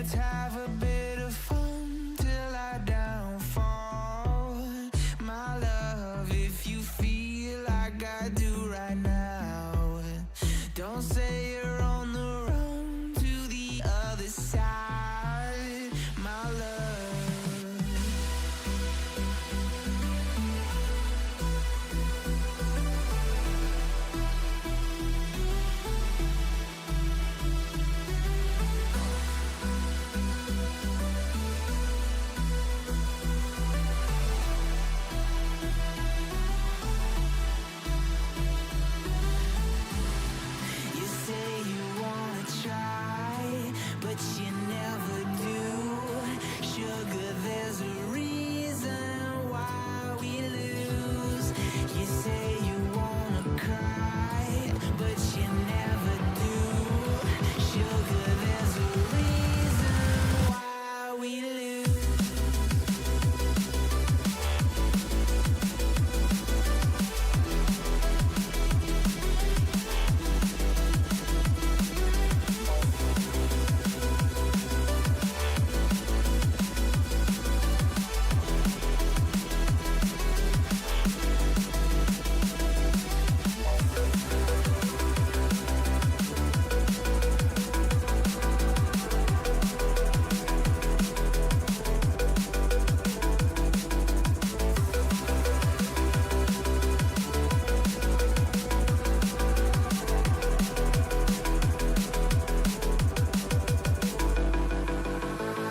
Let's have a bit of fun till I downfall. My love, if you feel like I do right now, don't say you're on the run to the other side, my love. You say you wanna try, but you never do. Sugar, there's a reason why we lose. You say you wanna cry, but you never do. Sugar, there's a reason why we lose.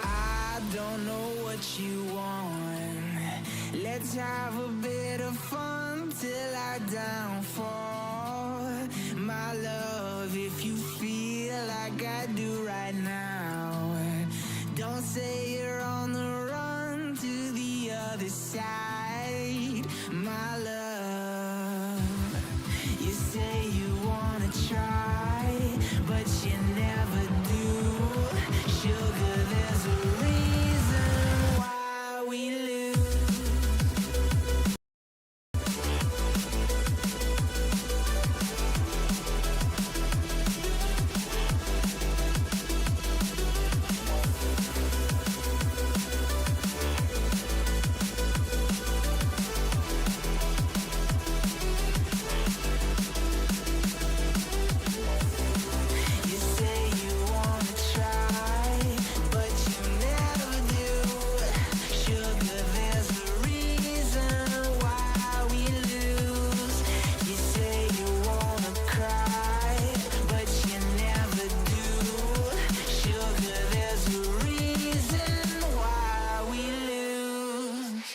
I don't know what you want. Let's have a bit of fun till I downfall. My love, if you feel like I do right now, don't say you're on the run to the other side, my love. You say you wanna try, but you never do. Sugar, there's a reason why we lose. You say you wanna try, but you never do. Sugar, there's a reason why we lose. You say you wanna cry, but you never do. Sugar, there's a reason why we lose.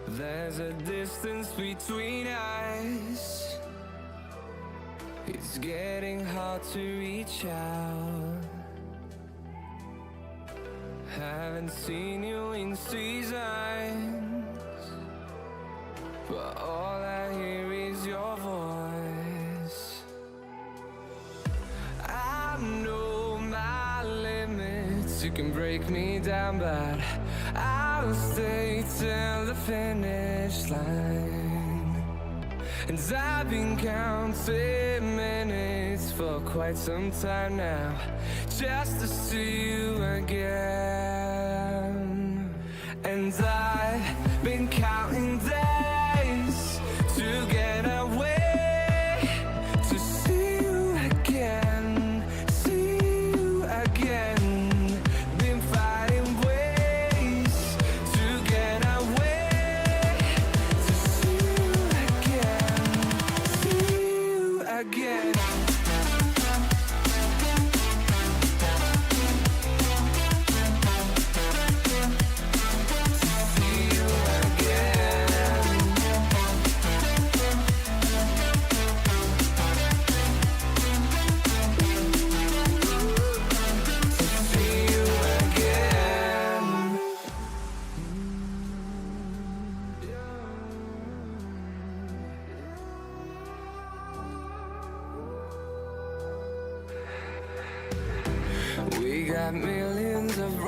There's a distance between us. It's getting hard to reach out. Haven't seen you in seasons, but all I hear is your voice. I know my limits. You can break me down, but I'll stay till the finish line. And I've been counting minutes for quite some time now, just to see you again. And I've been counting days to get away, to see you again, see you again. Been fighting ways to get away, to see you again, see you again. See you We got millions of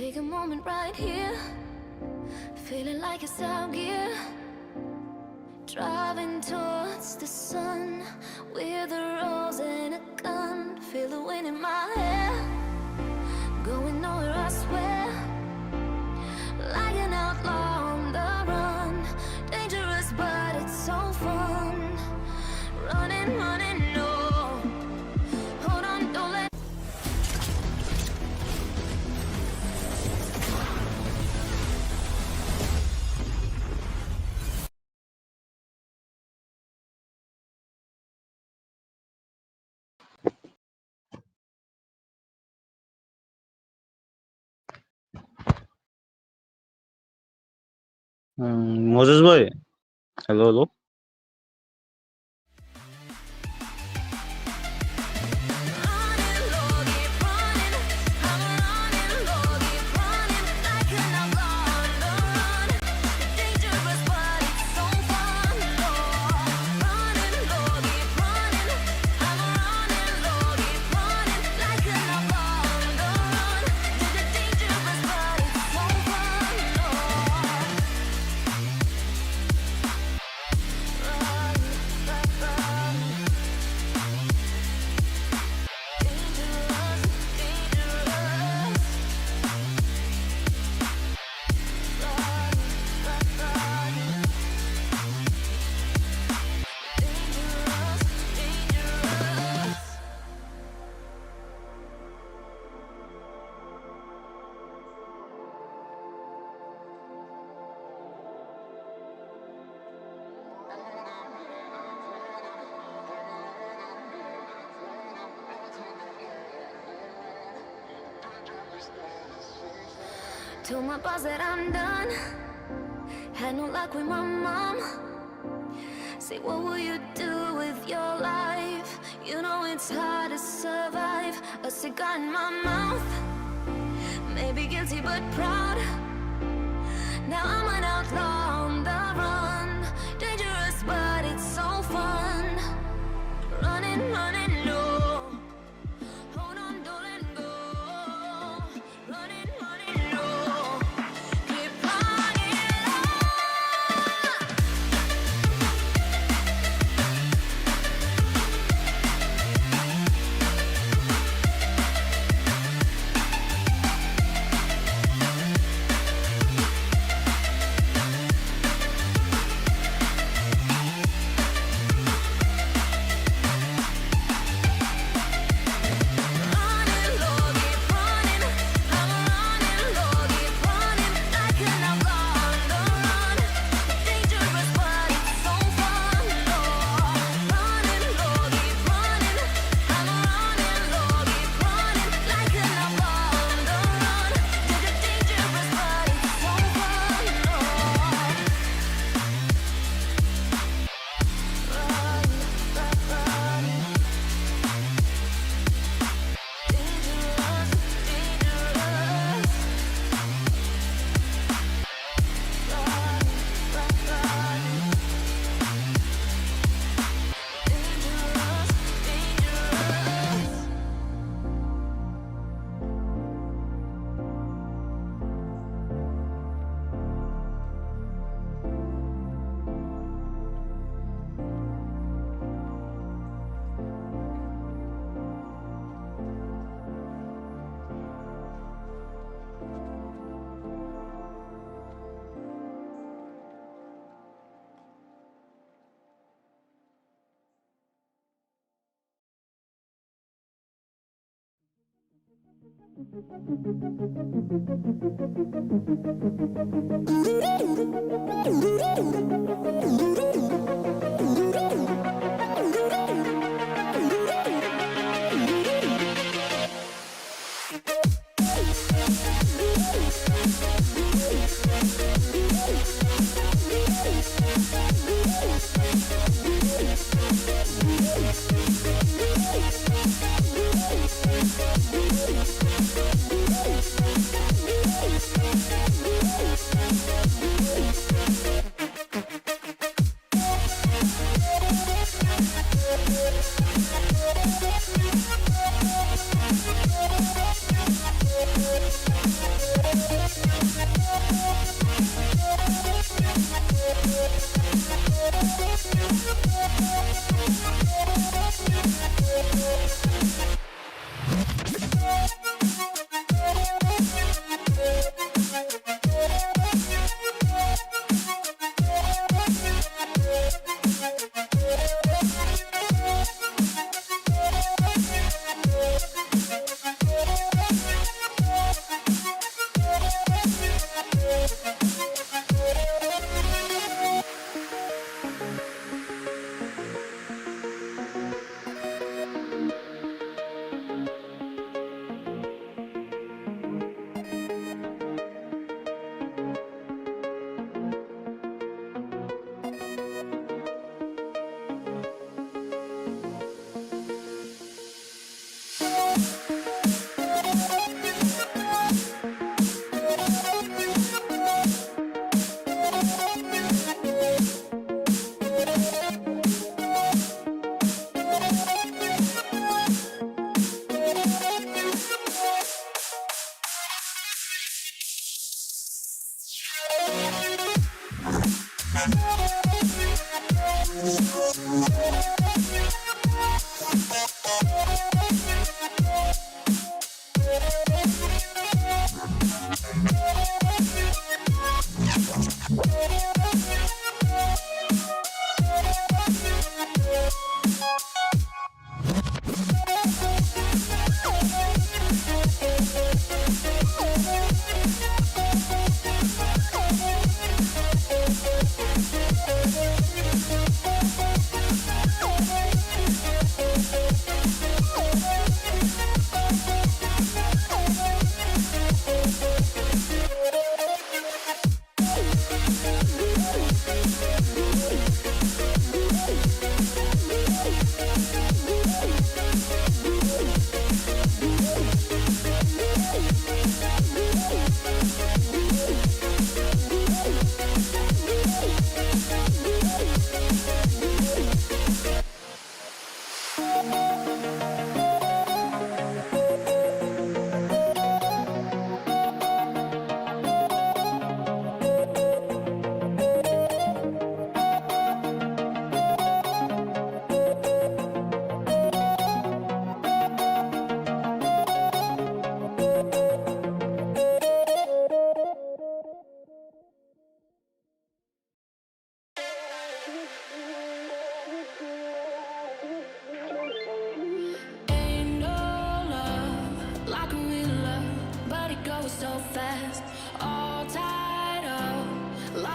Take a moment right here, feeling like it's out gear. Driving towards the sun with a rose and a gun. Feel the wind in my hair, going nowhere I swear. Like an outlaw on the run, dangerous but it's so fun. Running, running, no. Hold on, don't let. Moses ভাই, hello hello. Told my boss that I'm done. Had no luck with my mom. Say, what will you do with your life? You know it's hard to survive. A cigar in my mouth, maybe guilty but proud. Now I'm an outlaw on the run, dangerous but it's so fun. Running, running, no. Hold on, don't let go. Running, running, no. Keep running on.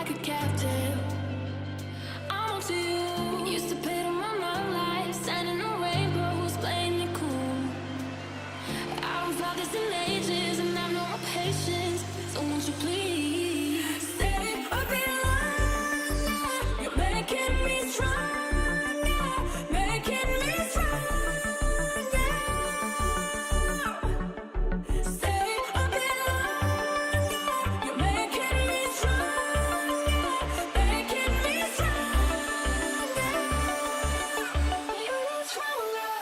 like a captive. I'm up to you. Used to pay to my love life, standing a rainbow, who's playing it cool. I don't felt this in ages, and I've no more patience. So won't you please stay a bit longer? You're making me stronger, making me stronger. Stay a bit longer. You're making me stronger, making me stronger. You're stronger.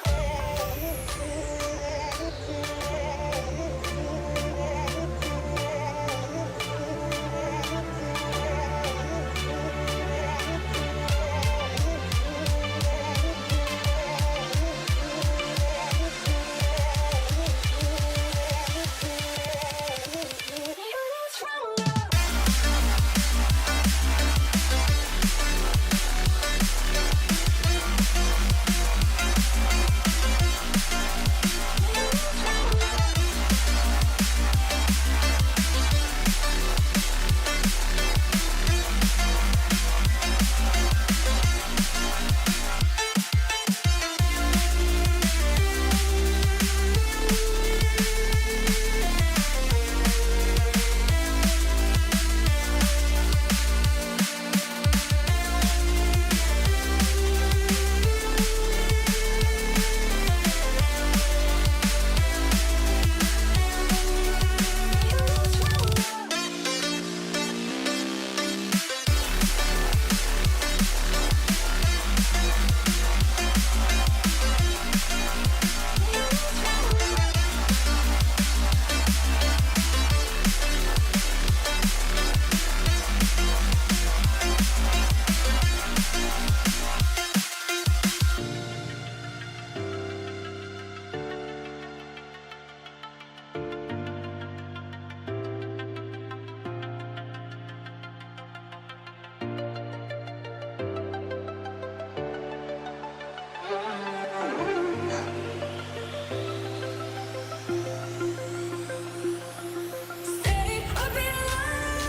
Stay a bit longer.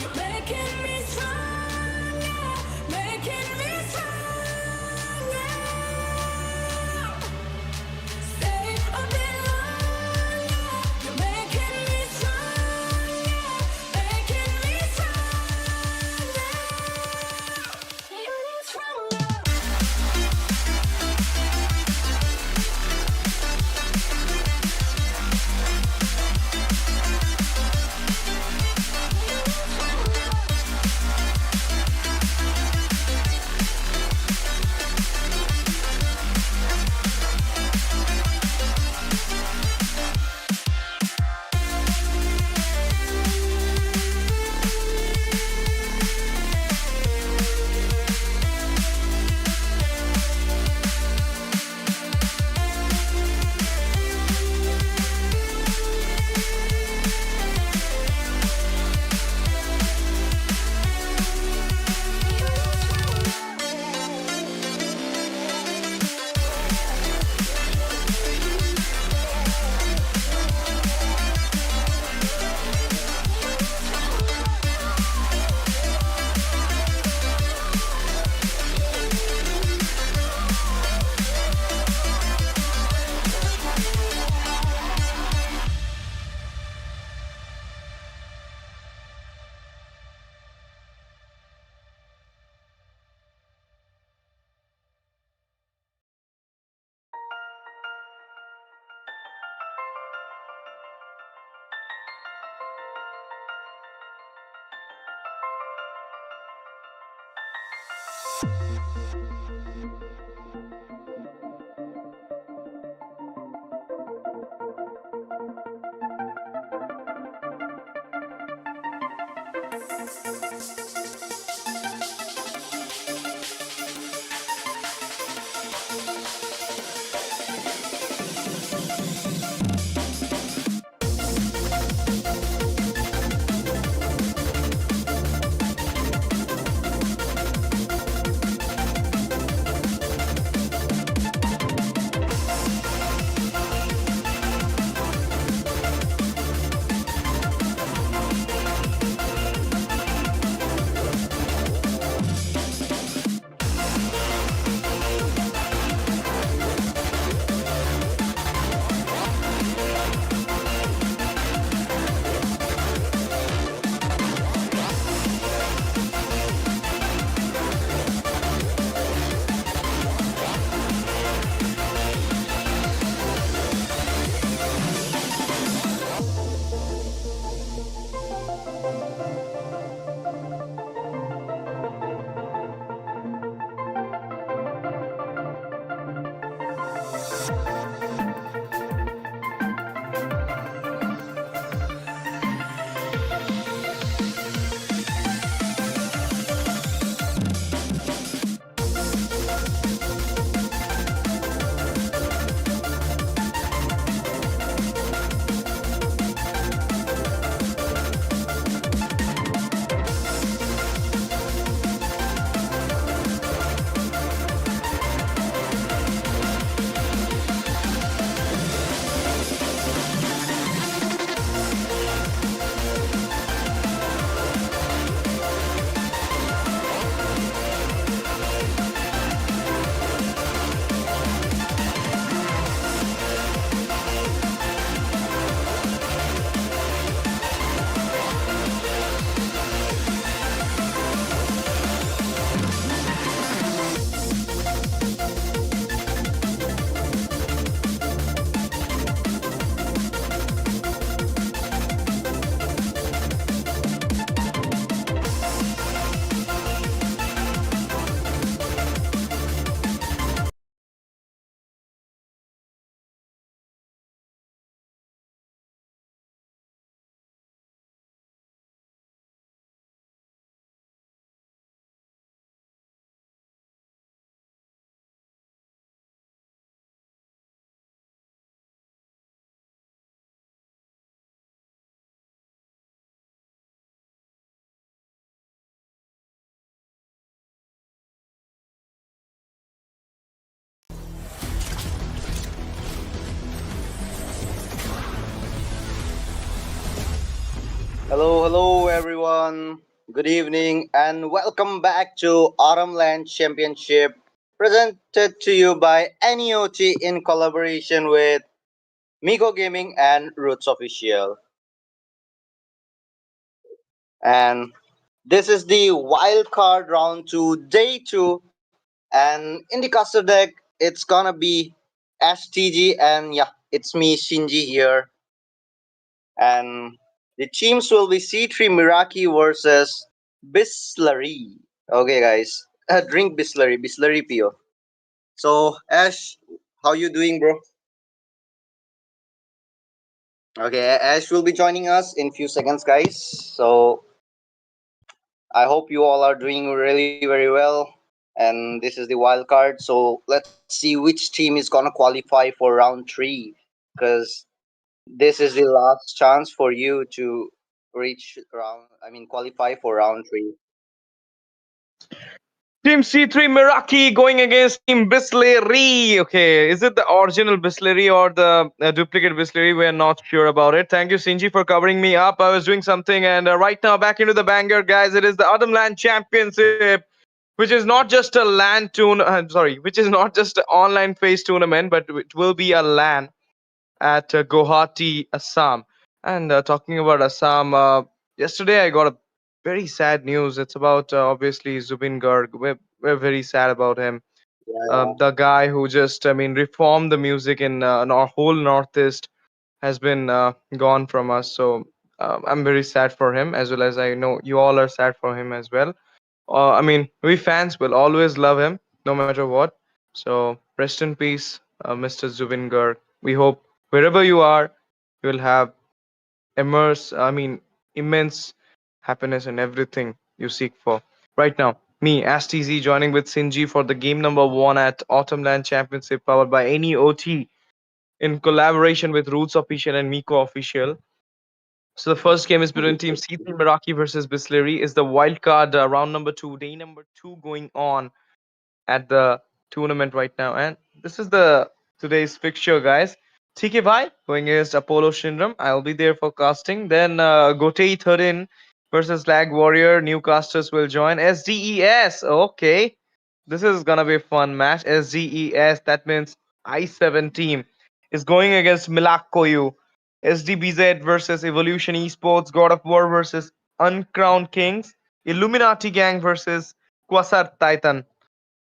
You're making me stronger, making me stronger. Stay a bit longer. You're making me stronger, making me stronger. You're stronger. Hello, everyone. Good evening, and welcome back to LAN Championship, presented to you by NEOT in collaboration with Miko Gaming and Roots Official. And this is the wild card round to day two. And in the caster deck, it's gonna be STG, and yeah, it's me, Shinji here. And the teams will be C3 Meraki versus Bisleri. Okay, guys. Drink Bisleri Pio. So, Ash, how you doing, bro? Okay, Ash will be joining us in few seconds, guys. So, I hope you all are doing really, very well. And this is the wild card. So, let's see which team is gonna qualify for round three, because this is the last chance for you to reach round. I mean, qualify for round three. Team C3 Meraki going against Team Bisleri. Okay, is it the original Bisleri or the duplicate Bisleri? We're not sure about it. Thank you, Sinji, for covering me up. I was doing something, and right now back into the banger, guys. It is the LAN Championship, which is not just a LAN which is not just an online phase tournament, but it will be a LAN at Guwahati, Assam. And talking about Assam, yesterday I got a very sad news. It's about obviously Zubin Garg. We're very sad about him. Yeah, The guy who just, I mean, reformed the music in our whole Northeast has been gone from us. So I'm very sad for him, as well as I know you all are sad for him as well. I mean, we fans will always love him no matter what. So rest in peace, Mr. Zubin Garg. We hope wherever you are, you will have immense happiness in everything you seek for. Right now, me, STZ, joining with Sinji for the game number one at LAN Championship, powered by NEOT in collaboration with Roots Official and Miko Official. So the first game is between Team C3 Meraki versus Bisleri. Is the wild card round number two, day number two going on at the tournament right now. And this is the today's fixture, guys. thik, bhai going against Apollo Shinram. I'll be there for casting. Then Gotei third in versus Lag Warrior. New casters will join. SDES. Okay. This is gonna be a fun match. SDES, that means I7 team, is going against MILAK KOYU. SDBZ versus Evolution Esports. God of War versus Uncrowned Kings. Illuminati Gang versus QUASAR Titan.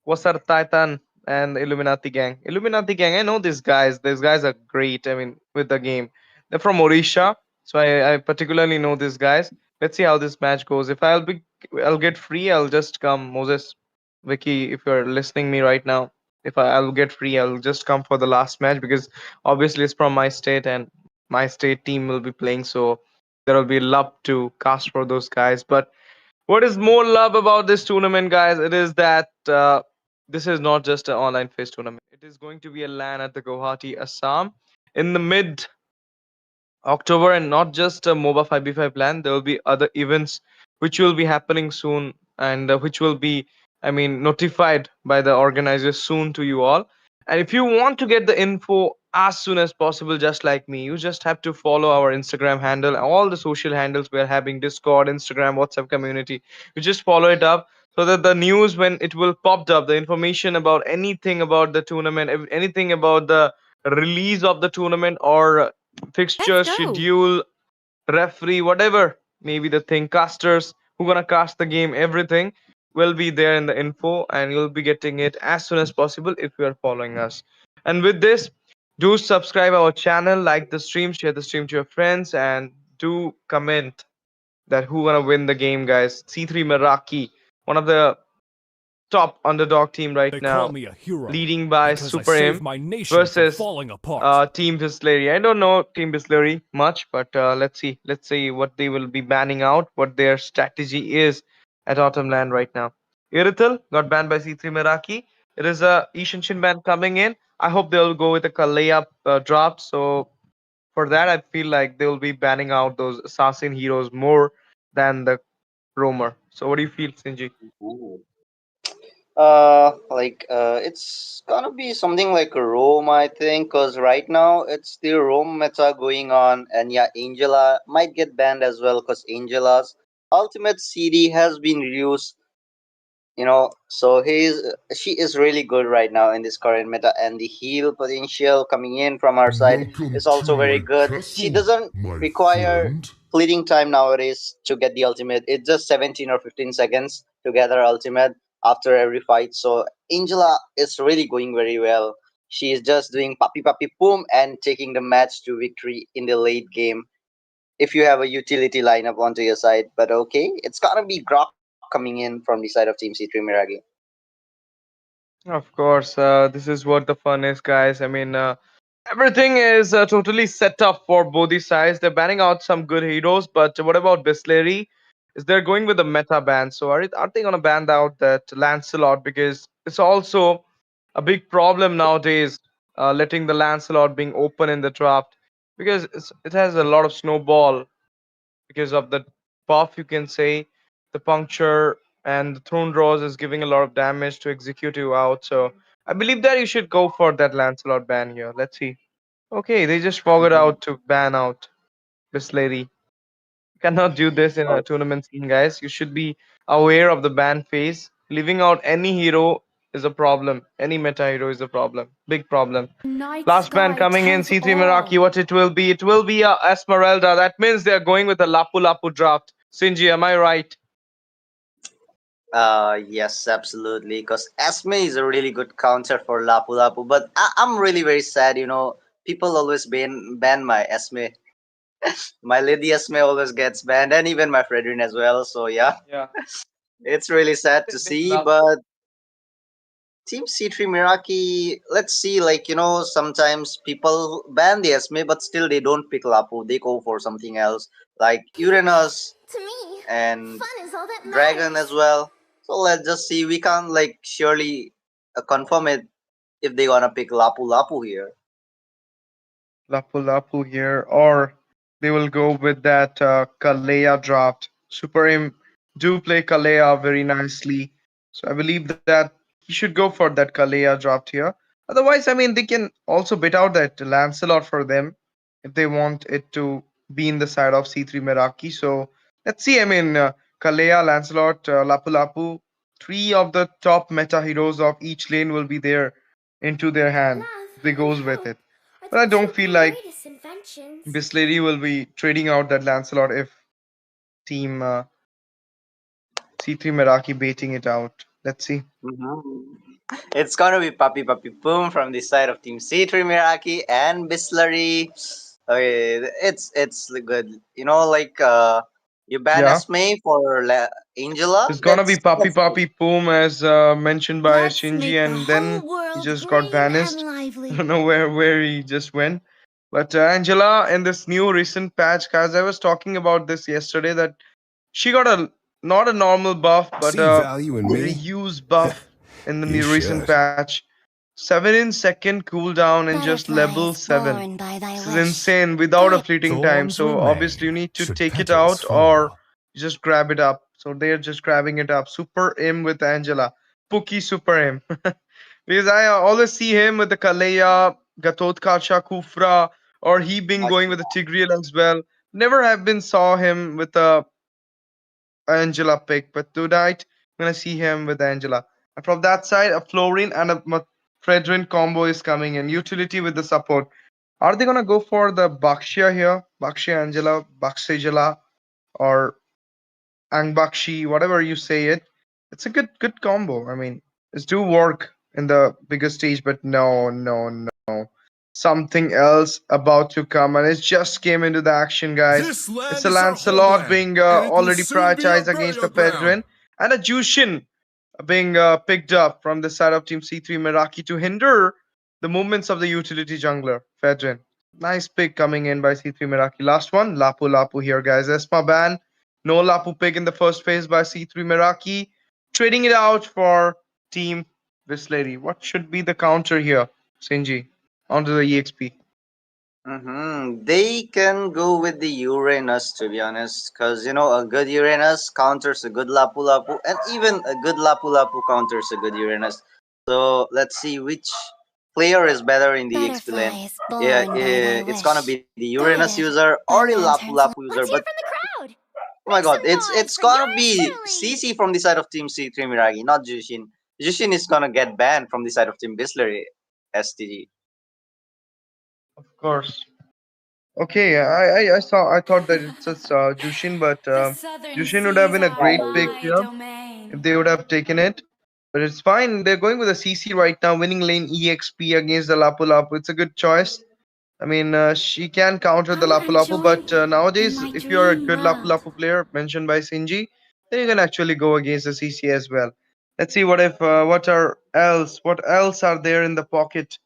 QUASAR Titan and the Illuminati Gang. Illuminati Gang, I know these guys. These guys are great. I mean, with the game. They're from Odisha, so I particularly know these guys. Let's see how this match goes. If I'll get free, I'll just come. Moses, Vicky, if you're listening me right now, if I'll get free, I'll just come for the last match because obviously it's from my state and my state team will be playing. So there will be love to cast for those guys. But what is more love about this tournament, guys? It is that this is not just an online phase tournament. It is going to be a LAN at the Guwahati, Assam, in the mid October, and not just a MOBA 5v5 plan. There will be other events which will be happening soon, and which will be, I mean, notified by the organizers soon to you all. And if you want to get the info as soon as possible, just like me, you just have to follow our Instagram handle, all the social handles we are having: Discord, Instagram, WhatsApp community. You just follow it up so that the news, when it will popped up, the information about anything about the tournament, anything about the release of the tournament or fixture, schedule, referee, whatever, maybe the thing, casters who gonna cast the game, everything will be there in the info, and you'll be getting it as soon as possible if you are following us. And with this, do subscribe our channel, like the stream, share the stream to your friends, and do comment that who gonna win the game, guys. C3 Meraki, one of the top underdog team right They call now, me a hero leading by because I Super saved M my nation from versus falling apart. Team Bisleri. I don't know Team Bisleri much, but let's see. Let's see what they will be banning out, what their strategy is at Autumn Land right now. Irithel got banned by C3 Meraki. It is a Ishinshin ban coming in. I hope they'll go with a layup drop. So for that, I feel like they'll be banning out those assassin heroes more than the roamer. So what do you feel, Sinji? Ooh. It's gonna be something like a Rome, I think, because right now it's the Rome meta going on, and yeah, Angela might get banned as well because Angela's ultimate CD has been reduced, so she is really good right now in this current meta, and the heal potential coming in from our side Welcome is to also very my good. She castle, doesn't my require friend. fleeting time nowadays to get the ultimate. It's just 17 or 15 seconds to get her ultimate after every fight. So Angela is really going very well. She is just doing puppy puppy boom and taking the match to victory in the late game if you have a utility lineup onto your side. But okay, it's gonna be Grok coming in from the side of Team C3 Miragi. Of course, this is what the fun is, guys. I mean, everything is totally set up for both these sides. They're banning out some good heroes, but what about Bisleri? Is they're going with the meta ban? So are they gonna ban out that Lancelot, because it's also a big problem nowadays, letting the Lancelot being open in the draft, because it has a lot of snowball because of the buff, you can say. The puncture and the throne draws is giving a lot of damage to execute you out. So I believe that you should go for that Lancelot ban here. Let's see. Okay, they just forgot out to ban out this lady. You cannot do this in a tournament scene, guys. You should be aware of the ban phase. Leaving out any hero is a problem. Any meta hero is a problem. Big problem. Night Last man sky coming in, tells C3 Meraki. all. What it will be? It will be a Esmeralda. That means they're going with a Lapu Lapu draft. Sinji, am I right? Yes, absolutely. Because Esme is a really good counter for Lapu Lapu, but I'm really very sad. People always ban my Esme. My Lady Esme always gets banned, and even my Fredrin as well. So yeah, Yeah. it's really sad to They see. love. But Team C3 Miraki, let's see. Sometimes people ban the Esme, but still they don't pick Lapu. They go for something else, like Uranus To me, and fun is all that Dragon as matters. well. So let's just see. We can't surely confirm it if they gonna pick Lapu Lapu here. Lapu Lapu here, or they will go with that Kalea draft. Super Im do play Kalea very nicely, so I believe that he should go for that Kalea draft here. Otherwise, I mean, they can also bit out that Lancelot for them if they want it to be in the side of C3 Meraki. So let's see. I mean, Kalea, Lancelot, Lapu Lapu, three of the top meta heroes of each lane will be there into their hand. Love They and goes with hope it. are But the I two don't feel like greatest inventions. this lady will be trading out that Lancelot if team C3 Meraki baiting it out. Let's see. Mhm. It's gonna be Puppy Puppy Boom from the side of Team C3 Miraki and Bisleri. Okay, it's good. You ban Yeah, Esme for Angela. it's gonna be Papi That's good. Papi Poom as mentioned by Let's Shinji, make the and then whole he world just got green and vanished. I lively. don't know where he just went. But Angela in this new recent patch, guys, I was talking about this yesterday that she got a not a normal buff, but See a value in very me? used buff in the You recent should. patch. 7-second cooldown and just Butterfly level is 7. born by thy This is wish. insane without a Guide fleeting time. Thorns So obviously you remain, need to should take it petals out or fall. you just grab it up. So they're just grabbing it up. Super M with Angela. Pookie Super M. Because I always see him with the Kaleya, Gatotkacha, Kufra, or he been going with the Tigreal as well. Never have been saw him with the Angela pick, but tonight I'm gonna see him with Angela. And from that side, a Florin and a Fredrin combo is coming in. Utility with the support. Are they gonna go for the Bakshia here? Bakshia Angela, Bakshijala, or Angbakshi, whatever you say it. It's a good combo. I mean, it's do work in the bigger stage, but no, no, no. Something else about to come, and it just came into the action, guys. This It's land a is our Lancelot homeland, being and it will already soon be our prioritized against burial the ground. Fedrin, and a Jushin being picked up from the side of Team C3 Meraki to hinder the movements of the utility jungler, Fedrin. Nice pick coming in by C3 Meraki. Last one, Lapu Lapu here, guys. Esma ban. No Lapu pick in the first phase by C3 Meraki. Trading it out for Team Bisleri. What should be the counter here, Sinji? Onto the EXP. They can go with the Uranus, to be honest, because a good Uranus counters a good Lapu Lapu, and even a good Lapu Lapu counters a good Uranus. So let's see which player is better in the XP lane. Butterfly is Yeah, born by their it's gonna wish, be the Uranus guided user or by the Lapu lanterns. Lapu user. Let's But hear from the crowd. oh my Make god, some noise it's for gonna yours be truly. CC from the side of Team C3 Miragi, not Jushin. Jushin is gonna get banned from the side of Team Bisleri STG. Of course. Okay, I thought that it's just Jushin, but The southern Jushin would have seas been a are great pick my here if domain. they would have taken it. But it's fine. They're going with a CC right now, winning lane EXP against the Lapu Lapu. It's a good choice. I mean, she can counter the Come Lapu and Lapu, join but me in nowadays, my if you're a dream good Lapu world. Lapu player, mentioned by Sinji, then you can actually go against the CC as well. Let's see what else are there in the pocket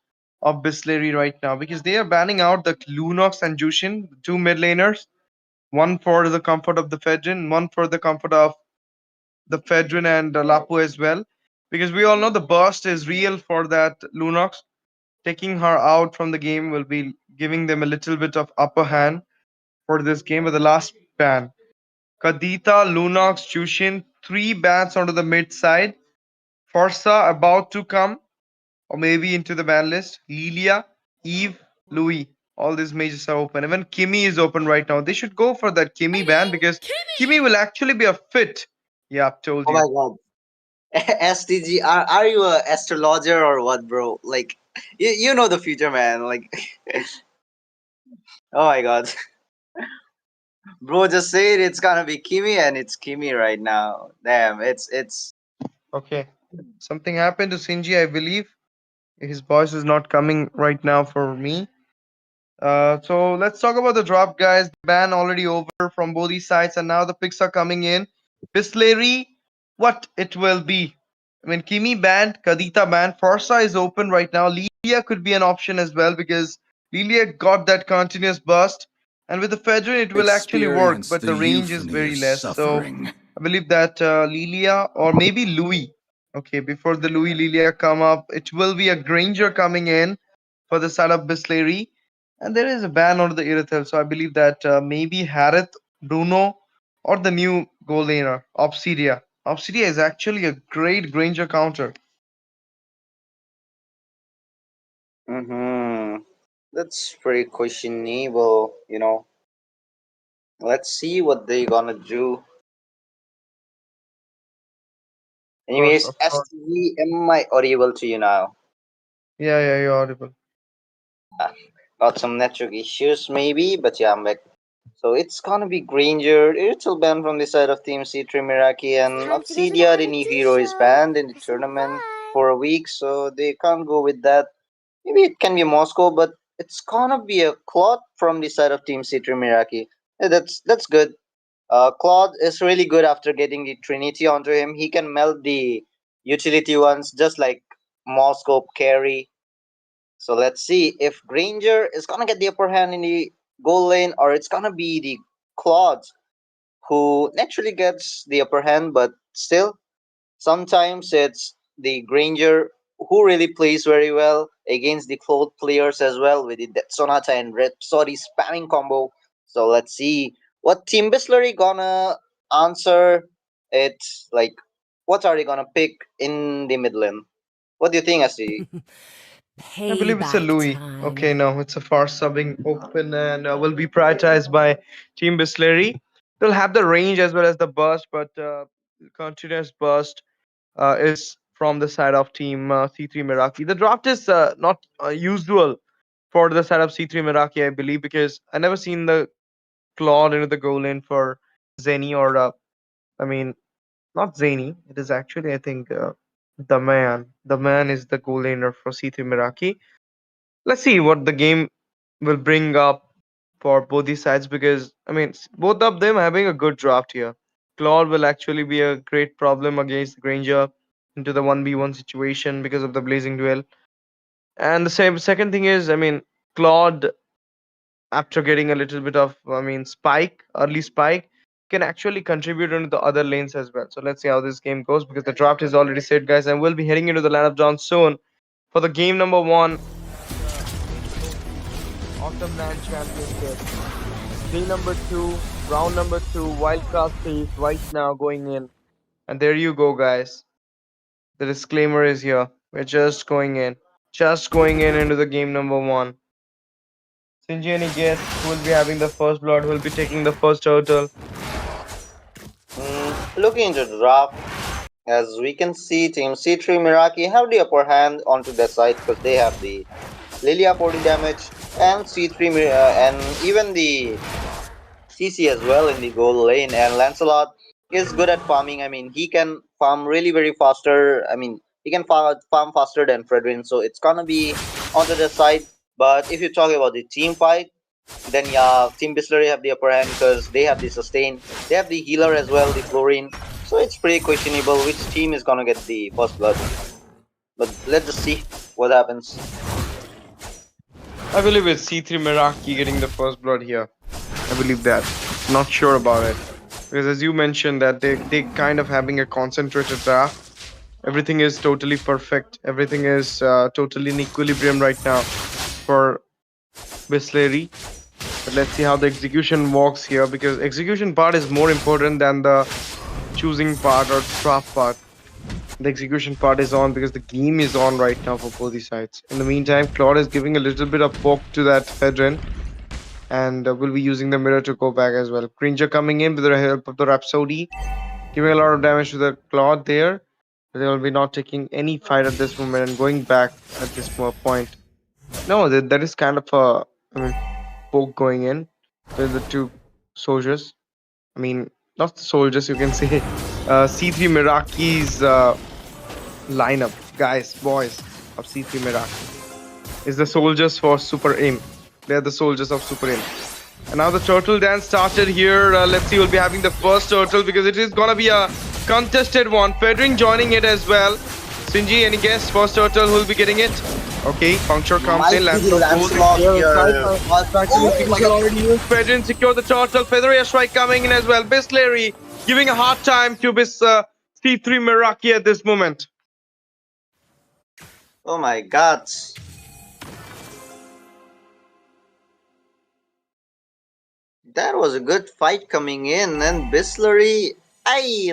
of Bisleri right now, because they are banning out the Lunox and Jushin, the two mid laners, one for the comfort of the Fedrin, one for the comfort of the Fedrin and Lapu as well, because we all know the burst is real for that Lunox. Taking her out from the game will be giving them a little bit of upper hand for this game. But the last ban, Kadita, Lunox, Chushin, three bans onto the mid side. Forza about to come, or maybe into the ban list. Lilia, Eve, Louis. All these majors are open. Even Kimi is open right now. They should go for that Kimi ban because Kimi will actually be a fit. Yeah, told Oh my you. god. STG, are you a astrologer or what, bro? Like, you know the future, man. Like, oh my god, bro, just say it. It's gonna be Kimi, and it's Kimi right now. Damn, it's. Okay. Something happened to Sinji, I believe. His voice is not coming right now for me. So let's talk about the drop, guys. The ban already over from both these sides, and now the picks are coming in. Bisleri, what it will be. I mean, Kimi banned, Kadita banned, Forza is open right now. Lilia could be an option as well because Lilia got that continuous burst, and with the Fedrin, it will actually work, Experience but the the range is euphony very of less. So suffering. I believe that Lilia or maybe Louis. Okay, before the Louis Lilia come up, it will be a Granger coming in for the side of Bisleri. And there is a ban on the Irithel, so I believe that maybe Harith, Bruno, or the new goal laner, Obsidia. Obsidia is actually a great Granger counter. Mm-hmm. That's pretty questionable. Let's see what they gonna do. Of course, Anyways, of course. STG, am I audible to you now? Yeah, you're audible. Ah, got some network issues, maybe, but yeah, I'm back. So it's gonna be Granger. It's will ban from the side of Team C3 Meraki, and Time to go to the Obsidia, the new Habitu hero, is show banned in the for some tournament fun. for a week, so they can't go with that. Maybe it can be Moscow, but it's gonna be a Claude from the side of Team C3 Meraki. Yeah, that's good. Claude is really good after getting the Trinity onto him. He can melt the utility ones just like Moscow carry. So let's see if Granger is gonna get the upper hand in the goal lane, or it's gonna be the Claude who naturally gets the upper hand, but still, sometimes it's the Granger who really plays very well against the Claude players as well with the Death Sonata and Rhapsody spamming combo. So let's see what Team Bisleri gonna answer. It's like, what are they gonna pick in the mid lane? What do you think, SG? I believe it's a Payback Louis. time. Okay, no, it's a far subbing open and will be prioritized by Team Bisleri. They'll have the range as well as the burst, but continuous burst is from the side of Team C3 Meraki. The draft is not usual for the side of C3 Meraki, I believe, because I never seen the Claude into the goal in for Zeni or I mean, not Zeni. It is actually I think the man. The man is the goal laner for C3 Meraki. Let's see what the game will bring up for both these sides because I mean both of them having a good draft here. Claude will actually be a great problem against Granger into the 1v1 situation because of the blazing duel. And the same second thing is I mean Claude after getting a little bit of I mean spike, early spike, can actually contribute into the other lanes as well. So let's see how this game goes because the draft is already set guys and we'll be heading into the lineup down soon for the game number one. Autumn LAN Championship. Day number 2, round number 2, wildcard phase right now going in. And there you go, guys. The disclaimer is here. We're just going in. Just going in into the game number 1. Sinji, any guess who will be having the first blood, who will be taking the first turtle? Looking into the draft, as we can see, Team C3 Meraki have the upper hand onto their side because they have the Lilia 40 damage and C3 and even the CC as well in the gold lane. And Lancelot is good at farming. I mean, he can farm really very faster. I mean, he can farm faster than Fredrin, so it's gonna be onto the side. But if you talk about the team fight, then yeah, Team Bisleri have the upper hand because they have the sustain. They have the healer as well, the Florine. So it's pretty questionable which team is gonna get the first blood. But let's just see what happens. I believe it's C3 Meraki getting the first blood here. I believe that. Not sure about it. Because as you mentioned that they kind of having a concentrated draft. Everything is totally perfect. Everything is totally in equilibrium right now for Bisleri. But let's see how the execution works here, because execution part is more important than the choosing part or draft part. The execution part is on because the game is on right now for both the sides. In the meantime, Claude is giving a little bit of poke to that Fedrin, and will be using the mirror to go back as well. Cringer coming in with the help of the Rhapsody, giving a lot of damage to the Claude there. They will be not taking any fight at this moment and going back at this point. No, that is kind of a poke going in with the two soldiers. I mean, not soldiers, you can say C3 Meraki's lineup, guys, boys of C3 Meraki is the soldiers for Super Aim. They're the soldiers of Super Aim. And now the turtle dance started here. Let's see, we'll be having the first turtle because it is gonna be a contested one. Fedrin joining it as well. Sinji, any guess? First turtle who will be getting it? Okay, puncture comes in. Fedrin secure the turtle. Feather strike coming in as well. Bisleri giving a hard time to C3 Meraki at this moment. Oh my god. That was a good fight coming in, and Bisleri, I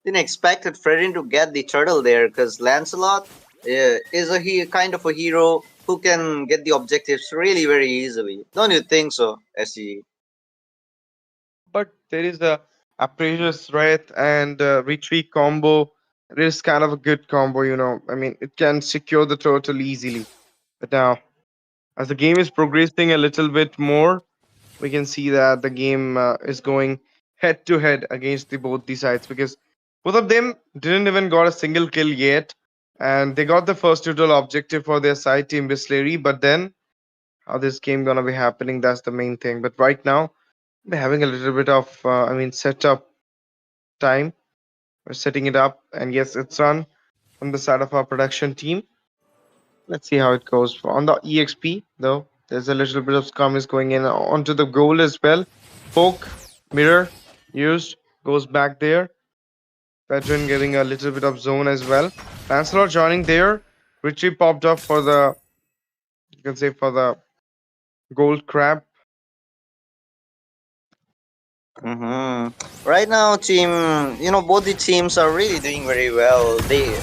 didn't expect Fredrin to get the turtle there because Lancelot is a kind of a hero who can get the objectives really very easily. Don't you think so, SE? But there is a Appraiser's Wrath and retreat combo. It is kind of a good combo, you know. I mean, it can secure the turtle easily. But now, as the game is progressing a little bit more, we can see that the game is going head to head against both the sides, because both of them didn't even got a single kill yet, and they got the first total objective for their side, Team Bisleri. But then how this game gonna be happening, that's the main thing. But right now we're having a little bit of setup time. We're setting it up, and yes, it's on from the side of our production team. Let's see how it goes. On the EXP though, there's a little bit of scum is going in onto the goal as well. Poke, mirror used, goes back there. Veteran getting a little bit of zone as well. Lancelot joining there. Retreat popped up for the, you can say, for the gold crab. Right now, both the teams are really doing very well. Team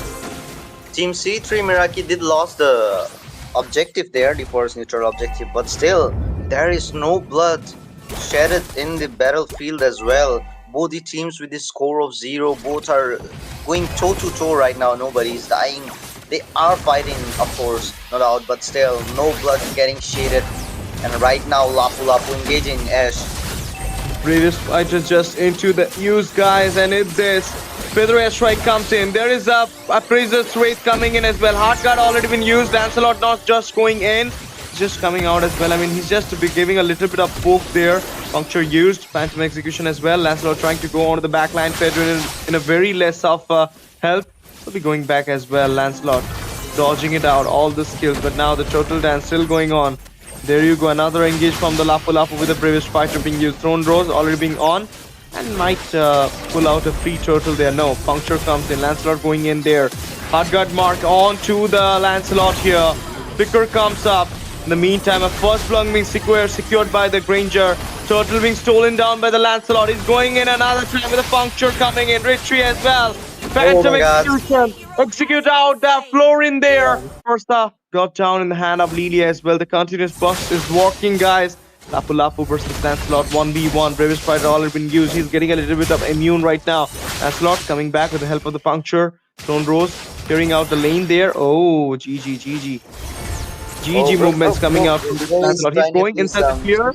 C3 Meraki did lost the objective there, the first neutral objective, but still there is no blood shedded in the battlefield as well. Both the teams with the score of 0, both are going toe to toe right now. Nobody is dying. They are fighting, of course, no doubt, but still no blood getting shaded. And right now Lapu Lapu engaging Ash. Previous fight is just into the use, guys, and it's this. Feather airstrike comes in. There is a Appraiser's Wraith coming in as well. Hard guard already been used. Lancelot not just going in, just coming out as well. I mean, he's just giving a little bit of poke there. Puncture used. Phantom execution as well. Lancelot trying to go onto the backline. Feather in a very less of help. Will be going back as well. Lancelot dodging it out. All the skills, but now the total dance still going on. There you go, another engage from the Lapu Lapu with the previous fighter being used. Throne Rose already being on, and might pull out a free turtle there. No, puncture comes in. Lancelot going in there. Hard guard mark on to the Lancelot here. Vicar comes up. In the meantime, a first block being secured by the Granger. Turtle being stolen down by the Lancelot. He's going in another time with a puncture coming in. Retreat as well. Phantom execution. Execute out that floor in there. Forza got down in the hand of Lilia as well. The continuous bust is working, guys. Lapu Lapu versus Lancelot 1v1. Bravest Fighter already been used. He's getting a little bit of immune right now. Lancelot coming back with the help of the puncture. Throne Rose clearing out the lane there. Oh, GG. GG movements coming out from this Lancelot. He's going inside the clear.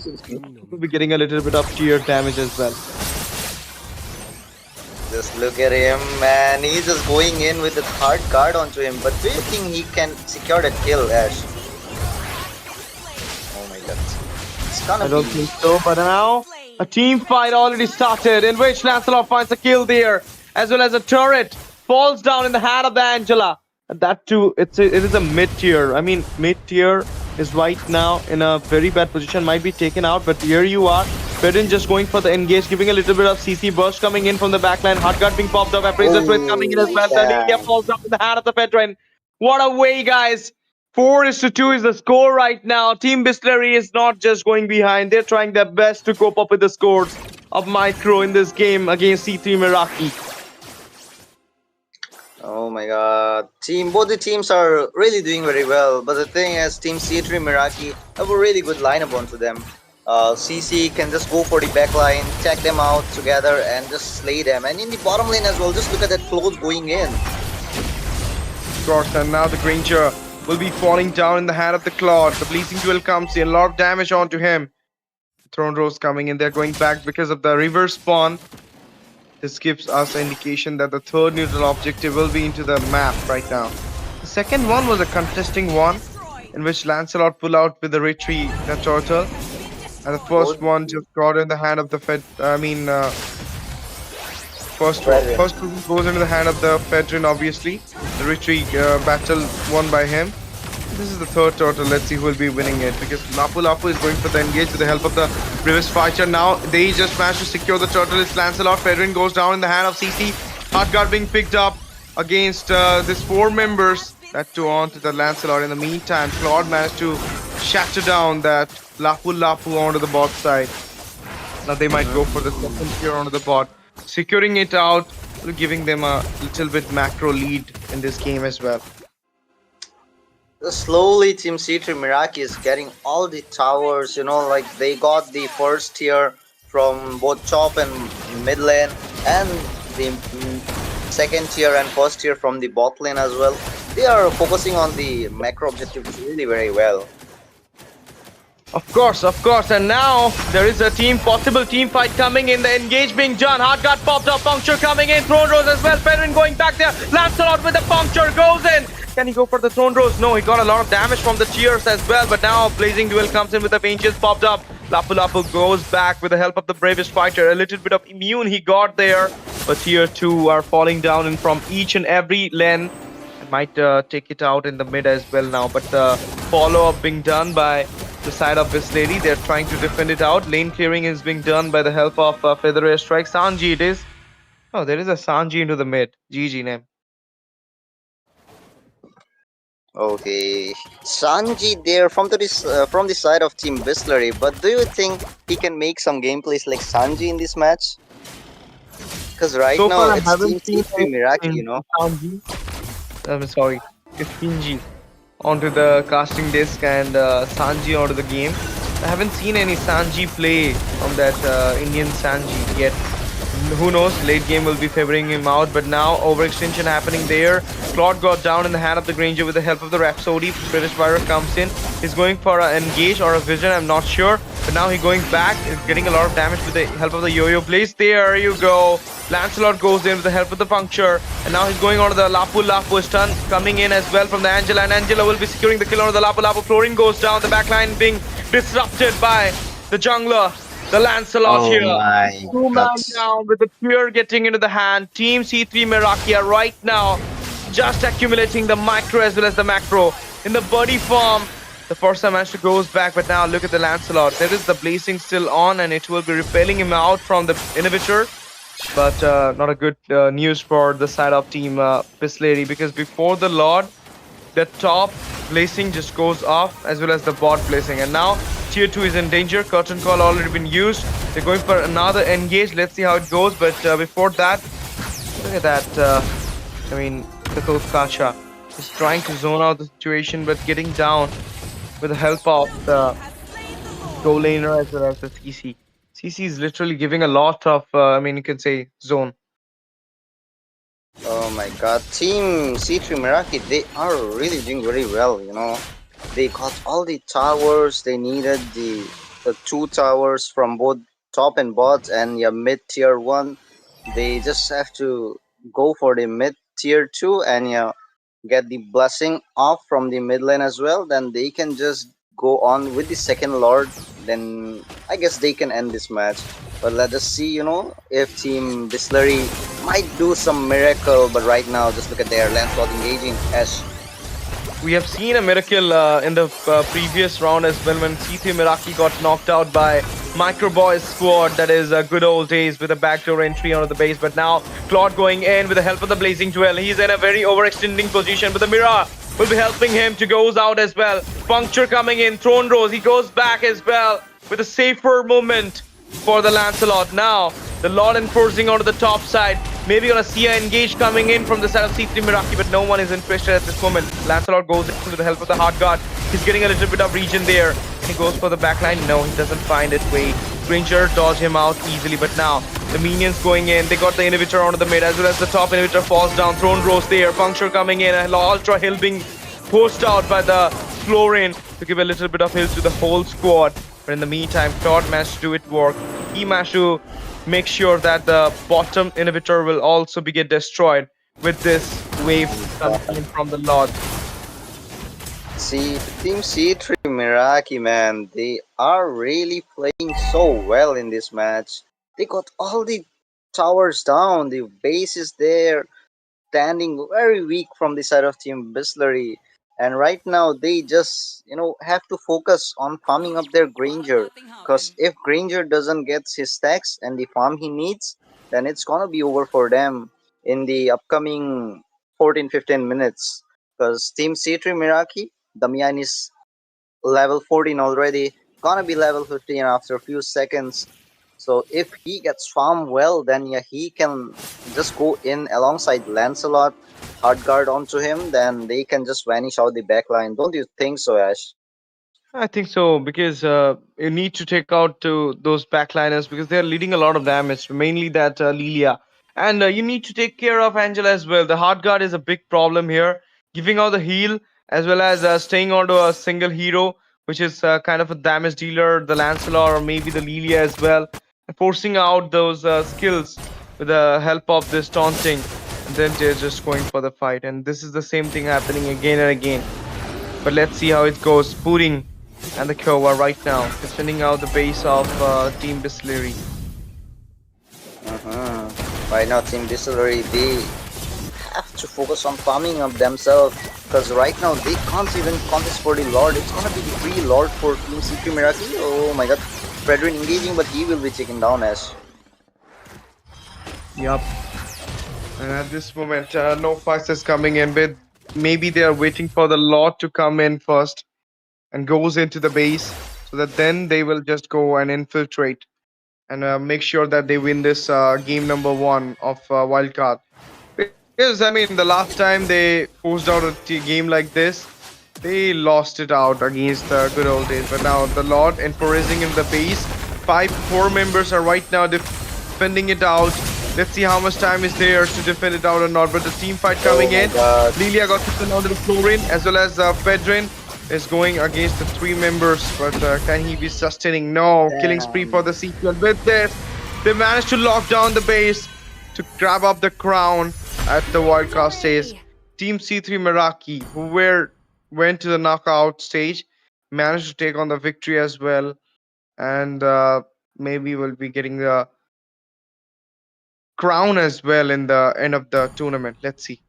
He'll be getting a little bit of tier damage as well. Just look at him, man. He's just going in with a hard guard onto him. But do you think he can secure that kill, Ash? Oh my god. I don't think so, but now a team fight already started in which Lancelot finds a kill there, as well as a turret falls down in the hand of the Angela. And that too, it is a mid-tier. I mean, mid-tier is right now in a very bad position, might be taken out, but here you are. Fedrin just going for the engage, giving a little bit of CC burst coming in from the backline. Hard guard being popped up, Appraiser Twist coming in as well. Lilia falls up in the hand of the Fedrin. What a way, guys! 4-2 is the score right now. Team Bisleri is not just going behind. They're trying their best to cope up with the scores of Micro in this game against C3 Meraki. Oh my god. Both the teams are really doing very well. But the thing is, Team C3 Meraki have a really good lineup onto them. CC can just go for the backline, check them out together and just slay them. And in the bottom lane as well, just look at that float going in. Of course, and now the Granger will be falling down in the hand of the Claude. The Bleeding Duel comes in, a lot of damage onto him. Throne Rose coming in, they're going back because of the reverse spawn. This gives us an indication that the third neutral objective will be into the map right now. The second one was a contesting one, in which Lancelot pulled out with the retreat, the turtle. And the first one just got in the hand of the first one goes into the hand of the Fedrin, obviously. The retreat battle won by him. This is the third turtle. Let's see who will be winning it, because Lapu Lapu is going for the engage with the help of the Bravest Fighter. Now they just managed to secure the turtle. It's Lancelot. Fedrin goes down in the hand of CC. Hard guard being picked up against these 4 members. That too onto the Lancelot. In the meantime, Claude managed to shatter down that Lapu Lapu onto the bot side. Now they might go for the second tier onto the bot, securing it out, giving them a little bit macro lead in this game as well. Slowly, Team C3 Meraki is getting all the towers, you know, like they got the first tier from both top and mid lane, and the second tier and first tier from the bot lane as well. They are focusing on the macro objectives really very well. Of course, and now there is a possible team fight coming in. The engage being done. Hard guard popped up, puncture coming in. Throne Rose as well. Fedrin going back there. Lancelot with the puncture goes in. Can he go for the Throne Rose? No, he got a lot of damage from the tiers as well. But now Blazing Duel comes in with the Vengeance popped up. Lapu Lapu goes back with the help of the Bravest Fighter. A little bit of immune he got there. But tier 2 are falling down in from each and every lane. Might take it out in the mid as well now. But the follow-up being done by the side of Bisleri. They're trying to defend it out. Lane clearing is being done by the help of Feather Airstrike. Sanji it is. Oh, there is a Sanji into the mid. GG name. Okay, Sanji there from the side of Team Bisleri. But do you think he can make some gameplays like Sanji in this match? Because right so now it's Team C3 Meraki, you know. Sanji. I'm sorry, it's Shinji onto the casting disc and Sanji onto the game. I haven't seen any Sanji play from that Indian Sanji yet. Who knows, late game will be favoring him out, but now overextension happening there. Claude got down in the hand of the Granger with the help of the Rhapsody. British Virus comes in. He's going for an engage or a vision, I'm not sure. But now he's going back, he's getting a lot of damage with the help of the Yo-Yo Blaze. There you go. Lancelot goes in with the help of the puncture. And now he's going on to the Lapu Lapu stun coming in as well from the Angela. And Angela will be securing the kill on the Lapu Lapu. Florin goes down, the backline being disrupted by the jungler. The Lancelot here. 2-man down with the tier getting into the hand. Team C3 Meraki are right now just accumulating the micro as well as the macro. In the buddy form, the Forza managed to goes back, but now look at the Lancelot. There is the blazing still on and it will be repelling him out from the inhibitor. But not a good news for the side of Team Bisleri, because before the Lord, the top blazing just goes off, as well as the bot blazing. And now tier 2 is in danger. Curtain call already been used. They're going for another engage. Let's see how it goes. But before that, look at that. I mean, Kacha is trying to zone out the situation, but getting down with the help of the goal laner as well as the CC. CC is literally giving a lot of, I mean, you can say zone. Oh my god, Team C3 Meraki, they are really doing very well, you know. They got all the towers they needed, the two towers from both top and bot, and yeah, mid tier 1. They just have to go for the mid tier 2 and yeah, get the blessing off from the mid lane as well. Then they can just go on with the second lord. Then I guess they can end this match. But let us see, you know, if Team Bisleri might do some miracle. But right now, just look at their Lancelot engaging as We have seen a miracle in the previous round as well, when C3 Meraki got knocked out by Microboy's squad. That is good old days with a backdoor entry onto the base. But now Claude going in with the help of the Blazing Jewel. He's in a very overextending position, but the Mirror will be helping him to goes out as well. Puncture coming in, Throne Rose, he goes back as well with a safer movement for the Lancelot. Now the Lord enforcing onto the top side. Maybe gonna see an engage coming in from the side of C3 Meraki, but no one is interested at this moment. Lancelot goes in with the help of the Heart Guard. He's getting a little bit of region there. He goes for the backline. No, he doesn't find it. Wait, Granger dodge him out easily, but now the minions going in. They got the inhibitor onto the mid, as well as the top inhibitor falls down. Throne Rose there. Puncture coming in. And Ultra Hill being forced out by the Florin to give a little bit of heal to the whole squad. But in the meantime, Claude managed to do it work. He managed to make sure that the bottom inhibitor will also be get destroyed with this wave coming from the Lord. See, Team C3 Meraki, man, they are really playing so well in this match. They got all the towers down, the base is there, standing very weak from the side of Team Bisleri. And right now, they just, you know, have to focus on farming up their Granger. Because if Granger doesn't get his stacks and the farm he needs, then it's gonna be over for them in the upcoming 14-15 minutes. Because Team C3 Meraki, Damian is level 14 already, gonna be level 15 after a few seconds. So if he gets farmed well, then yeah, he can just go in alongside Lancelot, hard guard onto him, then they can just vanish out the backline. Don't you think so, Ash? I think so, because you need to take out to those backliners because they're leading a lot of damage, mainly that Lilia. And you need to take care of Angela as well. The hard guard is a big problem here, giving out the heal as well as staying onto a single hero, which is kind of a damage dealer, the Lancelot or maybe the Lilia as well, and forcing out those skills with the help of this taunting. And then they're just going for the fight. And this is the same thing happening again and again. But let's see how it goes. Pudding and the Kova right now defending out the base of Team Bisleri. Right now, Team Bisleri, they have to focus on farming up themselves. Because right now, they can't even contest for the Lord. It's gonna be the free Lord for Team C3 Meraki. Oh my god. Fredrin engaging, but he will be taken down, Ash. Yup. And at this moment, no fights is coming in, but maybe they are waiting for the Lord to come in first and goes into the base, so that then they will just go and infiltrate and make sure that they win this game number 1 of Wildcard. Because I mean, the last time they forced out a game like this, they lost it out against the good old days. But now the Lord encouraging in the base. 4 members are right now defending it out. Let's see how much time is there to defend it out or not. But the team fight coming in. Lilia got to send out the Florin as well as Fedrin is going against the 3 members. But can he be sustaining? No. Damn. Killing spree for the sequel. With this, they managed to lock down the base to grab up the crown at the wildcard stage. Team C3 Meraki, who went to the knockout stage, managed to take on the victory as well. And maybe will be getting the crown as well in the end of the tournament. Let's see.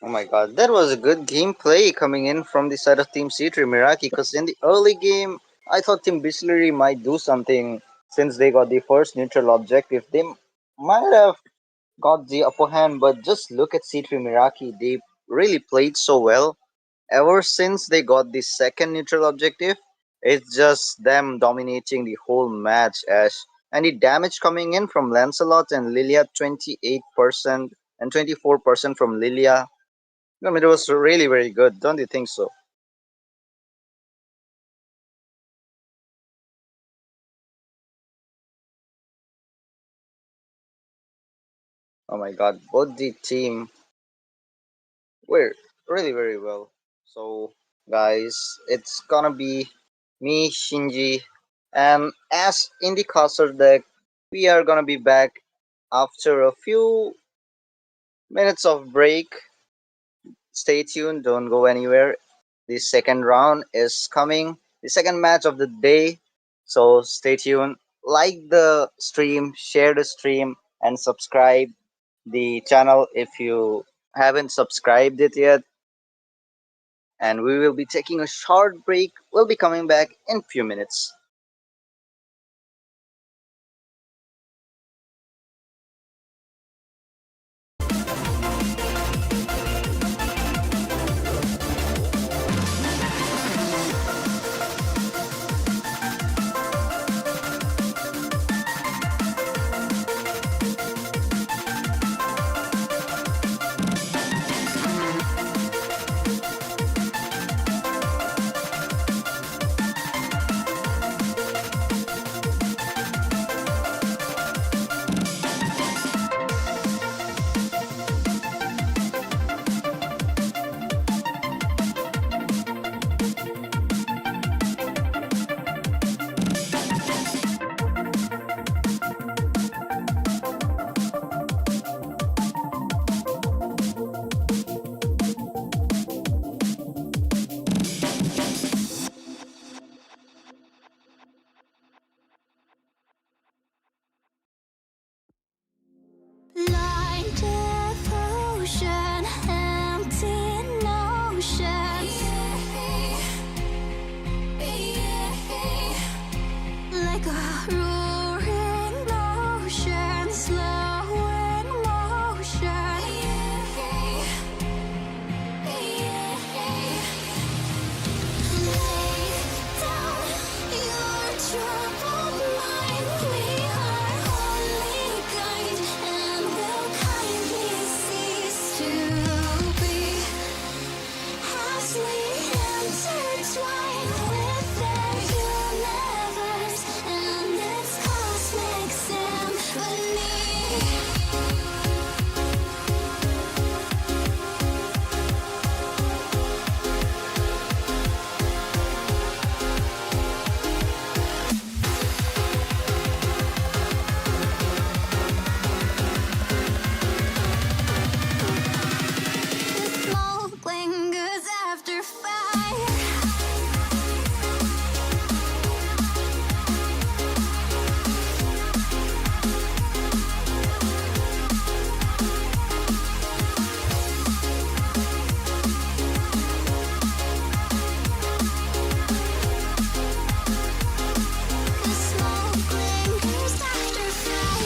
Oh my god, that was a good gameplay coming in from the side of Team C3 Meraki. Because in the early game, I thought Team Bisleri might do something since they got the first neutral objective. They might have got the upper hand, but just look at C3 Meraki. They really played so well. Ever since they got the second neutral objective, it's just them dominating the whole match, Ash. And the damage coming in from Lancelot and Lilia, 28% and 24% from Lilia. I mean, it was really very good. Don't you think so? Oh my god, both the team were really very well. So, guys, it's gonna be me, Shinji, and as in the caster deck, we are gonna be back after a few minutes of break. Stay tuned, don't go anywhere. The second round is coming, the second match of the day. So stay tuned. Like the stream, share the stream, and subscribe the channel if you haven't subscribed it yet. And we will be taking a short break. We'll be coming back in few minutes. Blind devotion, empty notions. Like a roaring ocean, slow in motion. Lay down your troubled mind. We are only kind and will kindly cease to be as we intertwine with the universe and its cosmic symphony. The smoke lingers after fire. The smoke lingers after fire.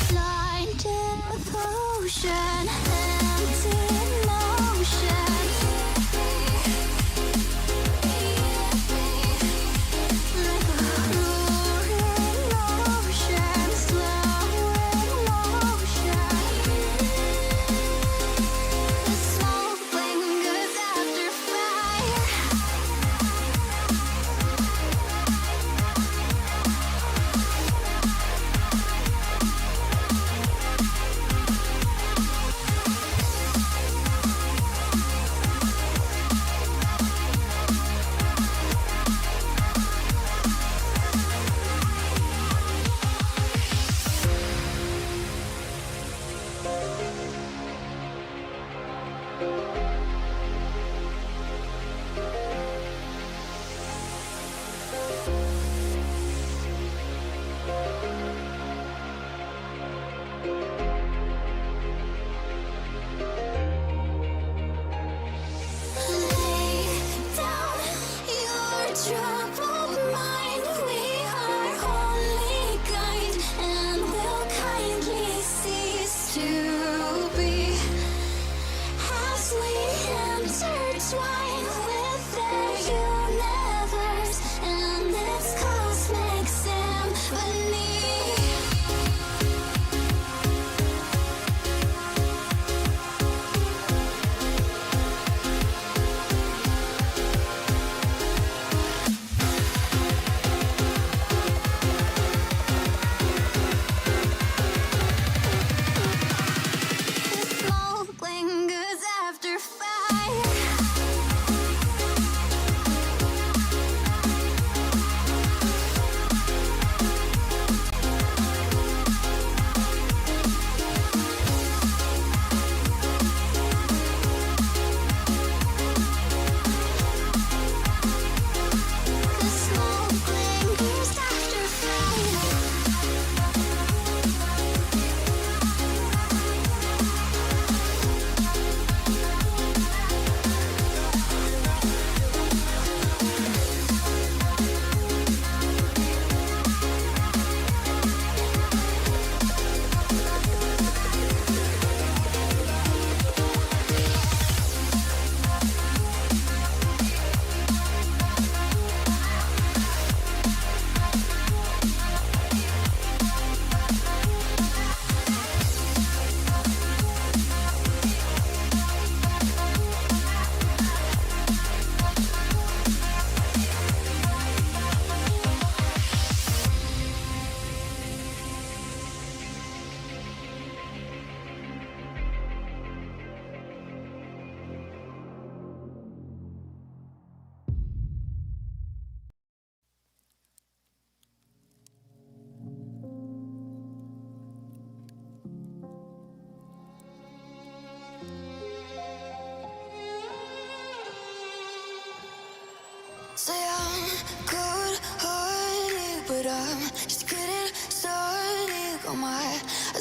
Blind devotion, empty notion. Like a roaring ocean, slow in motion. The smoke lingers after fire.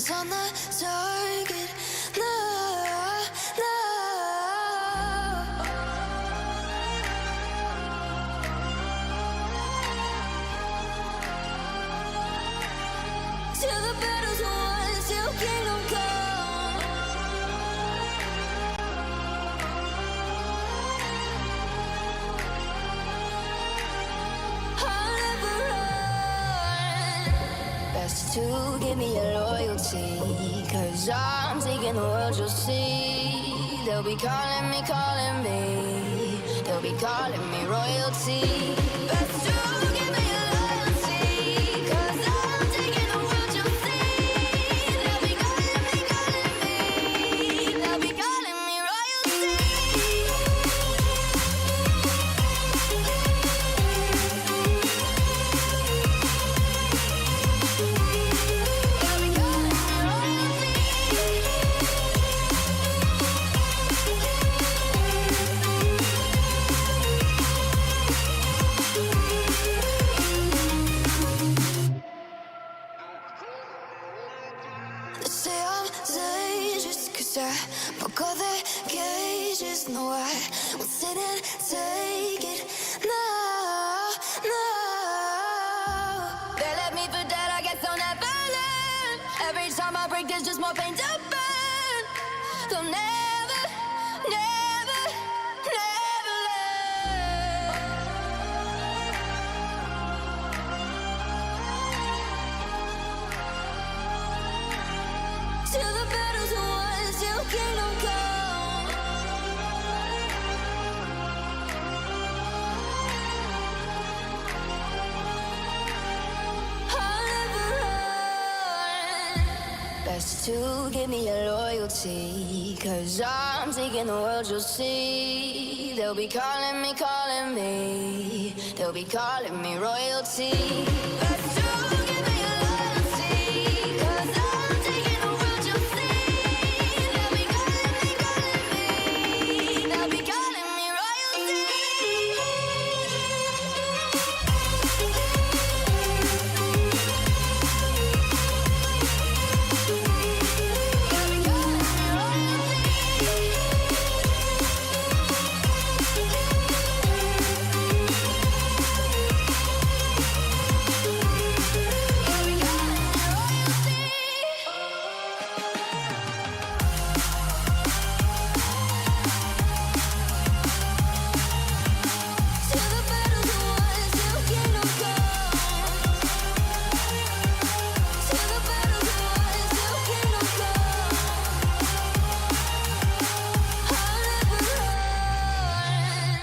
eyes on the target. No, no. Till the battle's won, till kingdom come. I'll never run. Best to give me your loyalty, 'cause I'm taking the world, you'll see. They'll be calling me, calling me. They'll be calling me royalty. Best to give me your loyalty, 'cause I'm taking the world, you'll see. They'll be calling me, calling me. They'll be calling me royalty. They'll be calling me royalty. They say I'm dangerous 'cause I broke all their cages. No, I won't sit and take it. No, no. They left me for dead, I guess I'll never learn. Every time I break, there's just more pain to burn. They'll never, never, never learn. Till the battle's won, till kingdom come. I'll never run. Best to give me your loyalty, 'cause I'm taking the world, you'll see. They'll be calling me, calling me. They'll be calling me royalty. Best to give me your loyalty, 'cause I'm taking the world, you'll see. They'll be calling me, calling me. They'll be calling me royalty. They'll be calling me till the battle's won, till kingdom come. Till the battle's won, till kingdom come. I'll never run.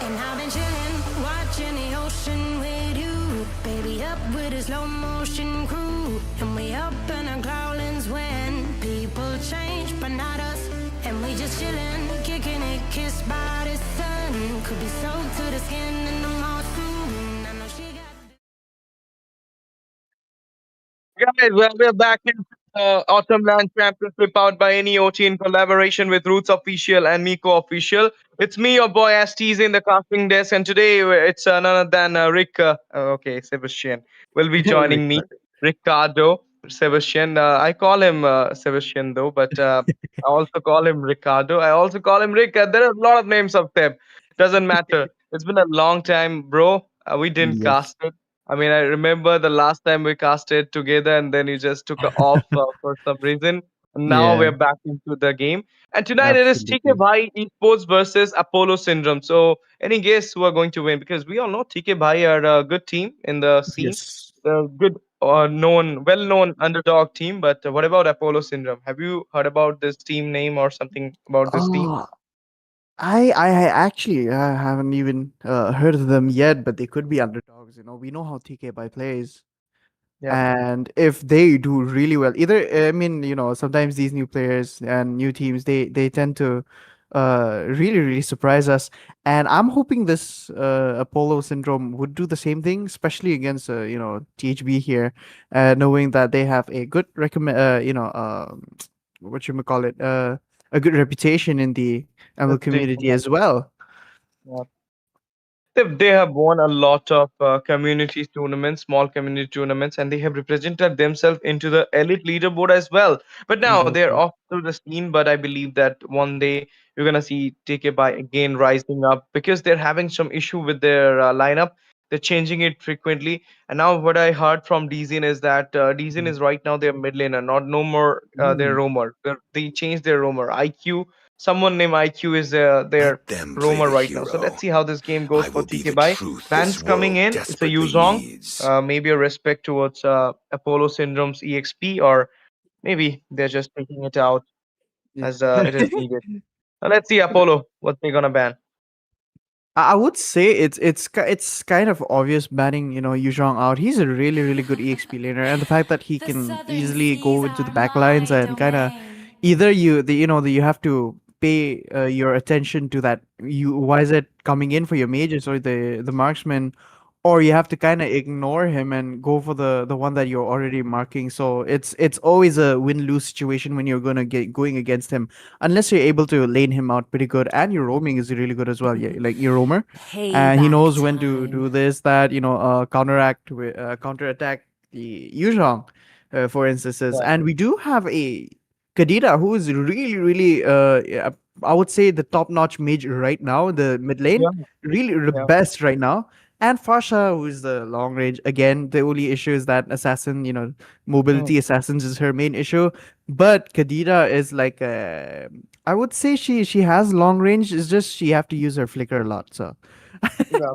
And I've been chilling, watching the ocean with you. Baby, up with a slow motion crew. And we up in our growlings when people change, but not us. And we just chilling, kicking it, kissed by the sun. Could be soaked to the skin in the moth. I know she got. Guys, well, we're back in Autumn LAN Championship powered by NEOT in collaboration with Roots Official and Miko Official. It's me, your boy SDES in the casting desk, and today it's none other than Rick. Okay, Sebastian will be joining me. Ricardo, Sebastian. I call him Sebastian though, but I also call him Ricardo. I also call him Rick. There are a lot of names of Seb. Doesn't matter. It's been a long time, bro. We didn't Yes. cast it. I mean, I remember the last time we casted together, and then you just took off for some reason. Now Yeah, we're back into the game, and tonight it is TK absolutely. Bhai Esports versus Apollo Syndrome. So, any guess who are going to win? Because we all know TK Bhai are a good team in the scene, Yes. a good well-known underdog team. But what about Apollo Syndrome? Have you heard about this team name or something about this team? Oh, I actually haven't even heard of them yet, but they could be underdogs. We know how TK by plays, Yeah. and if they do really well, either I mean, sometimes these new players and new teams they tend to really really surprise us. And I'm hoping this Apollo syndrome would do the same thing, especially against THB here, knowing that they have a good recommend what you may call it, a good reputation in the ML Let's take community as another. well. Yeah. They have won a lot of community tournaments, small community tournaments, and they have represented themselves into the elite leaderboard as well. But now they're Exactly. off to the scene. But I believe that one day you're gonna see TK by again rising up because they're having some issue with their lineup. They're changing it frequently. And now what I heard from Dizin is that Dizin Mhm. is right now their mid laner, not no more their Mm. roamer. They changed their roamer. IQ, someone named IQ is their Let them play roamer the right now. So let's hero. see how this game goes I for will be TK the by. truth this Bans coming world in. It's a desperately Yuzong. needs. Maybe a respect towards Apollo Syndrome's EXP, or maybe they're just taking it out Yeah. as it is needed. Now let's see Apollo, what they're gonna ban. I would say it's kind of obvious banning Yu Zhong out. He's a really really good EXP laner, and the fact that he The can southern easily seas go into the are back lines my and kind of domain. either you have to pay your attention to that you why is it coming in for your mages or the marksman, or you have to kind of ignore him and go for the one that you're already marking. So it's always a win lose situation when you're gonna get going against him, unless you're able to lane him out pretty good, and your roaming is really good as well. Yeah, like your roamer, and he Payback knows when to time. do this that counteract with counterattack the Yuzhong, for instances. Yeah, And we do have a Kadita who is really really yeah, I would say the top notch mage right now, the mid lane, yeah, really the yeah. best right now. And Fasha, who is the long range. Again, the only issue is that assassin, Mm, mobility assassins is her main issue. But Kadira is like, I would say she has long range. It's just she have to use her flicker a lot. So yeah.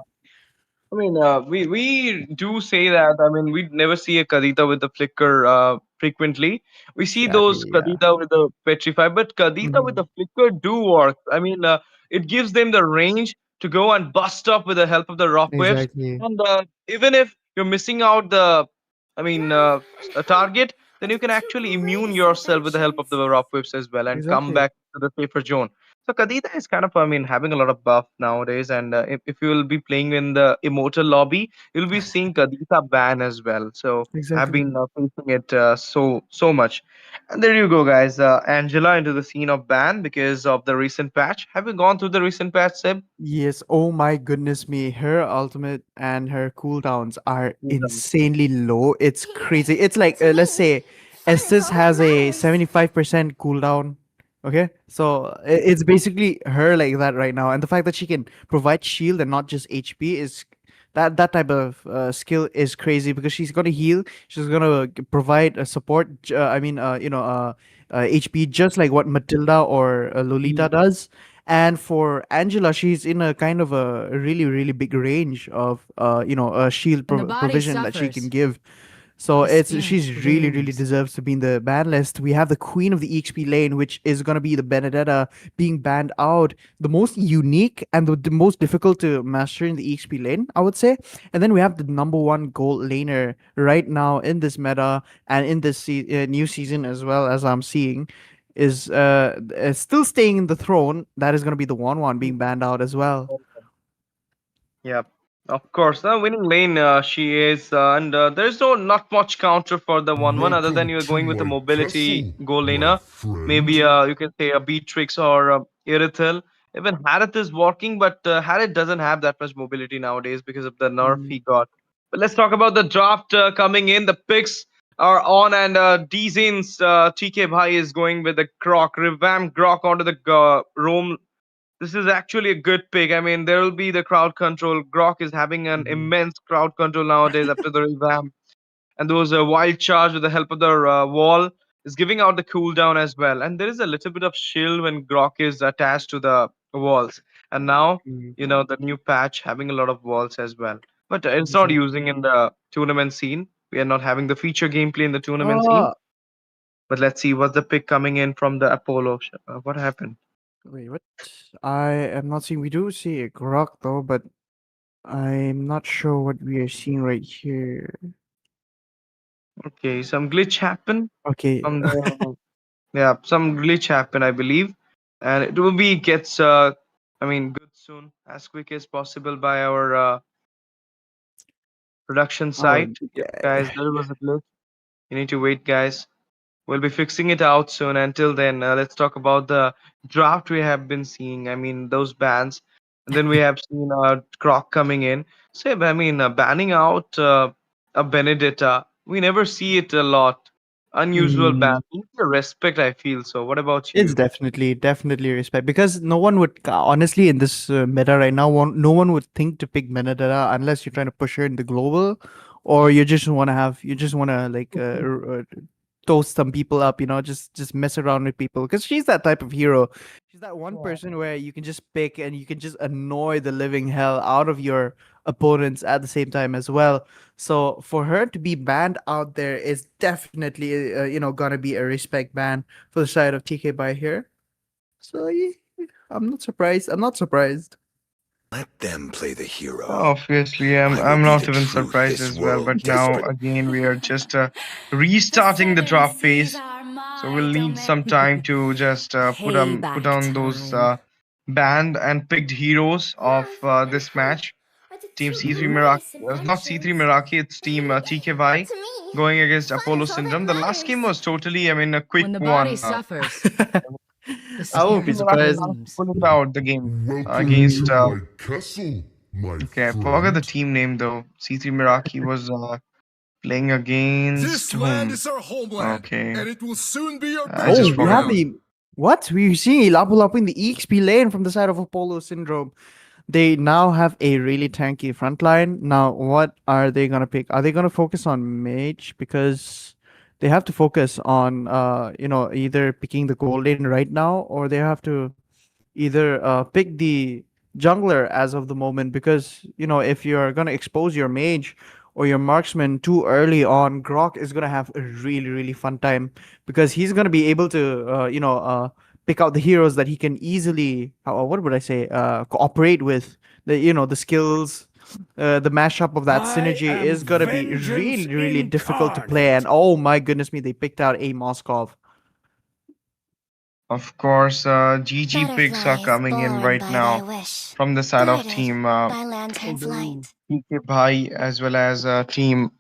I mean, we do say that. I mean, we never see a Kadita with the flicker frequently. We see those exactly, yeah. Kadita with the petrify, but Kadita with Mhm. the flicker do work. I mean, it gives them the range to go and bust up with the help of the rock waves. Exactly, And even if you're missing out I mean, a target, then you can actually immune yourself with the help of the rock waves as well and come exactly, back to the safer zone. So Kadita is kind of, I mean, having a lot of buff nowadays, and if you will be playing in the immortal lobby, you'll be seeing Kadita ban as well. So I've exactly. been facing it so much. And there you go, guys. Angela into the scene of ban because of the recent patch. Have you gone through the recent patch, Seb? Yes, oh my goodness me. Her ultimate and her cooldowns are Cooldown. insanely low. It's crazy. It's like, let's say Estes has a 75% cooldown. Okay, so it's basically her like that right now. And the fact that she can provide shield and not just HP is that type of skill is crazy, because she's gonna heal, she's gonna provide a support. HP, just like what Matilda or Lolita Mm, does. And for Angela, she's in a kind of a really really big range of a shield When the body provision that she can suffers, give. So the it's spirit she's really really blooms. deserves to be in the ban list. We have the queen of the EXP lane, which is gonna be the Benedetta, being banned out, the most unique and the most difficult to master in the EXP lane, I would say. And then we have the number one gold laner right now in this meta and in this new season as well, as I'm seeing, is still staying in the throne. That is gonna be the one being banned out as well. yeah, of course. Winning lane, she is, and there's no not much counter for the 1-1 other than Welcome you're to going with the my mobility castle, goal my laner. Maybe friend. you can say a Beatrix or Irithel. Even Harith is working, but Harith doesn't have that much mobility nowadays because of the nerf he Mm, got. But let's talk about the draft coming in. The picks are on, and Dzin's TK Bhai is going with the Grok, revamped Grok onto the Rome. This is actually a good pick. I mean, there will be the crowd control. Grok is having an mhm, immense crowd control nowadays after the revamp, and those wild charge with the help of the wall is giving out the cooldown as well. And there is a little bit of shield when Grok is attached to the walls. And now, mm, the new patch having a lot of walls as well. But it's not exactly. using in the tournament scene. We are not having the feature gameplay in the tournament scene. Uh But let's see what's the pick coming in from the Apollo. What happened? Wait, what? I am not seeing. We do see a Grok though, but I'm not sure what we are seeing right here. Okay, some glitch happened Okay. from the. Yeah, some glitch happened, I believe. and it will be gets good soon, as quick as possible by our production side. Yep, Okay. guys, there was a glitch. You need to wait, guys. We'll be fixing it out soon. Until then, let's talk about the draft we have been seeing. I mean, those bans. And then we have seen Croc coming in. So, I mean, banning out a Benedetta, we never see it a lot. Unusual ban. Mm. Need the respect, I feel so. What about It's you? definitely respect because no one would honestly in this meta right now. No one would think to pick Benedetta unless you're trying to push her in the global, or you just want to like toast some people up. Just mess around with people because she's that type of hero. She's that one person where you can just pick and you can just annoy the living hell out of your opponents at the same time as well. So for her to be banned out there is definitely gonna be a respect ban for the side of TK by here. So yeah, I'm not surprised. I'm not surprised. Let them play the hero. Obviously, I will I'm be not the even truth surprised this as well. world But now desperately. again, we are just restarting the draft phase, so we'll need some time to just put Payback on those time. banned and picked heroes of this match. Team C3 Meraki, not C3 Meraki, it's Team TKY going against Apollo Syndrome. The last game was totally, I mean, a quick When the body one. suffers, the I won't be C3 spirit Meraki surprised. managed to blooms. pull it out the game Welcome against. to my castle, my Okay, I forgot the friend. team name though. C3 Meraki was playing against This land whom? is our homeland, Okay, and it will soon be our I just Oh, we have forgot. battleground. the what? We're seeing Lapu Lapu in the EXP lane from the side of Apollo Syndrome. They now have a really tanky front line. Now, what are they gonna pick? Are they gonna focus on mage because they have to focus on either picking the gold lane right now or they have to either pick the jungler as of the moment because if you're gonna expose your mage or your marksman too early on, Grok is gonna have a really fun time because he's gonna be able to pick out the heroes that he can easily what would I say cooperate with the skills. The mashup of that I synergy am is gonna be vengeance really difficult to play, and incarnate. oh my goodness me, they picked out a Moskov. Of course, GG picks are Butterflies coming in born right by thy now wish, from the side of guarded team by lantern flight. PK Bhai as well as team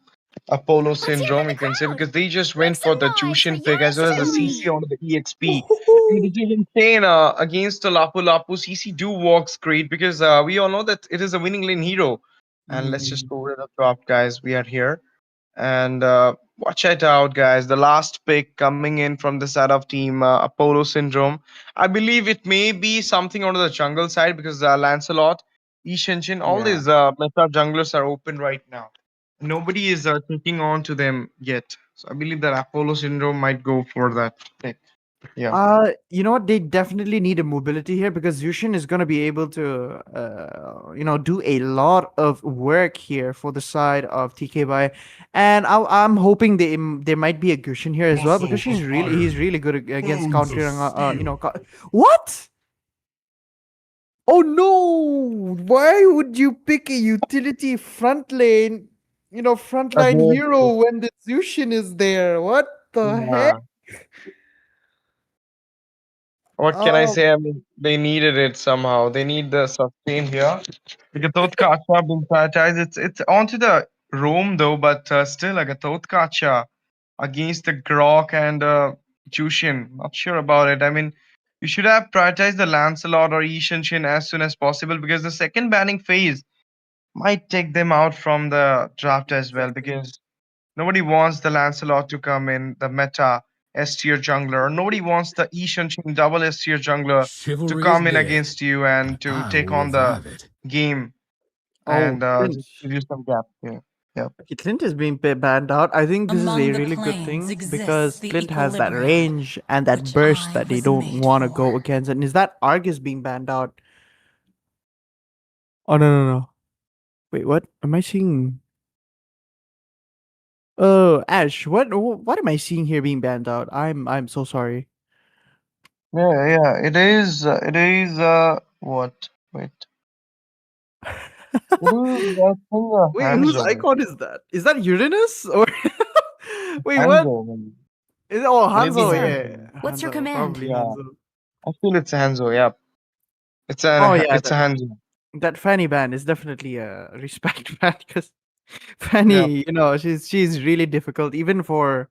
Apollo Syndrome, you can say, because they just went for the Jushin pick as well as the CC onto the EXP. I mean, it is insane against the Lapu Lapu. CC do works great because we all know that it is a winning lane hero. And let's just go over the top, guys. We are here. And watch it out, guys. The last pick coming in from the side of team Apollo Syndrome. I believe it may be something on the jungle side because Lancelot, Ishinshin, all Yeah. these meta junglers are open right now. Nobody is taking on to them yet. So I believe that Apollo Syndrome might go for that pick. Yeah. You know what? They definitely need a mobility here because Yushin is going to be able to, do a lot of work here for the side of TKY, and I'm hoping there might be a Gushin here as well because Muscle of he's iron, really good against bones of countering. steel. What? Oh no! Why would you pick a utility front lane, frontline Again, hero when the Yushin is there? What the heck? yeah. What can I Oh. say? I mean, they needed it somehow. They need the sustain here. Because Gatot being prioritized. It's onto the Rome though, but still a Gatot against the Grok and Jushin. Not sure about it. I mean, you should have prioritized the Lancelot or Ishinshin as soon as possible because the second banning phase might take them out from the draft as well because nobody wants the Lancelot to come in the meta S tier jungler, or nobody wants the Ishinshin double S tier jungler to Chivalry is come in dead, against you and but to I take will on the revive it. game Oh, and Clint. just give you some gap here. Yep. Okay, Clint is being banned out. I think this is a Among the really good planes thing exists because the Clint has that equilibrium, range and that which burst I that they was don't made want to go for. against. And is that Argus being banned out? Oh no. Wait, what? Am I seeing? Oh, Ash, what am I seeing here being banned out? I'm so sorry. Yeah. It is. It is. What? Wait. It is. I think Wait, whose Hanzo. icon is that? Is that Uranus or? Wait, what? Hanzo. Maybe. Is it, oh, Maybe Hanzo? Sir, Yeah, Hanzo. what's your Hanzo, command? probably Yeah. Hanzo. I feel it's a Hanzo. Yeah, Oh yeah, it's a Hanzo. that Fanny ban is definitely a respect ban because Yeah. Fanny, she's really difficult even for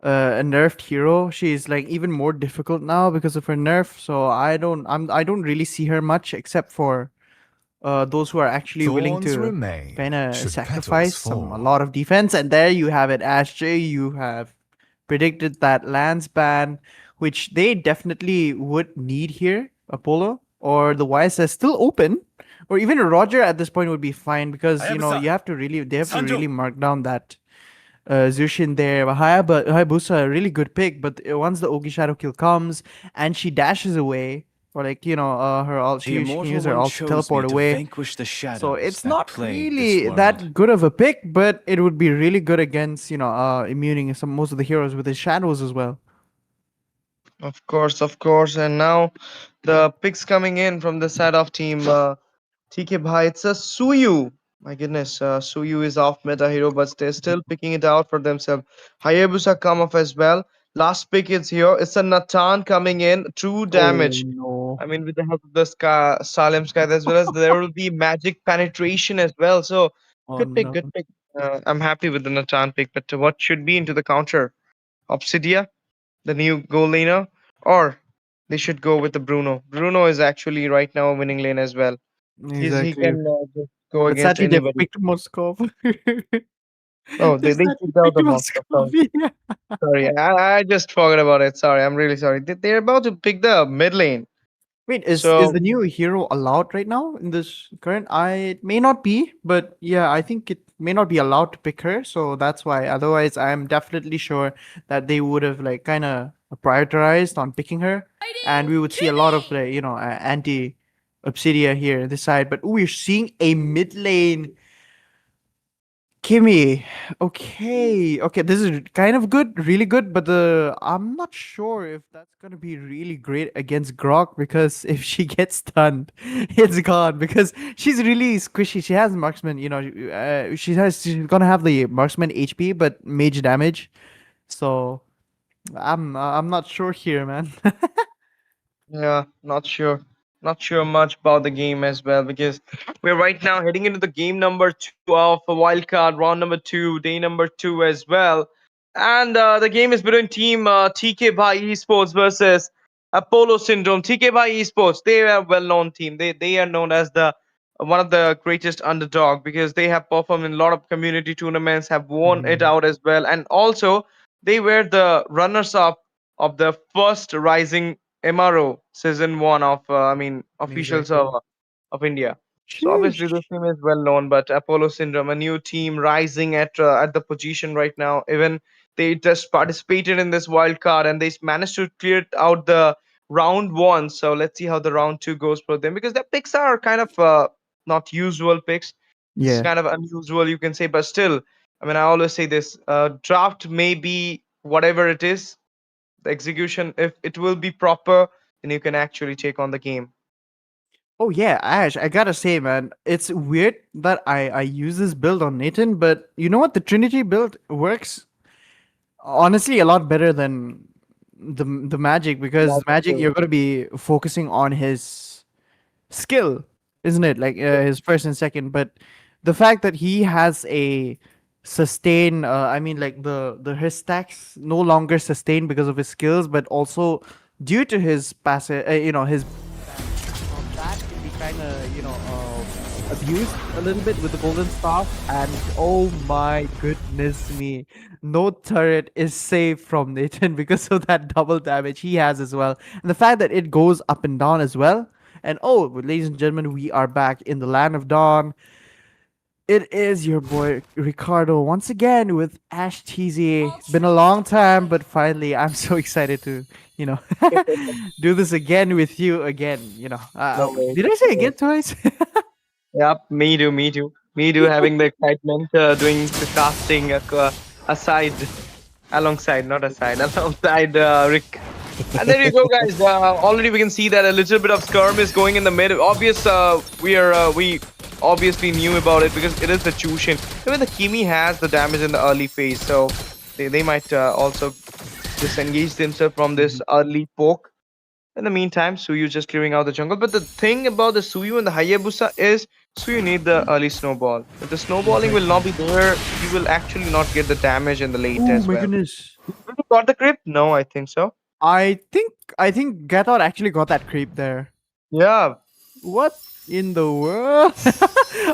a nerfed hero. She's like even more difficult now because of her nerf. So I don't really see her much except for those who are actually willing Thorns to remain kind of should sacrifice petals a fall. lot of defense. And there you have it, Ash J. You have predicted that Lance ban, which they definitely would need here, Apollo, or the YSS still open, or even Roger at this point would be fine because you have to really they have to really mark down that Zushin there. Hayabusa, a really good pick, but once the Ogi Shadow kill comes and she dashes away, or like her ult, The she can immortal use her one ult to chose me teleport to away. vanquish the shadows So it's that not plague this really world. that good of a pick, but it would be really good against immuning most of the heroes with his shadows as well. Of course, of course. And now the picks coming in from the side of team TK Bhai. It's a Suyu. My goodness, Suyu is off meta hero, but they're still picking it out for themselves. Hayabusa come off as well. Last pick is here. It's a Natan coming in. True Oh damage. no! I mean, with the help of the Salem Sky, as well as there will be magic penetration as well. So, Oh good pick, no! good pick. I'm happy with the Natan pick, but what should be into the counter? Obsidia, the new goal laner, or they should go with the Bruno. Bruno is actually right now a winning lane as well. He Exactly. can just go But against sadly, they've anybody. picked Moskov. Oh, They've they sadly kicked out picked the monster. Moskov. Yeah. Sorry, I just forgot about it. Sorry, I'm really sorry. They're about to pick the mid lane. Wait, is So the new hero allowed right now in this current? It may not be, but yeah, I think it may not be allowed to pick her, so that's why. Otherwise, I'm definitely sure that they would have like kind of prioritized on picking her, and we would see a lot of like anti Obsidia here this side. But we're seeing a mid lane Kimmy. Okay. Okay, this is kind of good, really good, but the I'm not sure if that's gonna be really great against Grok because if she gets stunned, it's gone because she's really squishy. She has marksman, she's gonna have the marksman HP but mage damage. So I'm not sure here, man. yeah, not sure. Not sure much about the game as well because we're right now heading into the game number two of a wildcard, round number two, day number two as well. And the game is between team TK by Esports versus Apollo Syndrome. TK by Esports, they are a well-known team. They are known as the one of the greatest underdog because they have performed in a lot of community tournaments, have won it Mhm. out as well, and also they were the runners-up of the first Rising MRO season one of official Exactly. server of India. So obviously this Sheesh. team is well known, but Apollo Syndrome, a new team rising at the position right now. Even they just participated in this wild card and they managed to clear out the round one. So let's see how the round two goes for them because their picks are kind of not usual picks. It's Yeah. kind of unusual, you can say, but still, I mean, I always say this: draft may be whatever it is, the execution, if it will be proper, then you can actually take on the game. Oh yeah, Ash, I gotta say, man, it's weird that I use this build on Nathan, but you know what? The Trinity build works honestly a lot better than the Magic because That's Magic true. you're gonna be focusing on his skill, isn't it? Like his first and second, but the fact that he has a sustain, I mean, like the his stacks no longer sustain because of his skills, but also due to his passive, his that can be kind of abused a little bit with the golden staff, and oh my goodness me, no turret is safe from Nathan because of that double damage he has as well, and the fact that it goes up and down as well. And oh, ladies and gentlemen, we are back in the land of dawn. It is your boy Ricardo once again with Ash TZ. It's been a long time, but finally I'm so excited to, you know, do this again with you again. No way. Did I say again twice? Yep, me too, me too. Me too, having the excitement, doing the casting aside, alongside, not aside, alongside Rick. And there you go, guys. Already we can see that a little bit of skirm is going in the mid. We obviously knew about it because it is the Chushin. Even the Kimi has the damage in the early phase, so they might also disengage themselves from this early poke. In the meantime, Suyu just clearing out the jungle. But the thing about the Suyu and the Hayabusa is Suyu need the early snowball. If the snowballing will not be there, he will actually not get the damage in the late Oh as my well. goodness. Really got the grip? No, I think so. I think Gatot actually got that creep there. Yeah. What in the world?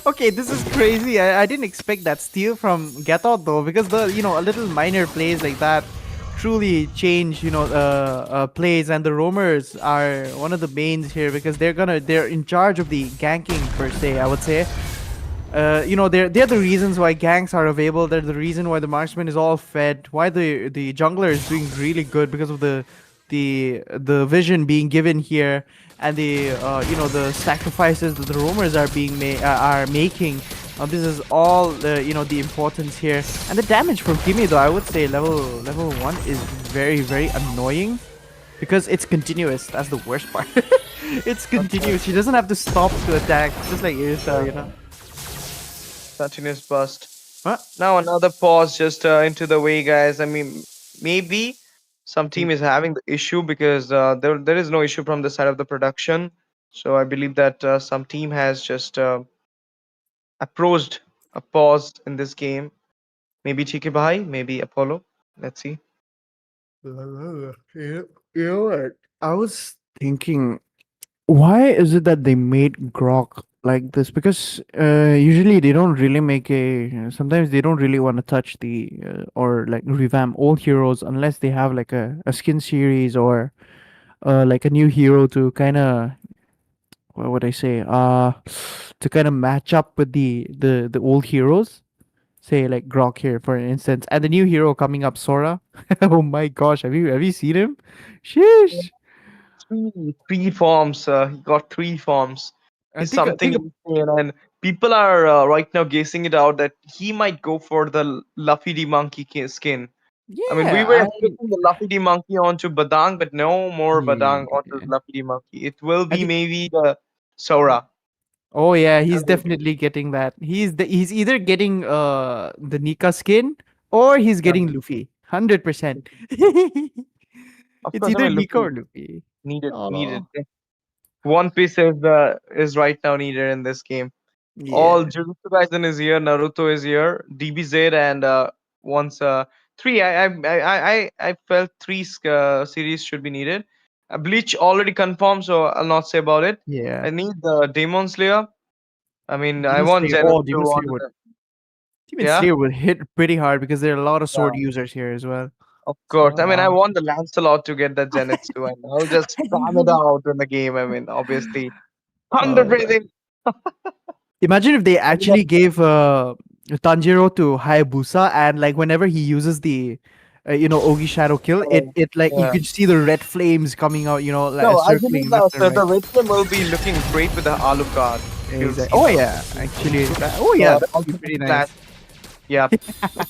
Okay, this is crazy. I didn't expect that steal from Gatot though, because the a little minor plays like that truly change plays, and the roamers are one of the mains here because they're in charge of the ganking per se, I would say. They're the reasons why ganks are available. They're the reason why the marksman is all fed. Why the jungler is doing really good because of the vision being given here, and the sacrifices that the roamers are making. This is all the importance here, and the damage from Kimi though, I would say level 1 is very, very annoying because it's continuous. That's the worst part. It's continuous. She doesn't have to stop to attack, just like Irisa. Continuous bust. Huh? Now another pause just into the way, guys. I mean, maybe some team is having the issue because there is no issue from the side of the production. So I believe that some team has just approached a pause in this game. Maybe thik, bhai, maybe Apollo. Let's see. You know what? I was thinking, why is it that they made Grok like this? Because usually they don't really make sometimes they don't really want to touch the or like revamp old heroes unless they have like a skin series or like a new hero to kind of, what would I say, to kind of match up with the old heroes. Say like Grok here, for instance, and the new hero coming up, Sora. Oh my gosh, have you seen him? Sheesh. Three forms. He got 3 forms. I He's think something insane, and people are right now guessing it out that he might go for the Luffy the monkey skin. I mean, we were yeah, expecting the Luffy the monkey onto Badang, but no more Badang onto yeah. Luffy the monkey. It will I be think. maybe the Sora. Oh yeah, he's I mean, definitely getting that. He's either getting the Nika skin or he's yeah, getting Luffy. 100%. of It's course. I either mean, Nika Luffy or Luffy. needed. Oh One Piece is right now needed in this game. All yeah. Jujutsu Kaisen is here, Naruto is here, DBZ, and once three. I felt three series should be needed. Bleach already confirmed, so I'll not say about it. Yeah. I need the Demon Slayer. I mean, I Demon want Slayer. Oh, Zenitsu Demon on Slayer would the Demon yeah. Slayer would hit pretty hard because there are a lot of sword Yeah, users here as well. of course. I mean, I So want the Lancelot to get that Zenitsu, and I'll just spam it out in the game. I mean, obviously, thunder uh, breathing. imagine if they actually gave Tanjiro to Hayabusa, and like whenever he uses the Ogi Shadow Kill, it like you Yeah. could see the red flames coming out, like No, I circling believe left and so right. the Witcher will be looking great with the Alucard. You'll see Oh that. yeah, actually, oh yeah, that would be pretty nice. Yeah.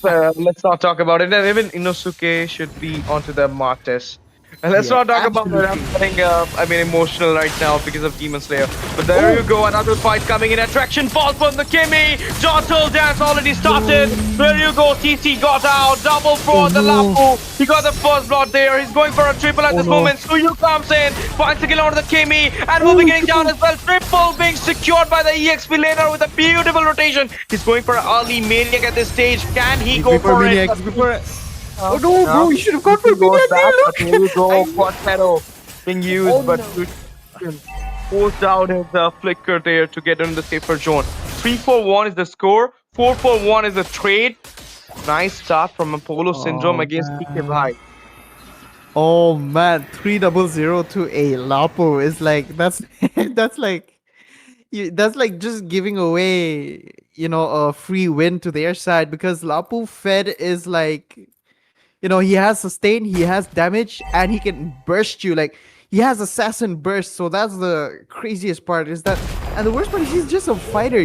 Let's not talk about it. And even Inosuke should be onto the Martes. And let's Yeah, not talk about it. I'm absolutely. getting emotional right now because of Demon Slayer. But there you go, another fight coming in. Attraction fall from the Kimmy. Jottle dance already started. There you go. TC got out. Double for the no. Lapu. He got the first blood there. He's going for a triple at this no. moment. Suyu comes in. Finds the kill on the Kimmy. And will be getting down as well. Triple being secured by the EXP laner with a beautiful rotation. He's going for an early Maniac at this stage. Can he go for it? Oh no, bro, you should have gone for He goes Maniac. back, Look. but here you go. Quad pedal being used, but forced out his flicker there to get in the safer zone. 3-4-1 is the score. 4-4-1 is the trade. Nice start from Apollo Syndrome against PK Bhai. Oh man, 300 to a Lapo is like that's that's like that's like just giving away a free win to their side, because Lapu Fed is like, he has sustain, he has damage, and he can burst you. Like, he has assassin burst, so that's the craziest part. Is that, and the worst part is he's just a fighter,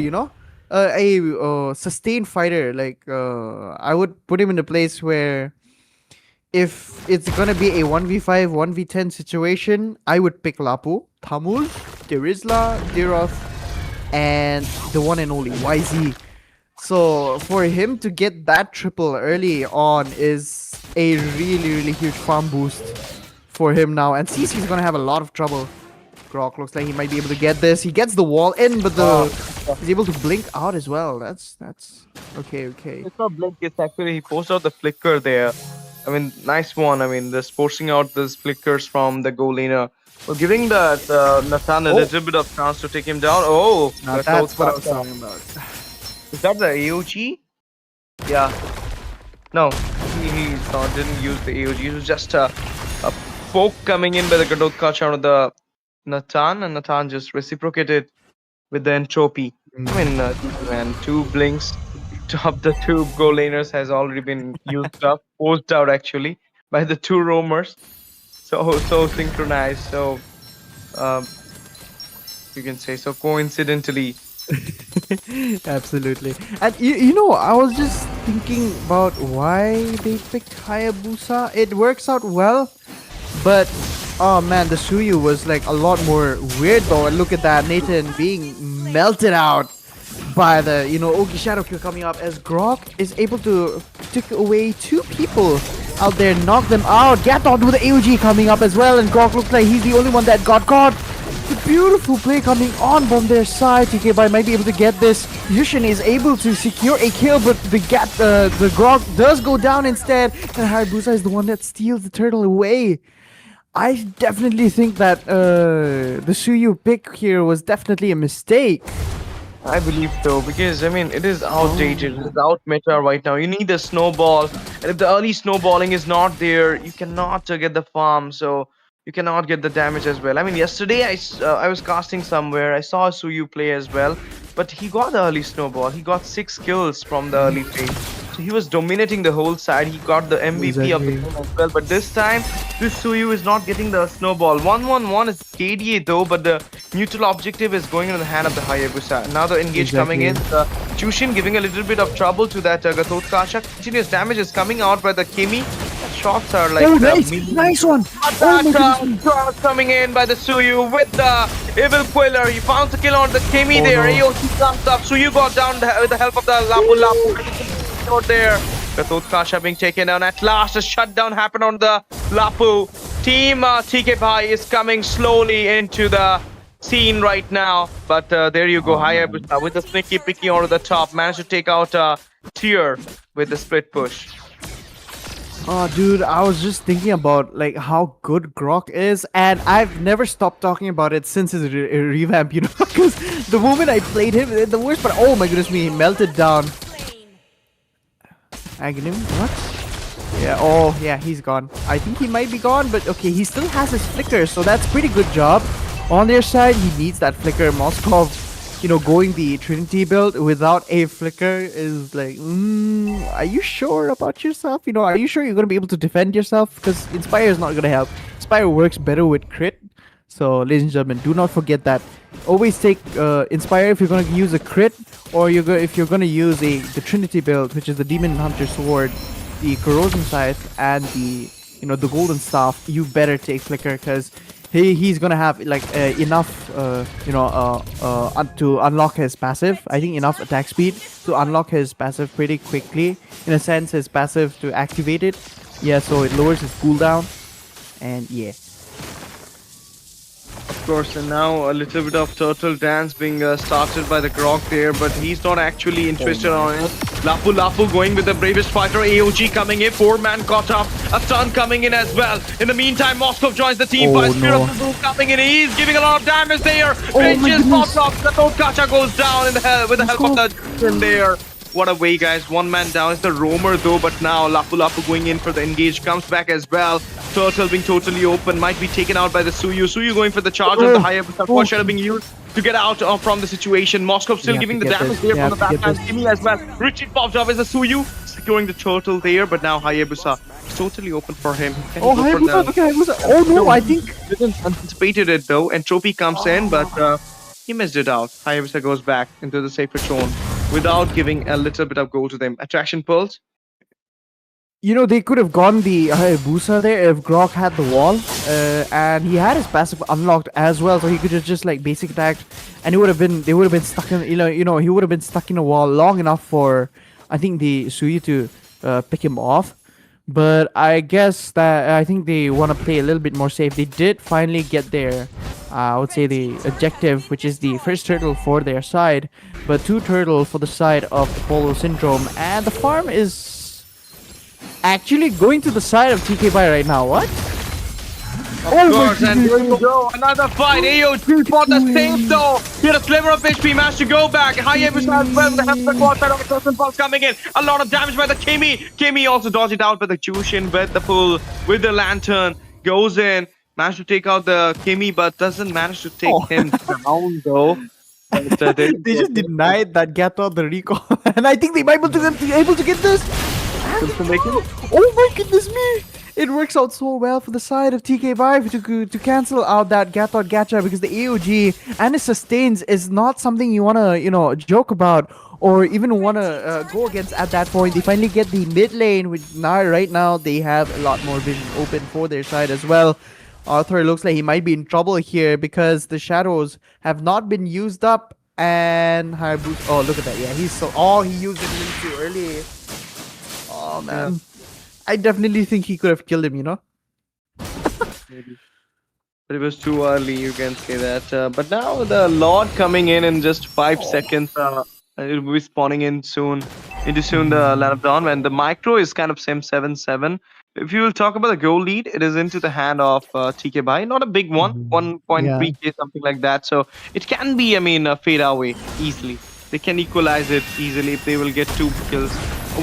a sustained fighter. Like, I would put him in a place where if it's gonna be a 1v5, 1v10 situation, I would pick Lapu, Tamul, Derizla, Diroth, and the one and only YZ. So for him to get that triple early on is a really, really huge farm boost for him now, and CC's gonna have a lot of trouble. Grok looks like he might be able to get this. He gets the wall in, but he's able to blink out as well. That's okay. It's not blink. It's actually he forced out the flicker there. I mean, nice one. I mean, just forcing out those flickers from the goal laner. Well, giving that Nathan a little bit of chance to take him down. Oh, Now that's what I was talking about. Is that the AOG? Yeah. No, he didn't use the AOG. It was just a poke coming in by the Gadot out of the Nathan, and Nathan just reciprocated with the entropy. I mean, man, 2 blinks top the 2 goal laners has already been used up, forced out actually by the 2 roamers. So synchronized. So you can say so coincidentally. Absolutely. And you know, I was just thinking about why they picked Hayabusa. It works out well, but oh man, the Suyu was like a lot more weird though. And look at that, Nathan being melted out by the, Ogi Shadow Kill coming up as Grok is able to take away 2 people out there, knock them out. Gatot with the AOG coming up as well, and Grok looks like he's the only one that got caught. The beautiful play coming on from their side. TK Bhai might be able to get this. Yushin is able to secure a kill, but the Grok does go down instead, and Hayabusa is the one that steals the turtle away. I definitely think that the Suyu pick here was definitely a mistake. I believe so, because I mean it is outdated, it is out meta right now. You need a snowball, and if the early snowballing is not there, you cannot get the farm, so you cannot get the damage as well. I mean, yesterday I was casting somewhere, I saw Suyu play as well, but he got the early snowball. He got 6 kills from the early phase. So he was dominating the whole side. He got the MVP of the game as well. But this time, this Suyu is not getting the snowball. 1-1-1 is KDA though, but the neutral objective is going in the hand of the Hayabusa. Now the engage coming in. Chushin giving a little bit of trouble to that Gatot Kasha. Continuous damage is coming out by the Kimi. Shots are like nice one. Coming in by the Suyu with the Evil Queller. He found the kill on the Kimi there. AOC comes up. Suyu got down with the help of the Lapu. Out there. Gatot Kasha being taken down. At last, a shutdown happened on the Lapu. Team TK Bhai is coming slowly into the scene right now. But there you go. Hayabusa with the sneaky picky over the top. Managed to take out Tier with the split push. Oh, dude, I was just thinking about like how good Grok is, and I've never stopped talking about it since his revamp, because the moment I played him, the worst part, oh my goodness me, he melted down. Aghanim, what? Yeah, oh yeah, he's gone. I think he might be gone, but okay, he still has his flicker, so that's pretty good job. On their side, he needs that flicker. Moskov, going the Trinity build without a flicker is like, are you sure about yourself? Are you sure you're going to be able to defend yourself? Because Inspire is not going to help. Inspire works better with crit. So, ladies and gentlemen, do not forget that. Always take Inspire if you're going to use a crit, or if you're going to use the Trinity build, which is the Demon Hunter Sword, the Corrosion Scythe, and the the Golden Staff. You better take flicker, because he's gonna have like enough to unlock his passive. I think enough attack speed to unlock his passive pretty quickly. In a sense, his passive to activate it. Yeah, so it lowers his cooldown, and yeah. Of course, and now a little bit of turtle dance being started by the Grok there, but he's not actually interested on it. Lapu going with the bravest fighter. AOG coming in, 4-man caught up. A stun coming in as well. In the meantime, Moskov joins the team. By Spirit of the Blue coming in. He's giving a lot of damage there. Benches pops up. Gatot Kasha goes down with the help of the there. What a way, guys. 1 man down is the roamer though, but now Lapu going in for the engage comes back as well. Turtle being totally open, might be taken out by the Suyu. Suyu going for the charge of the Hayabusa. Shadow being used to get out from the situation. Moskov still giving the damage there from the backhand. Kimi as well. Richard pops up as a Suyu, securing the turtle there, but now Hayabusa is totally open for him. Hayabusa. Oh no, I think didn't anticipated it though. Entropy comes in, but he missed it out. Hayabusa goes back into the safer zone without giving a little bit of goal to them. Attraction pulse. They could have gone the Hayabusa there if Grok had the wall, and he had his passive unlocked as well, so he could have just like basic attacked, and they would have been stuck in, he would have been stuck in a wall long enough for, I think, the Suyu to pick him off. But I guess that I think they want to play a little bit more safe. They did finally get their, I would say, the objective, which is the first turtle for their side, but 2 turtle for the side of the Polo Syndrome. And the farm is actually going to the side of TK Bhai right now. What? Of course, and here you go, another fight. AOT for the save though. Here a sliver of HP managed to go back. High episode as well. The help the quad side of the Crescent Pulse coming in. A lot of damage by the Kimi. Kimi also dodged it out, but the Jushin with the pull, with the lantern, goes in. Managed to take out the Kimi, but doesn't manage to take him down though. But, They just denied that Gato the recall, and I think they might be able to get this. Oh my goodness me! It works out so well for the side of TK Vive to cancel out that Gatot Gacha, because the AOG and his sustains is not something you wanna joke about or even wanna go against at that point. They finally get the mid lane, which right now they have a lot more vision open for their side as well. Arthur looks like he might be in trouble here because the shadows have not been used up, and Hayabusa. Oh, look at that! Yeah, he used it a little too early. Oh man. I definitely think he could have killed him, Maybe. But it was too early, you can say that. But now the Lord coming in just 5 seconds. It will be spawning in soon. Into soon the Land of Dawn. And the micro is kind of same 7-7. If you will talk about the goal lead, it is into the hand of TK Bhai. Not a big one, 1.3k, something like that. So it can be, a fade away easily. They can equalize it easily if they will get 2 kills.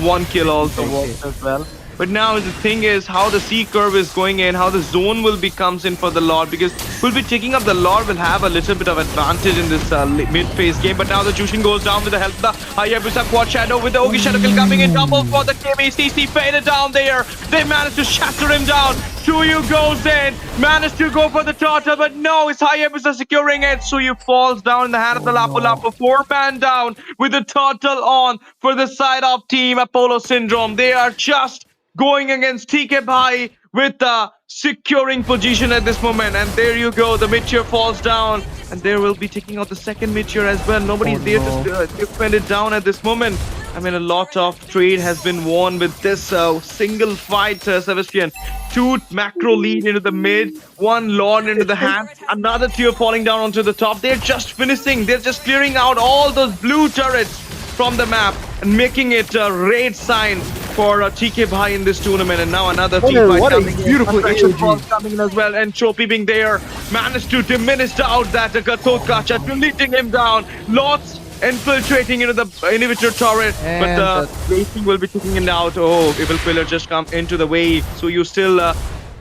1 kill also works as well. But now the thing is how the C curve is going in, how the zone comes in for the Lord, because who'll be taking up the Lord will have a little bit of advantage in this mid-phase game. But now the Jushin goes down with the help of the Hayabusa Quad Shadow, with the Ogi Shadow kill coming in, double for the KMCC, faded down there. They managed to shatter him down. Suyu goes in, managed to go for the turtle, but no, it's Hayabusa securing it. Suyu falls down in the hand of the Lapu Lapu, 4-man down with the turtle on for the side of Team Apollo Syndrome. They are just going against TK Bhai with the securing position at this moment. And there you go, the Meteor falls down, and they will be taking out the second Meteor as well. Nobody's there to defend it down at this moment. A lot of trade has been won with this single fight, Sebastian. 2 macro lead into the mid, 1 Lord into the hand, another tier falling down onto the top. They're just finishing, they're just clearing out all those blue turrets from the map and making it a raid sign for TK Bhai in this tournament. And now another team fight coming in. Beautiful AOG coming in as well, and Chopi being there managed to diminish out that Gatot Gacha, deleting him down. Lots infiltrating into the individual turret, but the racing will be taking him out. Oh, Evil Killer just come into the way. So you still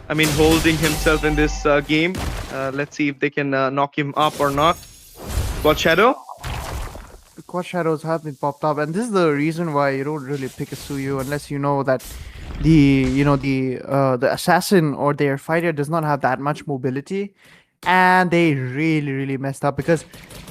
holding himself in this game. Let's see if they can knock him up or not. Got Shadow. The quad shadows have been popped up, and this is the reason why you don't really pick a Suyu unless you know that the assassin or their fighter does not have that much mobility. And they really messed up, because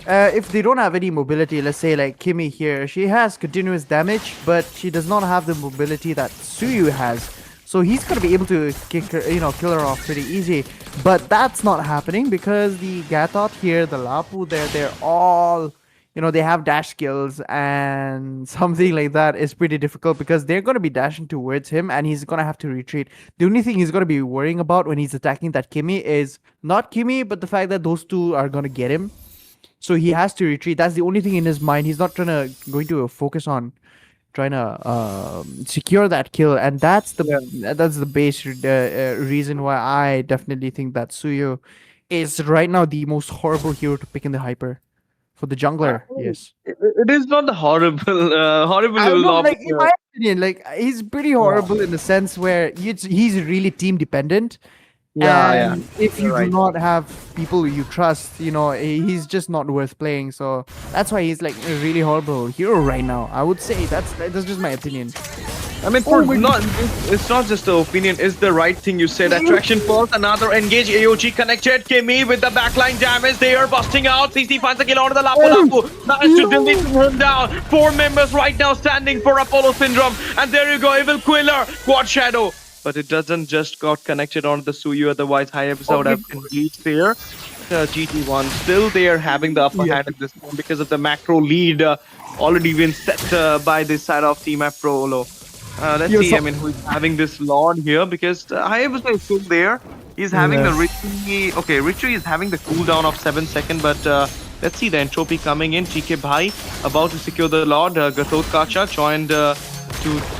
if they don't have any mobility, let's say like Kimi here, she has continuous damage, but she does not have the mobility that Suyu has. So he's gonna be able to kill her off pretty easy. But that's not happening because the Gatot here, the Lapu there, they're all they have dash skills, and something like that is pretty difficult because they're going to be dashing towards him and he's going to have to retreat. The only thing he's going to be worrying about when he's attacking that Kimi is not Kimi, but the fact that those two are going to get him. So he has to retreat. That's the only thing in his mind. He's not going to focus on trying to secure that kill, and that's the base reason why I definitely think that Suyu is right now the most horrible hero to pick in the hyper. For the jungler, yes. It is not horrible. Horrible. I don't know, in my opinion, he's pretty horrible in the sense where he's really team dependent. And if you do not have people you trust, he's just not worth playing. So that's why he's like a really horrible hero right now. I would say that's just my opinion. It's not just the opinion, it's the right thing you said. Attraction first, another engage, AOG connected, Kimi with the backline damage, they are busting out. CC finds a kill onto the Lapu Lapu, managed to delete him down. 4 members right now standing for Apollo Syndrome, and there you go, Evil Quiller, Quad Shadow. But it doesn't just got connected onto the Suyu, otherwise Hayabusa would have engaged there. GT1 still there having the upper hand at this point because of the macro lead already been set by this side of Team Apollo. Let's You're see. so- I mean, who's having this Lord here? Because Hayabusa is still there. He's having the Richie. Okay, Richie is having the cooldown of 7 seconds, but let's see the entropy coming in. TK Bhai about to secure the Lord. Gatot Kacha joined to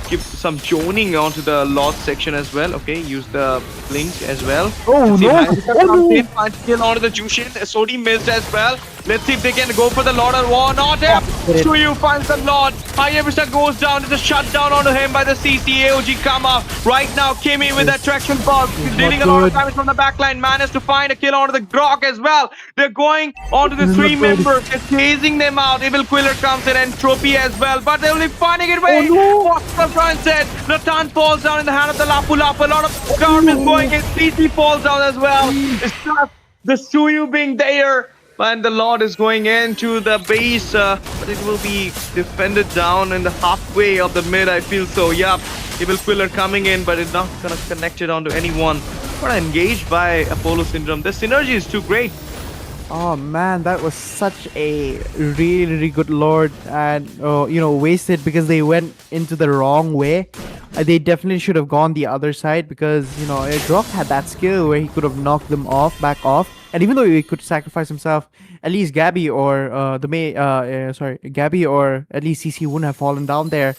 give some joning onto the Lord section as well. Okay, use the blink as well. Oh, Let's see no. Hayabusa Oh, comes no. in, finds kill onto the Jushin. Sodi missed as well. Let's see if they can go for the Lord or war. Not him. Shuyu finds the Lord. Hayabusa goes down. There's a shutdown onto him by the CCAOG Kama. Right now, Kimi with that traction ball. Dealing a lot of damage from the backline. Managed to find a kill onto the Grok as well. They're going onto the This is three not good. members. They're chasing them out. Evil Quiller comes in and Trophy as well. But they'll be finding it way. Fox said. Natan falls down in the hand of the Lapu Lapu. A lot of garbage going in. CC falls down as well. It's just the Suyu being there. And the Lord is going into the base, but it will be defended down in the halfway of the mid, I feel so. Yup, Evil Quiller coming in, but it's not gonna connect it onto anyone. But engaged by Apollo Syndrome. The synergy is too great. Oh man, that was such a really good Lord, and wasted because they went into the wrong way. They definitely should have gone the other side because Grok had that skill where he could have knocked them back off, and even though he could sacrifice himself, at least Gabby or Gabby or at least CC wouldn't have fallen down there.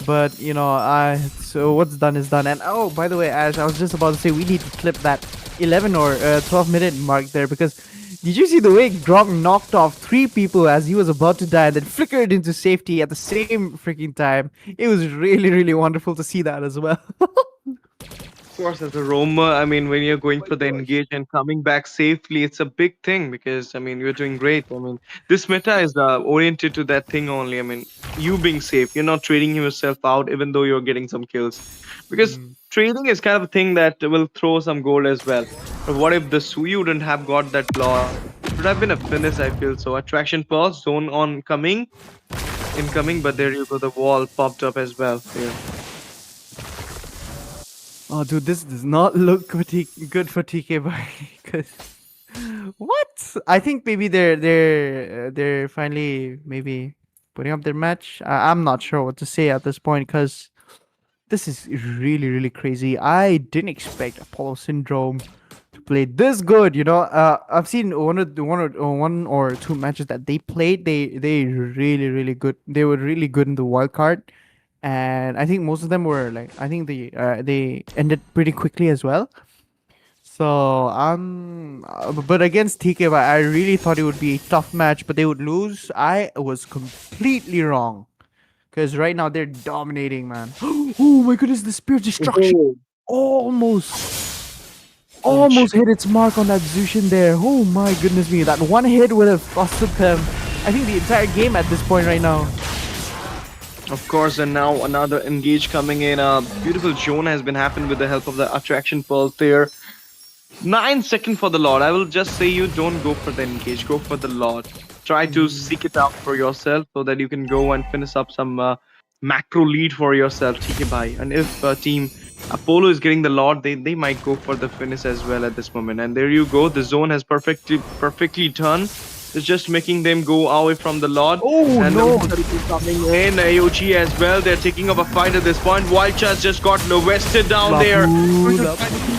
But so what's done is done. And oh, by the way, Ash, I was just about to say we need to clip that 11 or 12-minute mark there because. Did you see the way Grok knocked off 3 people as he was about to die and then flickered into safety at the same freaking time? It was really wonderful to see that as well. Of course, as a roamer, I mean, when you're going for the engage and coming back safely, it's a big thing because, I mean, you're doing great. I mean, this meta is oriented to that thing only. I mean, you being safe, you're not trading yourself out even though you're getting some kills. Because trading is kind of a thing that will throw some gold as well. But what if the Suyu wouldn't have got that law? It would have been a finish, I feel so. Attraction pulse, zone on coming, incoming, but there you go, the wall popped up as well. Yeah. Oh, dude, this does not look good for TK because what? I think maybe they're finally maybe putting up their match. I'm not sure what to say at this point because this is really crazy. I didn't expect Apollo Syndrome to play this good. I've seen one or two matches that they played. They really good. They were really good in the wild card. And I think most of them were I think they ended pretty quickly as well. So but against TK, I really thought it would be a tough match, but they would lose. I was completely wrong, because right now they're dominating, man. Oh my goodness, the Spear of Destruction almost hit its mark on that Zushin there. Oh my goodness me, that one hit would have costed them, I think, the entire game at this point right now. Of course, and now another engage coming in. A beautiful zone has been happening with the help of the attraction pulse there. 9 seconds for the Lord. I will just say you don't go for the engage, go for the Lord. Try to seek it out for yourself so that you can go and finish up some macro lead for yourself, TK Bhai. And if team Apollo is getting the Lord, they might go for the finish as well at this moment. And there you go. The zone has perfectly done. It's just making them go away from the Lord. Oh, and no. coming in, AOG as well. They're taking up a fight at this point. Wild Chaz just got vested down there.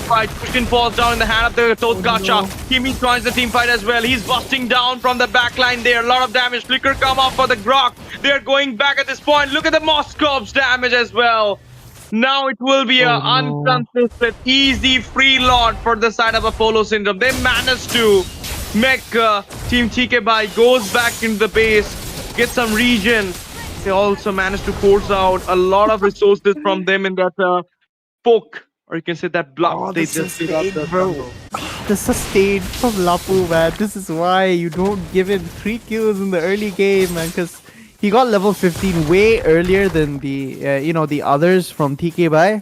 Fight. Pushkin falls down in the hand of the Toth Gacha. Kimi joins the team fight as well. He's busting down from the back line there. A lot of damage. Flicker come off for the Grok. They're going back at this point. Look at the Moscov's damage as well. Now it will be a unconsistent, easy free Lord for the side of Apollo Syndrome. They managed to make Team TK Bhai goes back into the base, get some regen. They also managed to force out a lot of resources from them in that poke, or you can say that block. They just did up the combo. The sustain from Lapu, man. This is why you don't give him 3 kills in the early game, man, because he got level 15 way earlier than the others from TK Bhai.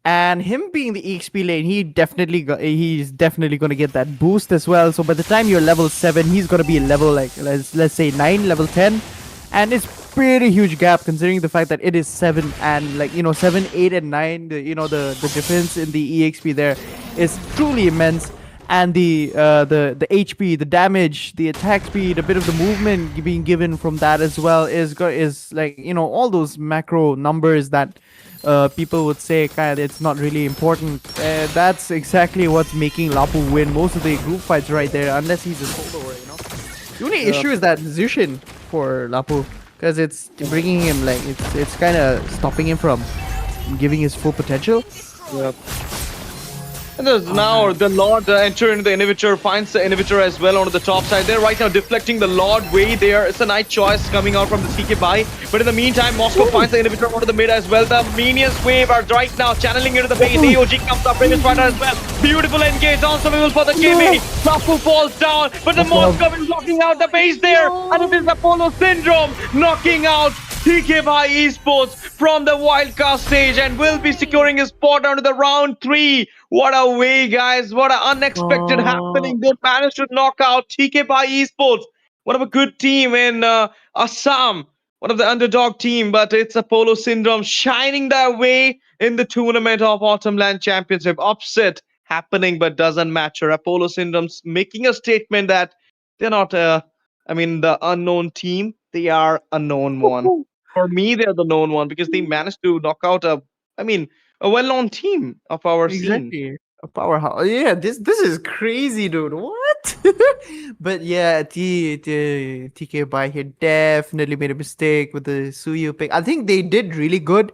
And him being the EXP lane, he's definitely gonna get that boost as well. So by the time you're level 7, he's gonna be level let's say 9, level 10, and it's pretty huge gap considering the fact that it is 7 and 7, 8, and 9. The difference in the EXP there is truly immense. and the HP, the damage, the attack speed, a bit of the movement being given from that as well is like, you know, all those macro numbers that people would say kind of it's not really important. That's exactly what's making Lapu win most of the group fights right there, unless he's a soloer, you know. The only issue is that Zushin for Lapu, because it's bringing him like it's kind of stopping him from giving his full potential. Yep. And there's now the Lord enter into the inhibitor, finds the inhibitor as well onto the top side. They're right now deflecting the Lord way there. It's a nice choice coming out from the CK Bhai. But in the meantime, Moscow finds the inhibitor onto the mid as well. The minions wave are right now channeling into the base. AOG comes up, British Fighter as well. Beautiful engage, unsurvivable for the KV. Lapu falls down, but the Moscow is knocking out the base there. And it is Apollo Syndrome knocking out thik Bhai Esports from the wildcard stage and will be securing his spot onto the round 3. What a way, guys. What an unexpected happening. They managed to knock out thik Bhai Esports. One of a good team in Assam. One of the underdog team, but it's Apollo Syndrome shining their way in the tournament of Autumn LAN Championship. Upset happening, but doesn't matter. Apollo Syndrome's making a statement that they're not, the unknown team. They are a known one. For me, they're the known one because they managed to knock out a well-known team of our scene. Exactly. A powerhouse. Yeah, this is crazy, dude. What? But yeah, TK by here definitely made a mistake with the Suyu pick. I think they did really good.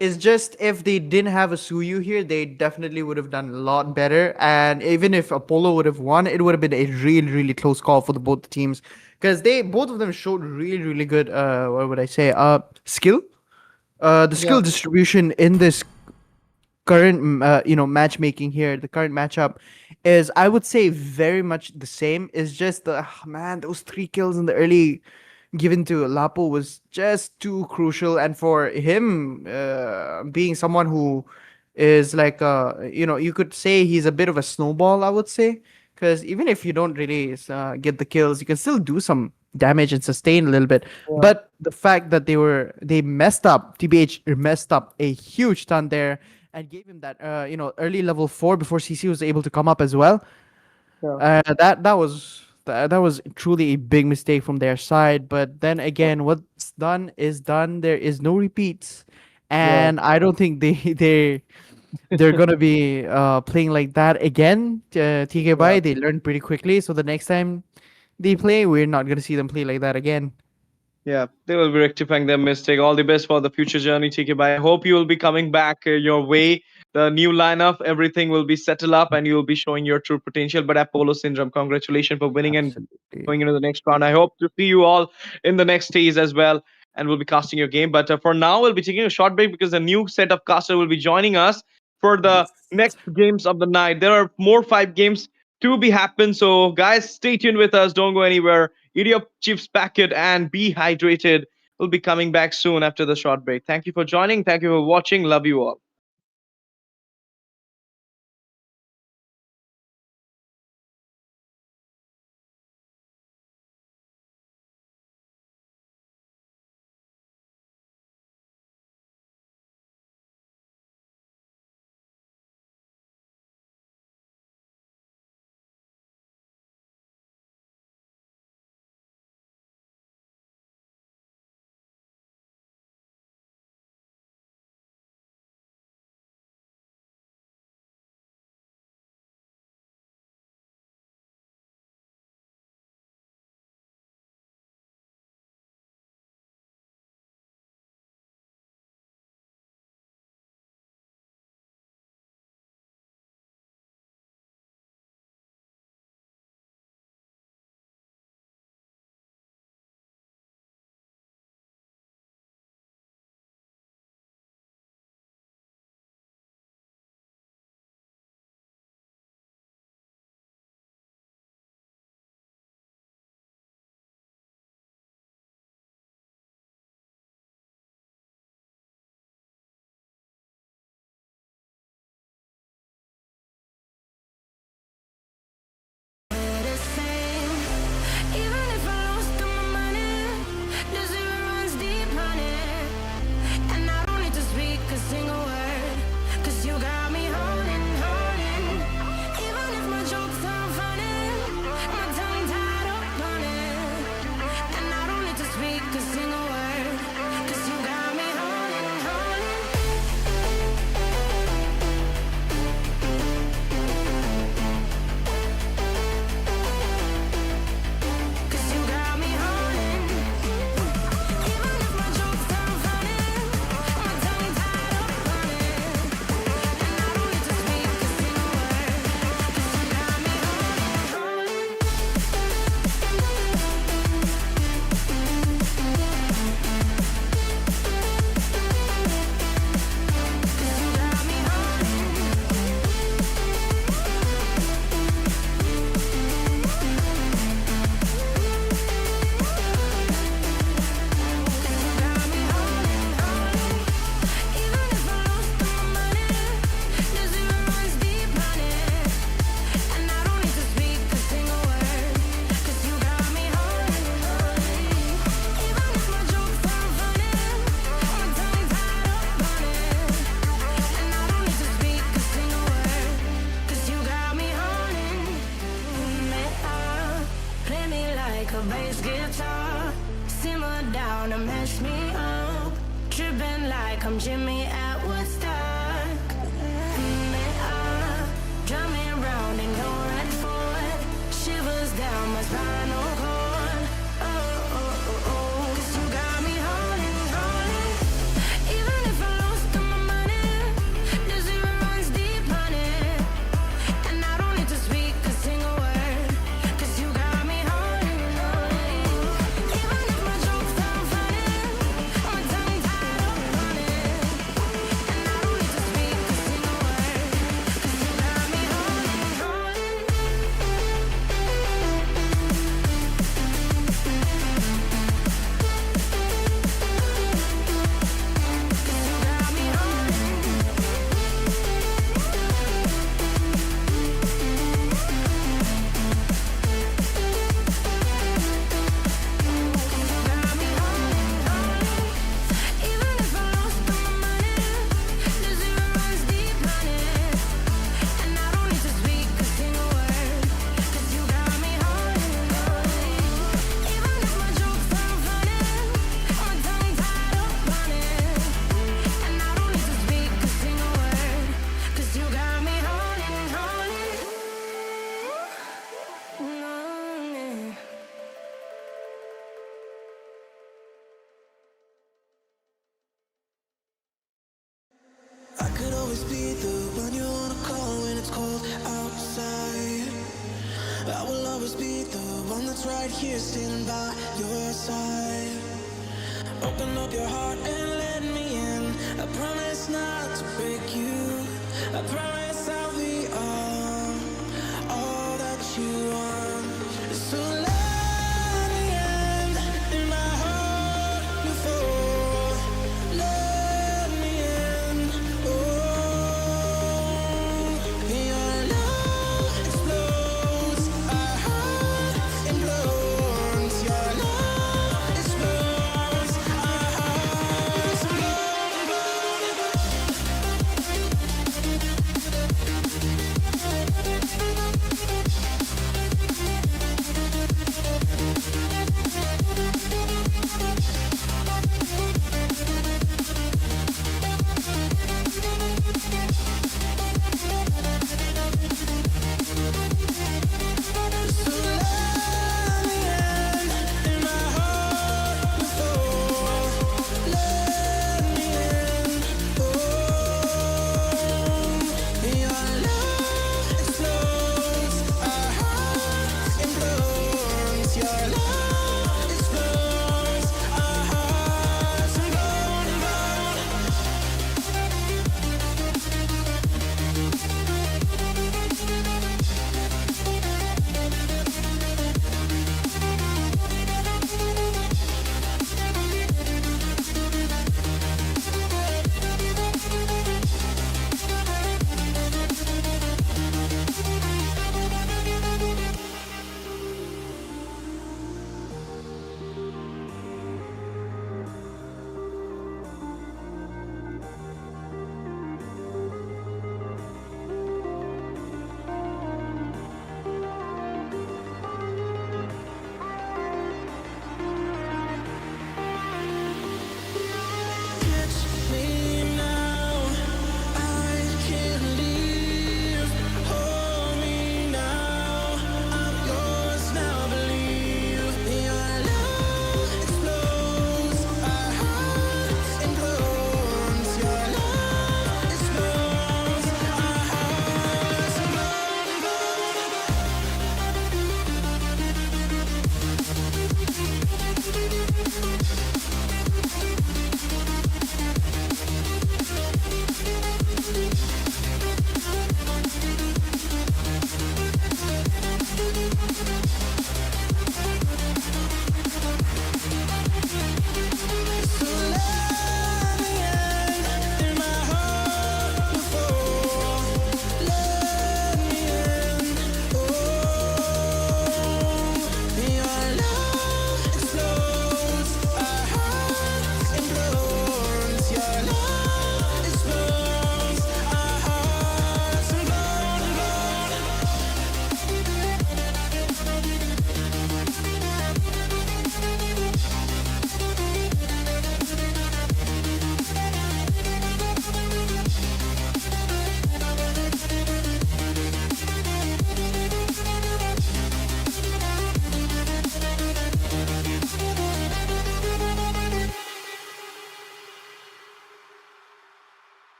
It's just if they didn't have a Suyu here, they definitely would have done a lot better. And even if Apollo would have won, it would have been a really, really close call for both teams. Because both of them showed really, really good what would I say? Skill. The skill distribution in this current matchmaking here, the current matchup is, I would say, very much the same. It's just man, those 3 kills in the early given to Lapo was just too crucial, and for him being someone who is like you could say he's a bit of a snowball, I would say, because even if you don't really get the kills, you can still do some damage and sustain a little bit. But the fact that they messed up, TBH messed up a huge ton there and gave him that early level 4 before CC was able to come up as well. That was truly a big mistake from their side. But then again, what's done is done. There is no repeats, and I don't think they're gonna be playing like that again. TK Bai, they learned pretty quickly, so the next time they play, we're not gonna see them play like that again. Yeah, they will be rectifying their mistake. All the best for the future journey, TK Bhai. I hope you will be coming back your way. The new lineup, everything will be settled up and you will be showing your true potential. But Apollo Syndrome, congratulations for winning and Absolutely. going into the next round. I hope to see you all in the next stage as well, and we'll be casting your game. But for now, we'll be taking a short break because a new set of caster will be joining us for the Yes. next games of the night. There are more 5 games to be happen. So, guys, stay tuned with us. Don't go anywhere. Eat your chips packet and be hydrated. We'll be coming back soon after the short break. Thank you for joining. Thank you for watching. Love you all. like a bass guitar. Simmer down and mess me up. Tripping like I'm Jimmy at Woodstock. Drive me around in your red Ford. Shivers down my spinal cord. Oh, oh, oh, oh. 'Cause you got me holding, holding. Even if I lost all my money, the zero runs deep, honey. And I don't need to speak a single word. 'Cause you got me holding, holding. Even if my jokes sound funny, my tongue tied up on it. And I don't need to speak a single word. 'Cause you got me holding, holding. You got me holding. Got me holding, holding. Even if I lost all my money, the zero runs deep, honey. And I don't need to speak a single word. 'Cause you got me holding, holding. Even if my jokes sound funny, my tongue tied up on it. And I don't need to speak a single word. 'Cause you got me holding, holding. No, I could always be the one you wanna call when it's cold outside. I will always be the one that's right here standing by your side. Open up your heart and let me in. I promise not to break you. I promise I'll be all that you want. So let me in my heart before. Let me in. Oh, your love explodes. Our heart implodes. Your love explodes. Our hearts implode.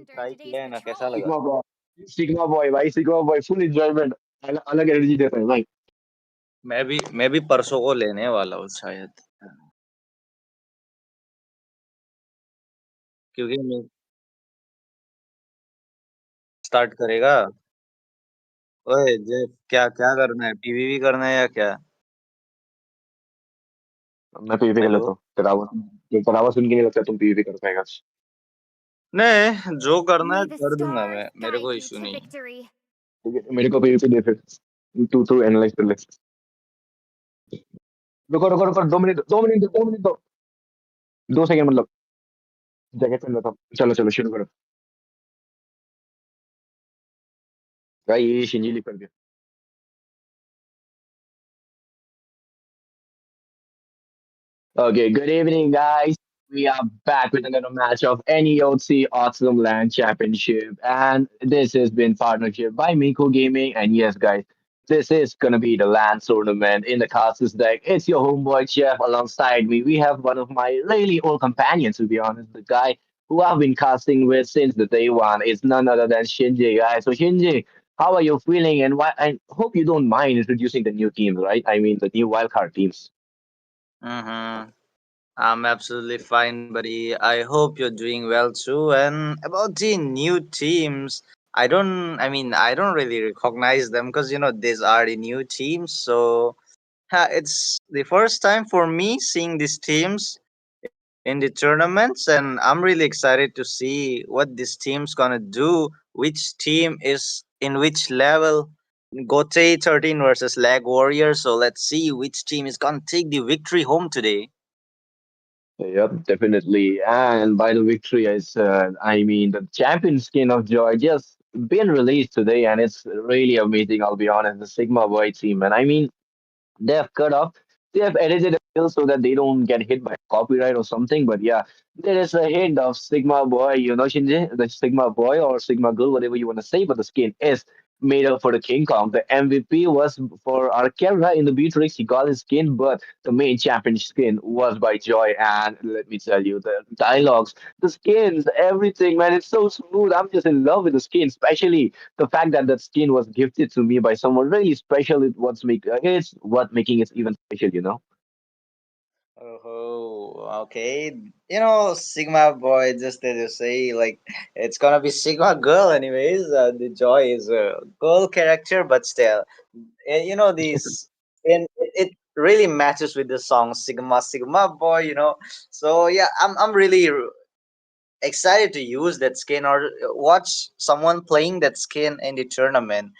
Try किया है ना, कैसा लगा? Sigma boy, sigma boy भाई, sigma boy full enjoyment, अलग energy देता है भाई। मैं भी परसों को लेने वाला हूँ शायद, क्योंकि स्टार्ट करेगा। ओए जेफ, क्या क्या करना है, पीवीवी करना है या क्या? मैं पीवीपी कर हेलो। लेता हूँ, तेरा आवाज, तेरा आवाज सुन के नहीं लगता तुम पीवीपी कर पाएगा। नहीं, जो करना है May the कर दूंगा stars मैं, मेरे को guide you इशू to नहीं है। victory. ठीक है, मेरे को पीवीपी दे फिर, तू तू एनालाइज कर ले। रुको रुको रुको, 2 मिनट, 2 मिनट, 2 मिनट, 2 सेकंड मतलब, जैकेट पहन लेता हूँ। चलो चलो शुरू करो भाई, ये शिंजी लिख कर दिया। Okay, good evening, guys. We are back with another match of NEOT Awesome LAN Championship, and this has been partnership by Miko Gaming. And yes, guys, this is gonna be the LAN tournament in the casters deck. It's your homeboy Jeff alongside me. We have one of my really old companions, to be honest, the guy who I've been casting with since the day one. Is none other than Shinji, guys. So Shinji, how are you feeling? And why? I hope you don't mind introducing the new teams, right? I mean, the new wildcard teams. Mm-hmm. I'm absolutely fine, buddy. I hope you're doing well too. And about the new teams, I don't really recognize them because, these are the new teams. So it's the first time for me seeing these teams in the tournaments, and I'm really excited to see what this team's gonna do, which team is in which level. Gotei 13 versus Lag Warrior. So let's see which team is gonna take the victory home today. Yep, definitely. And by the victory, I mean the champion skin of Joy just been released today, and it's really amazing. I'll be honest, the Sigma Boy team, and I mean they have cut off, they have edited a little so that they don't get hit by copyright or something. But yeah, there is a hint of Sigma Boy, Shinji, the Sigma Boy or Sigma Girl, whatever you want to say, but the skin is made up for the King Kong. The MVP was for our camera in the Beatrix, he got his skin, but the main champion skin was by Joy. And let me tell you, the dialogues, the skins, everything, man, it's so smooth. I'm just in love with the skin, especially the fact that that skin was gifted to me by someone really special. It's what making it even special. Oh, okay. Sigma Boy, just as you say, like, it's gonna be Sigma Girl, anyways. The Joy is a girl character, but still, these, and it really matches with the song Sigma Boy, So yeah, I'm really excited to use that skin or watch someone playing that skin in the tournament.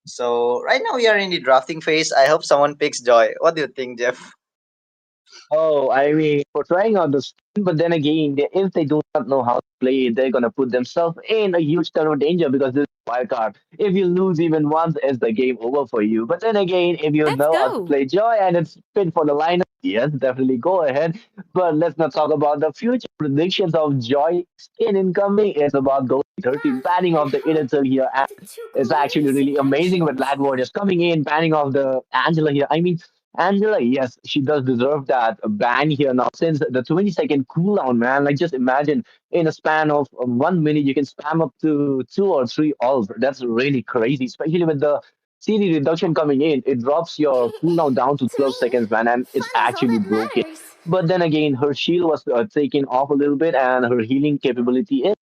So right now we are in the drafting phase. I hope someone picks Joy. What do you think, Jeff? Oh, I mean, for trying out the skin, but then again, if they do not know how to play it, they're gonna put themselves in a huge ton of danger because this is a wild card. If you lose even once, it's the game over for you. But then again, if you Let's know how to go. play Joy and it's fit for the lineup, yes, definitely go ahead. But let's not talk about the future predictions of Joy skin incoming. It's about Gold 13 banning off the Inertil here, and The two it's actually glorious really amazing with inventions. Lag Warriors coming in, banning off the Angela here. I mean, Angela, yes, she does deserve that ban here now since the 20-second cooldown, man. Like, just imagine in a span of 1 minute, you can spam up to 2 or 3 ults. That's really crazy, especially with the CD reduction coming in. It drops your cooldown down to To 12 me, seconds, man, and it's fun is all actually that broken. matters. But then again, her shield was taken off a little bit, and her healing capability is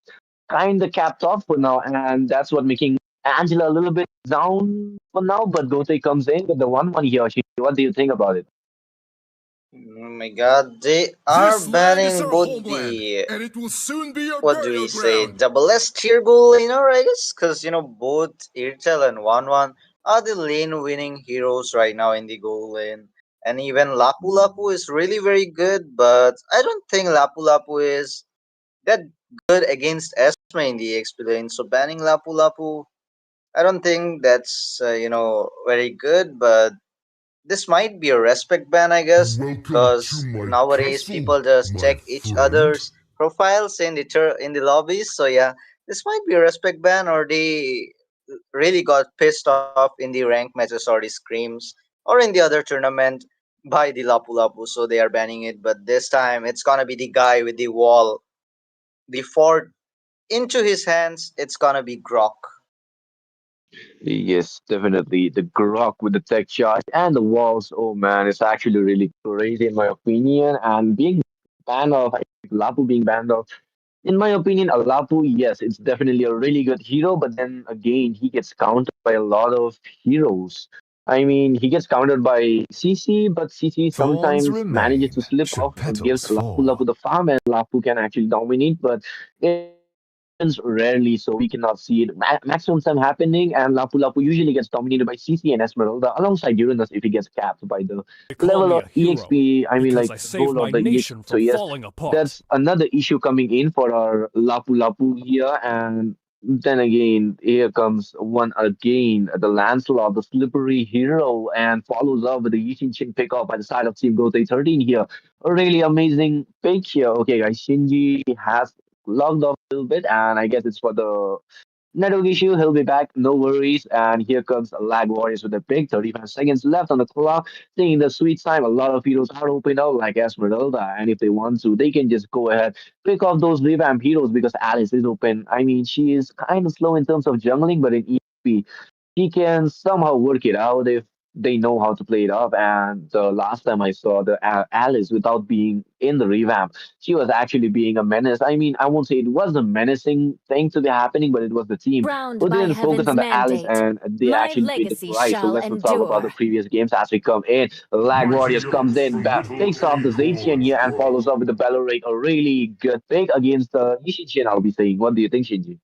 kind of capped off for now, and that's what making Angela a little bit down for now. But Gote comes in with the 1-1 here. What do you think about it? Oh my god, they are This land is banning our both homeland, the, and it will soon be our what do we burial say, ground. double S tier goal laner, I guess? Because, both Irtel and 1-1 are the lane winning heroes right now in the goal lane. And even Lapu Lapu is really very good, but I don't think Lapu Lapu is that good against Esme in the XP lane. So banning Lapu Lapu, I don't think that's, very good, but this might be a respect ban, I guess, Welcome to because my nowadays castle, people just my check each friend. other's profiles in the lobbies. So yeah, this might be a respect ban, or they really got pissed off in the rank matches or the scrims or in the other tournament by the Lapu Lapu, so they are banning it. But this time it's gonna be the guy with the wall, the fort into his hands, it's gonna be Grok. Yes, definitely. The Grok with the tech charge and the walls. Oh man, it's actually really crazy in my opinion. And being banned off, I think Lapu being banned off. In my opinion, Alapu, yes, it's definitely a really good hero, but then again, he gets countered by a lot of heroes. I mean, he gets countered by CC, but CC Thorns sometimes manages to remain, slip should off, gives petals Lapu fall. the farm, and Lapu can actually dominate, but it happens rarely, so we cannot see it maximum time happening, and Lapu Lapu usually gets dominated by CC and Esmeralda alongside Uranus if he gets capped by the They call level me of a hero EXP, I mean, because like I the saved goal my of the EXP. nation So, from yes, falling apart. that's another issue coming in for our Lapu Lapu here. And then again, here comes one again, the Lancelot, the slippery hero, and follows up with the Yishin Chin pick up by the side of Team Gotei 13 here. A really amazing pick here. Okay, guys, Shinji has logged off a little bit, and I guess it's for the network issue. He'll be back, no worries. And here comes Lag Warriors with a pick. 35 seconds left on the clock. Seeing the sweet time, a lot of heroes are open out like Esmeralda. And if they want to, they can just go ahead, pick off those revamp heroes because Alice is open. I mean, she is kind of slow in terms of jungling, but in EXP, he can somehow work it out if they know how to play it up. And the last time I saw the Alice without being in the revamp, she was actually being a menace. I mean, I won't say it was a menacing thing to be happening, but it was the team Bound who by didn't focus heaven's on the Alice mandate, and they my actually paid the legacy price. So shall let's not talk about the endure. previous games as we come in. Lag Warriors comes in, takes off the Zatian here and follows up with the Bellorate. A really good pick against the Nishinchin, I'll be saying. What do you think, Shinji?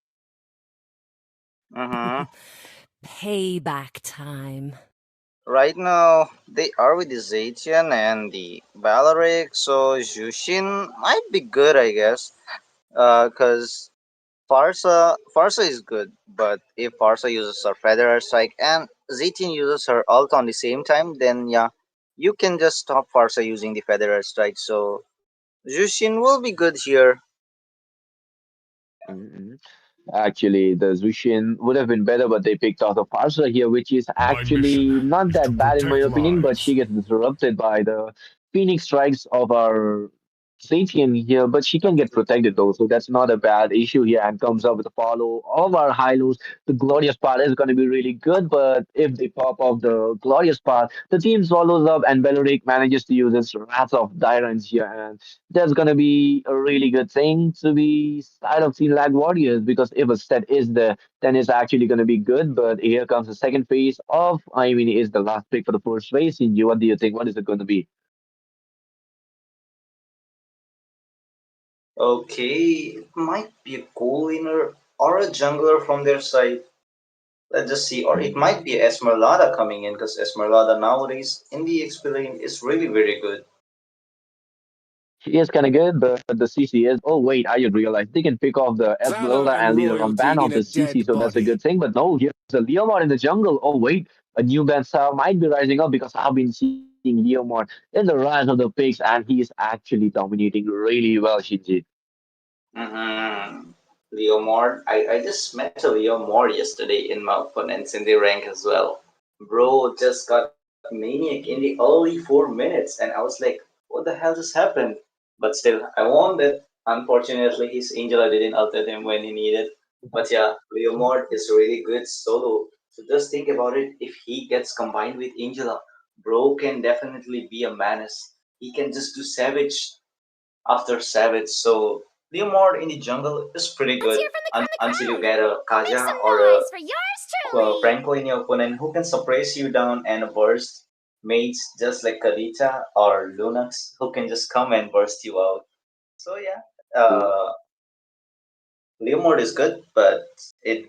Mm-hmm. Payback time. Right now, they are with the Zatian and the Valoric, so Jushin might be good, I guess. Because Farsa is good, but if Farsa uses her Feather Strike and Zetian uses her ult on the same time, then yeah, you can just stop Farsa using the Feather Strike. So Jushin will be good here. Mhm. Actually, the Zushin would have been better, but they picked out the Parsa here, which is My actually mission not is to that bad in my protect opinion, but she lives. gets disrupted by the Phoenix strikes of our Satian here, but she can get protected though, so that's not a bad issue here and comes up with a follow of our Hylos. The Glorious part is going to be really good, but if they pop off the Glorious part, the team swallows up and Beloric manages to use its Wrath of Dyrans here, and that's gonna be a really good thing to be side of Team Lag Warriors because if a set is there, then it's actually gonna be good. But here comes the second phase of, I mean, is the last pick for the first phase. In you, what do you think? What is it gonna be? Okay, it might be a goal winner or a jungler from their side. Let's just see. Or it might be Esmeralda coming in because Esmeralda nowadays in the XP lane is really very good. She is kind of good, but the CC is. Oh wait, I just realized they can pick off the Valor Esmeralda and and later on ban loyalty off in a the CC, dead so that's a body. good thing. But no, here's a Leomord in the jungle. Oh wait, a new ban star might be rising up because I've been seeing Leomord in the rise of the picks, and he is actually dominating really well, Shinji. Mm-hmm. Leo Moore. I just met a Leo Moore yesterday in my opponents in the rank as well. Bro just got maniac in the early 4 minutes, and I was like, what the hell just happened? But still, I won that. Unfortunately, his Angela didn't alter him when he needed. But yeah, Leo Moore is really good solo. So just think about it. If he gets combined with Angela, bro can definitely be a menace. He can just do savage after Savage. So Leomord in the jungle is pretty Let's good hear from the until you crowd. get a Make some Kaja or a noise for yours truly. Franco in your opponent who can suppress you down and burst mates just like Kadita or Lunax who can just come and burst you out. So yeah, Leomord is good, but it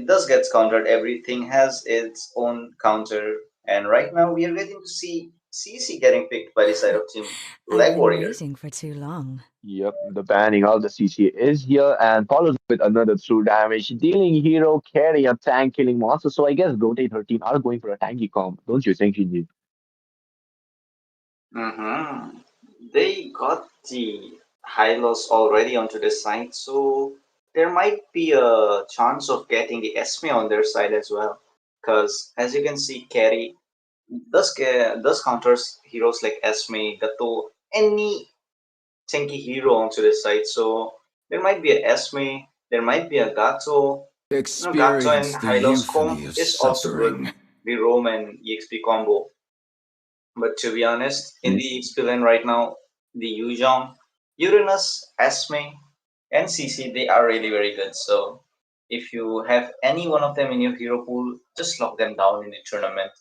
does get countered. Everything has its own counter, and right now we are getting to see CC getting picked by the side of Team I've Leg been Warrior. waiting for too long. Yep, the banning of the CC is here and follows with another true damage dealing hero carry a tank killing monster. So I guess Gote 13 are going for a tanky comp, don't you think, Shinji? Mm-hmm. They got the high loss already onto the side, so there might be a chance of getting the Esme on their side as well. Because as you can see, carry does counters heroes like Esme, Gato, any tanky hero onto the side. So there might be a Esme, There might be a Gato. Gato and Experience the Hylos comp euphony of is also good. suffering. The Roam and EXP combo. But to be honest, in the EXP lane right now, the Yuzhong, Uranus, Esme, and CC, they are really very good. So if you have any one of them in your hero pool, just lock them down in the tournament.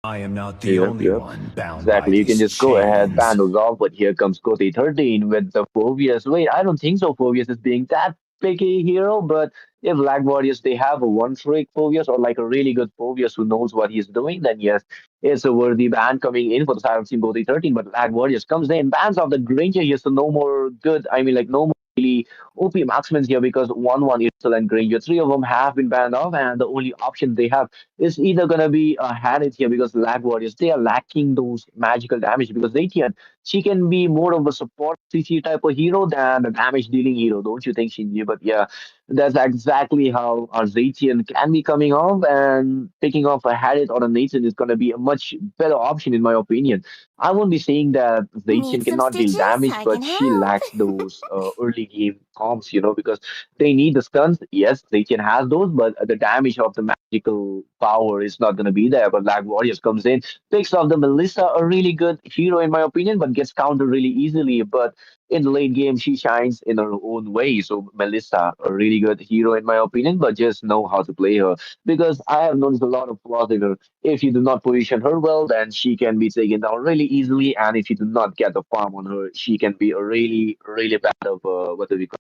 I am not the Yep, only yep. one bound by Exactly. You can these just go ahead, chains. ban those off, but here comes Gotei 13 with the Phobius. Wait, I don't think so. Phobius is being that picky hero, but if Black Warriors they have a one trick Phobius or like a really good Phobius who knows what he's doing, then yes, it's a worthy ban coming in for the side of Team Gotei 13. But Black Warriors comes in, bans off the Granger here, so no more good. I mean, like no more really OP marksmen here because 1-1 Istel and Granger. Three of them have been banned off, and the only option they have is either gonna be Harriet here because Lag Warriors they are lacking those magical damage because Zaitian she can be more of a support CC type of hero than a damage dealing hero, don't you think, Shinji? But yeah, that's exactly how our Zaitian can be coming off, and picking off a Harriet or a Nathan is gonna be a much better option in my opinion. I won't be saying that Need Zaitian some cannot deal stitches? damage, I can but she help. lacks those early game comps, because they need the stuns. Yes, they can have those, but the damage of the magical power is not going to be there. But Lag Warriors comes in, picks off the Melissa, a really good hero in my opinion, but gets countered really easily. But in the late game, she shines in her own way. So Melissa, a really good hero in my opinion, but just know how to play her because I have noticed a lot of flaws in her. If you do not position her well, then she can be taken down really easily, and if you do not get the farm on her, she can be a really, really bad of what do we call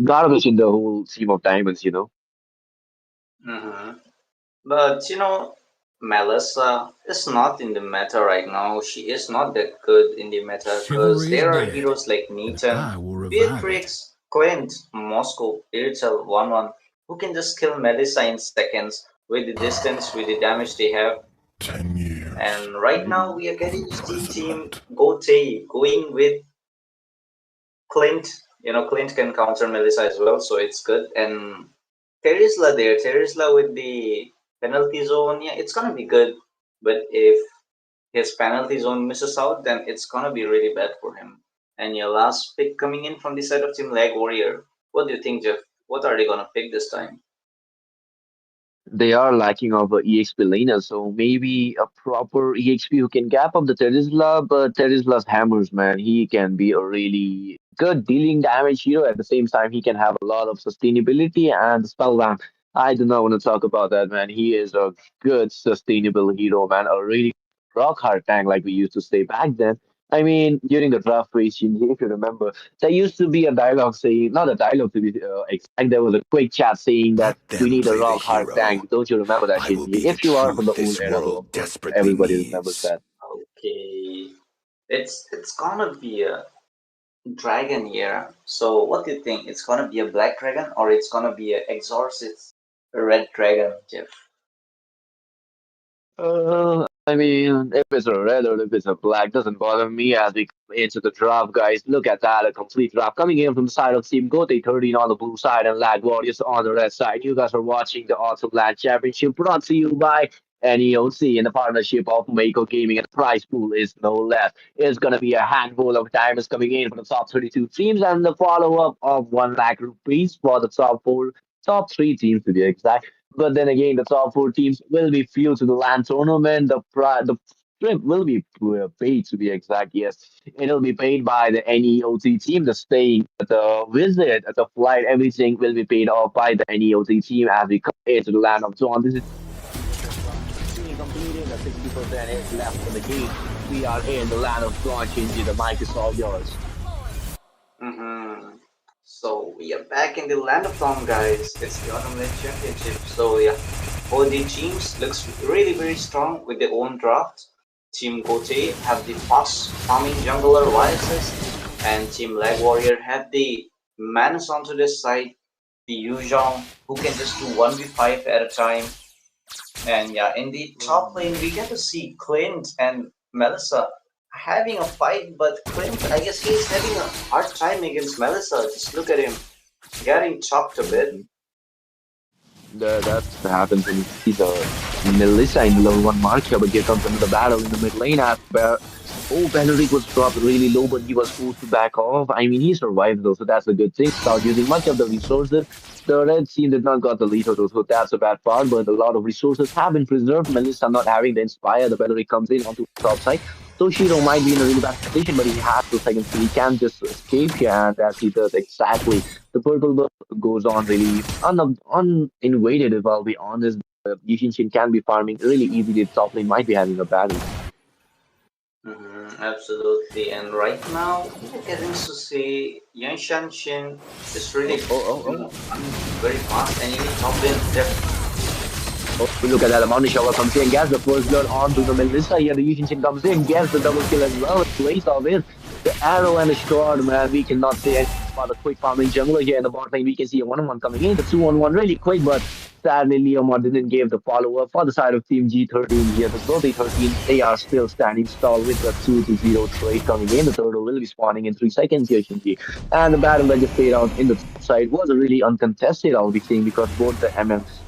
garbage in the whole team of diamonds. Hmm. But Melissa is not in the meta right now. She is not that good in the meta because Chivalry is there are dead, heroes like and Neaton, I will revive it. Beatrix, Quint, Moscow, Irtel, 1-1, who can just kill Melissa in seconds with the distance, with the damage they have. 10 years And right now we are getting to see Team Gotei going with Clint. Clint can counter Melissa as well, so it's good. And Terisla there, Terisla with the penalty zone, yeah, it's gonna be good. But if his penalty zone misses out, then it's gonna be really bad for him. And your last pick coming in from the side of Team Lag Warrior, what do you think, Jeff? What are they gonna pick this time? They are lacking of a EXP laner, so maybe a proper EXP who can gap up the Terizla, but Terizla's hammers, man, he can be a really good dealing damage hero. At the same time, he can have a lot of sustainability and spellbound. I do not want to talk about that, man. He is a good sustainable hero, man. A really rock hard tank, like we used to say back then. I mean, during the draft phase, Shinji, if you remember, there used to be a dialogue saying, not a dialogue to be exact, there was a quick chat saying that Let we them need a play the rock hard hero. tank. Don't you remember that, I will Shinji? be the If you are from the truth old this era, though, world of course, desperately everybody remembers needs. that. Okay, it's gonna be a dragon year. So what do you think? It's gonna be a black dragon or it's gonna be a exorcist red dragon, Jeff? I mean, if it's a red or if it's a black, doesn't bother me as we come into the draft, guys. Look at that, a complete draft coming in from the side of Team Gote 13 on the blue side and Lag Warriors on the red side. You guys are watching the Awesome LAN Championship brought to you by NEOT in the partnership of Mako Gaming, and the prize pool is no less. It's gonna be a handful of diamonds coming in for the top 32 teams and the follow-up of 1 lakh rupees for the top three teams to be exact. But then again, the top four teams will be few to the land tournament. The trip will be paid to be exact. Yes, it'll be paid by the NEOT team. The staying, the visit, the flight, everything will be paid off by the NEOT team as we come into the land of John. This is being completed. The 60% is left for the game. We are in the land of John. Shinji, the mic is all yours. Mm-hmm. So we are back in the land of Tom, guys. It's the Autumn LAN Championship. So yeah, both the teams looks really very strong with their own draft. Team Gote have the fast farming jungler YSS, and Team Lag Warrior have the Manus onto this side, the Yuzhong who can just do 1v5 at a time. And yeah, in the top lane we get to see Clint and Melissa having a fight, but Clint, I guess he's having a hard time against Melissa. Just look at him getting chopped a bit. That's happens when you see the Melissa in the level 1 mark here, but here comes another battle in the mid lane as Oh, Beleric was dropped really low, but he was forced to back off. I mean, he survived though, so that's a good thing. Without using much of the resources, the red team did not got the lead, so that's a bad part. But a lot of resources have been preserved. Melissa not having the inspire, the Beleric comes in onto the top side. Toshiro might be in a really bad position, but he has to second skill. He can't just escape here, and as he does exactly, the purple buff goes on really uninvaded. If I'll be honest, Yushin can be farming really easily. Top lane might be having a battle. Absolutely. And right now, we're getting to see Yan Shanshin is really very fast and even top lane. Oh, look at that. The Mountain Shower comes in, gets the first blood onto the Melissa here. The Yushin comes in, gets the double kill as well. Waste of it. The arrow and the sword, man. We cannot say anything about the quick farming jungler here in the bot lane. We can see a 1-on-1 coming in. The 2-on-1 really quick, but sadly, Leomar didn't give the follow-up for the side of Team G13 here. The Gotei 13, they are still standing tall with the 2-0 trade coming in. The turtle will be spawning in 3 seconds here, Shinji. And the battle that just played out in the top side was a really uncontested, I'll be saying, because both the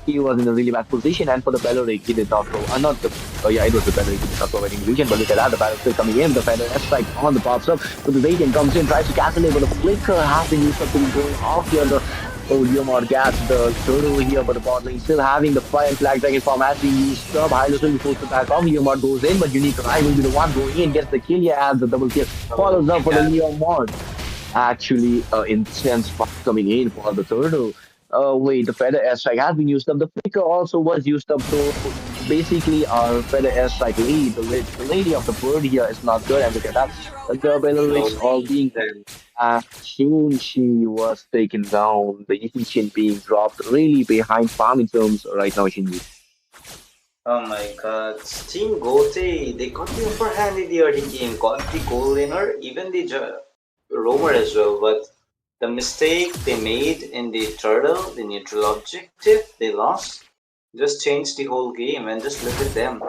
he was in a really bad position, and for the Beleric, he did not throw. Not the. Oh, yeah, it was the Beleric, he did not throw any illusion, but look at that, the battle still coming in. The Feather S-Strike on the pops up, but the Radiant comes in, tries to cancel it, but the Flicker has been used up to be going off here. The Leomar gets the turtle here, but the bot lane still having the Fire and Flag Dragon form has been used up. Hylos will be forced to back off. Leomar goes in, but Unique Rai will be the one going in, gets the kill here, as the double kill follows up for the Leomar. Actually, intense fight coming in for the turtle. Wait, the Feather Airstrike has been used up. The Flicker also was used up. So basically, our Feather Airstrike lead, the lady of the bird here is not good. And look at that. The Belerics all being there. As soon she was taken down, the Yushin being dropped really behind farm in terms right now, Shinji. Oh my god, Team Gotei, they got the upper hand in the early game, got the goal winner, even the roamer as well, but the mistake they made in the turtle, the neutral objective they lost, just changed the whole game. And just look at them.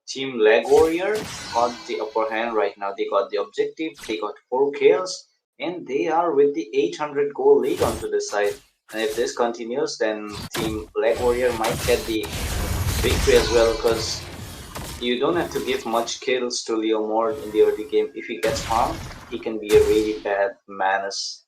Team Leg Warrior got the upper hand right now. They got the objective, they got 4 kills, and they are with the 800 goal lead onto the side. And if this continues, then Team Leg Warrior might get the victory as well, because you don't have to give much kills to Leomord in the early game. If he gets farmed, he can be a really bad menace.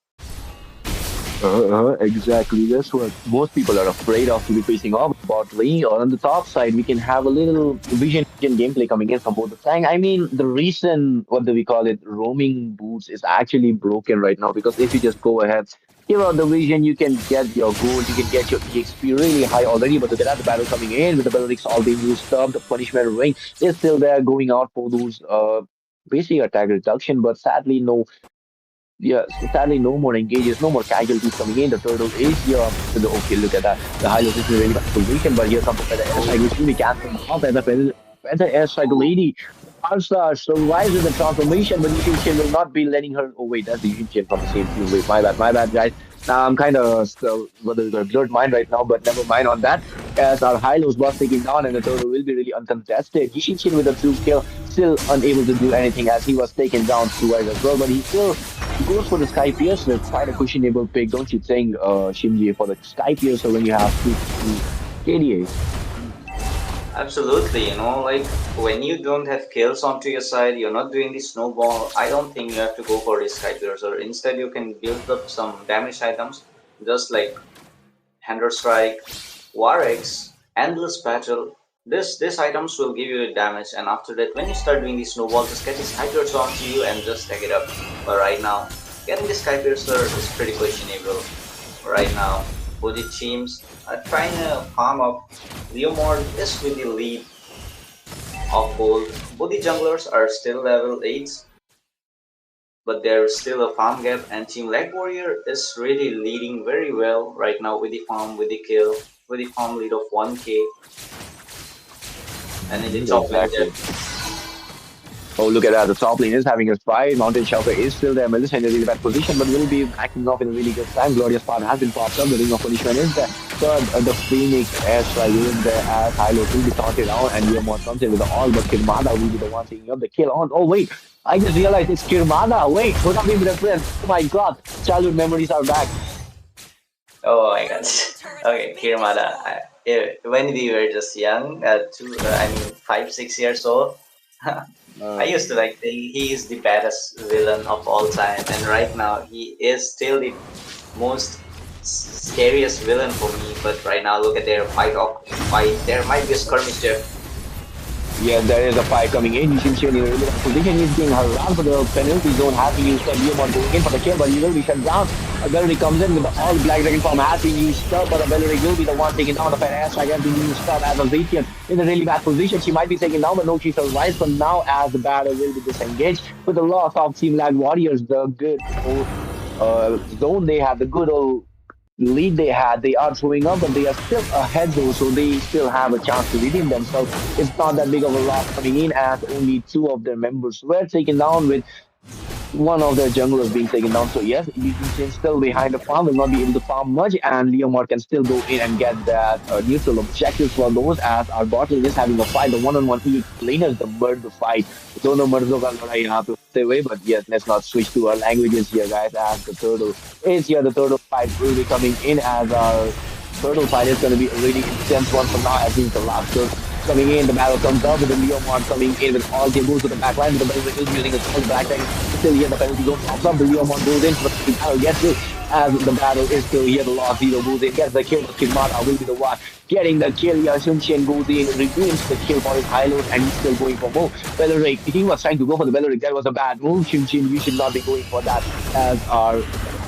Exactly. That's what most people are afraid of, to be facing off bot lane. Or on the top side, we can have a little vision gameplay coming in from both the flank. I mean, the reason, what do we call it, roaming boots is actually broken right now, because if you just go ahead, give out the vision, you can get your gold, you can get your EXP really high already. But look at that, the battle coming in with the Belerics all being used up, the punishment ring is still there, going out for those basically attack reduction, but sadly no. Yeah, so sadly, no more engages, no more casualties coming in. The turtle is here. Okay, look at that. The Hylos is in a really bad position, but here comes the Feather Airstrike, which will be canceled off. And the Feather Airstrike lady, Arsa, survives with the transformation, but Yushin will not be letting her. Oh, wait, that's the Yushin from the same team. Wait, my bad, guys. Now I'm kind of blurred mind right now, but never mind on that. As our Hylos was taking down, and the turtle will be really uncontested. Yushin with a 2 kill, still unable to do anything as he was taken down twice as well, but he still goes for the Sky Piercer. Quite a questionable pick, don't you think, Shinji, for the Sky Piercer when you have 2 KDA? Absolutely, like when you don't have kills onto your side, you're not doing the snowball, I don't think you have to go for this Sky Piercer. Instead, you can build up some damage items, just like Hander Strike, War X, Endless Battle. This items will give you the damage, and after that, when you start doing the snowball, just get the Sky Piercer onto you and just stack it up. But right now, getting the Sky Piercer is pretty questionable. Right now, both the teams are trying to farm up. Leomord is with the lead of gold. Both the junglers are still level 8, but there's still a farm gap, and Team Leg Warrior is really leading very well right now with the farm, with the kill, with the farm lead of 1k. And in the top lane there. Oh, look at that. The top lane is having a fight. Mountain Shelter is still there. Melissa in a really bad position, but will be backing off in a really good time. Glorious part has been popped up. The Ring of Punishment is there. But the Phoenix Airstrike is there as Hylos will be taunted out, and Leomord comes in with the all, but Kirmada will be the one taking up the kill on. Oh, wait. I just realized it's Kirmada. Wait, what have we reference? Oh my god. Childhood memories are back. Oh my god. Okay, Kirmada. When we were just young, 5, 6 years old, I used to like he is the baddest villain of all time, and right now he is still the most scariest villain for me. But right now, look at their fight. There might be a skirmish there. Yes, there is a fight coming in. Yushin Chen in a really bad position. He's being harassed for the penalty zone. Has been used up. Leomon going in for the kill, but he will be shut down. Bellery comes in with the all black dragon form. Has been used up, but Bellery will be the one taking down the Fanatic. Has been used up as a Zetian in a really bad position. She might be taken down, but no, she survives. For now, as the battle will be disengaged with the loss of Team Lag Warriors, the good old zone they have, the good old lead they had, they are throwing up, but they are still ahead though, so they still have a chance to redeem themselves. It's not that big of a loss coming in, as only two of their members were taken down, with one of their junglers being taken down. So yes, Lee still behind the farm, will not be able to farm much, and Leomar can still go in and get that neutral objectives for those, as our bot lane is having a fight. The one-on-one laners, the murder fight. Dono murdo ka ladai yahan pe hote hue, but yes, let's not switch to our languages here, guys, as the turtle is here. The turtle fight will be coming in, as our turtle fight is going to be a really intense one for now, as it's the last turtle coming in. The battle comes up with the Leomon coming in with all the moves to the back line. The battle is using a small back line. Still here, the penalty zone pops up. The Leomon goes in, but the battle gets it. As the battle is still here, the lost zero goes in, gets the kill. The Kimata will be the one getting the kill. Yashun Chen goes in, regains the kill for his high load, and he's still going for more. Belleric, he was trying to go for the Belleric. That was a bad move. Shun Chin, you should not be going for that, as our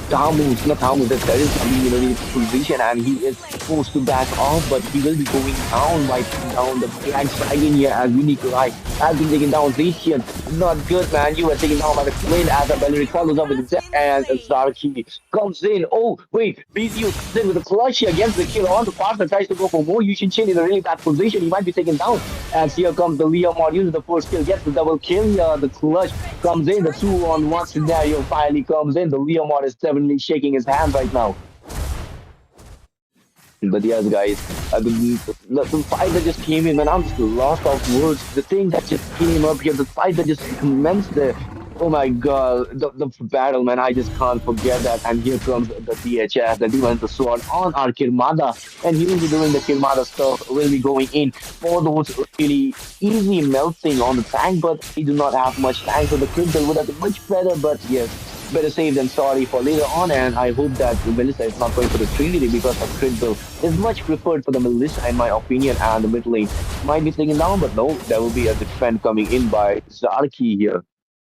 not Tamu, that there is coming in a really position, and he is supposed to back off, but he will be going down by taking down the flag dragon here, as Unique Light has been taken down. Zacian, not good, man. You were taken down by the Queen, as the Belleric follows up with the Zek, and Zarki comes in. Oh, wait, BZU comes in with a clutch here against the kill on the partner, tries to go for more. Yushin Chin in a really bad position. He might be taken down, as here comes the Leomon, uses the first kill, gets the double kill here. The clutch comes in, the 2-on-1 scenario finally comes in. The Leomon is definitely shaking his hands right now. But yes, guys, the fight that just came in, man, I'm just lost of words. The thing that just came up here, the fight that just commenced there. Oh my god, the battle, man, I just can't forget that. And here comes the DHS, the Demon the Sword on our Kirmada. And he will be doing the Kirmada stuff, will be going in for those really easy melting on the tank, but he do not have much tank, so the critical would have been much better, but yes. Better safe than sorry for later on, and I hope that Melissa is not going for the Trinity, because the critical is much preferred for the Melissa in my opinion, and the mid lane might be taken down, but no, there will be a defend coming in by Zarki here.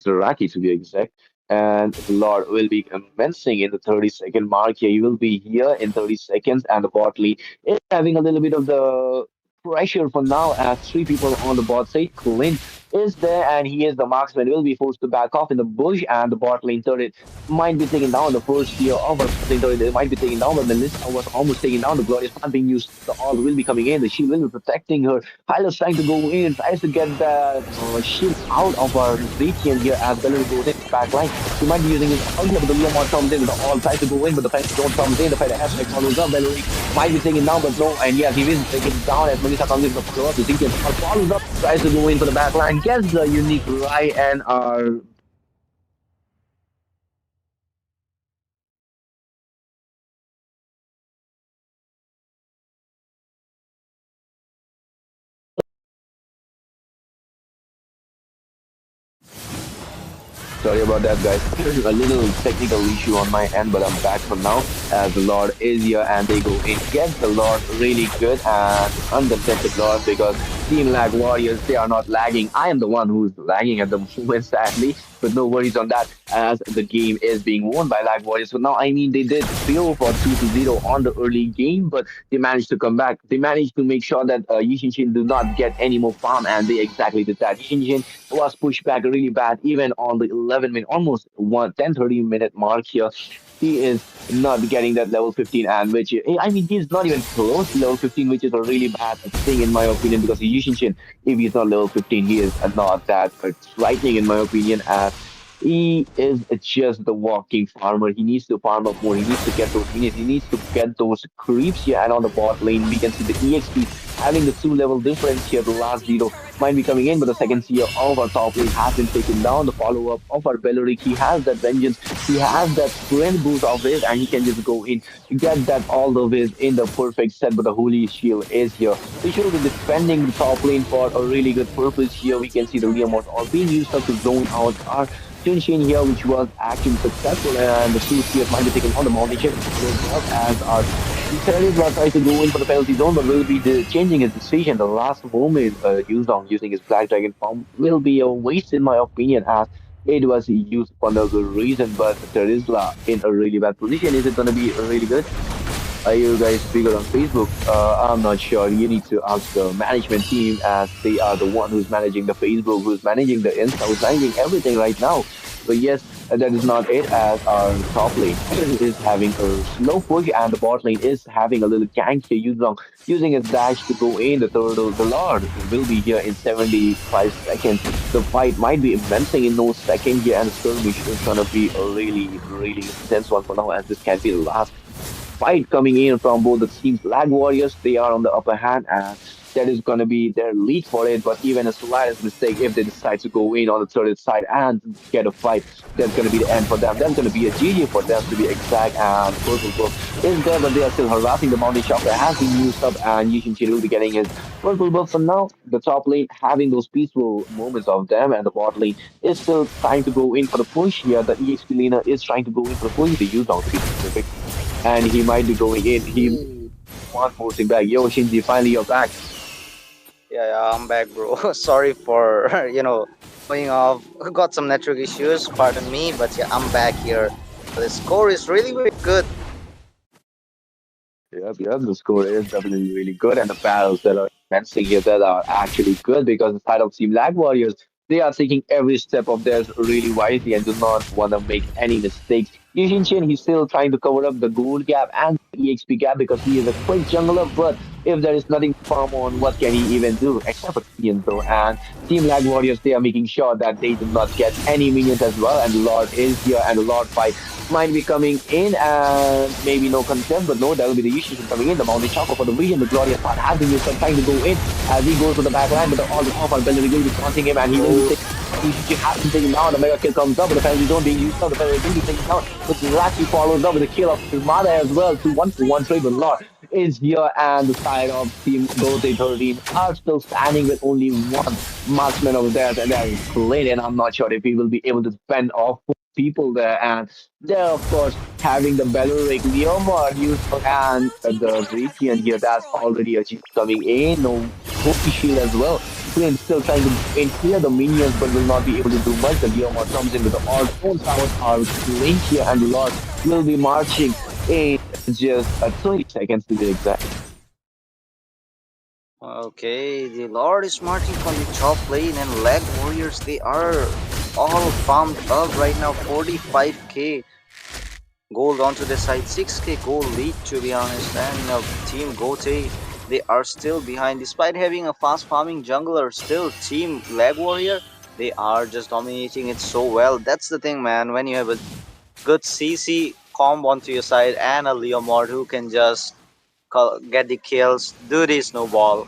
Zaraki to be exact. And Lord will be commencing in the 30-second mark here. He will be here in 30 seconds, and the bot lane is having a little bit of the pressure for now, as three people on the bot side. Clint is there, and he is the marksman. Will be forced to back off in the bush, and the bot lane turret might be taken down. The first tier of our lane turret, they might be taken down, but Melissa was almost taken down. The glorious not being used. The all will be coming in. The shield will be protecting her. Hyla's trying to go in, tries to get the shield out of our Zetian here, as Bellary goes in back line. He might be using his ultimate, but the Leomon comes in with the all, tries to go in, but the fight don't comes in. The fight hashtag follows up. Bellary might be taken down, but no, and yes, he is taken down as Melissa comes in with the follow-up. The Zetian follows up, tries to go in for the back line, gets the unique right, and our sorry about that, guys. A little technical issue on my end, but I'm back for now, as the Lord is here, and they go in. Get the Lord really good and uncontested Lord, because Team Lag Warriors, they are not lagging. I am the one who's lagging at the moment, sadly, but no worries on that, as the game is being won by Lag Warriors. So now, I mean, they did fail for 2-0 on the early game, but they managed to come back. They managed to make sure that Yishin do not get any more farm, and they exactly did that. Yishin was pushed back really bad, even on the 11-minute, almost 30-minute mark here. He is not getting that level 15, and which, I mean, he's not even close to level 15, which is a really bad thing in my opinion, because Yushin, if he's not level 15, he is not that frightening in my opinion, as he is just the walking farmer. He needs to farm up more. He needs to get those minions. He needs to get those creeps here. And on the bot lane, we can see the EXP having the 2-level difference here. The last zero might be coming in, but the second tier of our top lane has been taken down. The follow up of our Belleric, he has that vengeance, he has that strength boost of his, and he can just go in, get that all the ways in the perfect set. But the Holy Shield is here. We should be defending the top lane for a really good purpose here. We can see the Leomorph all being used up to zone out our Shin here, which was actually successful, and the two tiers might be taking on the Mountain as our Terry tries to go in for the penalty zone, but will be changing his decision. The last moment used on using his Black Dragon form will be a waste, in my opinion, as it was used for no good reason. But Terizla in a really bad position. Is it going to be really good? Are you guys figured on Facebook? I'm not sure. You need to ask the management team, as they are the one who's managing the Facebook, who's managing the Insta, who's managing everything right now. So yes, that is not it, as our top lane is having a slow push and the bot lane is having a little gank here using his dash to go in. The turtle, the Lord will be here in 75 seconds. The fight might be immencing in no second here, and the skirmish is gonna be a really, really intense one for now, as this can be the last fight coming in from both the teams. Lag Warriors, they are on the upper hand, and that is going to be their lead for it. But even a slightest mistake, if they decide to go in on the third side and get a fight, that's going to be the end for them. That's going to be a GG for them, to be exact. And Purple Buff is there, but they are still harassing the Mountain Chopper. Has been used up, and Yushin will be getting his Purple Buff for now. The top lane having those peaceful moments of them, and the bot lane is still trying to go in for the push here. The EXP laner is trying to go in for the push. They use down to be specific, and he might be going in. He wants forcing back. Yo, Shinji, finally you're back. Yeah, I'm back, bro. Sorry for going off. Got some network issues. Pardon me, but yeah, I'm back here. The score is really very good. Yep, the score is definitely really good, and the battles that are commencing here that are actually good, because the side of Team Lag Warriors, they are taking every step of theirs really wisely and do not want to make any mistakes. Yushin Chen, he's still trying to cover up the gold gap and the EXP gap because he is a quick jungler, but if there is nothing to farm on, what can he even do except for minions though? And Team Lag Warriors, they are making sure that they do not get any minions as well, and the Lord is here, and the Lord fight might be coming in, and maybe no contempt, but no, that will be the issues coming in. The Mountain Chopper for the vision, the Glorious part has been used, trying to go in as he goes to the back line, but all the off our Bellery will be taunting him, and he will be taking has been taken down. The mega kill comes up, but the penalty zone being used up. The penalty will be taken down, but Rachi follows up with a kill of his mother as well. 2-1 trade, but Lord is here, and the side of Team Gotei 13 are still standing with only one marksman over there, and that is Clint, and I'm not sure if he will be able to defend off people there. And they're, of course, having the Belleric Leomar used, and the Radiant here, that's already achieved coming in. No Holy Shield as well. Flint still trying to clear the minions, but will not be able to do much. The Leomar comes in with the all own towers are Link here, and the Lord will be marching in just 30 seconds to be exact. Okay, the Lord is marching from the top lane, and Lag Warriors, they are all farmed up right now. 45k gold onto the side, 6k gold lead, to be honest. And Team Gotei, they are still behind despite having a fast farming jungler. Still, Team Lag Warrior, they are just dominating it so well. That's the thing, man. When you have a good CC comb onto your side and a Leomord who can just get the kills, do the snowball.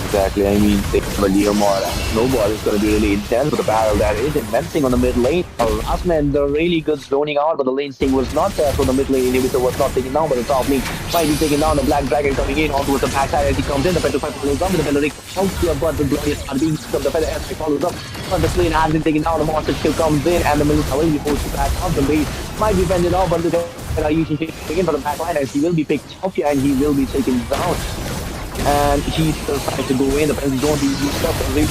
Exactly. I mean, think about Leomar and Snowball is going to be really intense with the battle that is immencing on the mid lane. Last man, the really good zoning out, but the lane sync was not there, so the mid lane inhibitor was not taken down, but the top lane might be taken down. The Black Dragon coming in onto the backside as he comes in. The Petrified follows up with the Benedict out here, but the Glorious are being stuck. The Feather Aspect follows up, but the lane has been taken down. The Monster Kill comes in, and the Melissa will be forced to back out. The base might be fended off, but the usually taking in for the back line as he will be picked up here, and he will be taken down. And he's still trying to go in. The penalty zone being used up. The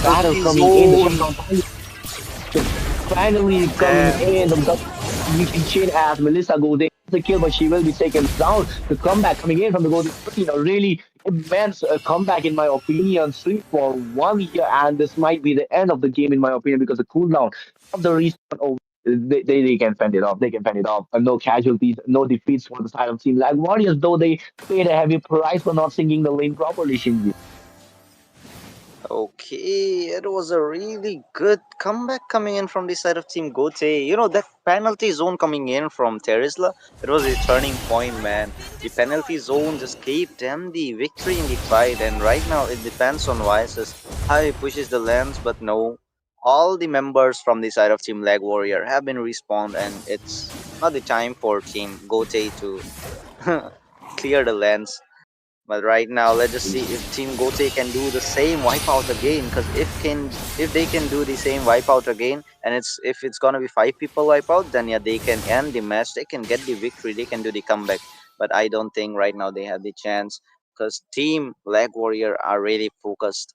battle coming in. The shutdown finally coming in. The chain as Melissa goes in the kill, but she will be taken down. The comeback coming in from the Golden 13, a really immense comeback in my opinion. 3-for-1 here, and this might be the end of the game in my opinion, because the cooldown of the respawn over. They can fend it off. They can fend it off. No casualties, no defeats for the side of Team Lag Warriors, though they paid a heavy price for not singing the lane properly, Shinji. Okay, it was a really good comeback coming in from the side of Team Gotei. You know, that penalty zone coming in from Terisla, it was a turning point, man. The penalty zone just gave them the victory in the fight, and right now it depends on Vices how he pushes the lanes, but no. All the members from the side of Team Lag Warrior have been respawned, and it's not the time for Team Gotei to clear the lanes. But right now, let's just see if Team Gote can do the same wipeout again. Because if they can do the same wipeout again, and if it's gonna be 5 people wipeout, then yeah, they can end the match. They can get the victory. They can do the comeback. But I don't think right now they have the chance. Because Team Lag Warrior are really focused.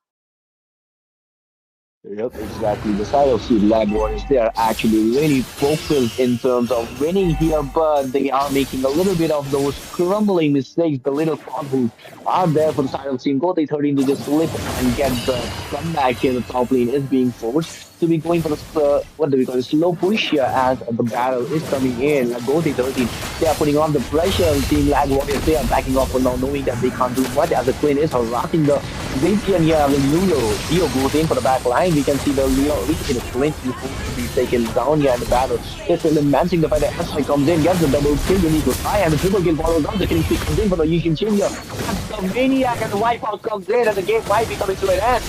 Yep, exactly. The side of Seed Lag Warriors, they are actually really focused in terms of winning here, but they are making a little bit of those crumbling mistakes. The little potholes are there for the side of Team Gold. They 13 to just slip and get the comeback here. The top lane is being forced to be going for the what do we call it, slow push here as the battle is coming in. Like Gold 13, they are putting on the pressure on Team Lag Warriors. They are backing off for now, knowing that they can't do much as the Queen is harassing the Zintian here with Leo. Leo goes in for the back line. We can see the Leo. We can see the Clint before to be taken down here in the battle. They're still advancing the fight. The airstrike comes in, gets the double kill. Unique Reply and the triple kill follows up. The killing streak comes in for the Yushin Chin here. And the Maniac and the Wipeout comes in, and the game might be coming to an end.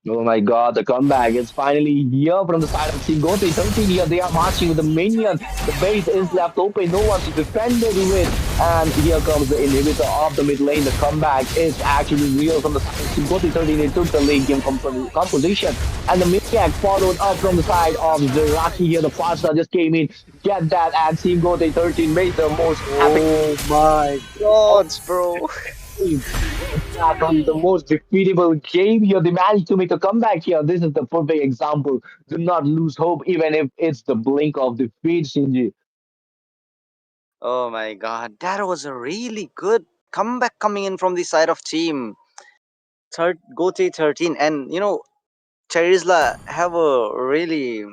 Oh my god, the comeback is finally here from the side of Team Gote. 13 here, they are marching with the minion. The base is left open, no one's to defend it with. And here comes the inhibitor of the mid lane. The comeback is actually real from the side of Team Gote. 13, they took the late game composition. And the Maniac followed up from the side of Zeraki here. The faster just came in, get that, and Team Gote 13 made the most epic Oh my gods, bro. game. Exactly, the most defeatable game here. They managed to make a comeback here. This is the perfect example. Do not lose hope, even if it's the blink of defeat, Shinji. Oh my god, that was a really good comeback coming in from the side of Team Gote 13. And Charizla have a really,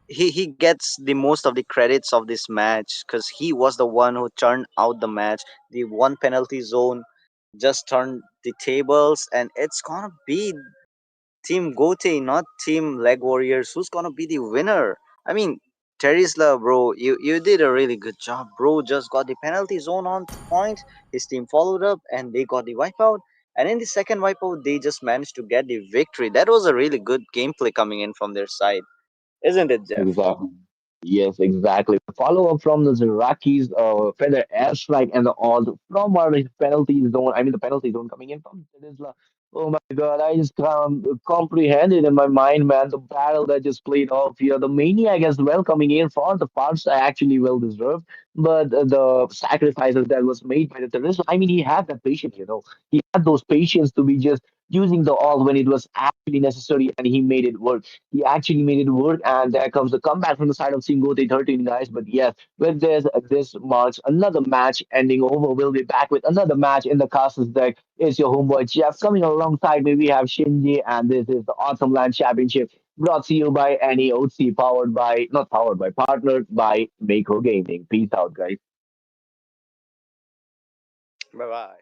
he gets the most of the credits of this match because he was the one who turned out the match. The one penalty zone just turned the tables, and it's gonna be Team Gote, not Team Leg Warriors, who's gonna be the winner. I mean, Terisla, bro, you did a really good job, bro. Just got the penalty zone on point. His team followed up, and they got the wipeout. And in the second wipeout, they just managed to get the victory. That was a really good gameplay coming in from their side, isn't it, Jeff? Exactly. Yes, exactly. Follow up from the Iraqis, feather airstrike and the all from our penalty zone. I mean, the penalty zone coming in from Venezuela. Oh my God, I just can't comprehend it in my mind, man. The battle that just played off here, the maniac as well coming in for the parts are actually well deserved, but the sacrifices that was made by the terrorists. I mean, he had that patience, he had those patience to be just using the all when it was actually necessary, and he made it work. He actually made it work, and there comes the comeback from the side of Team Gote 13, guys. But yes, with this marks another match ending over. We'll be back with another match in the Castles deck. It's your homeboy Jeff coming alongside me. We have Shinji, and this is the Awesome LAN Championship brought to you by NEOT, powered by not powered by, partnered by Mako Gaming. Peace out, guys. Bye bye.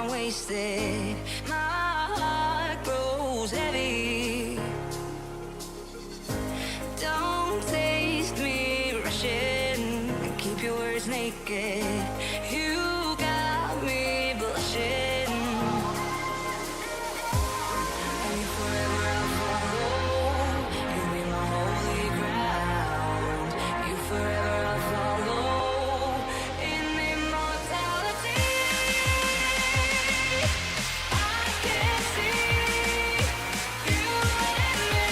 time wasted. My heart grows heavy. Don't taste me rushing. Keep your words naked. You got me blushing. And if forever I'll follow, you'll be my holy ground. You forever I'll follow in immortality. I can see you and me.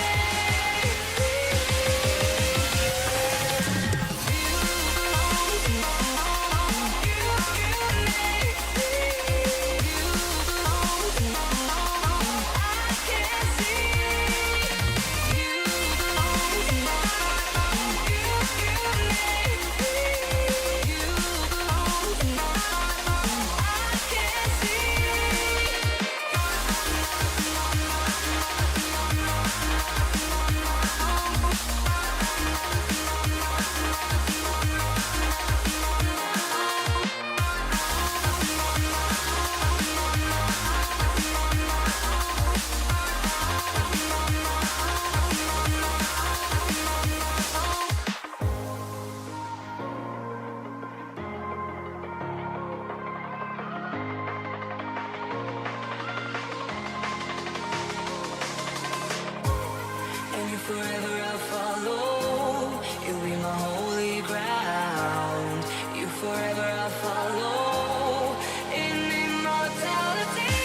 And you forever I'll follow. You'll be my holy ground. You forever I'll follow in immortality.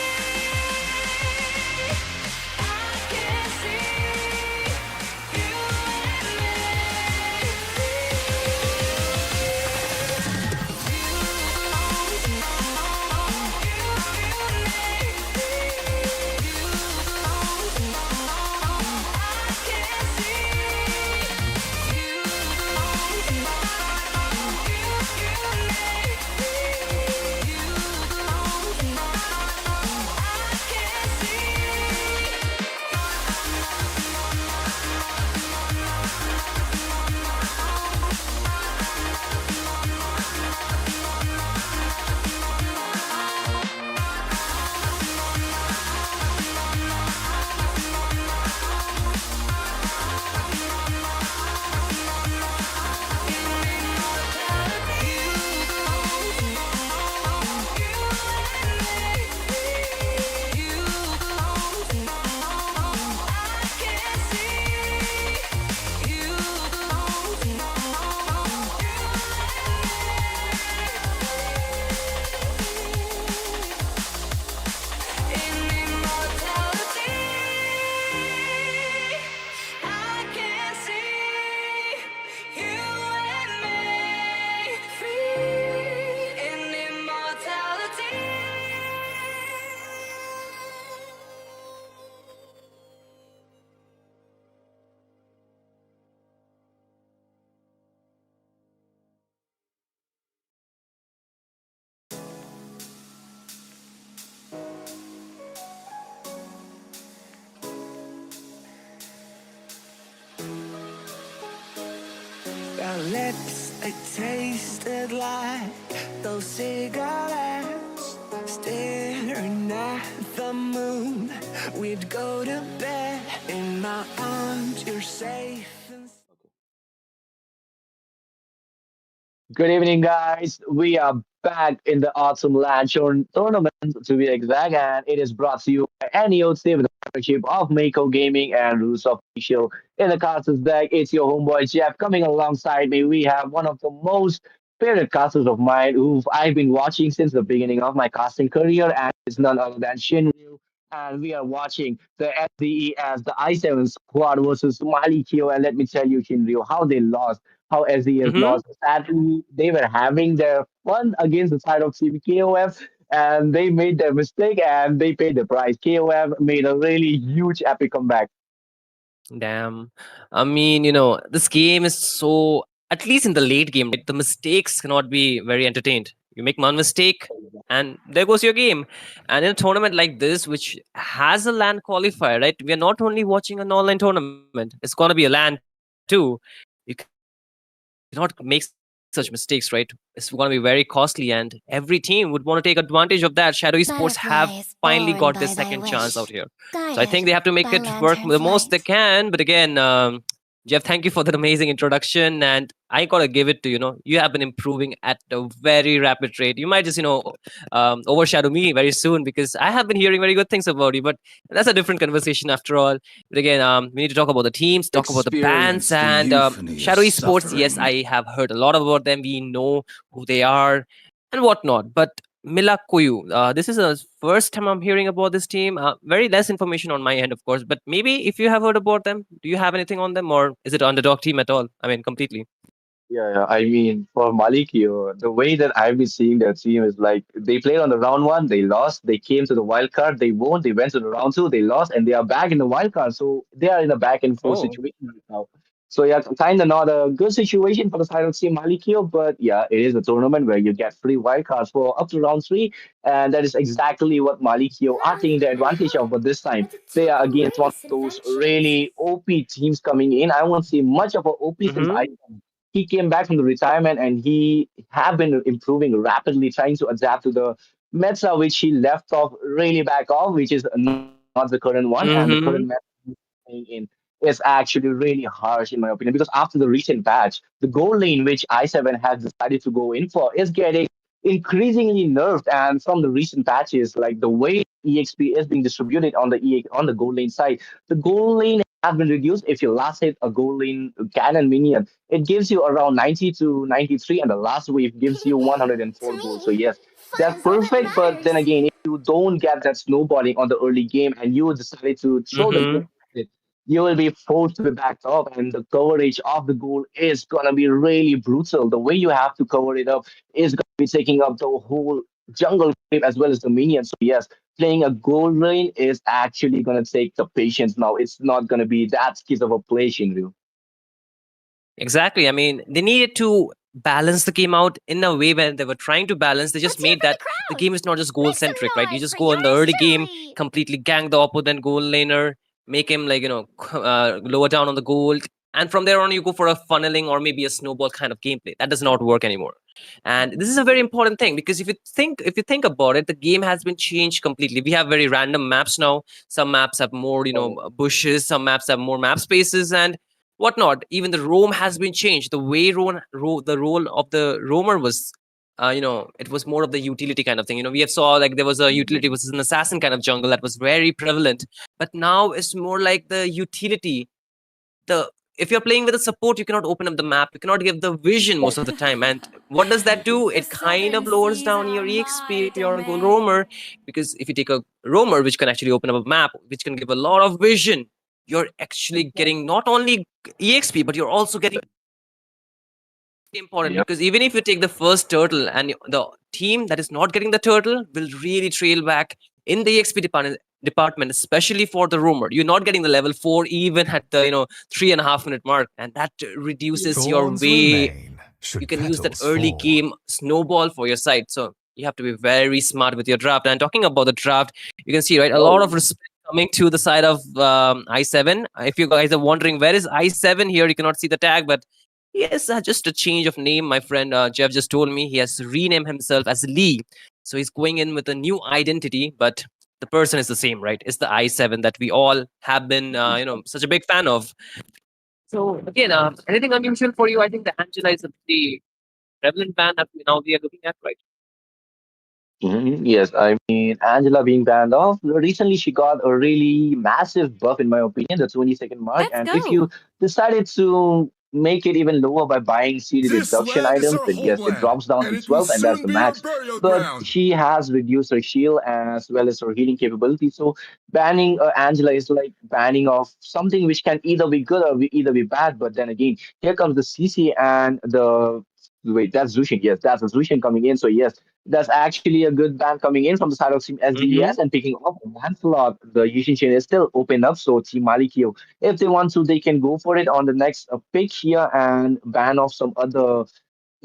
I can see you and me. Our lips, they tasted like those cigarettes. Staring at the moon, we'd go to bed in my arms. You're safe. Good evening, guys. We are back in the awesome LAN tournament, to be exact, and it is brought to you by NEOT with the partnership of Mako Gaming and Rules Official. In the casters deck, it's your homeboy Jeff. Coming alongside me, we have one of the most favorite casters of mine who I've been watching since the beginning of my casting career, and it's none other than Shinryu. And we are watching the SDES, the I7 squad versus Smiley Kyo. And let me tell you, Shinryu, how they lost, how SDES Mm-hmm. lost. Sadly, they were having their fun against the side of Team KOF, and they made their mistake and they paid the price. KOF made a really huge epic comeback. Damn. I mean, this game is so, at least in the late game, right? The mistakes cannot be very entertained. You make one mistake, and there goes your game. And in a tournament like this, which has a LAN qualifier, right? We are not only watching an online tournament, it's going to be a LAN too. You cannot make such mistakes. such mistakes, right? It's going to be very costly, and every team would want to take advantage of that. Shadow Esports have finally got their second chance out here. So I think they have to make it work the most they can. But again, Jeff, thank you for that amazing introduction. And I gotta give it to you have been improving at a very rapid rate. You might just overshadow me very soon because I have been hearing very good things about you. But that's a different conversation after all. But again, we need to talk about the teams, talk about the bands, and Shadow Esports. Yes, I have heard a lot about them. We know who they are and whatnot. But MILAK KOYU. This is the first time I'm hearing about this team. Very less information on my end, of course. But maybe if you have heard about them, do you have anything on them, or is it underdog team at all? I mean, completely. Yeah. I mean, for Malikio, the way that I've been seeing their team is like they played on the round one, they lost, they came to the wild card, they won, they went to the round two, they lost, and they are back in the wild card. So they are in a back and forth Oh. situation right now. So yeah, kind of not a good situation for the side of Team Malikio, but yeah, it is a tournament where you get free wild cards for up to round three, and that is exactly what Malikio are taking the advantage of. But this time, they are against one of those really OP teams coming in. I won't say much of a OP since Mm-hmm. he came back from the retirement and he have been improving rapidly, trying to adapt to the meta which he left off really back off, which is not the current one, and the current meta Mm-hmm. he's playing in is actually really harsh in my opinion. Because after the recent patch, the goal lane which i7 has decided to go in for is getting increasingly nerfed, and from the recent patches, like the way EXP is being distributed on the on the goal lane side, the goal lane has been reduced. If you last hit a goal lane cannon minion, it gives you around 90 to 93, and the last wave gives you 104 goals. So yes, that's perfect. But then again, if you don't get that snowballing on the early game and you decide to throw the goal, Mm-hmm. you will be forced to be backed up, and the coverage of the goal is gonna be really brutal. The way you have to cover it up is gonna be taking up the whole jungle game as well as the minions. So yes, playing a goal lane is actually gonna take the patience now. It's not gonna be that skills of a play, Shinryu. Exactly. I mean, they needed to balance the game out in a way where they were trying to balance. They just made that the game is not just goal centric, right? You just go in the early game, completely gang the opponent goal laner, make him lower down on the goal, and from there on you go for a funneling or maybe a snowball kind of gameplay. That does not work anymore. And this is a very important thing because if you think about it, the game has been changed completely. We have very random maps now. Some maps have more bushes, some maps have more map spaces, and whatnot. Even the roam has been changed. The way the role of the roamer was, it was more of the utility kind of thing. We have saw like there was a utility versus an assassin kind of jungle that was very prevalent, but now it's more like the utility. The If you're playing with a support, you cannot open up the map. You cannot give the vision most of the time. And what does that do? It kind of lowers down your EXP if you're a good roamer. Because if you take a roamer, which can actually open up a map, which can give a lot of vision, you're actually getting not only EXP, but you're also getting important. Yep. Because even if you take the first turtle and the team that is not getting the turtle will really trail back in the EXP department, especially for the roamer. You're not getting the level 4 even at the 3.5 minute mark, and that reduces your Thorns way. remain, should You can use that petals early fall. game snowball for your side. So you have to be very smart with your draft. And talking about the draft, you can see, right, a lot of respect coming to the side of i7. If you guys are wondering where is i7 here, you cannot see the tag, but he has just a change of name. My friend Jeff just told me he has renamed himself as Lee. So he's going in with a new identity, but the person is the same, right? It's the i7 that we all have been, such a big fan of. So again, anything unusual for you? I think the Angela is the prevalent band that now we are looking at, right? Yes, I mean, Angela being banned off, recently she got a really massive buff, in my opinion, the 20-second mark. And if you decided to make it even lower by buying CD This deduction land is items, our then yes, it homeland, drops down and to it will 12, and that's soon the be our max. burial But ground. she has reduced her shield as well as her healing capability. So banning Angela is like banning off something which can either be good or either be bad. But then again, here comes the CC and the. Wait, that's Zushin. Yes, that's a Zushin coming in. So yes, that's actually a good ban coming in from the side of Team SDES Mm-hmm. and picking up a ban slot. The Yushin chain is still open up, so Team Malikio, if they want to, they can go for it on the next pick here and ban off some other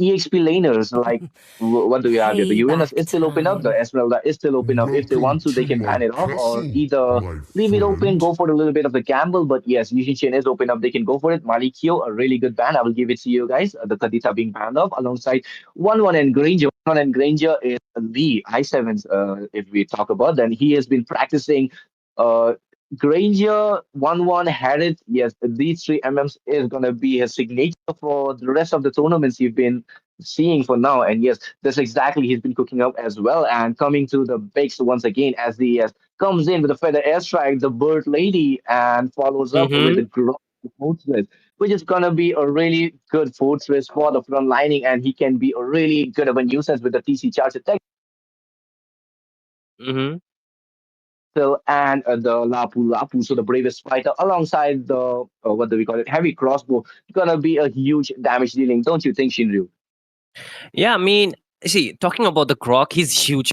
EXP laners, like what do we have here? The Uranus Payback is still open up, the time. Esmeralda is still open up. If they want to, they can ban it off, or either leave it open, go for a little bit of the gamble. But yes, Yushin Chen is open up, they can go for it. Malikyo, a really good ban. I will give it to you guys. The Kadita being banned off alongside 1-1 and Granger. 1-1 and Granger is the I7s, if we talk about, then he has been practicing. Uh, Granger 1-1 had it. Yes, these three MMs is gonna be his signature for the rest of the tournaments you've been seeing for now. And yes, that's exactly he's been cooking up as well. And coming to the bigs once again, as the comes in with a feather airstrike, the bird lady, and follows up with the fortress, which is gonna be a really good fortress for the front lining, and he can be a really good of a nuisance with the TC charge attack. And the Lapu Lapu, so the bravest fighter, alongside the what do we call it, heavy crossbow, gonna be a huge damage dealing, don't you think, Shinryu? Yeah, I mean, see, talking about the Grok, he's huge.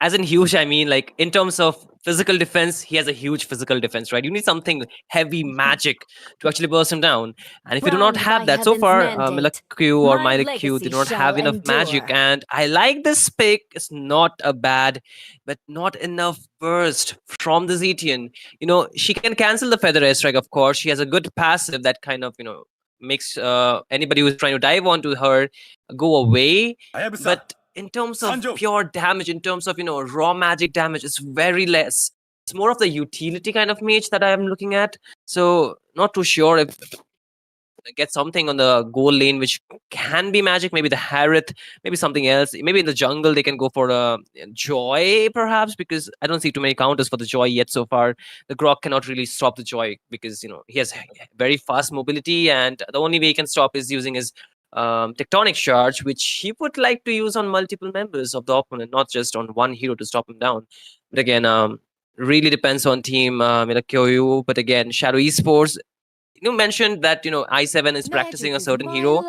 As in huge, I mean, like, in terms of physical defense, he has a huge physical defense, right? You need something heavy magic to actually burst him down. And if you do not Crowned have by that, so heaven's far, mandate, MILAK or my MILAK do legacy not shall have enough magic. endure. And I like this pick. It's not a bad, but not enough burst from the Zetian. You know, she can cancel the feather airstrike, of course. She has a good passive that kind of, makes anybody who's trying to dive onto her go away. But in terms of pure damage, in terms of raw magic damage, it's very less. It's more of the utility kind of mage that I'm looking at. So not too sure if get something on the goal lane which can be magic, maybe the Harith, maybe something else. Maybe in the jungle they can go for a Joy perhaps, because I don't see too many counters for the Joy yet so far. The Grok cannot really stop the Joy because he has very fast mobility, and the only way he can stop is using his tectonic charge, which he would like to use on multiple members of the opponent, not just on one hero to stop him down. But again, really depends on team KOYU. But again, Shadow Esports, you mentioned that I7 is practicing a certain hero.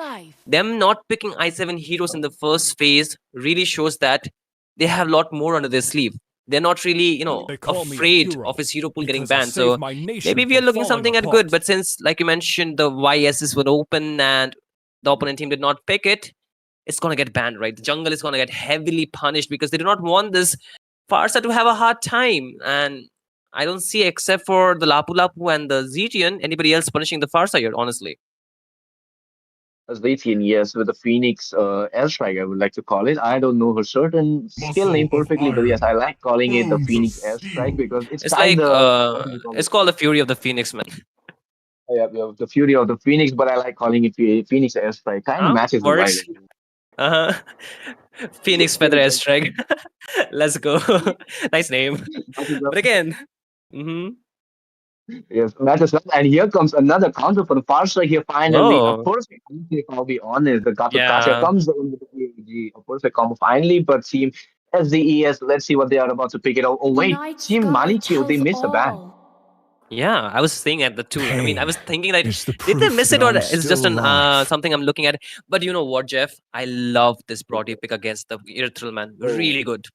Them not picking I7 heroes in the first phase really shows that they have a lot more under their sleeve. They're not really afraid of his hero pool getting banned. So maybe we are looking something at good. But since, like you mentioned, the YSs were open and the opponent team did not pick it, it's going to get banned, right? The jungle is going to get heavily punished because they do not want this Farsa to have a hard time. And I don't see, except for the Lapu Lapu and the Zetian, anybody else punishing the Farsa here, honestly. Zetian, yes, with the Phoenix airstrike, I would like to call it. I don't know her certain skill name perfectly, but yes, I like calling it the Phoenix airstrike because it's kind like of it's called the Fury of the Phoenix, man. Yeah, the Fury of the Phoenix, but I like calling it Phoenix airstrike. Kind of matches the Works. vibe. Phoenix Feather Airstrike. Let's go. Nice name. But again, yes, matches well. And here comes another counter for the Farsa here. Finally, a perfect combo, if I'll be honest. The Gacha comes in with the AG, a perfect combo finally, but Team SDES, let's see what they are about to pick it up. Oh wait, Team Malikyo, they missed a ban. Yeah, I was saying at the two. I mean, I was thinking that did they miss it, or it's just an something I'm looking at? But you know what, Jeff? I love this Brody pick against the Erythral, man. Really good.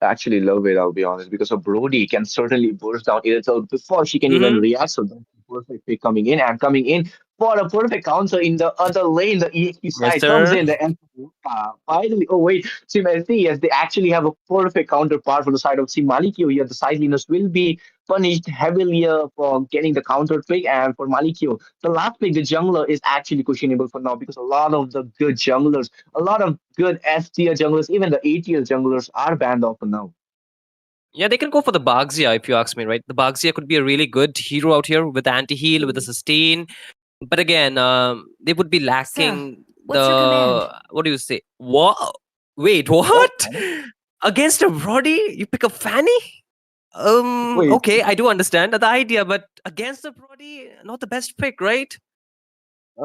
I actually love it, I'll be honest, because a Brody can certainly burst down Erythral before she can even react. So that's the perfect pick coming in, and coming in for a perfect counter in the other lane. The EXP side comes in. The finally, oh wait, Team SDES, they actually have a perfect counterpart for the side of Team Malikyo here. The side laners will be punished heavily for getting the counter pick, and for Malikyo, the last pick, the jungler, is actually questionable for now because a lot of the good junglers, a lot of good S tier junglers, even the A tier junglers are banned off for now. Yeah, they can go for the Bagzia if you ask me, right? The Bagzia could be a really good hero out here with the anti-heal, with the sustain. But again, they would be lacking what do you say? What? Wait, what? Against a Brody, you pick a Fanny? Okay, I do understand the idea, but against the Brody, not the best pick, right?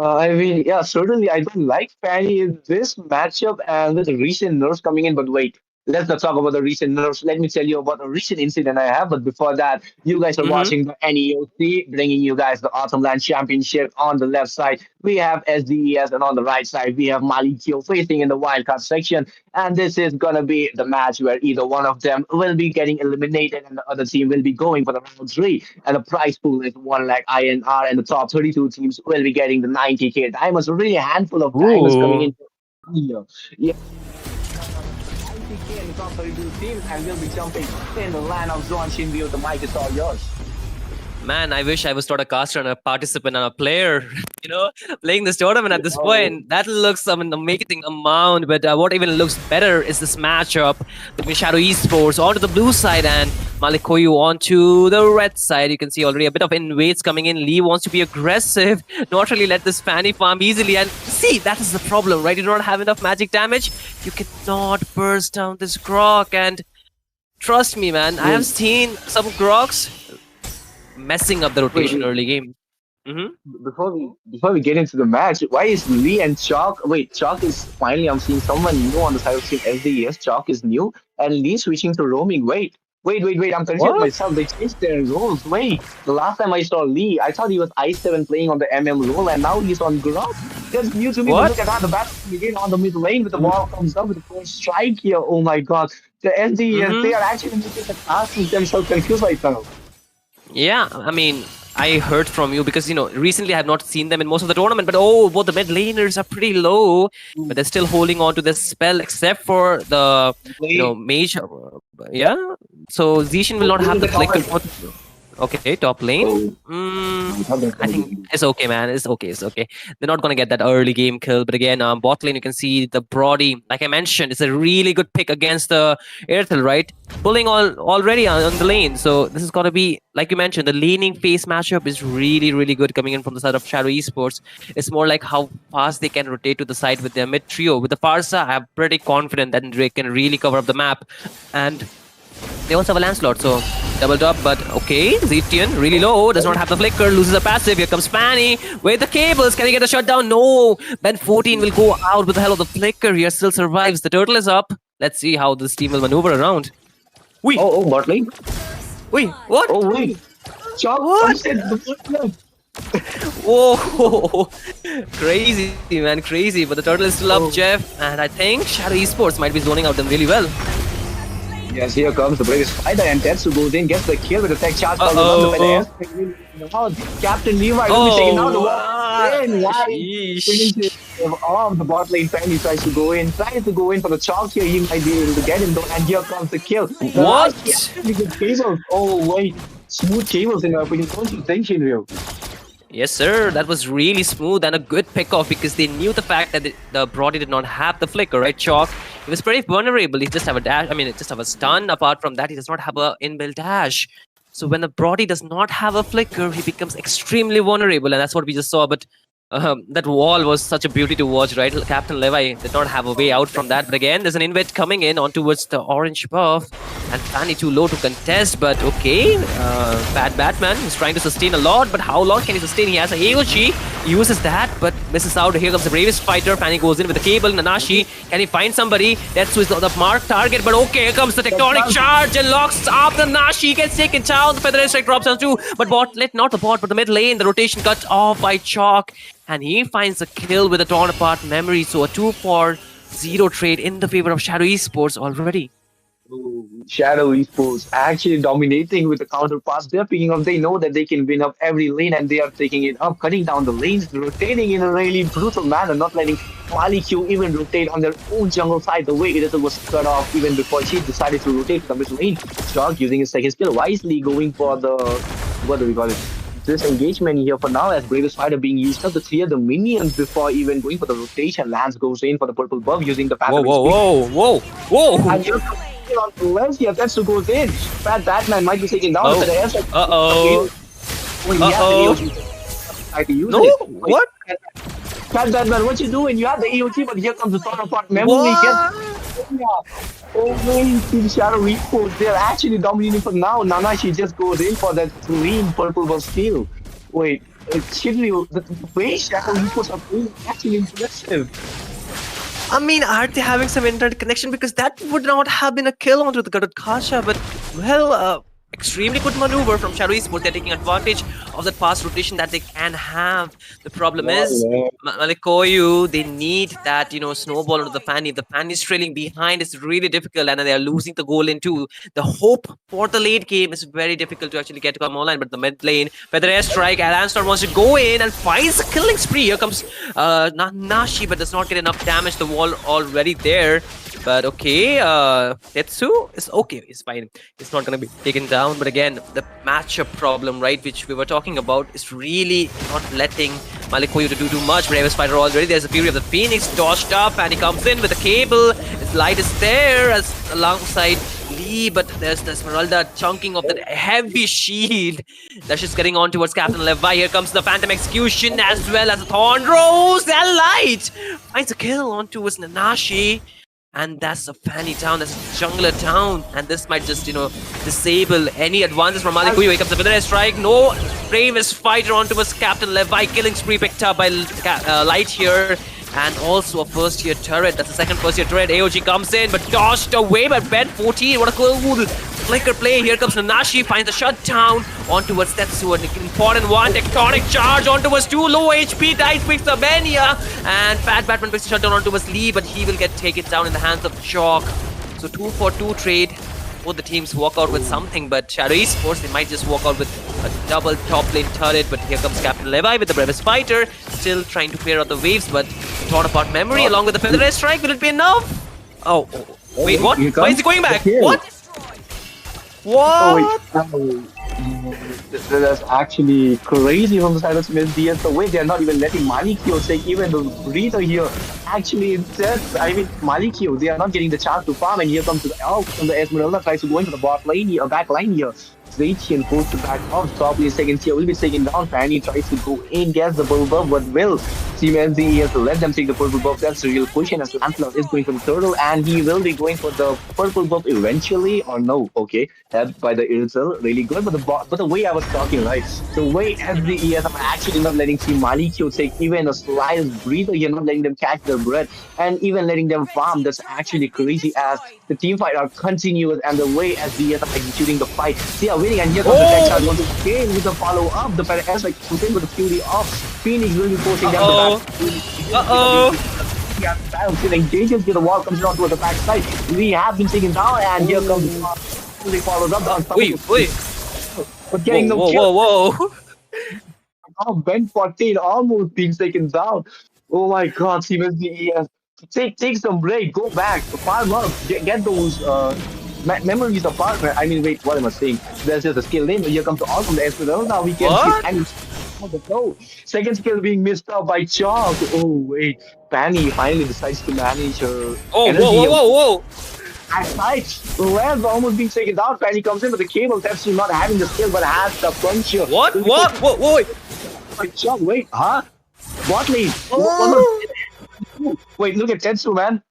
I mean, yeah, certainly I don't like Fanny in this matchup and with the recent nerfs coming in, but wait, let's not talk about the recent nerfs. Let me tell you about a recent incident I have. But before that, you guys are Mm-hmm. watching the NEOT, bringing you guys the Autumn LAN Championship. On the left side, we have SDES, and on the right side, we have MALIK facing in the wildcard section. And this is gonna be the match where either one of them will be getting eliminated, and the other team will be going for the round three. And the prize pool is 1 lakh INR, and the top 32 teams will be getting the 90k diamonds. So really, a handful of diamonds coming Ooh. in here. Yeah. 90k in the top 32 teams, and we'll be jumping in the land of Zon Shinbyu. The mic is all yours. Man, I wish I was not a caster and a participant and a player, playing this tournament at this point. That looks an amazing amount, but what even looks better is this matchup between Shadow Esports onto the blue side and MALIK KOYU onto the red side. You can see already a bit of invades coming in. Lee wants to be aggressive, not really let this Fanny farm easily. And see, that is the problem, right? You don't have enough magic damage. You cannot burst down this Grok. And trust me, man, I have seen some Groks messing up the rotation early game. Before we get into the match, why is Lee and Chalk? Wait, Chalk is finally. I'm seeing someone new on the side of team SDES. Chalk is new, and Lee switching to roaming. Wait. I'm confused myself. They changed their roles. Wait, the last time I saw Lee, I thought he was I7 playing on the MM role, and now he's on Grok. That's new to me. But look at that. The battle begin on the mid lane with the ball comes up with the first strike here. Oh my god. The SDES, they are actually making the casters themselves confused right now. Yeah, I mean, I heard from you because, recently I have not seen them in most of the tournament, but both the mid laners are pretty low, but they're still holding on to this spell except for the, mage. Yeah, so Zishin will not have the flicker. Okay, top lane. I think it's okay, man. It's okay. They're not going to get that early game kill. But again, bot lane, you can see the Brody. Like I mentioned, it's a really good pick against the Airtel, right? Pulling already on the lane. So this is going to be, like you mentioned, the laning phase matchup is really, really good coming in from the side of Shadow Esports. It's more like how fast they can rotate to the side with their mid trio. With the Farsa, I'm pretty confident that they can really cover up the map. And they also have a Lancelot, so doubled up, but okay. Zetian, really low, does not have the flicker, loses a passive. Here comes Spanny with the cables. Can he get a shutdown? No. Ben 14 will go out with the hell of the flicker here, still survives. The turtle is up. Let's see how this team will maneuver around. Wait. Oh, bot lane. Wait, what? Oh, wait. Chop, what? Whoa, crazy, man, crazy. But the turtle is still up, Jeff, and I think Shadow Esports might be zoning out them really well. Yes, here comes the British Spider, and Tetsu goes in, gets the kill with the tech charge. Captain Levi will be taken out. The bot lane fan, he tries to go in for the chalk here. He might be able to get him though, and here comes the kill. What? Cables. Oh wait, smooth cables in my opinion. Don't you think, Shinryu? Yes, sir. That was really smooth and a good pick-off because they knew the fact that the Brody did not have the flicker, right? Chalk, he was pretty vulnerable. He just have a dash. I mean, just have a stun. Apart from that, he does not have a inbuilt dash. So when the Brody does not have a flicker, he becomes extremely vulnerable, and that's what we just saw. But that wall was such a beauty to watch, right? Captain Levi did not have a way out from that. But again, there's an invade coming in on towards the orange buff. And Fanny too low to contest, but okay. Bad Batman is trying to sustain a lot, but how long can he sustain? He has a AOG, he uses that, but misses out. Here comes the bravest fighter. Fanny goes in with the cable. Nanashi, can he find somebody? Tetsu is the mark target, but okay, here comes the tectonic charge and locks up the Nashi. Gets taken down. The feather strike drops down too, but not the bot, but the mid lane. The rotation cut off by Chalk, and he finds a kill with a torn apart memory. So a 2-for-0 trade in the favor of Shadow Esports already. Shadow Esports actually dominating with the counter pass. They're picking up. They know that they can win up every lane, and they are taking it up, cutting down the lanes, rotating in a really brutal manner, not letting MALIK even rotate on their own jungle side. The way it was cut off even before she decided to rotate to the mid lane. Shark using his second skill wisely, going for the what do we call it? This engagement here for now, as Bravest Fighter being used up to clear the minions before even going for the rotation. Lance goes in for the purple buff using the passive. Whoa! And here on the left here, Tetsu goes in. Fat Batman might be taken down. No, what? Fat Batman, what you doing? You have the AOT, but here comes the torn apart memory. Team Shadow Esports, they're actually dominating for now. Nanashi just goes in for that green purple buff steal. Wait, Shiryu, the way Shadow Esports are playing is actually impressive. I mean, are they having some internet connection? Because that would not have been a kill onto the Kasha, but well, extremely good maneuver from Shadow Esports. They're taking advantage of that fast rotation that they can have. The problem is, Malik KOYU, they need that, snowball onto the fan. If the fan is trailing behind, it's really difficult, and they are losing the goal into. The hope for the late game is very difficult to actually get to come online, but the mid lane, where the airstrike, Alanstar wants to go in and finds a killing spree. Here comes Nashi, but does not get enough damage. The wall already there. But okay, Tetsu is okay. It's fine. It's not going to be taken down. But again, the matchup problem, right, which we were talking about, is really not letting Malik KOYU to do too much. Brave Spider already. There's a Fury of the Phoenix dodged up, and he comes in with a cable. His light is there as alongside Lee, but there's the Esmeralda chunking of that heavy shield. That's just getting on towards Captain Levi. Here comes the Phantom Execution as well as the Thorn Rose. That light finds a kill on towards Nanashi. And that's a Fanny down, that's a jungler down. And this might just, disable any advances from Malik KOYU. Here comes the Feather Strike. No, bravest fighter onto his Captain Levi. Killing spree picked up by Light here. And also a first year turret. That's the second first year turret. AOG comes in, but dodged away by Ben 14. What a cool flicker play. Here comes Nanashi, finds a shutdown on towards Tetsu. An important one. Tectonic charge on towards 2. Low HP. Dice picks up Benya. And Fat Batman picks a shutdown on towards Lee, but he will get taken down in the hands of Chalk. So 2-for-2 trade. Both the teams walk out with something, but Shadow Esports, they might just walk out with a double top lane turret. But here comes Captain Levi with the bravest fighter, still trying to clear out the waves, but thought about memory along with the Feather Strike. Will it be enough? Oh, wait, what? Why is he going back? What? What? That's actually crazy from the side of SDES. The way they're not even letting Malikio take even the breather here. Actually, Malikio, they are not getting the chance to farm, and here comes the elf from the Esmeralda, tries to go into the bot lane here, back line here. Zaitian goes to back off, top lane second tier will be taken down. Fanny tries to go in, gets the purple buff, but will Team SDES to let them take the purple buff. That's the real question, as Lancelot is going for the turtle, and he will be going for the purple buff eventually, or no? Okay, that by the Irzel, really good. But the way I was talking, right? The way SDES are actually not letting Team Malikio take even a slight breather. You're not letting them catch their breath, and even letting them farm. That's actually crazy, as the team fight are continuous, and the way SDES are executing the fight, they are winning. And here comes the next charge once again with the follow up. The Paradas like something with the Fury off. Phoenix will be forcing them to back. Still engages, get the wall comes down towards the back side. We have been taken down, and here comes the follows up. Wait. But getting no kill. Whoa. Oh, Ben 14 almost being taken down. Oh my god, SDES. Take some break, go back, farm up, get those memories of partner. I mean, wait, what am I saying? There's just a skill lane, but here comes the all from the Esmeralda. Now we can see the flow. Second skill being missed out by Chalk. Oh wait, Fanny finally decides to manage her energy. Whoa. At Rev almost being taken down. Fanny comes in, but the cable taps you not having the skill, but has the puncher. What? Chalk, wait, huh? Bot lane. Wait, look at Tetsu, man.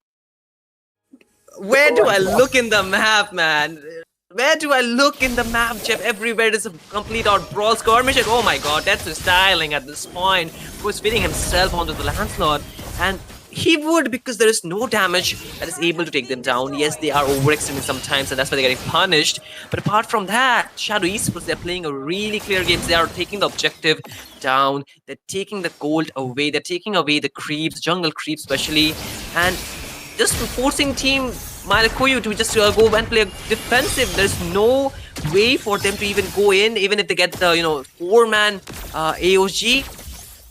Where do I look in the map, man? Where do I look in the map, Jeff? Everywhere is a complete out brawl skirmish. And oh my god, that's his styling at this point. Who's fitting himself onto the Lancelot. And he would, because there is no damage that is able to take them down. Yes, they are overextending sometimes, and that's why they're getting punished. But apart from that, Shadow Esports, they're playing a really clear game. They are taking the objective down. They're taking the gold away. They're taking away the creeps, jungle creeps especially. And just forcing Team Malik KOYU to just go and play defensive. There's no way for them to even go in, even if they get the 4-man AOG.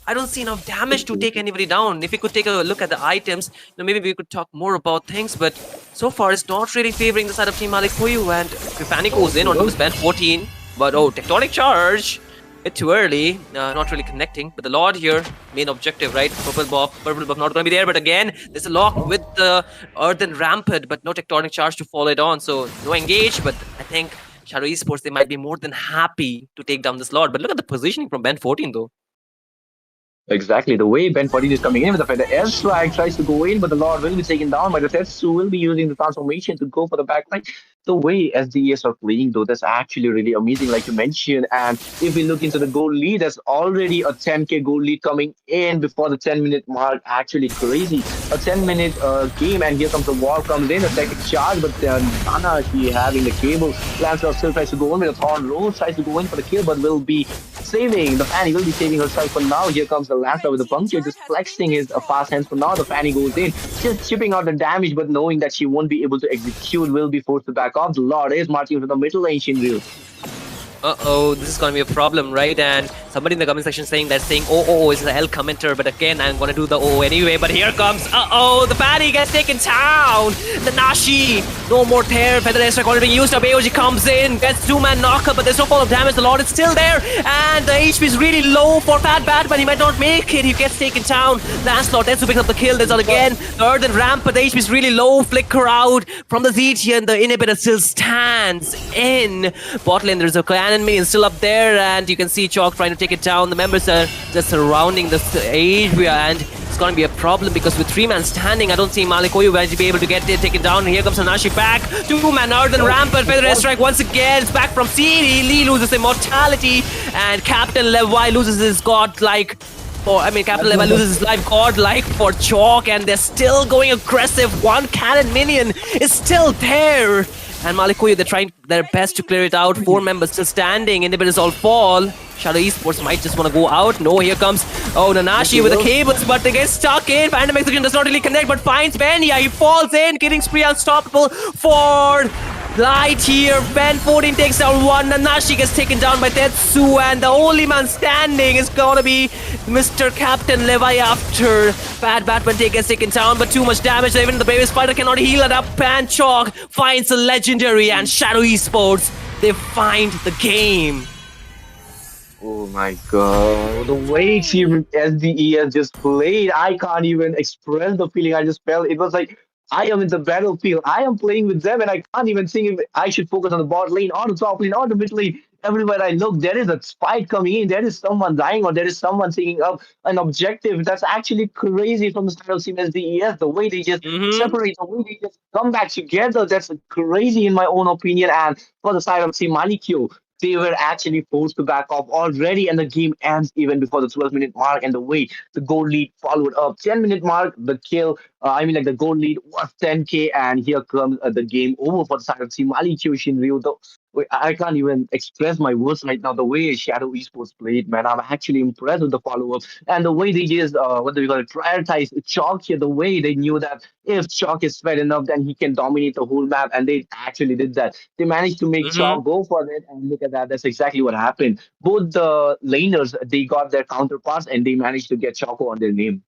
I don't see enough damage to take anybody down. If we could take a look at the items, maybe we could talk more about things. But so far, it's not really favoring the side of Team Malik KOYU. And Fanny goes in onto his band 14. But Tectonic Charge. Bit too early, not really connecting. But the Lord here, main objective, right? Purple buff not going to be there. But again, there's a lock with the Earthen Rampart, but no Tectonic Charge to follow it on. So no engage, but I think Shadow Esports, they might be more than happy to take down this Lord. But look at the positioning from Ben 14 though. Exactly, the way Ben 14 is coming in with the Feather Airstrike, tries to go in, but the Lord will be taken down by the Tetsu, will be using the transformation to go for the backline. the way SDES are playing, though, that's actually really amazing, like you mentioned. And if we look into the goal lead, there's already a 10K goal lead coming in before the 10-minute mark. Actually, crazy. A 10-minute game, and here comes the wall, comes in, a second charge, but Nana, she having the cable. Lancelot still tries to go in with a Thorn Rose, tries to go in for the kill, but will be saving. The Fanny will be saving herself for now. Here comes the Lancelot with the puncture, just flexing his fast hands for now. The Fanny goes in, just chipping out the damage, but knowing that she won't be able to execute, will be forced to back off. The Lord is marching from the middle lane, Shinryu. Uh-oh, this is gonna be a problem, right? And somebody in the comment section saying oh, it's the L commenter, but again, I'm gonna do the oh anyway. But here comes, the Fanny gets taken down. The Nashi, no more tear, Feather Airstrike already being used up. AOG comes in, gets 2-man knocker, but there's no fall of damage. The Lord is still there, and the HP is really low for Fat Batman. He might not make it. He gets taken down. Lancelot tends to pick up the kill. There's again the Earthen Ramp, but the HP is really low. Flicker out from the Zethian. The inhibitor still stands in bot lane. There's a clan enemy still up there, and you can see Chalk trying to take it down. The members are just surrounding the area, and it's going to be a problem because with 3-man standing, I don't see MILAK KOYU going to be able to get it taken down. And here comes Hanashi back. 2-man Earthen Rampant. Feather Airstrike once again. It's back from CD. Lee loses immortality, and Captain Levi loses his godlike. Captain Levi loses his life godlike for Chalk, and they're still going aggressive. One cannon minion is still there. And MILAK KOYU, they're trying their best to clear it out. 4 members still standing. Inhibitors all fall. Shadow Esports might just want to go out. No, here comes Nanashi with the cables, but they get stuck in. Phantom Execution does not really connect, but finds Ben. Yeah, he falls in. Killing spree unstoppable for Light here. Ben 14 takes down one. Nanashi gets taken down by Tetsu, and the only man standing is gonna be Mr. Captain Levi after Bad Batman gets taken down, but too much damage. Even the bravest fighter cannot heal it up. And Chalk finds a legendary, and Shadow Esports, they find the game. Oh my god, the way Team SDES just played, I can't even express the feeling I just felt. It was like I am in the battlefield, I am playing with them, and I can't even think if I should focus on the bot lane, or the top lane, or the mid lane. Everywhere I look, there is a fight coming in, there is someone dying, or there is someone taking up an objective. That's actually crazy from the style of Team SDES. The way they just separate, the way they just come back together, that's crazy in my own opinion. And for the side of Team Malikyo, they were actually forced to back off already, and the game ends even before the 12-minute mark. And the way the goal lead followed up, 10-minute mark, the kill, the goal lead was 10K, and here comes the game over for the side of Team Ali Kyoshin Ryu. I can't even express my words right now. The way Shadow Esports played, man, I'm actually impressed with the follow-up and the way they just, what do we call it, prioritize Chalk here. The way they knew that if Chalk is fed enough, then he can dominate the whole map, and they actually did that. They managed to make Chalk go for it, and look at that. That's exactly what happened. Both the laners, they got their counterparts, and they managed to get Choco on their name.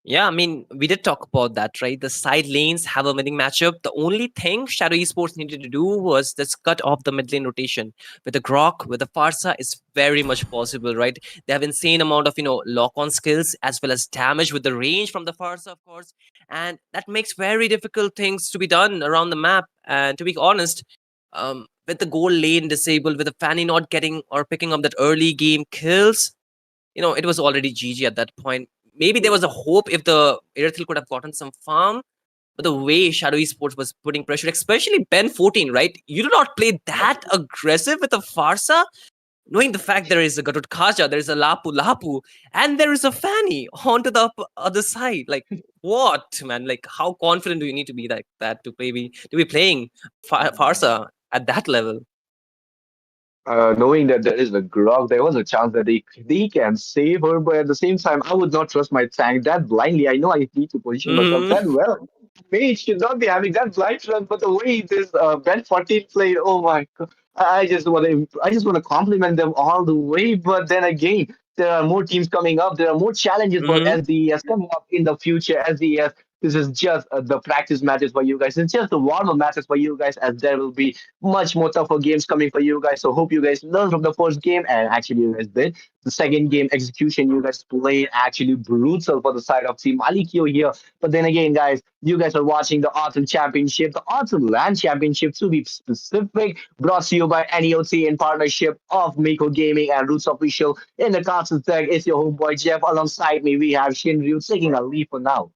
Yeah, we did talk about that, right? The side lanes have a winning matchup. The only thing Shadow Esports needed to do was just cut off the mid lane rotation. With the Grok, with the Farsa, it's very much possible, right? They have insane amount of, lock-on skills as well as damage with the range from the Farsa, of course. And that makes very difficult things to be done around the map. And to be honest, with the gold lane disabled, with the Fanny not getting or picking up that early game kills, it was already GG at that point. Maybe there was a hope if the Earthil could have gotten some farm, but the way Shadow Esports was putting pressure, especially Ben 14, right? You do not play that aggressive with a Farsa, knowing the fact there is a Garud Kaja, there is a Lapu Lapu, and there is a Fanny onto the other side. Like, what, man? Like, how confident do you need to be like that to be playing Farsa at that level? Knowing that there is a Grog, there was a chance that they can save her, but at the same time, I would not trust my tank that blindly. I know I need to position myself that well. Mage should not be having that blind trust, but the way this Ben 14 played, oh my god, I just want to compliment them all the way. But then again, there are more teams coming up. There are more challenges for SDES coming up in the future. SDES, this is just the practice matches for you guys. It's just the warm-up matches for you guys, as there will be much more tougher games coming for you guys. So hope you guys learned from the first game, and actually you guys did. The second game execution you guys played actually brutal for the side of Team Malikyo here. But then again, guys, you guys are watching the Autumn Championship, the Autumn LAN Championship, to be specific, brought to you by NEOT in partnership of Mako Gaming and Roots Official. In the castle tag, it's your homeboy Jeff. Alongside me, we have Shinryu taking a lead for now.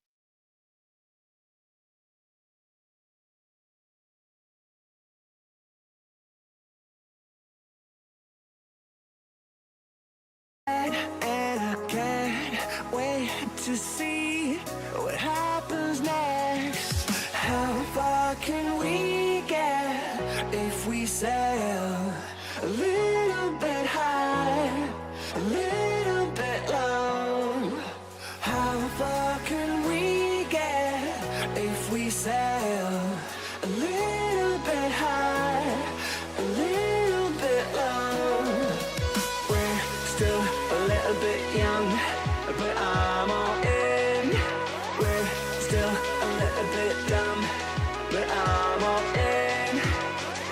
to see what happens next. How far can we get if we sail a little bit high, a little bit low? How far can we get if we sail a little bit high, a little bit low? We're still a little bit young, but I'm all in. We're still a little bit dumb, but I'm all in.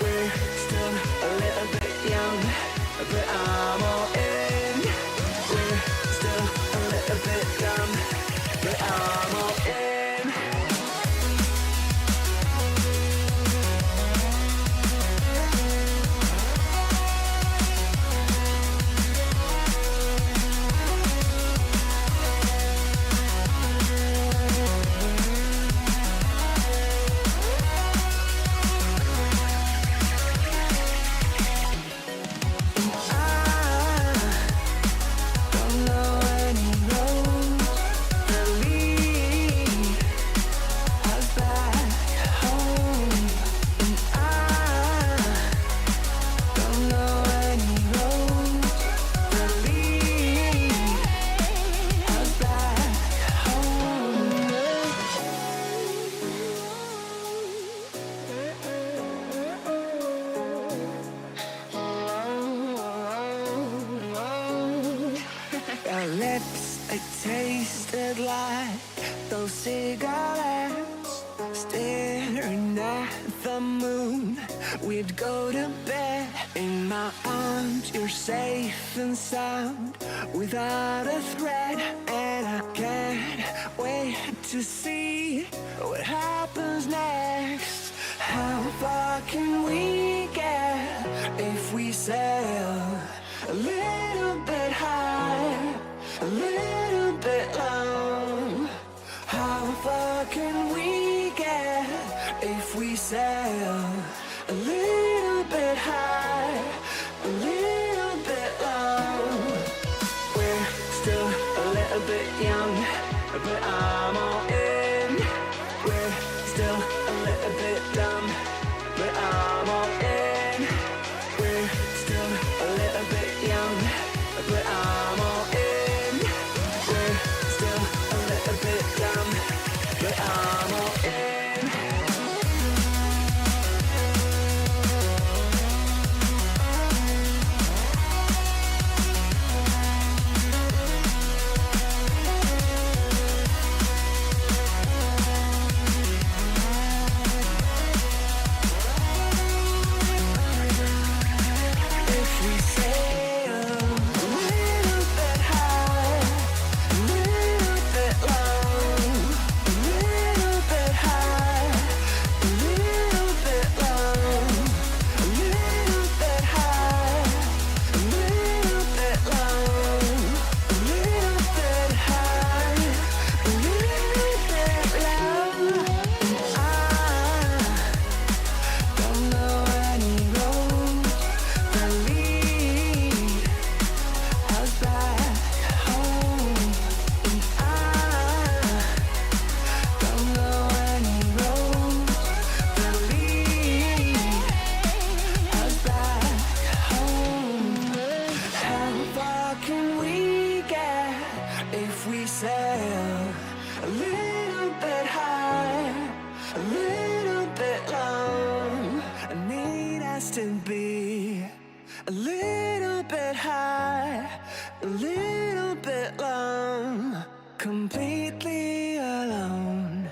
We're still a little bit young, but I'm all in. We're still a little bit dumb, but I'm all in. Our lips, they tasted like those cigarettes. Staring at the moon, we'd go to bed. In my arms, you're safe and sound, without a threat. And I can't wait to see what happens next. How far can we get if we sail a little bit high, a little bit low? How far can we get if we sail a little bit high, a little bit low? We're still a little bit young, but I'm all in. We're still a little bit dumb, but I'm all in. We're still a little bit young, but I'm all in. We're still a little bit dumb, but I'm all in. If we sail a little bit high, a little bit low, a little bit high, a little bit low, a little bit high, a little bit low, a little bit high, a little bit low. I don't know any roads that lead us back home, and I don't know any roads that lead us back home. How far can we get if we sail a little bit high, a little bit low? I need us to be a little bit high, a little bit low, completely alone.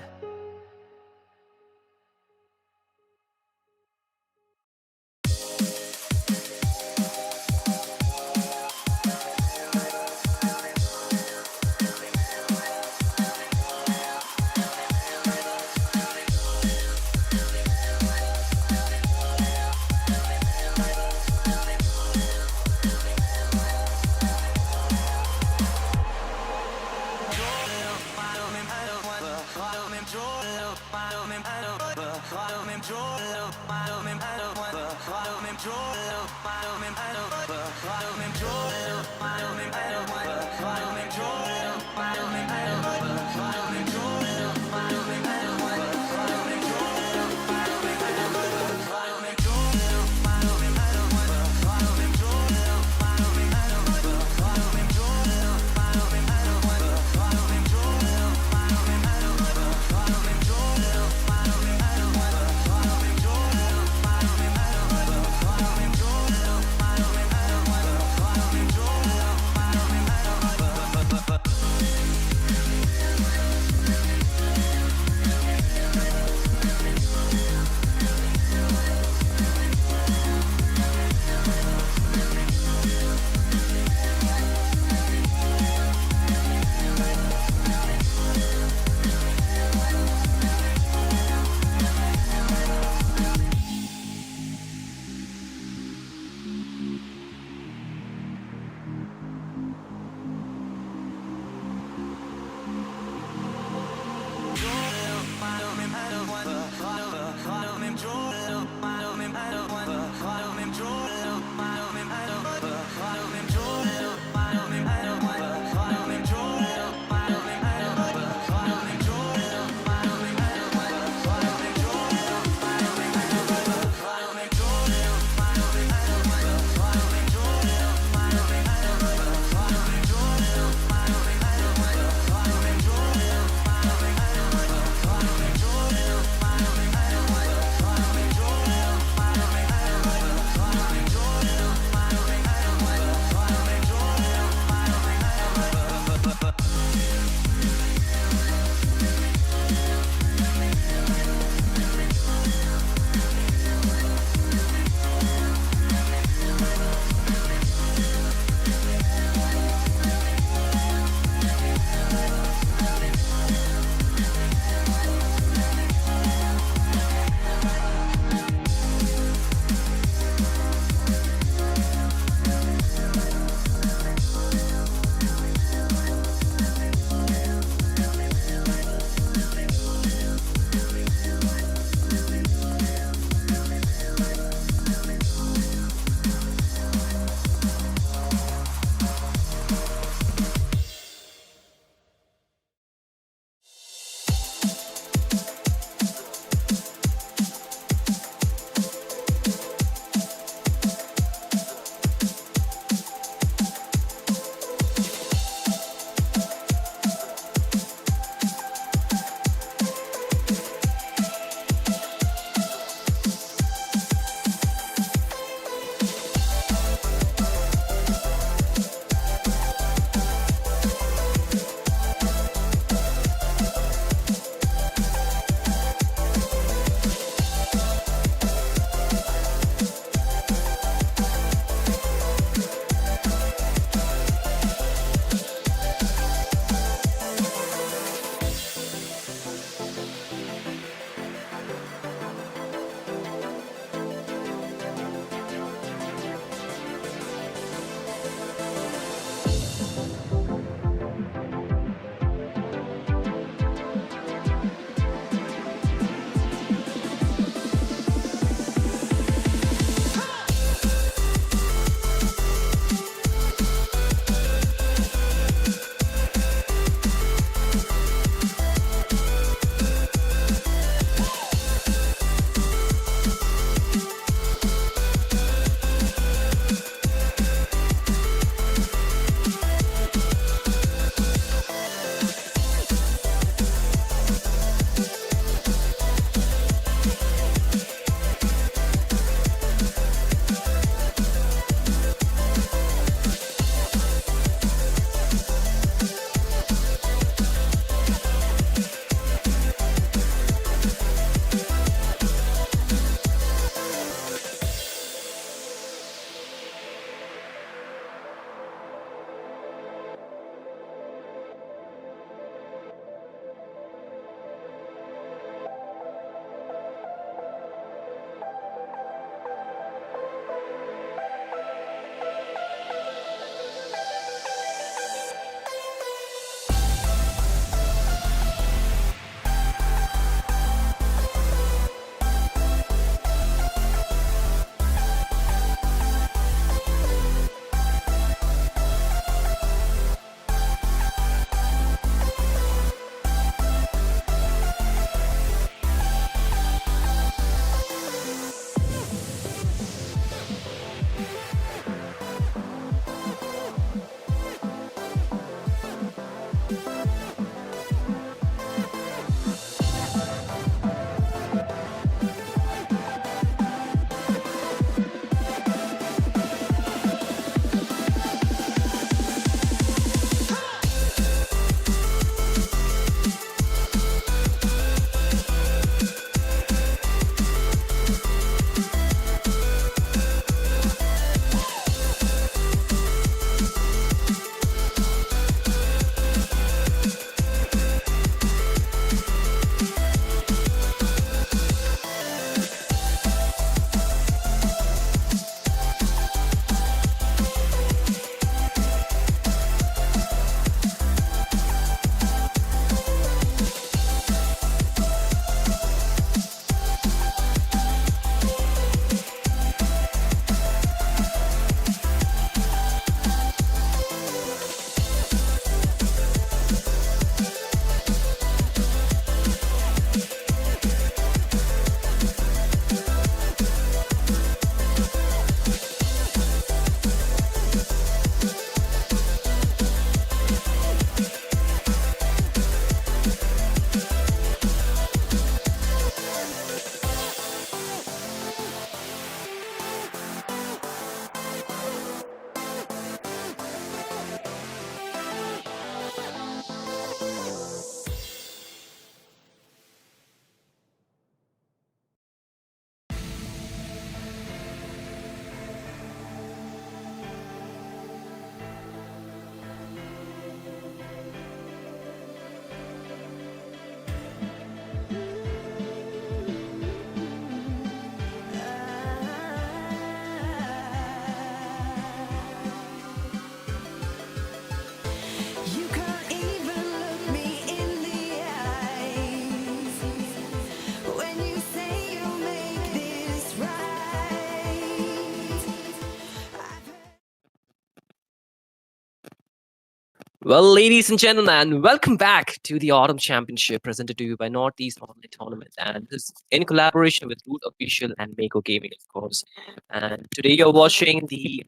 Well, ladies and gentlemen, welcome back to the Autumn Championship presented to you by Northeast Online Tournament. And this is in collaboration with Root Official and Mako Gaming, of course. And today you're watching the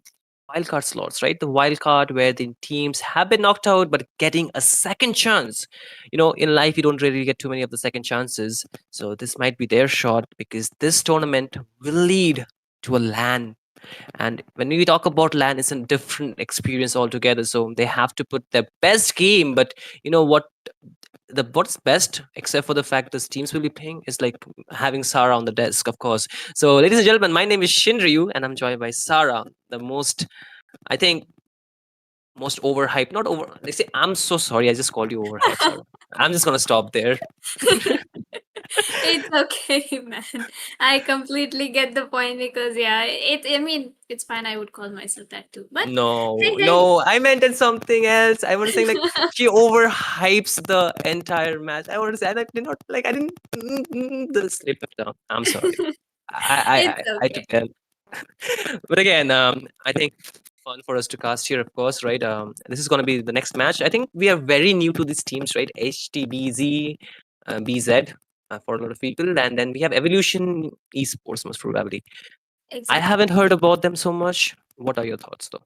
wildcard slots, right? The wildcard where the teams have been knocked out but getting a second chance. In life, you don't really get too many of the second chances. So this might be their shot because this tournament will lead to a LAN. And when we talk about LAN, it's a different experience altogether. So they have to put their best game. But you know what? What's best, except for the fact the teams will be playing, is like having Sarah on the desk, of course. So, ladies and gentlemen, my name is Shinryu, and I'm joined by Sarah, the I think, most overhyped. Not over. They say I'm so sorry. I just called you overhyped, Sarah. I'm just gonna stop there. It's okay, man. I completely get the point because yeah, I mean, it's fine. I would call myself that too. But No, sometimes no, I meant it something else. I want to say like she overhypes the entire match. I want to say I did not like I didn't the slip down. I'm sorry. it's I took okay. that. But again, I think fun for us to cast here, of course, right? This is going to be the next match. I think we are very new to these teams, right? HTBZ, BZ for a lot of people, and then we have Evolution Esports, most probably. I Exactly. haven't heard about them so much. What are your thoughts, though?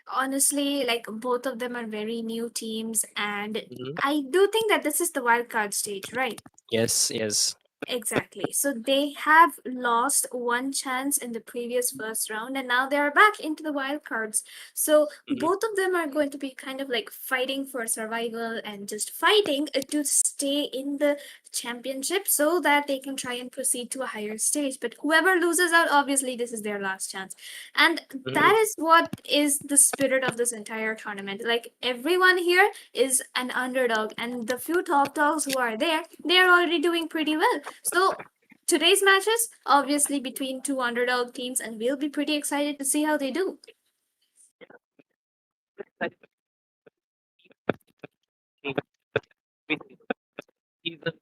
Honestly, like both of them are very new teams, and Mhm. I do think that this is the wild card stage, right? Yes, yes. Exactly. So they have lost one chance in the previous first round, and now they are back into the wild cards. So Mhm. both of them are going to be kind of like fighting for survival and just fighting to stay in the championship so that they can try and proceed to a higher stage. But whoever loses out, obviously, this is their last chance. And Mhm. that is what is the spirit of this entire tournament. Like everyone here is an underdog, and the few top dogs who are there, they are already doing pretty well. So today's matches, obviously between two underdog teams, and we'll be pretty excited to see how they do. Even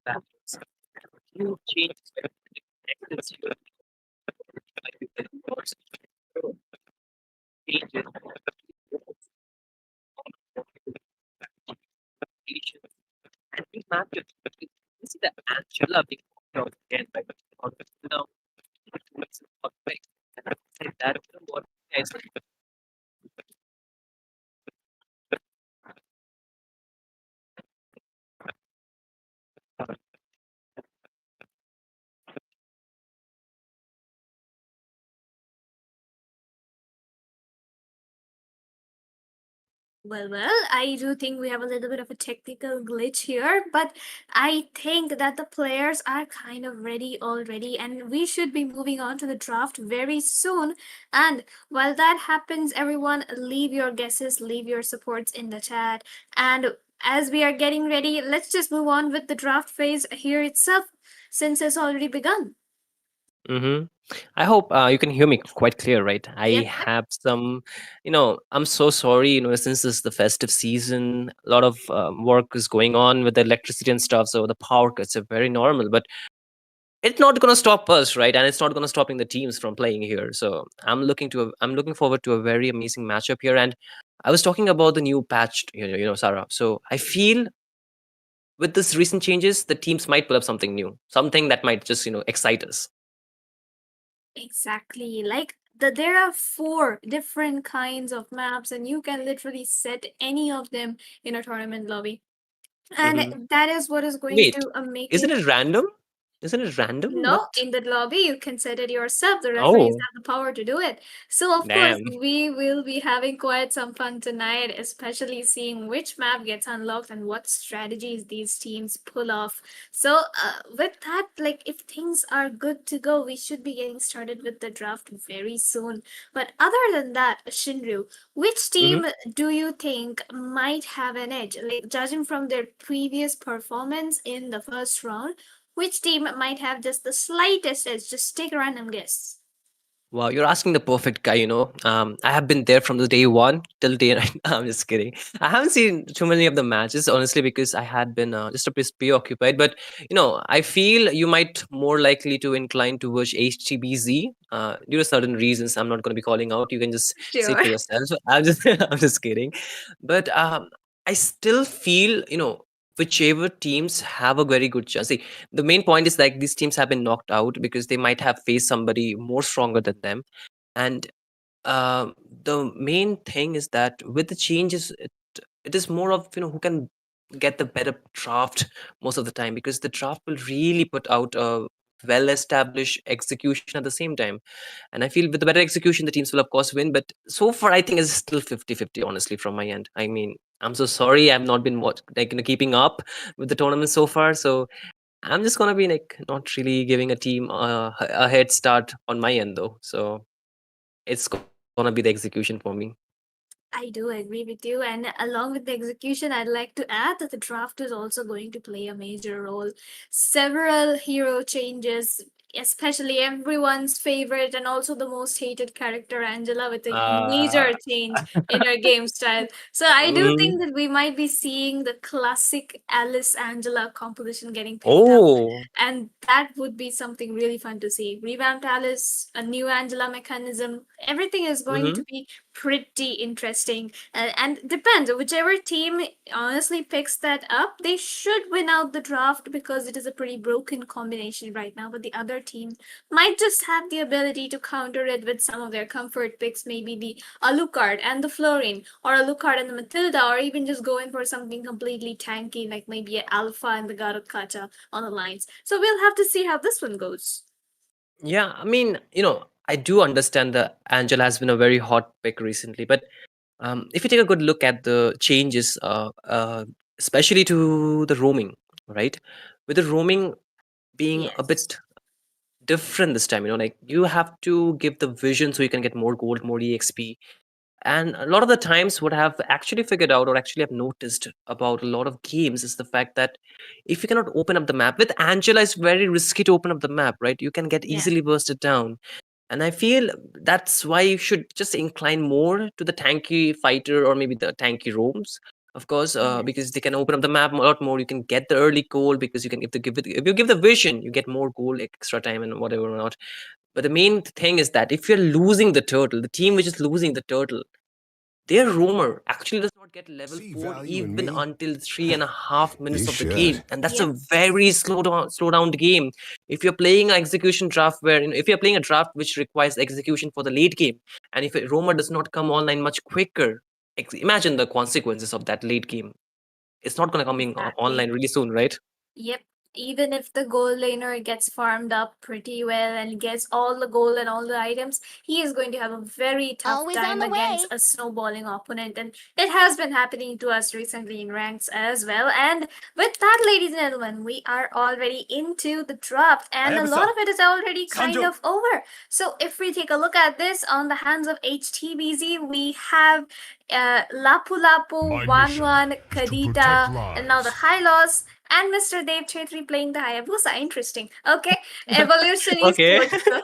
battles. You change excellence here. Changes. And these matches, this is the Angela being again by now. That what guys Well, I do think we have a little bit of a technical glitch here, but I think that the players are kind of ready already, and we should be moving on to the draft very soon. And while that happens, everyone, leave your guesses, leave your supports in the chat. And as we are getting ready, let's just move on with the draft phase here itself, since it's already begun. Mm-hmm. I hope you can hear me quite clear, right? Yep, I have some, I'm so sorry, since this is the festive season, a lot of work is going on with the electricity and stuff, so the power cuts are very normal, but it's not going to stop us, right? And it's not going to stopping the teams from playing here. So I'm looking forward to a very amazing matchup here. And I was talking about the new patch, Sarah. So I feel with this recent changes, the teams might pull up something new, something that might just, excite us. exactly. Like there are four different kinds of maps, and you can literally set any of them in a tournament lobby. Hmm. And that is what is going Wait, to make isn't it. it random? Isn't it random? No, What? in the lobby, you can set it yourself. The referees Oh, have the power to do it. So, of course, damn. we will be having quite some fun tonight, especially seeing which map gets unlocked and what strategies these teams pull off. So, with that, like, if things are good to go, we should be getting started with the draft very soon. But other than that, Shinru, which Hmm. team do you think might have an edge? Like, judging from their previous performance in the first round, which team might have just the slightest edge? Just take a random guess. Wow, you're asking the perfect guy, you know. I have been there from the day one till day right now. I'm just kidding. I haven't seen too many of the matches, honestly, because I had been just a bit preoccupied. But, you know, I feel you might more likely to incline towards HTBZ due to certain reasons I'm not going to be calling out. You can just see it Sure. for yourself. I'm just, I'm just kidding. But I still feel, you know, whichever teams have a very good chance. See, the main point is like these teams have been knocked out because they might have faced somebody more stronger than them. And the main thing is that with the changes, it is more of, you know, who can get the better draft most of the time, because the draft will really put out a well established execution at the same time. And I feel with the better execution, the teams will of course win. But so far I think it's still 50-50, honestly, from my end. I mean, I'm so sorry I've not been like, you know, keeping up with the tournament so far. So I'm just gonna be like not really giving a team a head start on my end though. So it's gonna be the execution for me. I do agree with you. And along with the execution, I'd like to add that the draft is also going to play a major role. Several hero changes, especially everyone's favorite and also the most hated character, Angela, with a Uh, major change in her game style. So I do mm, think that we might be seeing the classic Alice Angela composition getting picked up. oh, And that would be something really fun to see. Revamped Alice, a new Angela mechanism, everything is going mm-hmm, to be pretty interesting. And depends, whichever team honestly picks that up, they should win out the draft because it is a pretty broken combination right now. But the other team might just have the ability to counter it with some of their comfort picks, maybe the Alucard and the Florine, or Alucard and the Matilda, or even just go in for something completely tanky, like maybe an Alpha and the Garot Kacha on the lines. So we'll have to see how this one goes. yeah. I mean, you know, I do understand that Angela has been a very hot pick recently, but if you take a good look at the changes, especially to the roaming, right? With the roaming being a Yes. bit different this time, you know, like you have to give the vision so you can get more gold, more exp. And a lot of the times what I've actually figured out or actually have noticed about a lot of games is the fact that if you cannot open up the map with Angela, it's very risky to open up the map, right? You can get Yeah. easily bursted down. And I feel that's why you should just incline more to the tanky fighter or maybe the tanky roams, of course, because Yes. they can open up the map a lot more. You can get the early goal because you can, if you give the vision, you get more goal extra time and whatever or not. But the main thing is that if you're losing the turtle, the team which is losing the turtle, their roamer actually does not get level See 4 value in even me? until 3.5 minutes You of the game, should. and that's Yep. a very slow down game. If you're playing an execution draft where, you know, if you're playing a draft which requires execution for the late game, and if a roamer does not come online much quicker, imagine the consequences of that late game. It's not going to come in Exactly. online really soon, right? Yep. Even if the gold laner gets farmed up pretty well and gets all the gold and all the items, he is going to have a very tough time against a snowballing opponent. And it has been happening to us recently in ranks as well. And with that, ladies and gentlemen, we are already into the draft, and a lot of it is already kind of over. So if we take a look at this on the hands of HTBZ, we have Lapu Lapu, My Wan mission Wan, is to protect Kadita, and now the lives. Hylos, and Mr. Dev Chetri playing the Hayabusa. Interesting. Okay. Evolution Okay. Esports, though.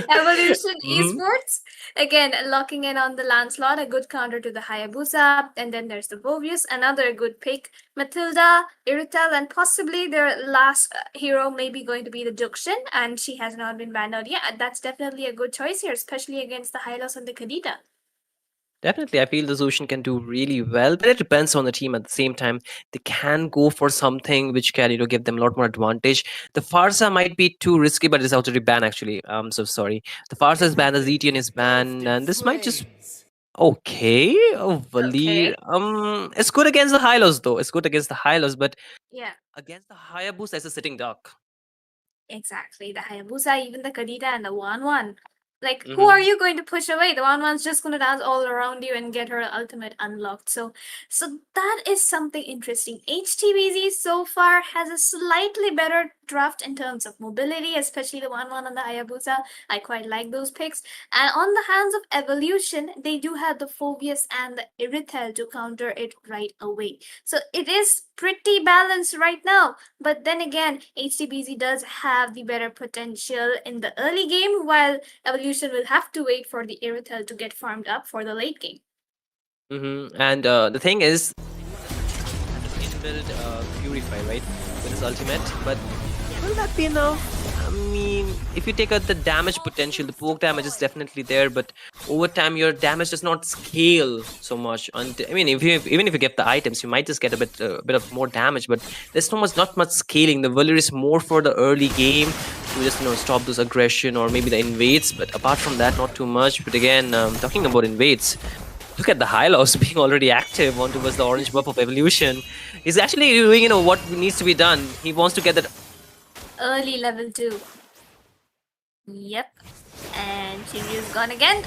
Evolution Mhm. Esports. Again, locking in on the Lancelot, a good counter to the Hayabusa. And then there's the Bovius, another good pick. Matilda, Iritel, and possibly their last hero may be going to be the Dukshin, and she has not been banned out yet. That's definitely a good choice here, especially against the Hylos and the Kadita. Definitely, I feel the Zushin can do really well, but it depends on the team at the same time. They can go for something which can, you know, give them a lot more advantage. The Farsa might be too risky, but it's already banned actually. I'm so sorry. The Farsa is banned, the ZTN is banned, and this might just okay. Oh, Okay. Valir. It's good against the Hylos though. It's good against the Hylos, but Yeah. against the Hayabusa as a sitting duck. Exactly. The Hayabusa, even the Kadita and the Wan Wan. Like, who are Hmm. you going to push away? The Wan Wan's just gonna dance all around you and get her ultimate unlocked. So that is something interesting. HTBZ so far has a slightly better draft in terms of mobility, especially the Wan Wan and the Hayabusa. I quite like those picks. And on the hands of Evolution, they do have the Phobius and the Irithel to counter it right away. So it is pretty balanced right now. But then again, HTBZ does have the better potential in the early game, while Evolution Evolution will have to wait for the Irithel to get farmed up for the late game. And the thing is, inbuilt Purify, right? With his ultimate, but will that be enough? I mean, if you take out the damage potential, the poke damage is definitely there, but over time your damage does not scale so much. I mean, even if you get the items, you might just get a bit of more damage, but there's not much scaling. The Valor is more for the early game to just stop those aggression or maybe the invades, but apart from that, not too much. But again, talking about invades. Look at the Hylos being already active on towards the orange buff of Evolution. He's actually doing, what needs to be done. He wants to get that Early level 2. Yep. And Shiryu is gone again.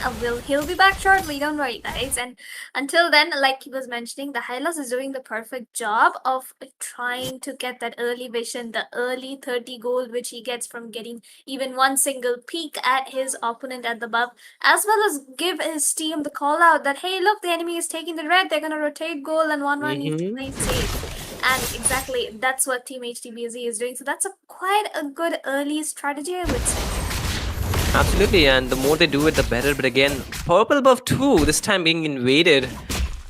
He'll be back shortly, don't worry guys. And until then, like he was mentioning, the Hylos is doing the perfect job of trying to get that early vision, the early 30 gold which he gets from getting even one single peek at his opponent at the buff, as well as give his team the call out that, hey look, the enemy is taking the red, they're gonna rotate gold and 1-1 needs to play safe. And exactly, that's what Team HTBZ is doing. So that's quite a good early strategy, I would say. Absolutely, and the more they do it, the better. But again, purple buff 2, this time being invaded.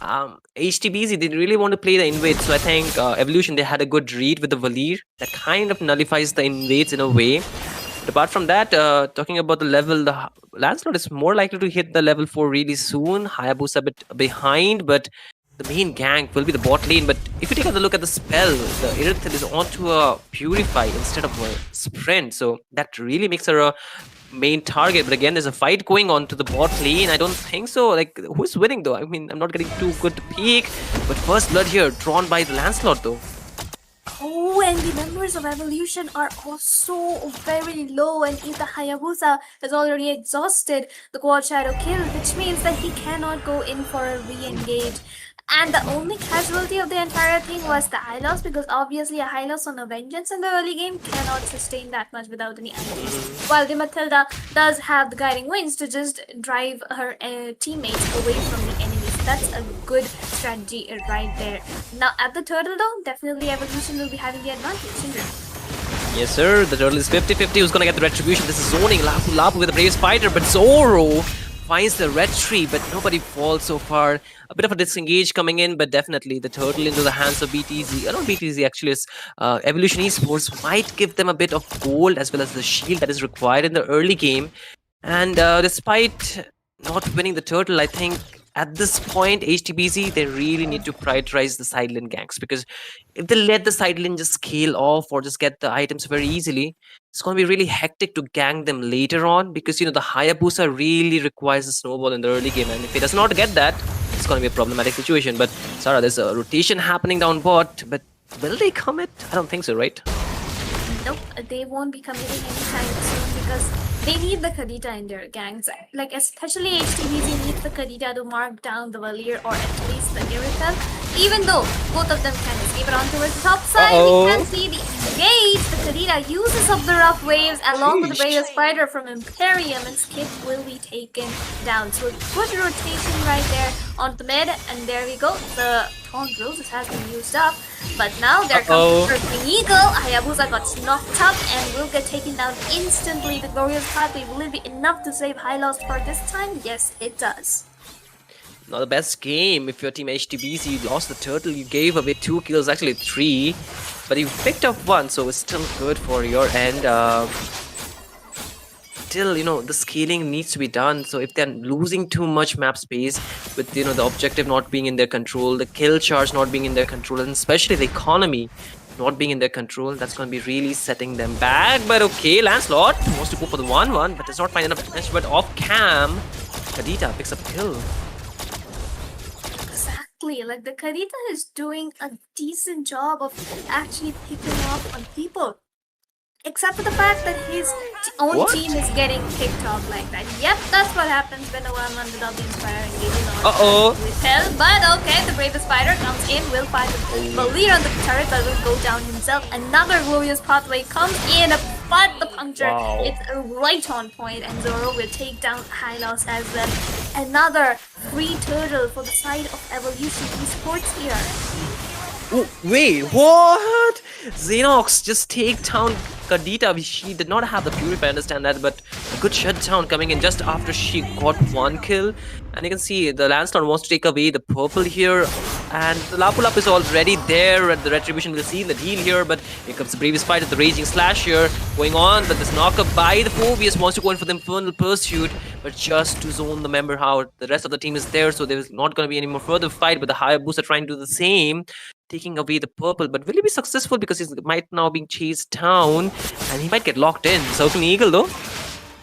HTBZ, they really want to play the invade, so I think Evolution, they had a good read with the Valir that kind of nullifies the invades in a way. But apart from that, talking about the level, the Lancelot is more likely to hit the level 4 really soon. Hayabusa a bit behind, but the main gank will be the bot lane. But if you take a look at the spell, the Irithel is onto a Purify instead of a Sprint, so that really makes her a main target. But again, there's a fight going on to the bot lane. I don't think so. Like, who's winning though? I mean, I'm not getting too good to peek, but first blood here drawn by the Lancelot though. Oh, and the members of Evolution are also very low, and if the Hayabusa has already exhausted the quad shadow kill, which means that he cannot go in for a re-engage. And the only casualty of the entire thing was the Hylos, because obviously a Hylos on a Vengeance in the early game cannot sustain that much without any items. While the Matilda does have the Guiding Winds to just drive her teammates away from the enemies. That's a good strategy right there. Now at the turtle though, definitely Evolution will be having the advantage. Syndrome. Yes sir, the turtle is 50-50. Who's gonna get the retribution? This is zoning. Lapu with a brave spider, but Zoro finds the red tree, but nobody falls so far. A bit of a disengage coming in, but definitely the turtle into the hands of BTZ. Not BTZ actually, is Evolution Esports might give them a bit of gold as well as the shield that is required in the early game. And despite not winning the turtle, I think at this point, HTBZ, they really need to prioritize the side lane ganks, because if they let the side lane just scale off or just get the items very easily, it's going to be really hectic to gank them later on, because the Hayabusa really requires a snowball in the early game, and if he does not get that, it's going to be a problematic situation. But Sarah, there's a rotation happening down bot, but will they commit? I don't think so, right? Nope, they won't be committing anytime soon, because they need the Khadija in their gangs. Like, especially HTBZ needs the Khadija to mark down the Valir, or at least the Irithel. Even though both of them can escape it on towards the top side, we can see the engage. The Khadija uses up the rough waves along with the Brave Spider from Imperium, and Skip will be taken down. So good rotation right there on the mid, and there we go. The Taunt Roses has been used up, but now they're coming for King Eagle. Hayabusa got knocked up and will get taken down instantly. The Glorious Pathway, will it be enough to save Hylos for this time? Yes, it does. Not the best game. If your team HTBC, you lost the turtle, you gave away 2 kills, actually 3, but you picked up 1, so it's still good for your end. Still, the scaling needs to be done. So if they're losing too much map space with, the objective not being in their control, the kill charge not being in their control, and especially the economy not being in their control, that's going to be really setting them back. But okay, Lancelot wants to go for the 1-1, but does not find enough damage. But off cam, Kadita picks up a kill. Exactly, like the Kadita is doing a decent job of actually picking up on people. Except for the fact that his own team is getting picked off like that. Yep, that's what happens when a 1-1 without the Inspire engaging on Repel. But okay, the Brave Spider comes in, will find the Valir on the turret, but will go down himself. Another Glorious Pathway comes in, but the puncture, it's right on point, and Zoro will take down Hylos as well. Another free turtle for the side of Evolution Esports here. Oh, wait, what? Xenox just take down Kadita, she did not have the Purify, I understand that, but a good shutdown coming in just after she got one kill. And you can see the Landslord wants to take away the purple here. And the Lapulap is already there, and the Retribution will see the deal here. But here comes the Bravest Fighter, the Raging Slash here going on. But this knockup by the Phobius wants to go in for the Infernal Pursuit, but just to zone the member out. The rest of the team is there, so there's not going to be any more further fight. But the Hayabusa trying to do the same, taking away the purple. But will he be successful? Because he might now being chased down, and he might get locked in. Circling Eagle though.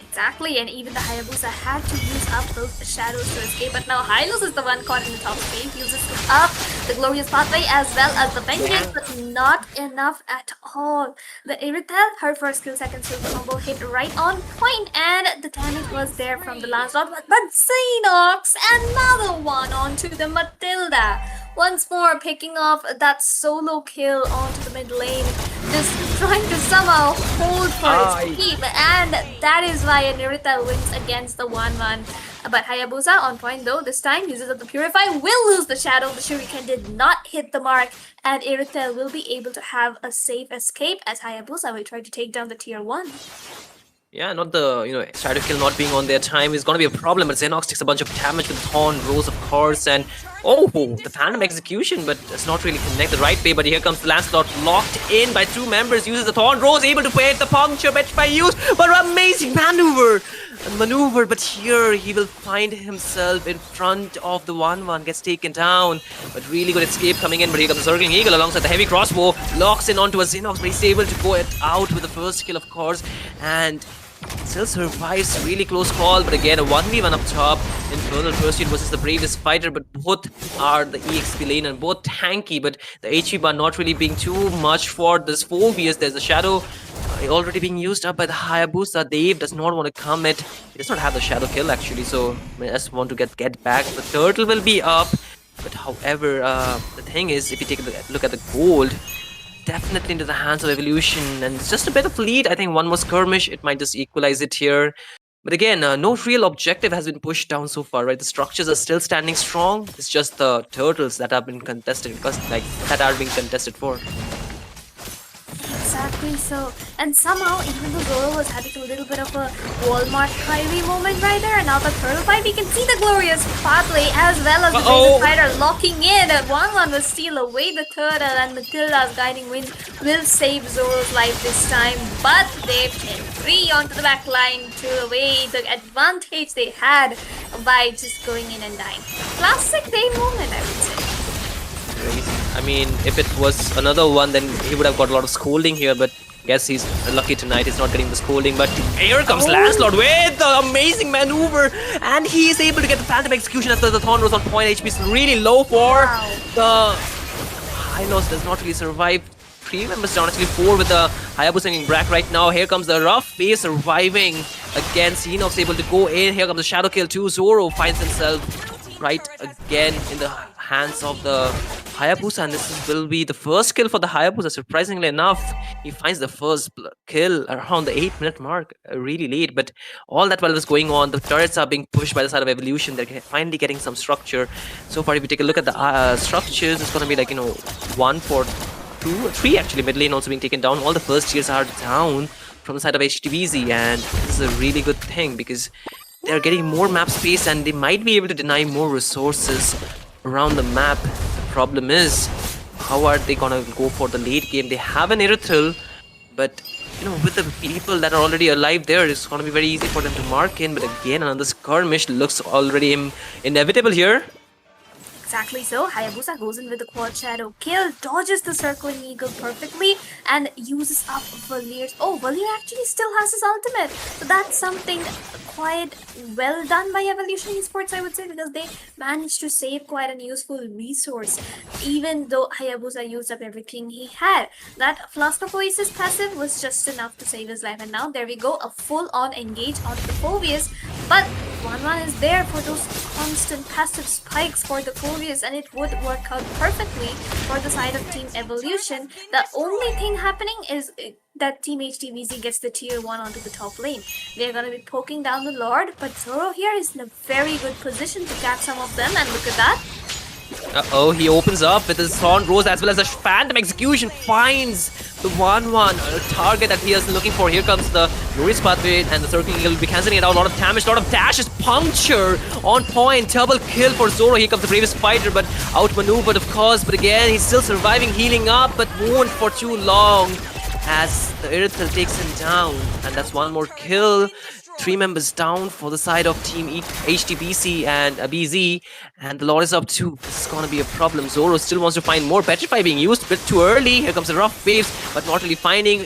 Exactly, and even the Hayabusa had to use up those shadows to escape, but now Hylos is the one caught in the top space, uses up the Glorious Pathway as well as the Vengeance, but not enough at all. The Irithel, her first kill, second silver combo hit right on point, and the damage was there from the Lancelot, but Xenox, another one onto the Matilda. Once more picking off that solo kill onto the mid lane, just trying to somehow hold for its keep, and that is why Nirita wins against the 1-1. But Hayabusa on point though, this time uses up the Purify, will lose the Shadow. The Shuriken did not hit the mark, and Irithel will be able to have a safe escape as Hayabusa will try to take down the tier 1. Yeah, not the, Shadow Kill not being on their time is going to be a problem, but Xenox takes a bunch of damage with Thorn, Rose of course, and the Phantom Execution, but it's not really connect the right way. But here comes the Lancelot locked in by 2 members, uses the Thorn, Rose able to pay the puncture, by use, but amazing maneuver, but here he will find himself in front of the 1-1, gets taken down, but really good escape coming in. But here comes the Circling Eagle alongside the heavy crossbow, locks in onto a Xenox, but he's able to go out with the first kill of course, and still survives. Really close call, but again a 1v1 up top. Infernal Pursuit versus the Bravest Fighter, but both are the EXP lane and both tanky, but the HP bar not really being too much for this Phobius. There's a Shadow already being used up by the Hayabusa. Dave does not want to commit. He does not have the Shadow kill actually, so I just want to get back. The Turtle will be up, but however, the thing is, if you take a look at the gold, definitely into the hands of Evolution, and it's just a bit of lead. I think one more skirmish, it might just equalize it here. But again, no real objective has been pushed down so far, right? The structures are still standing strong. It's just the turtles that have been contested, because that are being contested for. Exactly so. And somehow, even though Zoro was having a little bit of a Walmart Kyrie moment right there, and now the turtle fight, we can see the Glorious Pathway as well as the Bravest Fighter locking in. 1-1 will steal away the turtle, and Matilda's Guiding Wind will save Zoro's life this time. But they've hit 3 onto the back line to away the advantage they had by just going in and dying. Classic day moment, I would say. I mean, if it was another one, then he would have got a lot of scolding here, but guess he's lucky tonight, he's not getting the scolding. But here comes Lancelot with the amazing maneuver, and he is able to get the Phantom Execution after the Thorn Rose on point. HP is really low for the Hylos, does not really survive. 3 members down, actually 4 with the Hayabusa hanging back right now. Here comes the rough face surviving against Enox, able to go in. Here comes the Shadow Kill too. Zoro finds himself right again in the hands of the Hayabusa, and this will be the first kill for the Hayabusa. Surprisingly enough, he finds the first kill around the 8-minute mark, really late. But all that while was going on, the turrets are being pushed by the side of Evolution. They're finally getting some structure. So far, if you take a look at the structures, it's going to be 1 for 2, 3 actually. Mid lane also being taken down. All the first tiers are down from the side of HTBZ, and this is a really good thing because they're getting more map space and they might be able to deny more resources around the map. The problem is, how are they gonna go for the late game? They have an Erythril, but with the people that are already alive there, it's gonna be very easy for them to mark in. But again, another skirmish looks already inevitable here. Exactly so. Hayabusa goes in with the quad shadow kill, dodges the circling eagle perfectly, and uses up Valier's. Oh, Valier actually still has his ultimate. So that's something quite well done by Evolution Esports, I would say, because they managed to save quite an useful resource, even though Hayabusa used up everything he had. That Flask of Oasis passive was just enough to save his life, and now there we go, a full-on engage onto the Phobius, but 1-1 is there for those constant passive spikes for the Phobius, and it would work out perfectly for the side of Team Evolution. The only thing happening is that Team HTBZ gets the tier 1 onto the top lane. They're going to be poking down the Lord, but Zoro here is in a very good position to catch some of them, and look at that. Uh-oh, he opens up with his Thorn Rose as well as a Phantom Execution, finds the 1-1 target that he is looking for. Here comes the Glorious Pathway, and the Circling Eagle will be cancelling it out. A lot of damage, a lot of dashes, puncture on point, double kill for Zoro. Here comes the Bravest Fighter, but outmaneuvered of course, but again, he's still surviving, healing up, but won't for too long as the Irithel takes him down, and that's one more kill. 3 members down for the side of Team HTBC and BZ, and the Lord is up too. This is gonna be a problem. Zoro still wants to find more Petrify being used, a bit too early. Here comes the rough waves, but not really finding.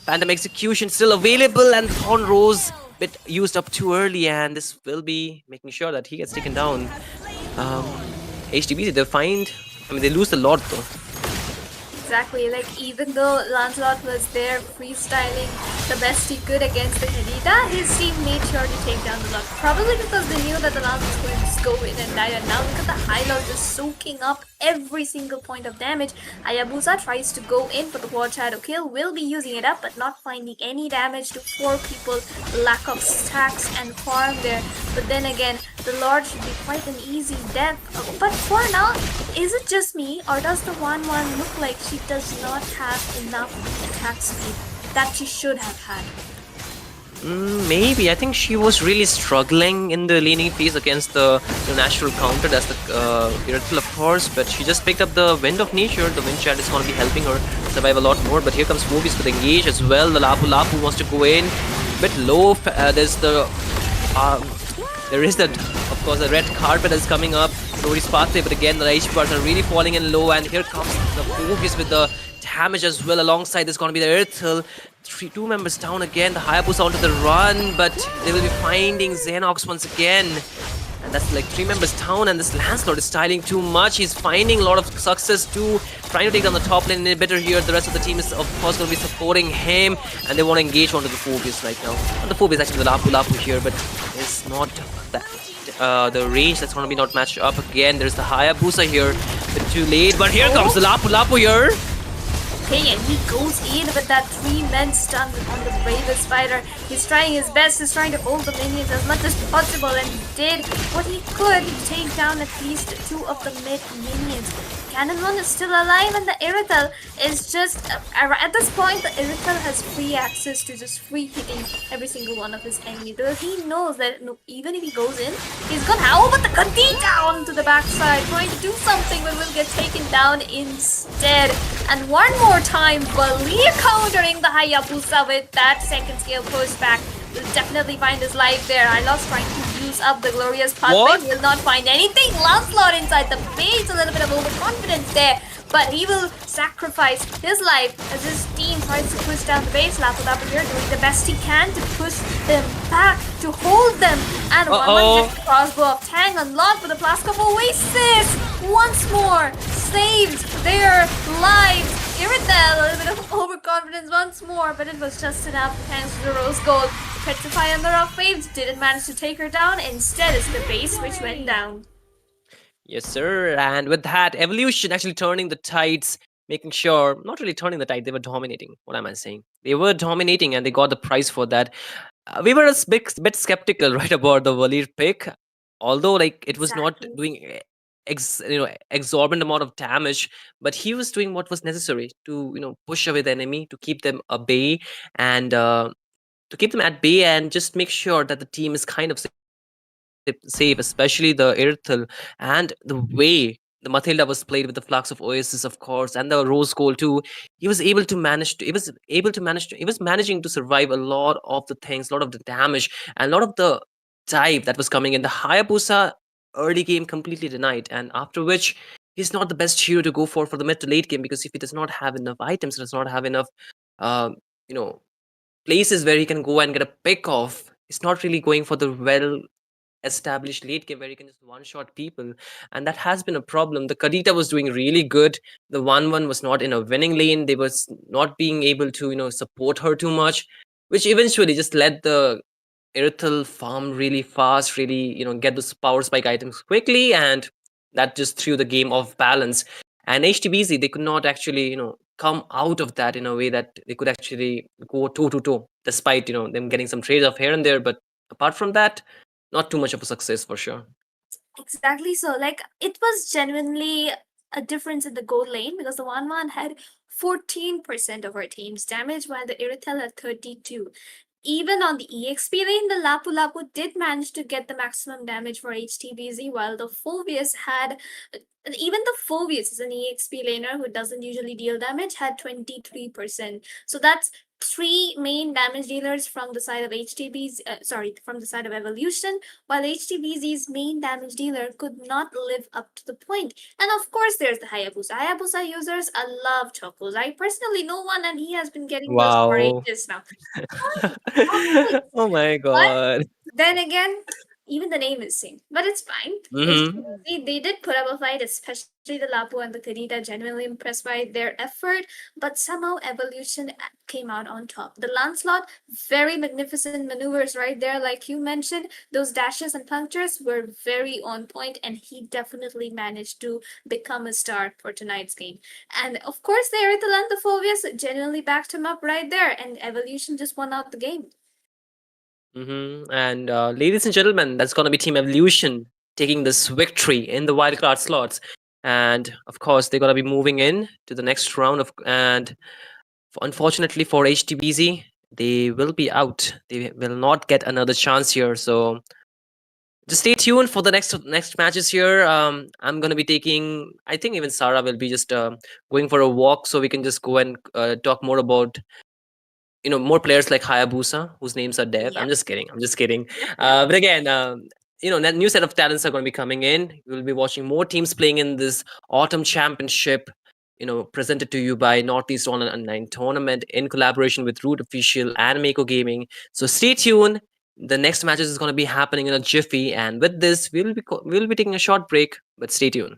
Phantom Execution still available, and Thorn Rose bit used up too early, and this will be making sure that he gets taken down. HTBC, they lose a lot though. Exactly, like even though Lancelot was there freestyling the best he could against the Kadita, his team made sure to take down the Lord. Probably because they knew that the Lance was going to just go in and die, and now look at the High Lord just soaking up every single point of damage. Hayabusa tries to go in for the quad shadow kill, will be using it up but not finding any damage to 4 people, lack of stacks and farm there. But then again, the Lord should be quite an easy death. But for now, is it just me, or does the 1-1 look like she does not have enough attack speed that she should have had? Maybe. I think she was really struggling in the laning phase against the natural counter. That's the Irithel, of course, but she just picked up the Wind of Nature. The Wind Chant is going to be helping her survive a lot more, but here comes Movies with Engage as well. The Lapu Lapu wants to go in. Bit low. There's the... there is that, of course, the red carpet that's coming up. Glorious Pathway, but again, the HP bars are really falling in low, and here comes the Movies with the damage as well. Alongside, there's going to be the Irithel. 2 members down again. The Hayabusa onto the run, but they will be finding Xenox once again. And that's like 3 members down, and this Lancelot is styling too much. He's finding a lot of success too, trying to take down the top lane inhibitor here. The rest of the team is, of course, going to be supporting him, and they want to engage onto the Phobius right now. And the Phobius actually the Lapu Lapu here, but it's not that. The range that's going to be not matched up again. There's the Hayabusa here, a bit too late, but here comes the Lapu Lapu here. Okay, and he goes in with that 3-man stun on the Bravest Fighter. He's trying his best, he's trying to hold the minions as much as possible, and he did what he could to take down at least 2 of the mid minions. Cannon is still alive, and the Irithel is just... at this point, the Irithel has free access to just free hitting every single one of his enemies, because he knows that even if he goes in, he's gonna... Oh, but the Kadita onto the backside, trying to do something, but will get taken down instead. And one more time, Valir countering the Hayabusa with that second scale pushback. Will definitely find his life there. I lost trying to use up the Glorious Pathway. Will not find anything. Lancelot inside the base. A little bit of overconfidence there. But he will sacrifice his life as his team tries to push down the base. Lapu Lapu here doing the best he can to push them back, to hold them. And one just crossbow of Tang unlocked with a Flask of Oasis. Once more saves their lives. Irithel, a little bit of overconfidence once more, but it was just enough thanks to the Rose Gold. Petrify on the rough waves didn't manage to take her down. Instead, it's the base which went down. Yes, sir. And with that, Evolution actually turning the tides, making sure, not really turning the tide, they were dominating. What am I saying? They were dominating, and they got the prize for that. We were a bit skeptical, right, about the Valir pick, although like it was not doing exorbitant amount of damage, but he was doing what was necessary to push away the enemy, to keep them at bay, and just make sure that the team is kind of safe, especially the Irithel, and the way the Matilda was played with the Flux of Oasis, of course, and the Rose Gold too. He was managing to survive a lot of the things, a lot of the damage, and a lot of the dive that was coming in. The Hayabusa early game completely denied, and after which he's not the best hero to go for the mid to late game, because if he does not have enough items, does not have enough places where he can go and get a pick off, he's not really going for the well established late game where you can just one-shot people, and that has been a problem. The Kadita was doing really good. The 1-1 was not in a winning lane. They was not being able to support her too much, which eventually just let the Irithel farm really fast, really get those power spike items quickly, and that just threw the game off balance. And HTBZ, they could not actually come out of that in a way that they could actually go toe to toe, despite them getting some trades off here and there. But apart from that, not too much of a success for sure. Exactly. So, like, it was genuinely a difference in the gold lane because the 1-1 had 14% of our team's damage, while the Iritel had 32. Even on the EXP lane, the Lapu Lapu did manage to get the maximum damage for HTBZ, while the Phoveus had. Even the Phoveus is an EXP laner who doesn't usually deal damage, had 23%. So that's three main damage dealers from the side of from the side of Evolution, while HTBZ's main damage dealer could not live up to the point. And of course, there's the Hayabusa. Hayabusa users love Chocos. I personally know one, and he has been getting those for Wow. ages now. Oh my But god. then again, even the name is same, but it's fine. They did put up a fight, especially the Lapu and the Kadita. Genuinely impressed by their effort, but somehow Evolution came out on top. The Lancelot, very magnificent maneuvers right there, like you mentioned. Those dashes and punctures were very on point, and he definitely managed to become a star for tonight's game. And of course, the Erythel and the Phoveus genuinely backed him up right there, and Evolution just won out the game. And ladies and gentlemen, that's gonna be Team Evolution taking this victory in the wildcard slots. And of course, they're gonna be moving in to the next round of. And unfortunately for HTBZ, they will be out. They will not get another chance here. So just stay tuned for the next matches here. I'm gonna be taking. I think even Sarah will be just going for a walk, so we can just go and talk more about more players like Hayabusa, whose names are dead. I'm just kidding. But again, that new set of talents are going to be coming in. We'll be watching more teams playing in this autumn championship. Presented to you by Northeast Online Tournament in collaboration with Root Official and Mako Gaming. So stay tuned. The next matches is going to be happening in a jiffy, and with this, we'll be taking a short break. But stay tuned.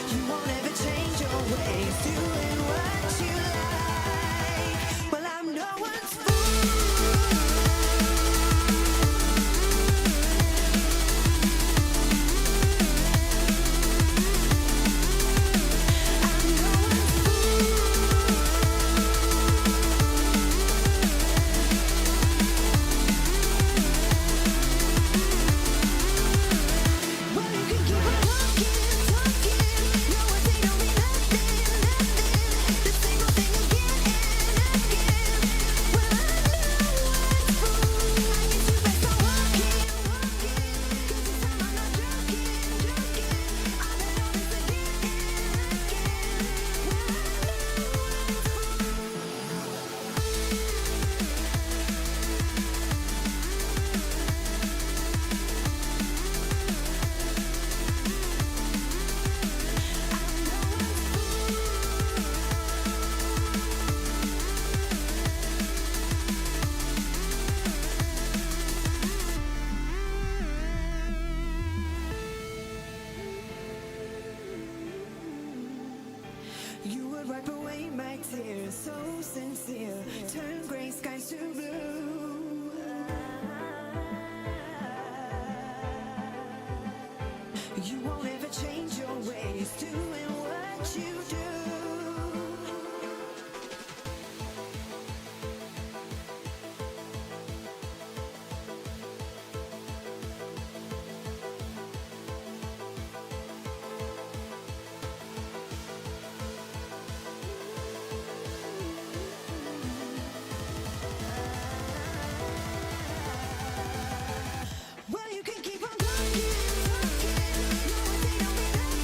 You won't ever change your ways, doing what you like. Well, I'm no one's You would wipe away my tears, so sincere. Turn gray skies to blue. You won't ever change your ways, doing what you do. Well, you can keep on talking. No, they don't mean nothing.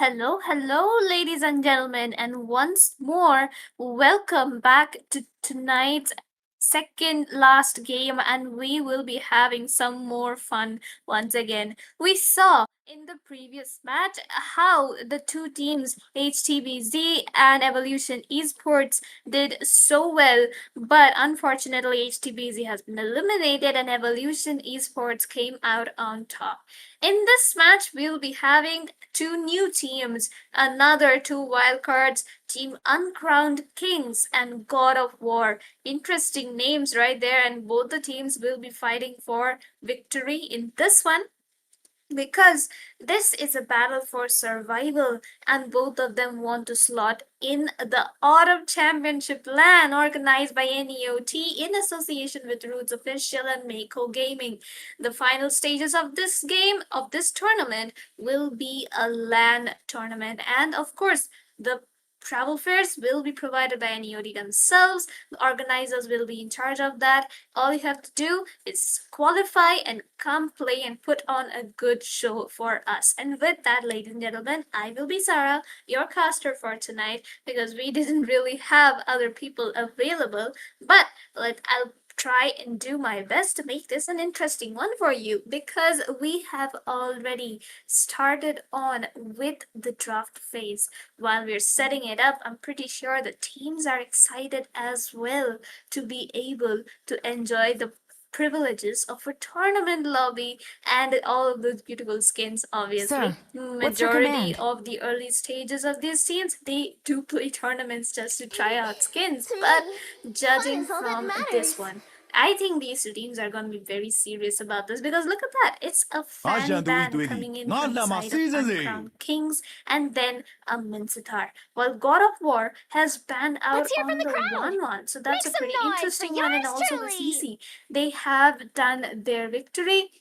Hello, ladies and gentlemen, and once more, welcome back to tonight's second last game, and we will be having some more fun once again. We saw in the previous match how the two teams, HTBZ and Evolution Esports, did so well, but unfortunately, HTBZ has been eliminated, and Evolution Esports came out on top. In this match, we'll be having two new teams, another two wildcards, Team Uncrowned Kings and God of War. Interesting names right there, and both the teams will be fighting for victory in this one because this is a battle for survival, and both of them want to slot in the Autumn Championship LAN organized by NEOT in association with Roots Official and Mako Gaming. The final stages of this game, of this tournament, will be a LAN tournament, and of course, the travel fares will be provided by NEOT themselves. The organizers will be in charge of that. All you have to do is qualify and come play and put on a good show for us. And with that, ladies and gentlemen, I will be Sarah, your caster for tonight, because we didn't really have other people available. But I'll try and do my best to make this an interesting one for you, because we have already started on with the draft phase. While we're setting it up, I'm pretty sure the teams are excited as well to be able to enjoy the privileges of a tournament lobby and all of those beautiful skins. Obviously, Sir, what's your majority command? of the early stages of these teams, they do play tournaments just to try out skins, but judging from this one, I think these two teams are going to be very serious about this, because look at that. It's a fan ban coming in from the side of Uncrowned Kings and then a Mincetar. While God of War has banned out on the 1-1. So that's a pretty interesting one, and also the CC. They have done their victory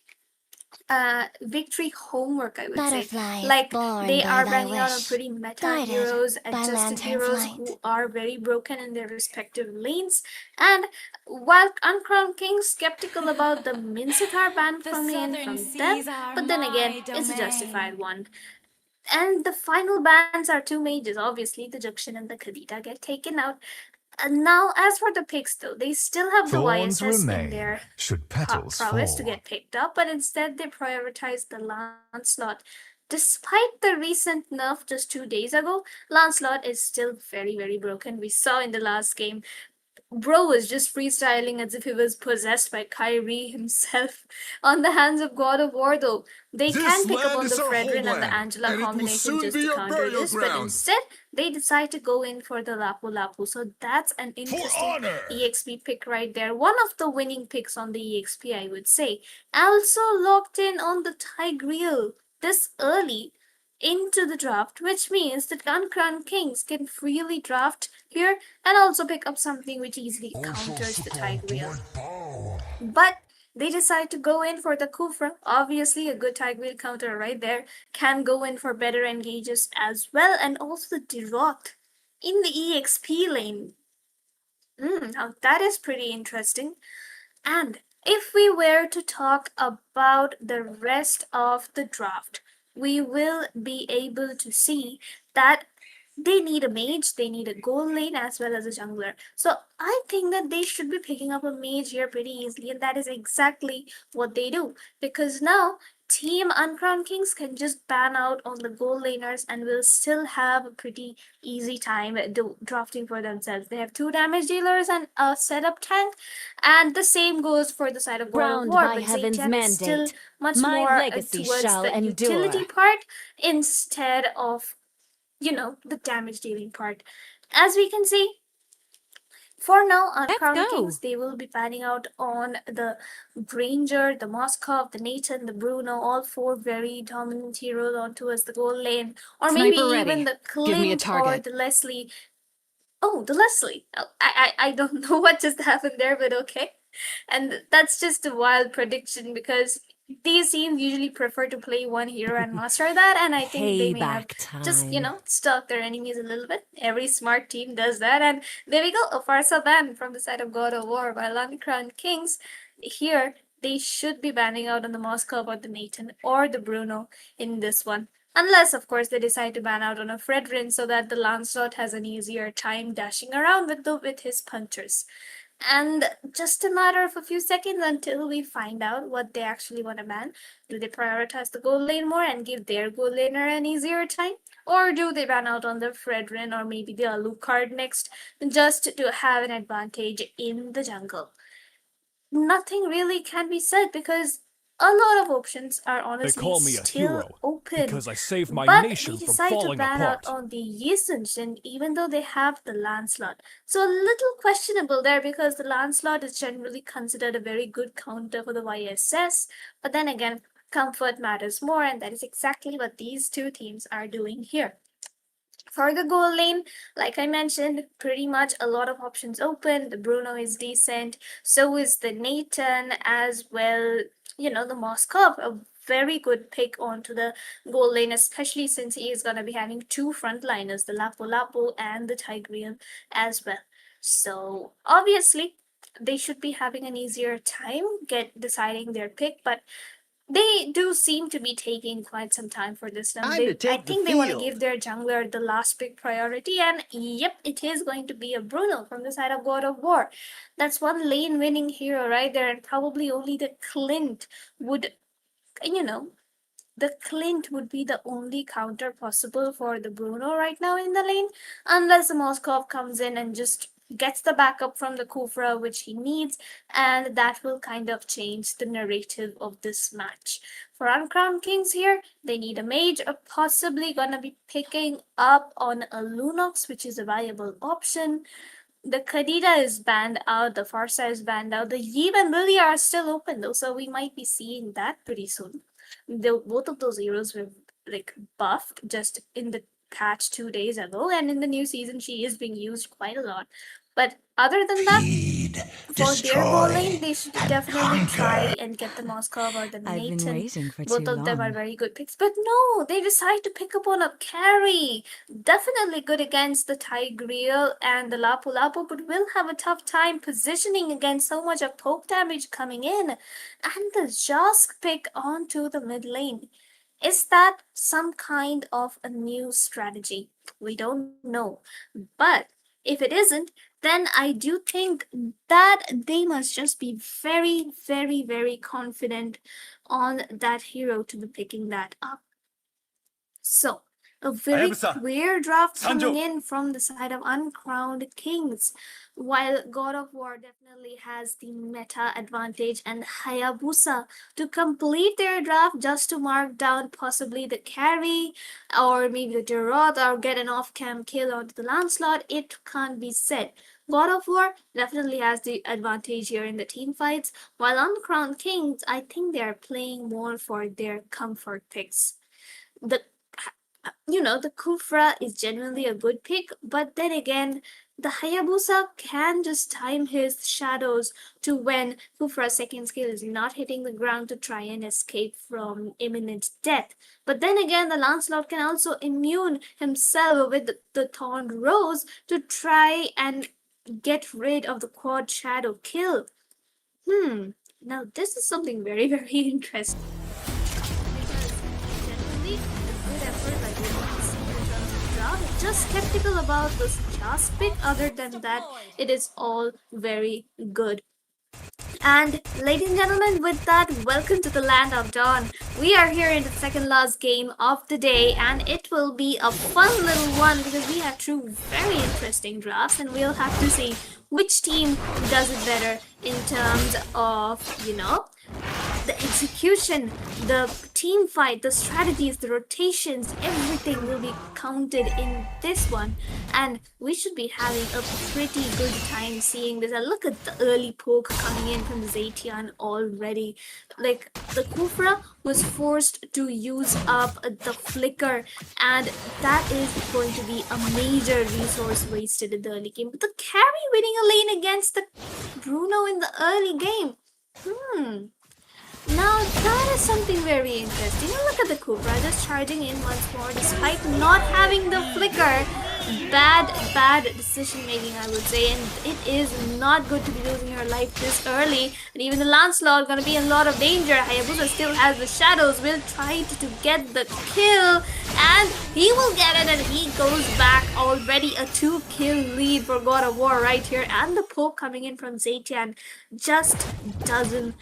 homework, I would say. Like, they are banning out on pretty meta heroes, adjusted heroes who are very broken in their respective lanes. And while Uncrowned Kings skeptical about the Mincetar ban coming in from them, but then again, it's a justified one. And the final bans are two mages. Obviously, the Jukshin and the Khadita get taken out. Now, as for the picks, though, they still have the Thorns YSS in remain, their should petals prowess to fall. get picked up, but instead they prioritize the Lancelot. Despite the recent nerf just 2 days ago, Lancelot is still very, very broken. We saw in the last game, bro was just freestyling as if he was possessed by Kyrie himself. On the hands of God of War, though, they can pick up on the Fredrin and the Angela combination just to counter this, but instead they decide to go in for the Lapu Lapu. So that's an interesting EXP pick right there. One of the winning picks on the EXP, I would say. Also locked in on the Tigreal this early into the draft, which means that Uncrowned Kings can freely draft here and also pick up something which easily counters the Tigreal. But they decide to go in for the Kufra. Obviously, a good Tigreal counter right there. Can go in for better engages as well, and also the Dirot in the EXP lane. Now that is pretty interesting. And if we were to talk about the rest of the draft, we will be able to see that they need a mage, they need a gold lane as well as a jungler. So I think that they should be picking up a mage here pretty easily, and that is exactly what they do. Because now Team Uncrowned Kings can just ban out on the gold laners and will still have a pretty easy time drafting for themselves. They have 2 damage dealers and a setup tank, and the same goes for the side of God of Crowned War, by but heaven's Zaytian is still mandate, much my more legacy towards shall the endure. utility part instead of, the damage dealing part. As we can see, for now, on Crown go. Kings, they will be panning out on the Granger, the Moskov, the Nathan, the Bruno, all 4 very dominant heroes on towards the goal lane. Or maybe Sniper ready. even the Give me a Clint or target. the Leslie. Oh, the Leslie. Oh, I don't know what just happened there, but okay. And that's just a wild prediction, because these teams usually prefer to play one hero and master that, and I think they may have Payback just, time. stalk their enemies a little bit. Every smart team does that, and there we go, a Farsa ban from the side of God of War. While Uncrowned Kings, here, they should be banning out on the Moskov or the Nathan or the Bruno in this one. Unless, of course, they decide to ban out on a Fredrin so that the Lancelot has an easier time dashing around with his punchers. And just a matter of a few seconds until we find out what they actually want to ban. Do they prioritize the gold lane more and give their gold laner an easier time? Or do they ban out on the Fredrin or maybe the Alucard next just to have an advantage in the jungle? Nothing really can be said because a lot of options are honestly call me a still hero open. because I saved my But nation they from decide to falling ban apart. out on the Yi Sun even though they have the Lancelot. So a little questionable there because the Lancelot is generally considered a very good counter for the YSS. But then again, comfort matters more, and that is exactly what these two teams are doing here. For the goal lane, like I mentioned, pretty much a lot of options open. The Bruno is decent, so is the Nathan as well. You know, the Moskov, a very good pick onto the goal lane, especially since he is going to be having two frontliners, the Lapo Lapo and the Tigreal as well. So obviously, they should be having an easier time deciding their pick, but they do seem to be taking quite some time for this one. I think they want to give their jungler the last big priority, and yep, it is going to be a Bruno from the side of God of War. That's one lane winning hero right there, and probably only the Clint would, the Clint would be the only counter possible for the Bruno right now in the lane, unless the Moskov comes in and just gets the backup from the Kufra which he needs, and that will kind of change the narrative of this match. For Uncrowned Kings here, they need a mage, or possibly gonna be picking up on a Lunox, which is a viable option. The Kadita is banned out, the Farsa is banned out, the Yib and Lily are still open though, so we might be seeing that pretty soon. Both of those heroes were like buffed just in the patch 2 days ago, and in the new season she is being used quite a lot. But other than that, for their goal lane, they should definitely try and get the Moskov or the Nathan. Both of them are very good picks. But no, they decide to pick up on a carry. Definitely good against the Tigreal and the Lapu Lapu, but will have a tough time positioning against so much of poke damage coming in. And the Josk pick onto the mid lane. Is that some kind of a new strategy? We don't know. But if it isn't, then I do think that they must just be very, very, very confident on that hero to be picking that up. So, a very clear draft coming in from the side of Uncrowned Kings. While God of War definitely has the meta advantage, and Hayabusa to complete their draft just to mark down possibly the carry or maybe the Durod or get an off-cam kill onto the Lancelot, it can't be said. God of War definitely has the advantage here in the team fights, while Uncrowned Kings, I think they are playing more for their comfort picks. The Kufra is genuinely a good pick, but then again, the Hayabusa can just time his shadows to when Kufra's second skill is not hitting the ground to try and escape from imminent death. But then again, the Lancelot can also immune himself with the Thorned Rose to try and get rid of the quad shadow kill. Now this is something very, very interesting. Just skeptical about this Josk pick. Other than that, it is all very good. And ladies and gentlemen, with that, welcome to the Land of Dawn. We are here in the second last game of the day, and it will be a fun little one because we have two very interesting drafts, and we'll have to see which team does it better in terms of, the execution, the team fight, the strategies, the rotations, everything will be counted in this one. And we should be having a pretty good time seeing this. And look at the early poke coming in from Zaytian already. Like, the Kufra was forced to use up the flicker, and that is going to be a major resource wasted in the early game. But the carry winning a lane against the Bruno in the early game. Now that is something very interesting. Look at the Kufra just charging in once more despite not having the flicker. bad decision making, I would say, and it is not good to be losing your life this early. And even the Lancelot gonna be in a lot of danger. Hayabusa still has the shadows, will try to get the kill, and he will get it, and he goes back. Already a 2-kill lead for God of War right here, and the poke coming in from Zetian just doesn't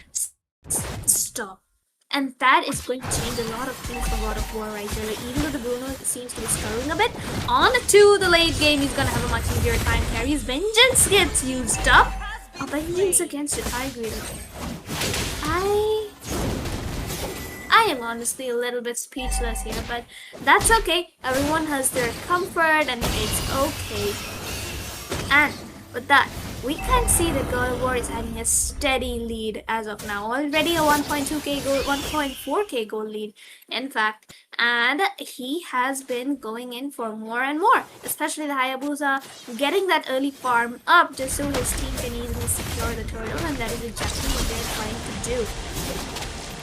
stop. And that is going to change a lot of things for God of War right here. Like, even though the Bruno seems to be struggling a bit, on to the late game, he's gonna have a much easier time carries. Vengeance gets used up. A Vengeance against a Tiger. I am honestly a little bit speechless here, but that's okay. Everyone has their comfort and it's okay. And with that, we can see that God of War is having a steady lead as of now. Already a 1.2k goal, 1.4k goal lead, in fact. And he has been going in for more and more, especially the Hayabusa getting that early farm up just so his team can easily secure the turtle, and that is exactly what they're trying to do.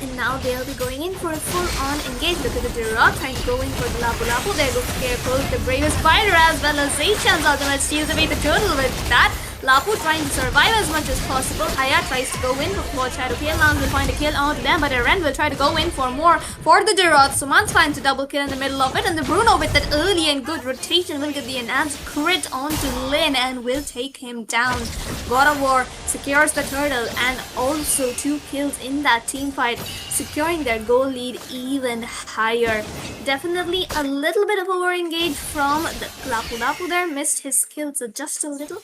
And now they'll be going in for a full-on engage. Look at the Dirot trying to go in for the Lapu Lapu. There goes Careful, the bravest fighter, as well as Zeichan's ultimate steals away the turtle with that. Lapu trying to survive as much as possible. Haya tries to go in before Charukia Lang will find a kill onto them, but Eren will try to go in for more for the Dirot. Suman finds a double kill in the middle of it, and the Bruno with that early and good rotation will get the enhanced crit onto Lin and will take him down. God of War secures the turtle and also 2 kills in that team fight, securing their goal lead even higher. Definitely a little bit of over-engage from the Lapu Lapu there, missed his kills just a little,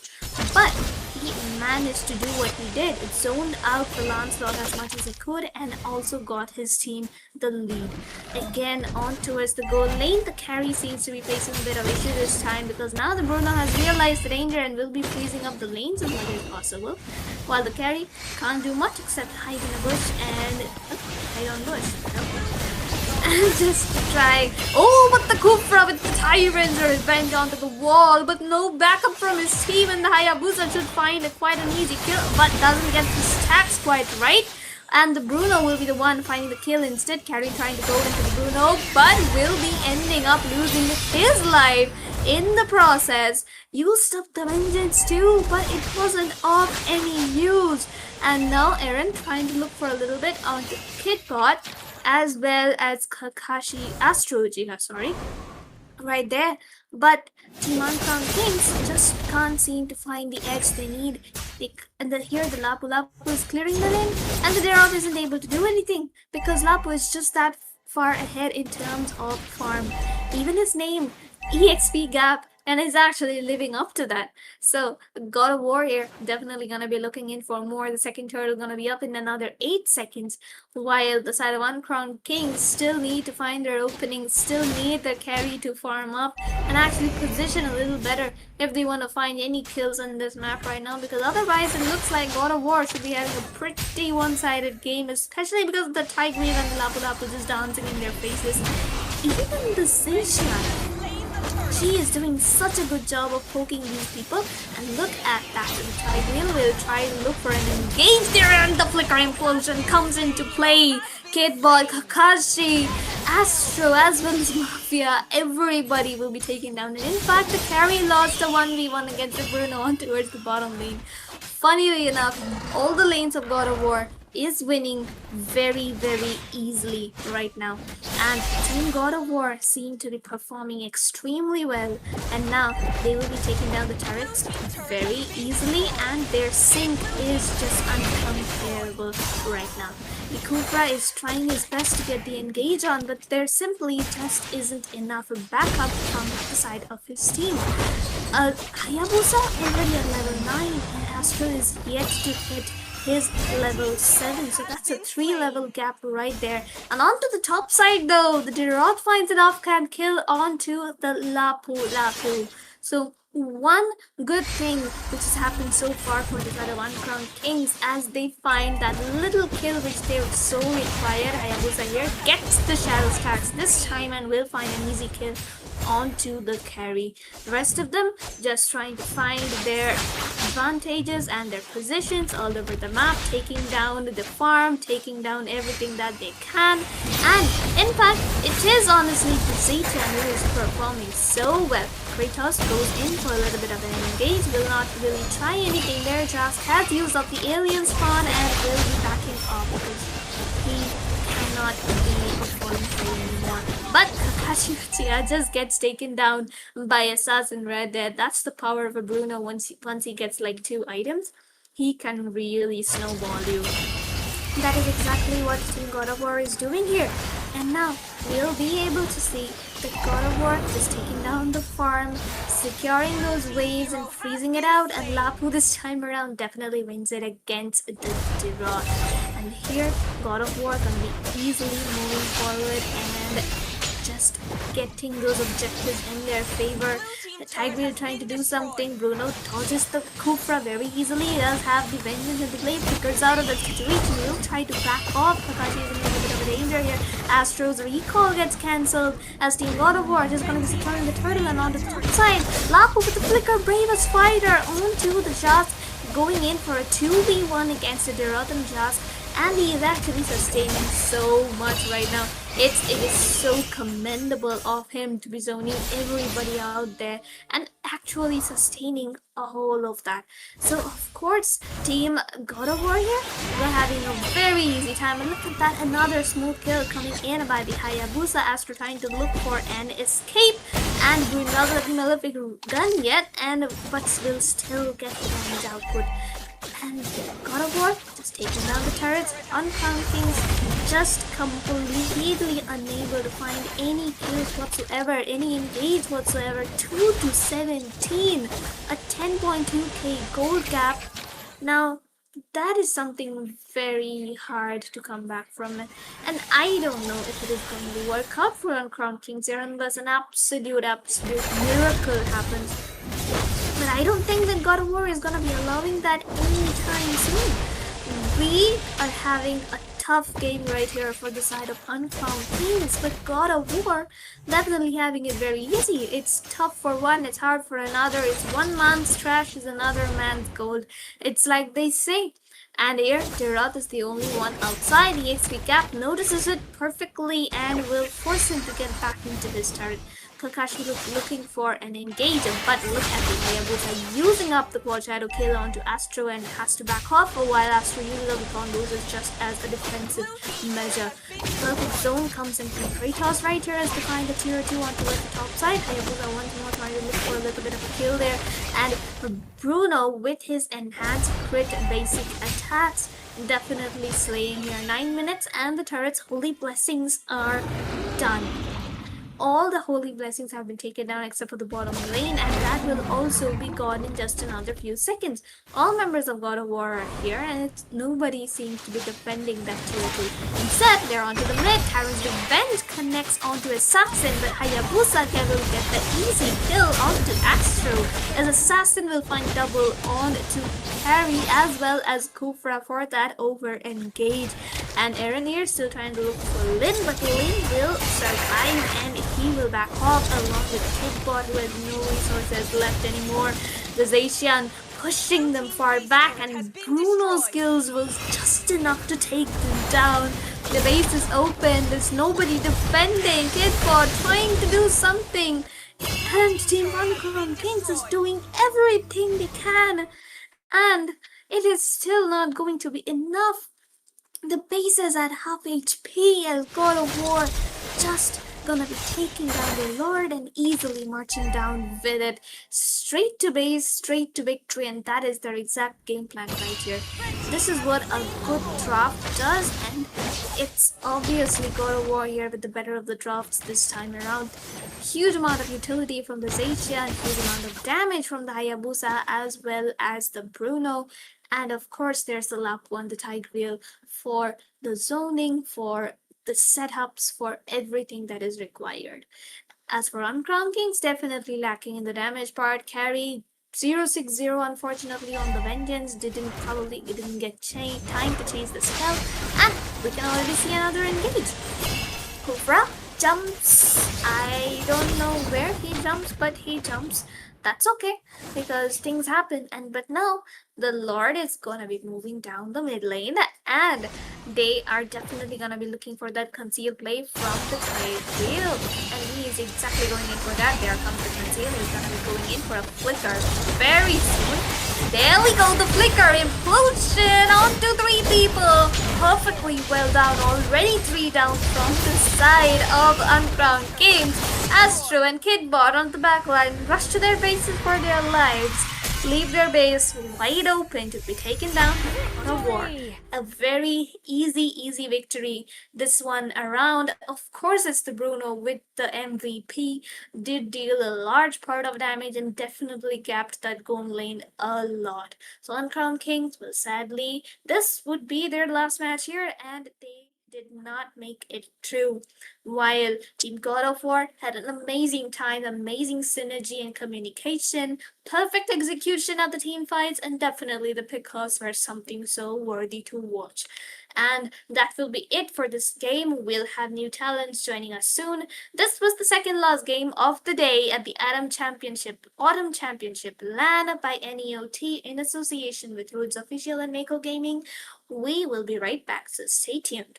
but he managed to do what he did. It zoned out the Lancelot as much as it could and also got his team the lead. Again, on towards the goal lane, the carry seems to be facing a bit of issue this time because now the Bruno has realized the danger and will be freezing up the lanes as much as possible, while the carry can't do much except hide in a bush and hide on bush. And just try. Oh, but the Kufra with the Tyrant revenge onto the wall, but no backup from his team, and the Hayabusa should find quite an easy kill, but doesn't get the stacks quite right. And the Bruno will be the one finding the kill instead. Carry trying to go into the Bruno, but will be ending up losing his life in the process. Used up the Vengeance too, but it wasn't of any use. And now Eren trying to look for a little bit onto Kidbot, as well as Kakashi Astro Uchiha, sorry, right there. But Team UNCROWNED Kings just can't seem to find the edge they need. Here the Lapu Lapu is clearing the lane, and the Derot isn't able to do anything because Lapu is just that far ahead in terms of farm. Even his name, EXP Gap, and is actually living up to that. So God of War here definitely gonna be looking in for more. The second turtle gonna be up in another 8 seconds, while the side of UNCROWNED Kings still need to find their openings, still need their carry to farm up and actually position a little better if they want to find any kills on this map right now, because otherwise it looks like God of War should be having a pretty one-sided game, especially because of the Tigreal and the Lapu Lapu just dancing in their faces. Even the Zeishan, she is doing such a good job of poking these people, and look at that. The Tigreal will try to look for an engage there, and the Flicker Implosion comes into play. Kidbot, Kakashi, Astro, as well as Mafia, everybody will be taken down. And in fact, the carry lost a 1v1 against the Bruno on towards the bottom lane. Funnily enough, all the lanes of God of War is winning very, very easily right now, and Team God of War seem to be performing extremely well, and now they will be taking down the turrets very easily, and their sync is just uncomparable right now. The Kufra is trying his best to get the engage on, but there simply just isn't enough backup from the side of his team. Hayabusa already at level 9, and Astro is yet to hit his level 7, so that's a 3-level gap right there. And onto the top side though, the Dirot finds an offhand kill onto the Lapu Lapu. So one good thing which has happened so far for the other UNCROWNED Kings, as they find that little kill which they so require. Hayabusa here gets the shadow stacks this time and will find an easy kill onto the carry. The rest of them just trying to find their advantages and their positions all over the map, taking down the farm, taking down everything that they can. And in fact, it is honestly Zetian who is performing so well. Kratos goes in for a little bit of an engage, will not really try anything there, just has used up the alien spawn and will be backing off because he cannot be performing for anymore. But Kakashi Uchiha just gets taken down by Assassin Red Dead. That's the power of a Bruno. Once he gets like 2 items, he can really snowball you. That is exactly what Team God of War is doing here. And now we'll be able to see that God of War is taking down the farm, securing those waves and freezing it out, and Lapu this time around definitely wins it against the Dirot. And here God of War gonna be easily moving forward and just getting those objectives in their favor. The Tigreal trying to do something. Bruno dodges the Kufra very easily. He does have the Vengeance and the Blade Pickers out of the situation. He'll try to back off. Kakashi is in a little bit of a danger here. Astro's recall gets cancelled as Team God of War is going to be securing the turtle and onto the top side. Lapu with the flicker, bravest fighter onto the Jask, going in for a 2v1 against the Dirot and Jask. And he is actually sustaining so much right now. It is so commendable of him to be zoning everybody out there and actually sustaining all of that. So of course, Team God of War here, we're having a very easy time. And look at that, another smooth kill coming in by the Hayabusa after trying to look for an escape. And we're not got the malefic gun yet, but will still get the damage output. And God of War just taking down the turrets. Uncrowned Kings just completely unable to find any kills whatsoever, any engage whatsoever. 2-17, a 10.2k gold gap. Now that is something very hard to come back from, and I don't know if it is going to work out for Uncrowned Kings here unless an absolute miracle happens. But I don't think that God of War is going to be allowing that anytime soon. We are having a tough game right here for the side of Uncrowned Kings, but God of War definitely having it very easy. It's tough for one, it's hard for another. It's one man's trash is another man's gold. It's like they say. And here, Dirot is the only one outside. The XP gap notices it perfectly and will force him to get back into his turret. Kakashi looking for an engager, but look at the Hayabusa using up the quad shadow kill onto Astro and has to back off for a while. Astro uses up the condos just as a defensive measure. Perfect zone comes in from Kratos right here as to find the tier 2 onto the top side. Hayabusa once more trying to look for a little bit of a kill there, and Bruno with his enhanced crit basic attacks definitely slaying here. 9 minutes and the turret's holy blessings are done. All the holy blessings have been taken down except for the bottom lane, and that will also be gone in just another few seconds. All members of God of War are here, and nobody seems to be defending that tier 2. Instead, they're onto the mid. Terran's Revenge connects onto Assassin, but Hayabusa will get the easy kill onto Astro, as Assassin will find double on to carry as well as Kufra for that over engage. And Aaron here still trying to look for Lin, but Lin will survive and he will back off along with Kickbot, who has no resources left anymore. The Zacian pushing them far back, and Bruno's skills was just enough to take them down. The base is open, there's nobody defending. Kickbot trying to do something, and Team Uncrowned Kings is doing everything they can, and it is still not going to be enough. The base is at half HP as God of War just gonna be taking down the Lord and easily marching down with it. Straight to base, straight to victory, and that is their exact game plan right here. This is what a good draft does, and it's obviously God of War here with the better of the drafts this time around. Huge amount of utility from the Zacia, huge amount of damage from the Hayabusa as well as the Bruno. And of course, there's the Lapu and the Tigreal for the zoning, for the setups, for everything that is required. As for Uncrowned Kings, definitely lacking in the damage part. Carry 060 unfortunately on the Vengeance, didn't get time to chase the spell, and we can already see another engage. Kufra jumps. I don't know where he jumps, but he jumps. That's okay because things happen. And but now the Lord is gonna be moving down the mid lane, and they are definitely gonna be looking for that concealed play from the trade field. And he is exactly going in for that. There comes the conceal. He's gonna be going in for a flicker very soon. There we go, the flicker implosion onto 3 people. Perfectly well down, already 3 down from the side of Uncrowned Kings. Astro and Kidbot on the backline rush to their bases for their lives. Leave their base wide open to be taken down on a war. A very easy victory this one around. Of course, it's the Bruno with the MVP. Did deal a large part of damage and definitely gapped that goal lane a lot. So Uncrowned Kings will sadly, this would be their last match here, and they did not make it through. While Team God of War had an amazing time, amazing synergy and communication, perfect execution of the team fights, and definitely the pickoffs were something so worthy to watch. And that will be it for this game. We'll have new talents joining us soon. This was the second last game of the day at the Autumn Championship LAN by NEOT in association with Roots Official and Mako Gaming. We will be right back, so stay tuned.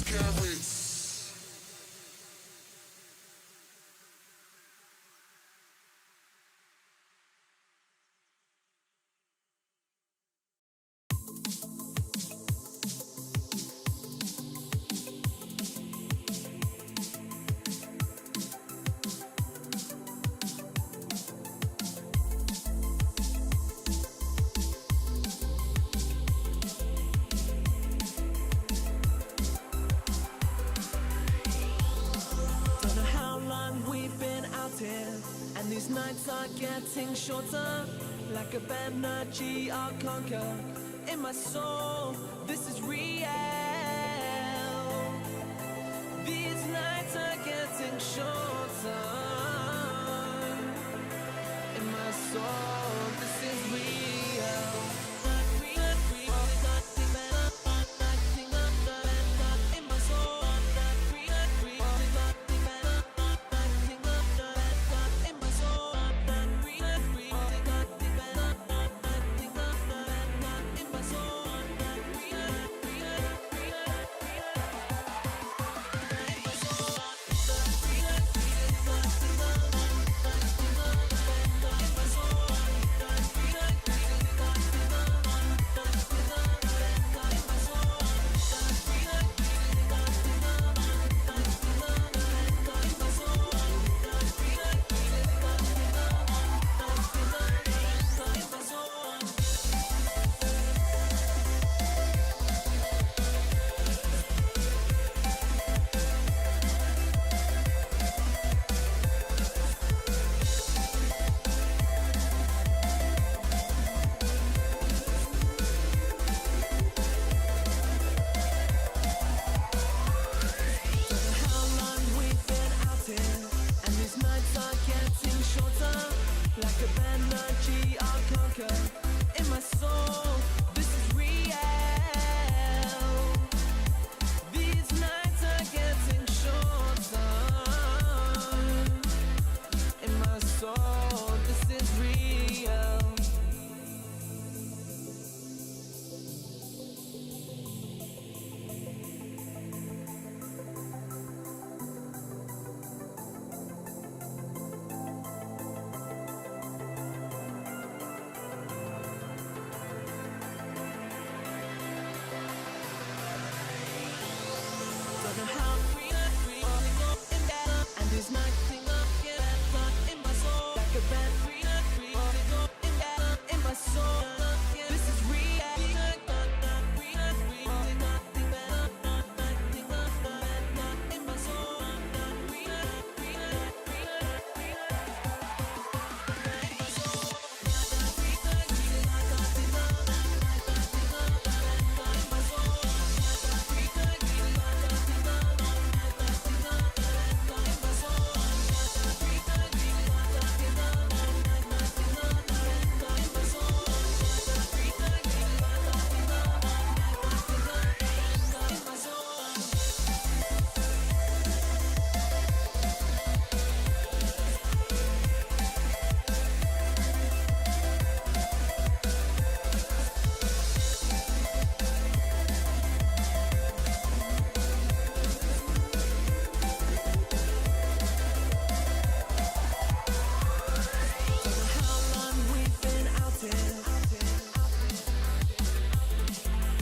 Don't know how long we've been out here, and these nights are getting shorter. Like a energy I'll conquer. In my soul, this is real. These nights are getting shorter. In my soul, this is real. In my soul, like a energy I'll conquer. In my soul, this is real. These nights are getting shorter. In my soul, this is real. Don't know how and there's nothing in my soul. Like a bad in my soul. This is real. In my soul.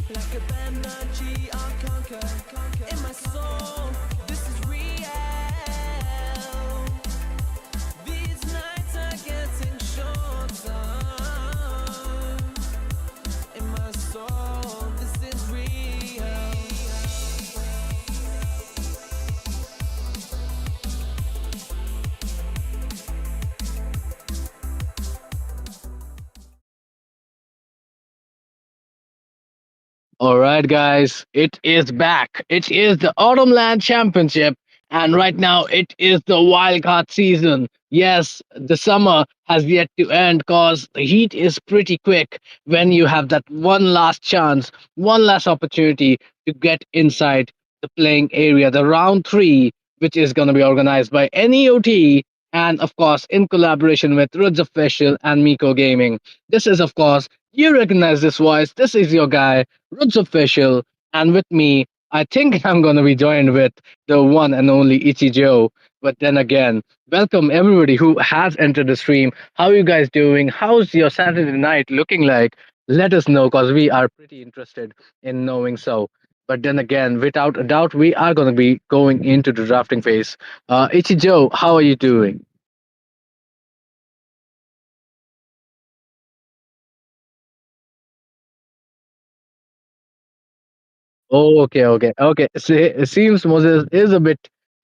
Like a energy I'll conquer. In my soul, this is real. These nights are getting shorter. In my soul, this is real. All right, guys, it is back. It is the Autumn LAN Championship, and right now it is the wildcard season. Yes, the summer has yet to end because the heat is pretty quick when you have that one last chance, one last opportunity to get inside the playing area, the round three, which is going to be organized by NEOT and, of course, in collaboration with Ruds Official and Miko Gaming. This is, of course, you recognize this voice. This is your guy, Ruds Official, and with me, I think I'm going to be joined with the one and only Ichijo. But then again, welcome everybody who has entered the stream. How are you guys doing? How's your Saturday night looking like? Let us know because we are pretty interested in knowing so. But then again, without a doubt, we are going to be going into the drafting phase. Ichijo, how are you doing? Oh, okay. It seems Moses is a bit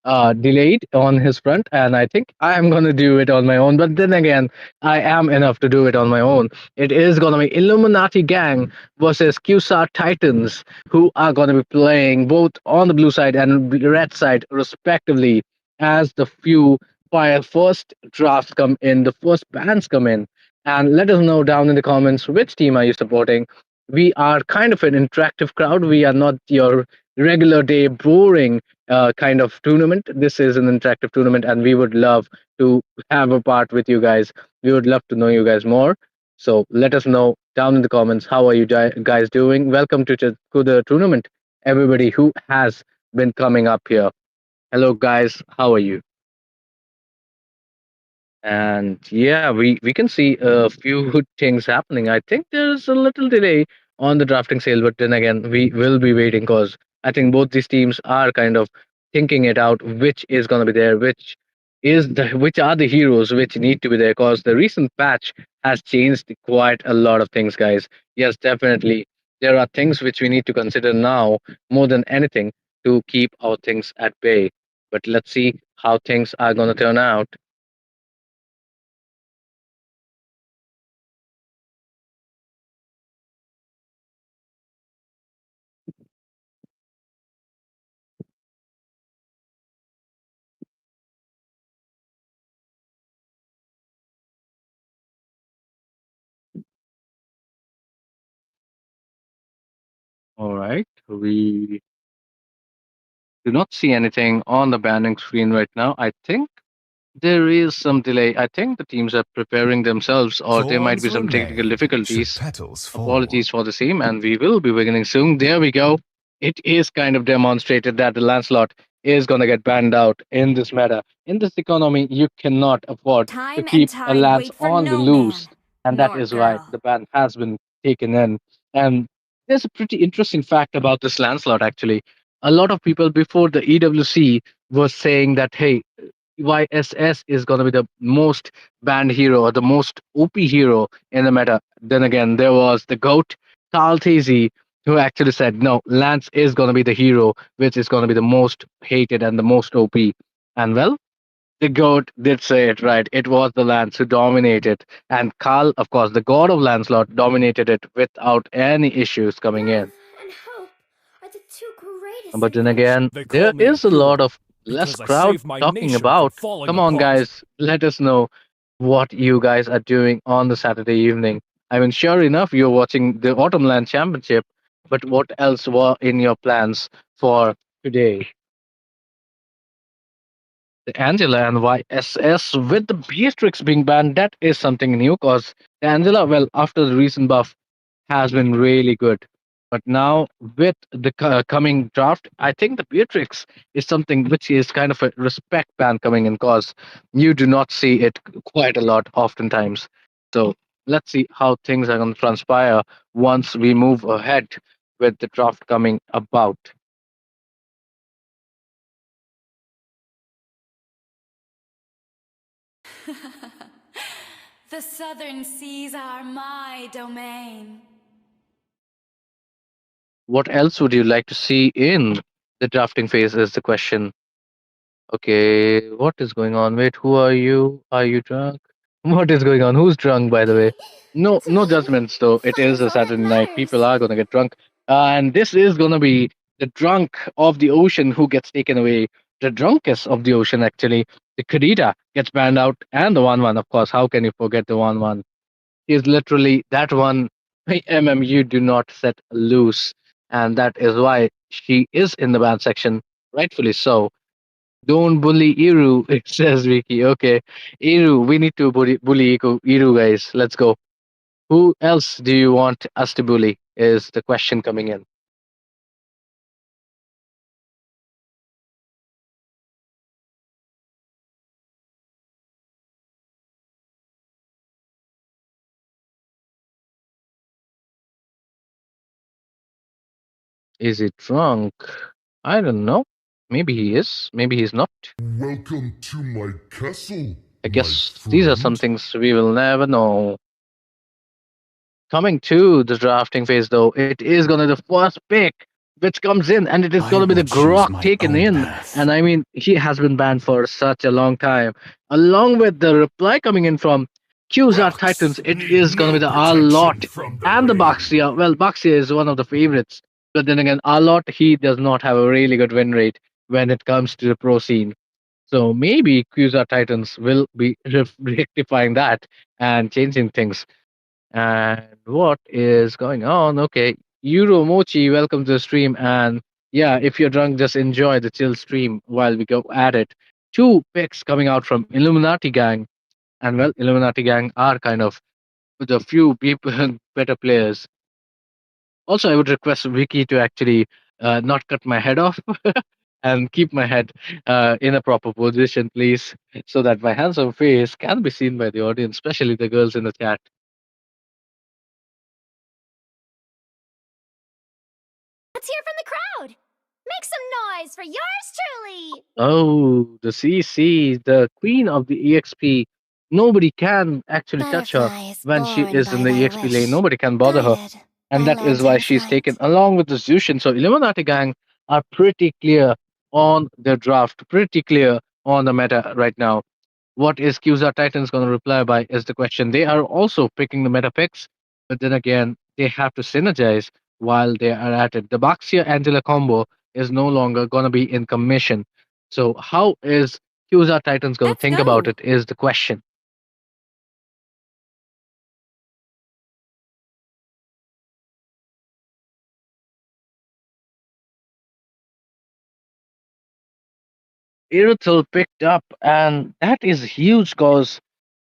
delayed on his front, and I think I am going to do it on my own. But then again, I am enough to do it on my own. It is going to be Illuminati Gang versus QSAR Titans, who are going to be playing both on the blue side and red side, respectively, as the few fire first drafts come in, the first bans come in. And let us know down in the comments which team are you supporting. We are kind of an interactive crowd. We are not your regular day boring kind of tournament. This is an interactive tournament, and we would love to have a part with you guys. We would love to know you guys more. So let us know down in the comments how are you guys doing. Welcome to the tournament, everybody who has been coming up here. Hello, guys. How are you? And yeah, we can see a few good things happening. I think there's a little delay on the drafting sale, but then again, we will be waiting because I think both these teams are kind of thinking it out, which is going to be there, which are the heroes which need to be there, because the recent patch has changed quite a lot of things, guys. Yes, definitely. There are things which we need to consider now more than anything to keep our things at bay. But let's see how things are going to turn out. All right. We do not see anything on the banding screen right now. I think there is some delay. I think the teams are preparing themselves, or there might be Thorns some technical remain, should difficulties. petals fall. Apologies for the same, and we will be beginning soon. There we go. It is kind of demonstrated that the Lancelot is going to get banned out in this meta. In this economy, you cannot afford to Time and keep a tide Lance wait for on the no loose, man, and that nor is why girl. the ban has been taken in. And there's a pretty interesting fact about this Lancelot, actually. A lot of people before the EWC was saying that, hey, YSS is going to be the most banned hero or the most OP hero in the meta. Then again, there was the GOAT, Carl Thazy, who actually said, no, Lance is going to be the hero, which is going to be the most hated and the most OP. And well, the GOAT did say it right. It was the Lance who dominated. And Carl, of course, the god of Lancelot, dominated it without any issues coming in. And hope are the two greatest But then inventions. again, They call there me a is a lot hero of less because I crowd saved my talking nation from about. falling Come on, apart. guys, let us know what you guys are doing on the Saturday evening. I mean, sure enough, you're watching the Autumn LAN Championship, but what else were in your plans for today? The Angela and YSS with the Beatrix being banned, that is something new because the Angela, well, after the recent buff, has been really good. But now, with the coming draft, I think the Beatrix is something which is kind of a respect ban coming in because you do not see it quite a lot oftentimes. So let's see how things are going to transpire once we move ahead with the draft coming about. The southern seas are my domain. What else would you like to see in the drafting phase? Is the question. Okay, what is going on? Wait, who are you? Are you drunk? What is going on? Who's drunk, by the way? No, no judgments though. It is a Focus on what Saturday night. People matters. are gonna get drunk, and this is gonna be the drunk of the ocean who gets taken away. The drunkest of the ocean, actually. The Kadita gets banned out, and the one, of course. How can you forget the one? Is literally that one. Hey, you do not set loose, and that is why she is in the ban section, rightfully so. Don't bully Iru, it says Vicky. Okay. Iru, we need to bully Iru, guys. Let's go. Who else do you want us to bully? Is the question coming in. Is he drunk? I don't know. Maybe he is. Maybe he's not. Welcome to my castle, I my guess these are some friend. things we will never know. Coming to the drafting phase, though, it is going to be the first pick which comes in, and it is I going to be will the choose Grok my taken own in. path. And I mean, he has been banned for such a long time. Along with the reply coming in from QSAR Rocks Titans, it need is going to no be the Arlot protection from the and the rain. Baxia. Well, Baxia is one of the favorites. But then again, Arlot, he does not have a really good win rate when it comes to the pro scene. So maybe QSAR Titans will be rectifying that and changing things. And what is going on? Okay, Euro Mochi, welcome to the stream. And yeah, if you're drunk, just enjoy the chill stream while we go at it. Two picks coming out from Illuminati Gang. And well, Illuminati Gang are kind of with a few people, better players. Also, I would request Vicky to actually not cut my head off and keep my head in a proper position, please, so that my handsome face can be seen by the audience, especially the girls in the chat. Let's hear from the crowd. Make some noise for yours truly. Oh, the CC, the queen of the EXP. Nobody can actually touch her Butterfly is when she born is in by the thy EXP lane. wish, Nobody can bother her. guided And by that is why lantern's she's taken light. along with the Zushin. So Illuminati Gang are pretty clear on their draft, pretty clear on the meta right now. What is QZA Titans going to reply by is the question. They are also picking the meta picks, but then again, they have to synergize while they are at it. The Baxia Angela combo is no longer going to be in commission. So, how is QZA Titans going to Let's think about go. it is the question. Irithel picked up, and that is huge because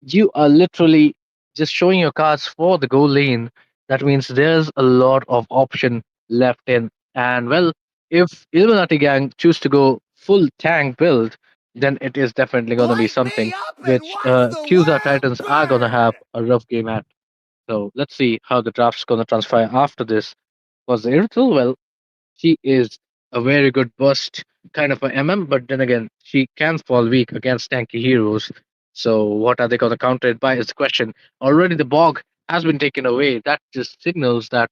you are literally just showing your cards for the goal lane. That means there's a lot of option left in. And well, if Illuminati Gang choose to go full tank build, then it is definitely going to be Light me something up and which watch the QZA world Titans are going to have burn! a rough game at. So let's see how the draft's going to transpire after this. Was Irithel, well, she is a very good burst kind of a MM, but then again, she can fall weak against tanky heroes. So what are they going to counter it by is the question. Already the Bog has been taken away. That just signals that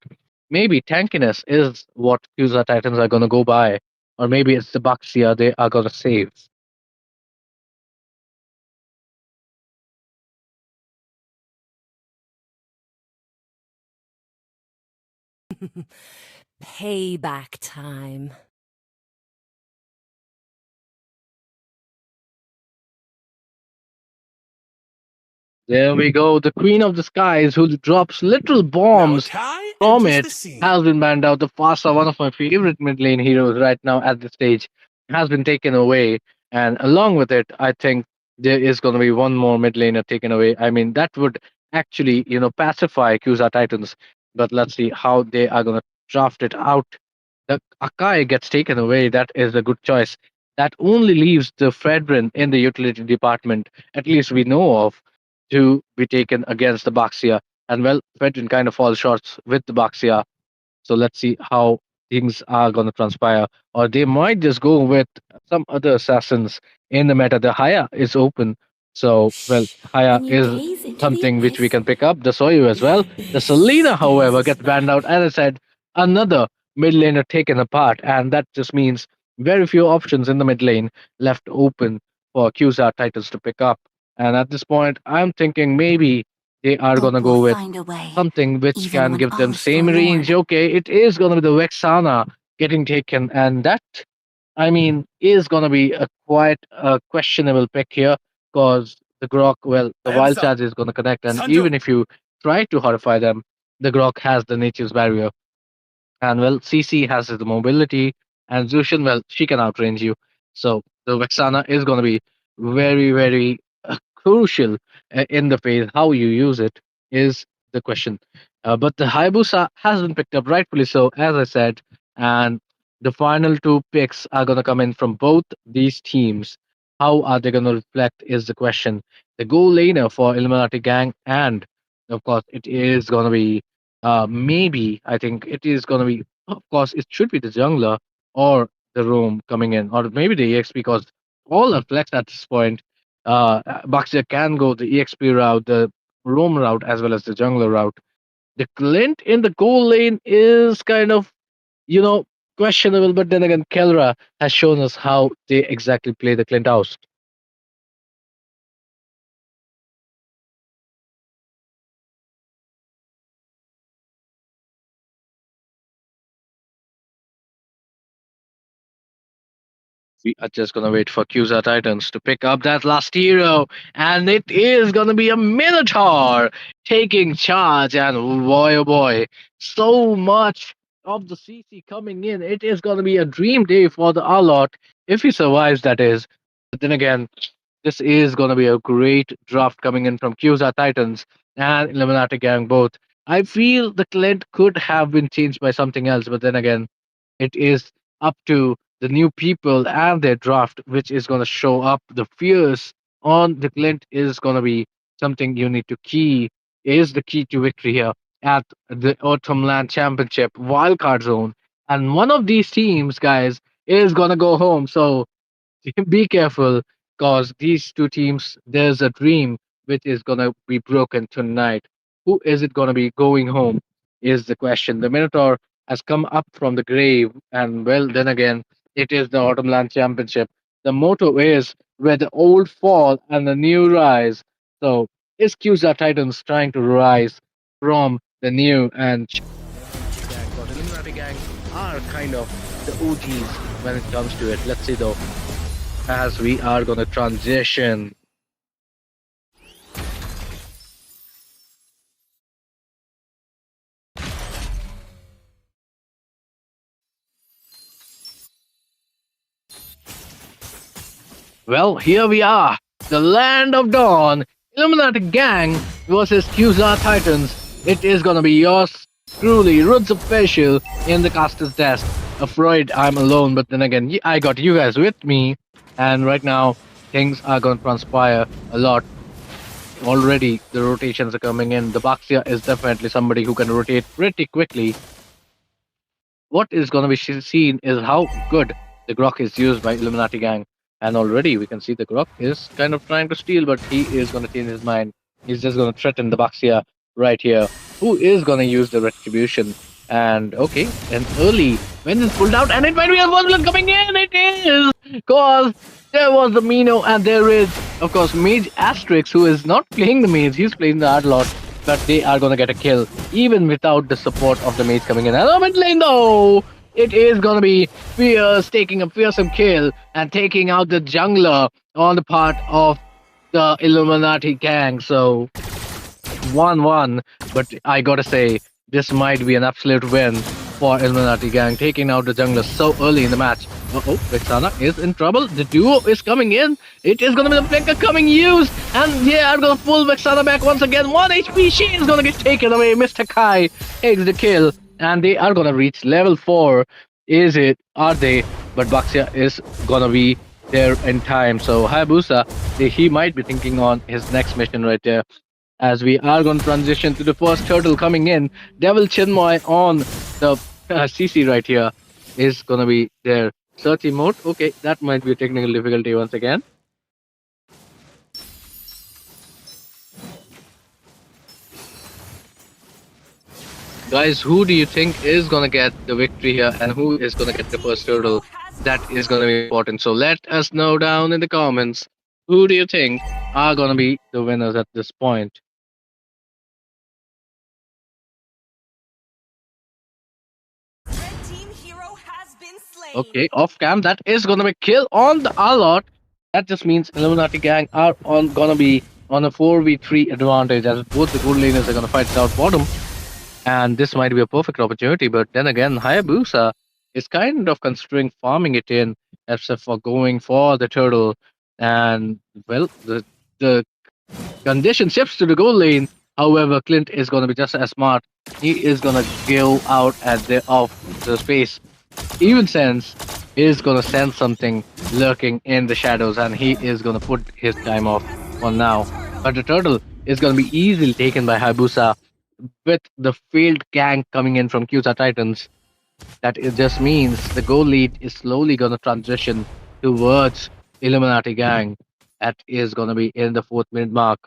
maybe tankiness is what Cusa Titans are going to go by, or maybe it's the Baxia they are going to save. Payback time. There we go. The Queen of the Skies, who drops literal Now a bombs tie from enters the it, scene. has been banned out. The Fasa, one of my favorite mid lane heroes right now at this stage, has been taken away. And along with it, I think there is going to be one more mid laner taken away. I mean, that would actually, pacify Kusa Titans. But let's see how they are going to draft it out. The Akai gets taken away. That is a good choice. That only leaves the Fredrin in the utility department, at least we know of, to be taken against the Baxia. And well, Fedrin kind of falls short with the Baxia. So let's see how things are going to transpire. Or they might just go with some other assassins in the meta. The Haya is open. So, well, Haya When you is gaze into the something which we abyss, can pick up. The Soyu as well. The Selena, however, stares a gets banned out. smile. As I said, another mid laner taken apart. And that just means very few options in the mid lane left open for QSAR titles to pick up. And at this point, I'm thinking maybe they are going to Hope will go with find a way, something which even can when give all them is same range. forlorn. Okay, it is going to be the Vexana getting taken, and that, I mean, is going to be a quite questionable pick here because the Grok, well, the wild Heads up. charge is going to connect, and Thunder. even if you try to horrify them, the Grok has the nature's barrier. And well, CC has the mobility, and Zushin, well, she can outrange you. So the Vexana is going to be very, very crucial in the phase. How you use it is the question. But the Hayabusa has been picked up, rightfully so, as I said, and the final two picks are going to come in from both these teams. How are they going to reflect is the question. The goal laner for Illuminati Gang, and of course, it is going to be maybe I think it is going to be Of course, it should be the jungler or the roam coming in, or maybe the EXP, because all are flexed at this point. Baxter can go the EXP route, the roam route, as well as the jungler route. The Clint in the goal lane is kind of, you know, questionable, but then again, Kelra has shown us how they exactly play the Clint house. We are just gonna wait for QSA Titans to pick up that last hero, and it is gonna be a Minotaur taking charge. And boy, oh boy, so much of the CC coming in. It is gonna be a dream day for the Arlot if he survives. That is. But then again, this is gonna be a great draft coming in from QSA Titans and Illuminati Gang both. I feel the Clint could have been changed by something else, but then again, it is up to the new people and their draft, which is going to show up. The fears on the Clint is going to be something you need to key, is the key to victory here at the Autumn LAN Championship wildcard zone. And one of these teams, guys, is going to go home. So be careful, because these two teams, there's a dream which is going to be broken tonight. Who is it going to be going home? Is the question. The Minotaur has come up from the grave, and well, then again, it is the Autumn Land Championship. The motto is where the old fall and the new rise. So, is QSA Titans trying to rise from the new and gang? Because Illuminati Gang are kind of the OGs when it comes to it. Let's see though, as we are going to transition. Well, here we are, the land of dawn, Illuminati Gang versus QSA Titans. It is going to be yours truly, Roots Official, in the caster's desk. Afraid I'm alone, but then again, I got you guys with me. And right now, things are going to transpire a lot. Already, the rotations are coming in. The Baxia is definitely somebody who can rotate pretty quickly. What is going to be seen is how good the Grok is used by Illuminati Gang. And already we can see the Grok is kind of trying to steal, but he is going to change his mind. He's just going to threaten the Baxia right here, who is going to use the retribution. And okay, and early when it's pulled out, and it might be a one coming in. It is, because there was the Mino, and there is, of course, Mage Asterix, who is not playing the Mage, he's playing the Ardlot, but they are going to get a kill, even without the support of the Mage coming in. And mid lane though, it is going to be Fierce taking a fearsome kill and taking out the jungler on the part of the Illuminati Gang. So 1-1, but I gotta say, this might be an absolute win for Illuminati Gang, taking out the jungler so early in the match. Uh-oh, Vexana is in trouble. The duo is coming in. It is going to be the flicker coming used. And yeah, I'm going to pull Vexana back once again. 1 HP, she is going to get taken away. Mr. Kai takes the kill. And they are going to reach level 4. Is it? Are they? But Baxia is going to be there in time. So Hayabusa, he might be thinking on his next mission right there. As we are going to transition to the first turtle coming in, Devil Chinmoy on the CC right here is going to be there. Search mode, okay, that might be a technical difficulty once again. Guys, who do you think is going to get the victory here, and who is going to get the first turtle? That is going to be important. So let us know down in the comments, who do you think are going to be the winners at this point? Okay, off cam, that is gonna be kill on the Alot. That just means Illuminati Gang are gonna be on a 4v3 advantage, as both the good laners are gonna fight it out bottom. And this might be a perfect opportunity, but then again, Hayabusa is kind of considering farming it in, except for going for the turtle. And well, the condition shifts to the gold lane. However, Clint is gonna be just as smart. He is gonna go out at the off the space. Even Sense is gonna sense something lurking in the shadows, and he is gonna put his time off for now. But the turtle is gonna be easily taken by Hayabusa with the failed gank coming in from QSA Titans. That it just means the goal lead is slowly going to transition towards Illuminati Gang. That is going to be in the 4th minute mark.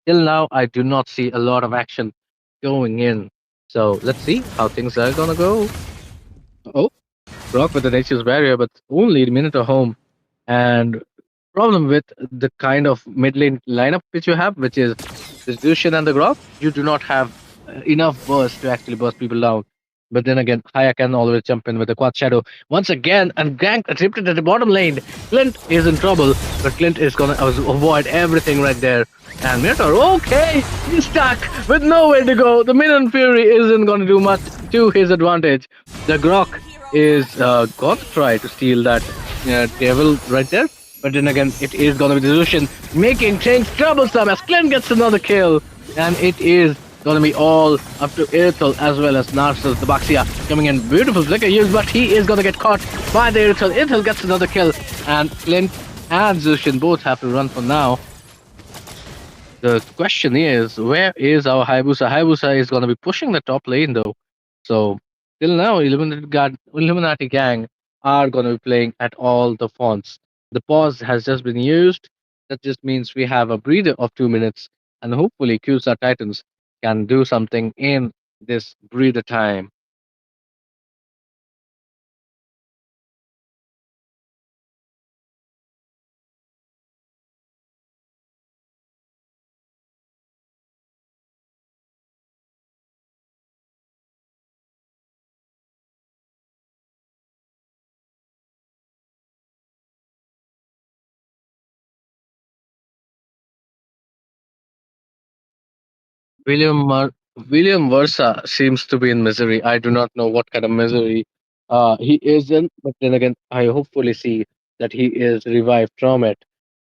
Till now, I do not see a lot of action going in. So let's see how things are going to go. Oh, Brock with the Nature's Barrier, but only a minute at home. And problem with the kind of mid lane lineup which you have, which is the Lucian and the Grok, you do not have enough burst to actually burst people down. But then again, Haya can always jump in with the Quad Shadow. Once again, and Gank attempted at the bottom lane. Clint is in trouble, but Clint is gonna avoid everything right there. And Minotaur, okay, he's stuck with nowhere to go. The Minion Fury isn't gonna do much to his advantage. The Grok is gonna try to steal that devil right there. But then again, it is gonna be the Lucian making things troublesome as Clint gets another kill. And it is gonna be all up to Irithel as well as Narcissus the Baxia coming in. Beautiful flicker use, but he is gonna get caught by the Irithel. Irithel gets another kill, and Clint and Zushin both have to run for now. The question is, where is our Hayabusa? Hayabusa is gonna be pushing the top lane though. So till now, Illuminati Gang are gonna be playing at all the fonts. The pause has just been used. That just means we have a breather of 2 minutes, and hopefully QSAR Titans can do something in this breather time. William William Versa seems to be in misery. I do not know what kind of misery he is in, but then again, I hopefully see that he is revived from it.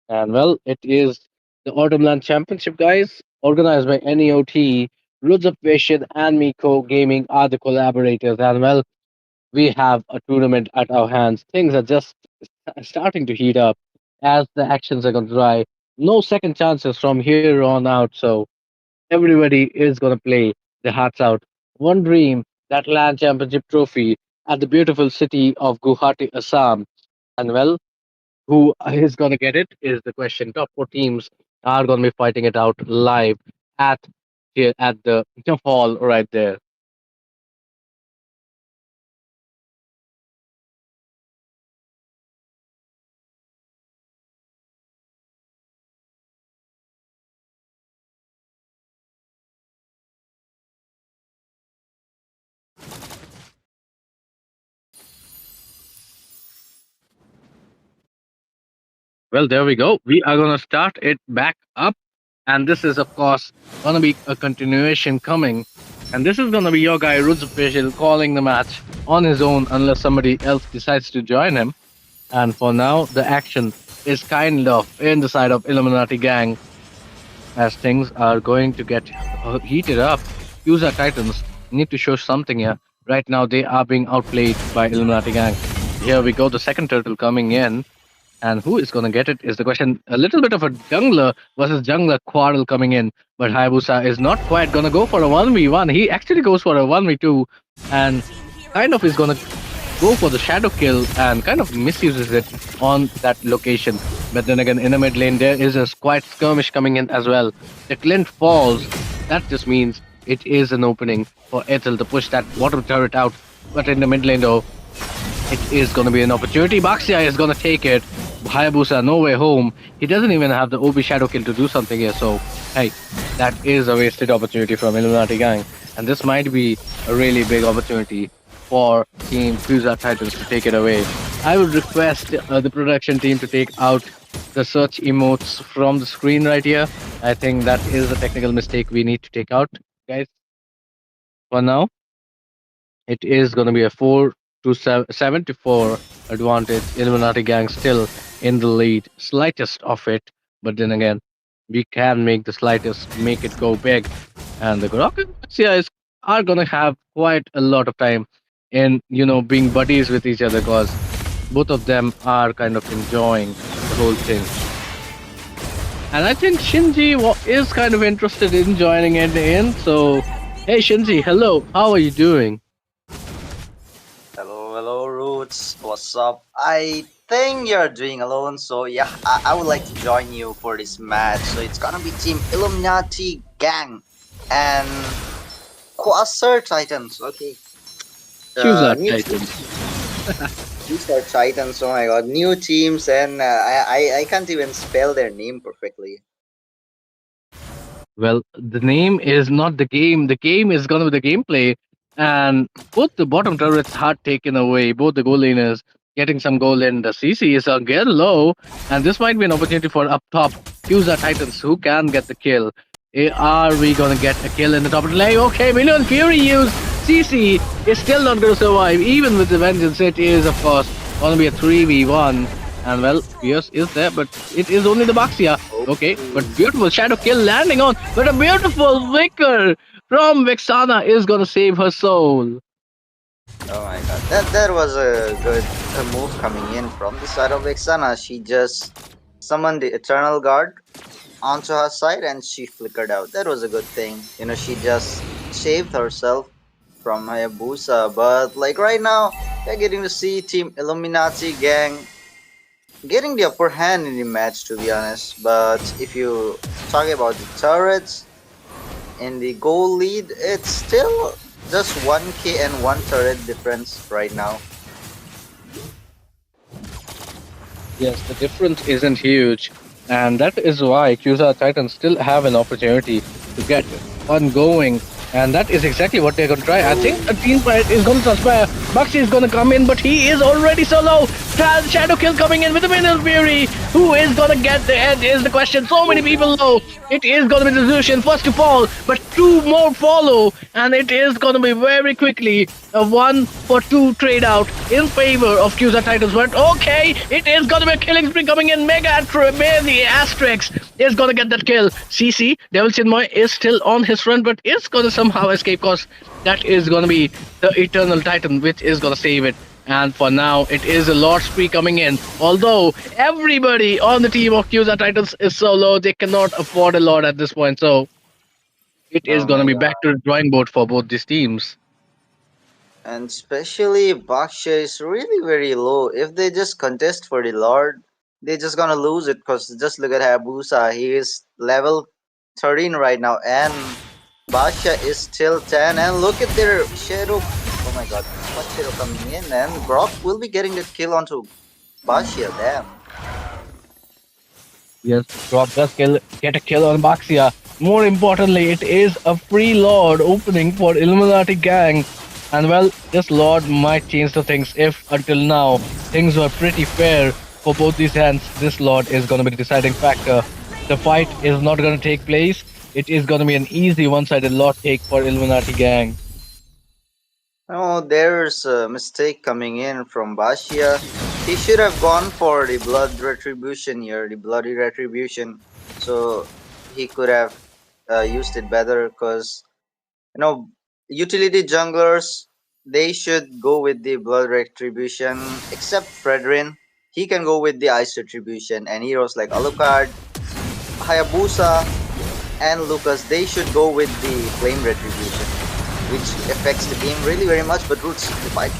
And well, it is the LAN Championship, guys, organized by NEOT. Roots of Vision and Miko Gaming are the collaborators, and well, we have a tournament at our hands. Things are just starting to heat up as the actions are going to dry. No second chances from here on out, so everybody is going to play their hearts out. One dream, that LAN Championship trophy at the beautiful city of Guwahati, Assam. And well, who is going to get it is the question. Top 4 teams are going to be fighting it out live at here at the hall right there. Well, there we go. We are going to start it back up. And this is, of course, going to be a continuation coming. And this is going to be your guy, Roots Official, calling the match on his own unless somebody else decides to join him. And for now, the action is kind of in the side of Illuminati Gang as things are going to get heated up. User Titans need to show something here. Right now, they are being outplayed by Illuminati Gang. Here we go, the second turtle coming in. And who is going to get it is the question. A little bit of a jungler versus jungler quarrel coming in. But Hayabusa is not quite going to go for a 1v1. He actually goes for a 1v2 and kind of is going to go for the shadow kill and kind of misuses it on that location. But then again, in the mid lane, there is a quite skirmish coming in as well. The Clint falls. That just means it is an opening for Ethel to push that bottom turret out. But in the mid lane, though, it is going to be an opportunity. Baxia is going to take it. Hayabusa, no way home. He doesn't even have the OB shadow kill to do something here. So, hey, that is a wasted opportunity from Illuminati Gang. And this might be a really big opportunity for Team QUASAR Titans to take it away. I would request the production team to take out the search emotes from the screen right here. I think that is a technical mistake we need to take out, guys. For now, it is going to be a 7-4 advantage. Illuminati Gang still in the lead, slightest of it, but then again, we can make the slightest, make it go big. And the Grok and CIs are gonna have quite a lot of time in, being buddies with each other, because both of them are kind of enjoying the whole thing. And I think Shinji is kind of interested in joining it in. So, hey Shinji, hello, how are you doing? Roots, what's up? I think you're doing alone, so yeah, I would like to join you for this match. So it's gonna be Team Illuminati Gang and QUASAR Titans. Okay. QSAR New Titans. These are Titans. Oh my god, new teams, and I can't even spell their name perfectly. Well, the name is not the game. The game is gonna be the gameplay. And both the bottom turrets are taken away. Both the goal laners getting some goal in. The CC is again low. And this might be an opportunity for up top. QSAR Titans who can get the kill. Are we gonna get a kill in the top of the lane? Okay, Million Fury used. CC is still not gonna survive. Even with the Vengeance, it is of course gonna be a 3v1. And well, Pierce is there, but it is only the Baxia. Okay, but beautiful shadow kill landing on, but a beautiful Vicar from Vexana is gonna save her soul. Oh my god, that was a good move coming in from the side of Vexana. She just summoned the Eternal Guard onto her side and she flickered out. That was a good thing. You know, she just saved herself from Hayabusa. But like right now, we're getting to see Team Illuminati Gang getting the upper hand in the match, to be honest. But if you talk about the turrets in the goal lead, it's still just 1k and 1 turret difference right now. Yes, the difference isn't huge, and that is why QSAR Titans still have an opportunity to get one going, and that is exactly what they're gonna try. I think a team fight is gonna transpire. Baxi is gonna come in, but he is already so low. Shadow kill coming in with the Middle Fury. Who is gonna get the end is the question. So many people low. It is gonna be the Zushin first to fall, but 2 more follow, and it is gonna be very quickly a 1-for-2 trade out in favor of QSAR Titans. But okay, it is gonna be a killing spree coming in. Mega the Asterix is gonna get that kill. CC Devil Chinmoy is still on his front, but is gonna somehow escape cause that is gonna be the Eternal Titan which is gonna save it. And for now, it is a Lord spree coming in. Although everybody on the team of QSAR Titans is so low, they cannot afford a Lord at this point. So it is Oh gonna my be god. back to the drawing board for both these teams. And especially Baksha is really very low. If they just contest for the Lord, they're just gonna lose it because just look at Hayabusa. He is level 13 right now, and Basha is still 10. And look at their Shadow. Oh my god, what Shadow coming in? And Brock will be getting the kill onto Basha. Damn. Yes, Rob does get a kill on Baxia. More importantly, it is a free Lord opening for Illuminati Gang. And well, this Lord might change the things if until now things were pretty fair for both these hands. This Lord is going to be the deciding factor. The fight is not going to take place. It is going to be an easy one-sided Lord take for Illuminati Gang. Oh, there's a mistake coming in from Bashia. He should have gone for the blood retribution here, the bloody retribution. So he could have used it better because, you know, utility junglers, they should go with the blood retribution, except Fredrin. He can go with the ice retribution, and heroes like Alucard, Hayabusa, and Lucas, they should go with the flame retribution, which affects the game really very much. But Roots, the fight.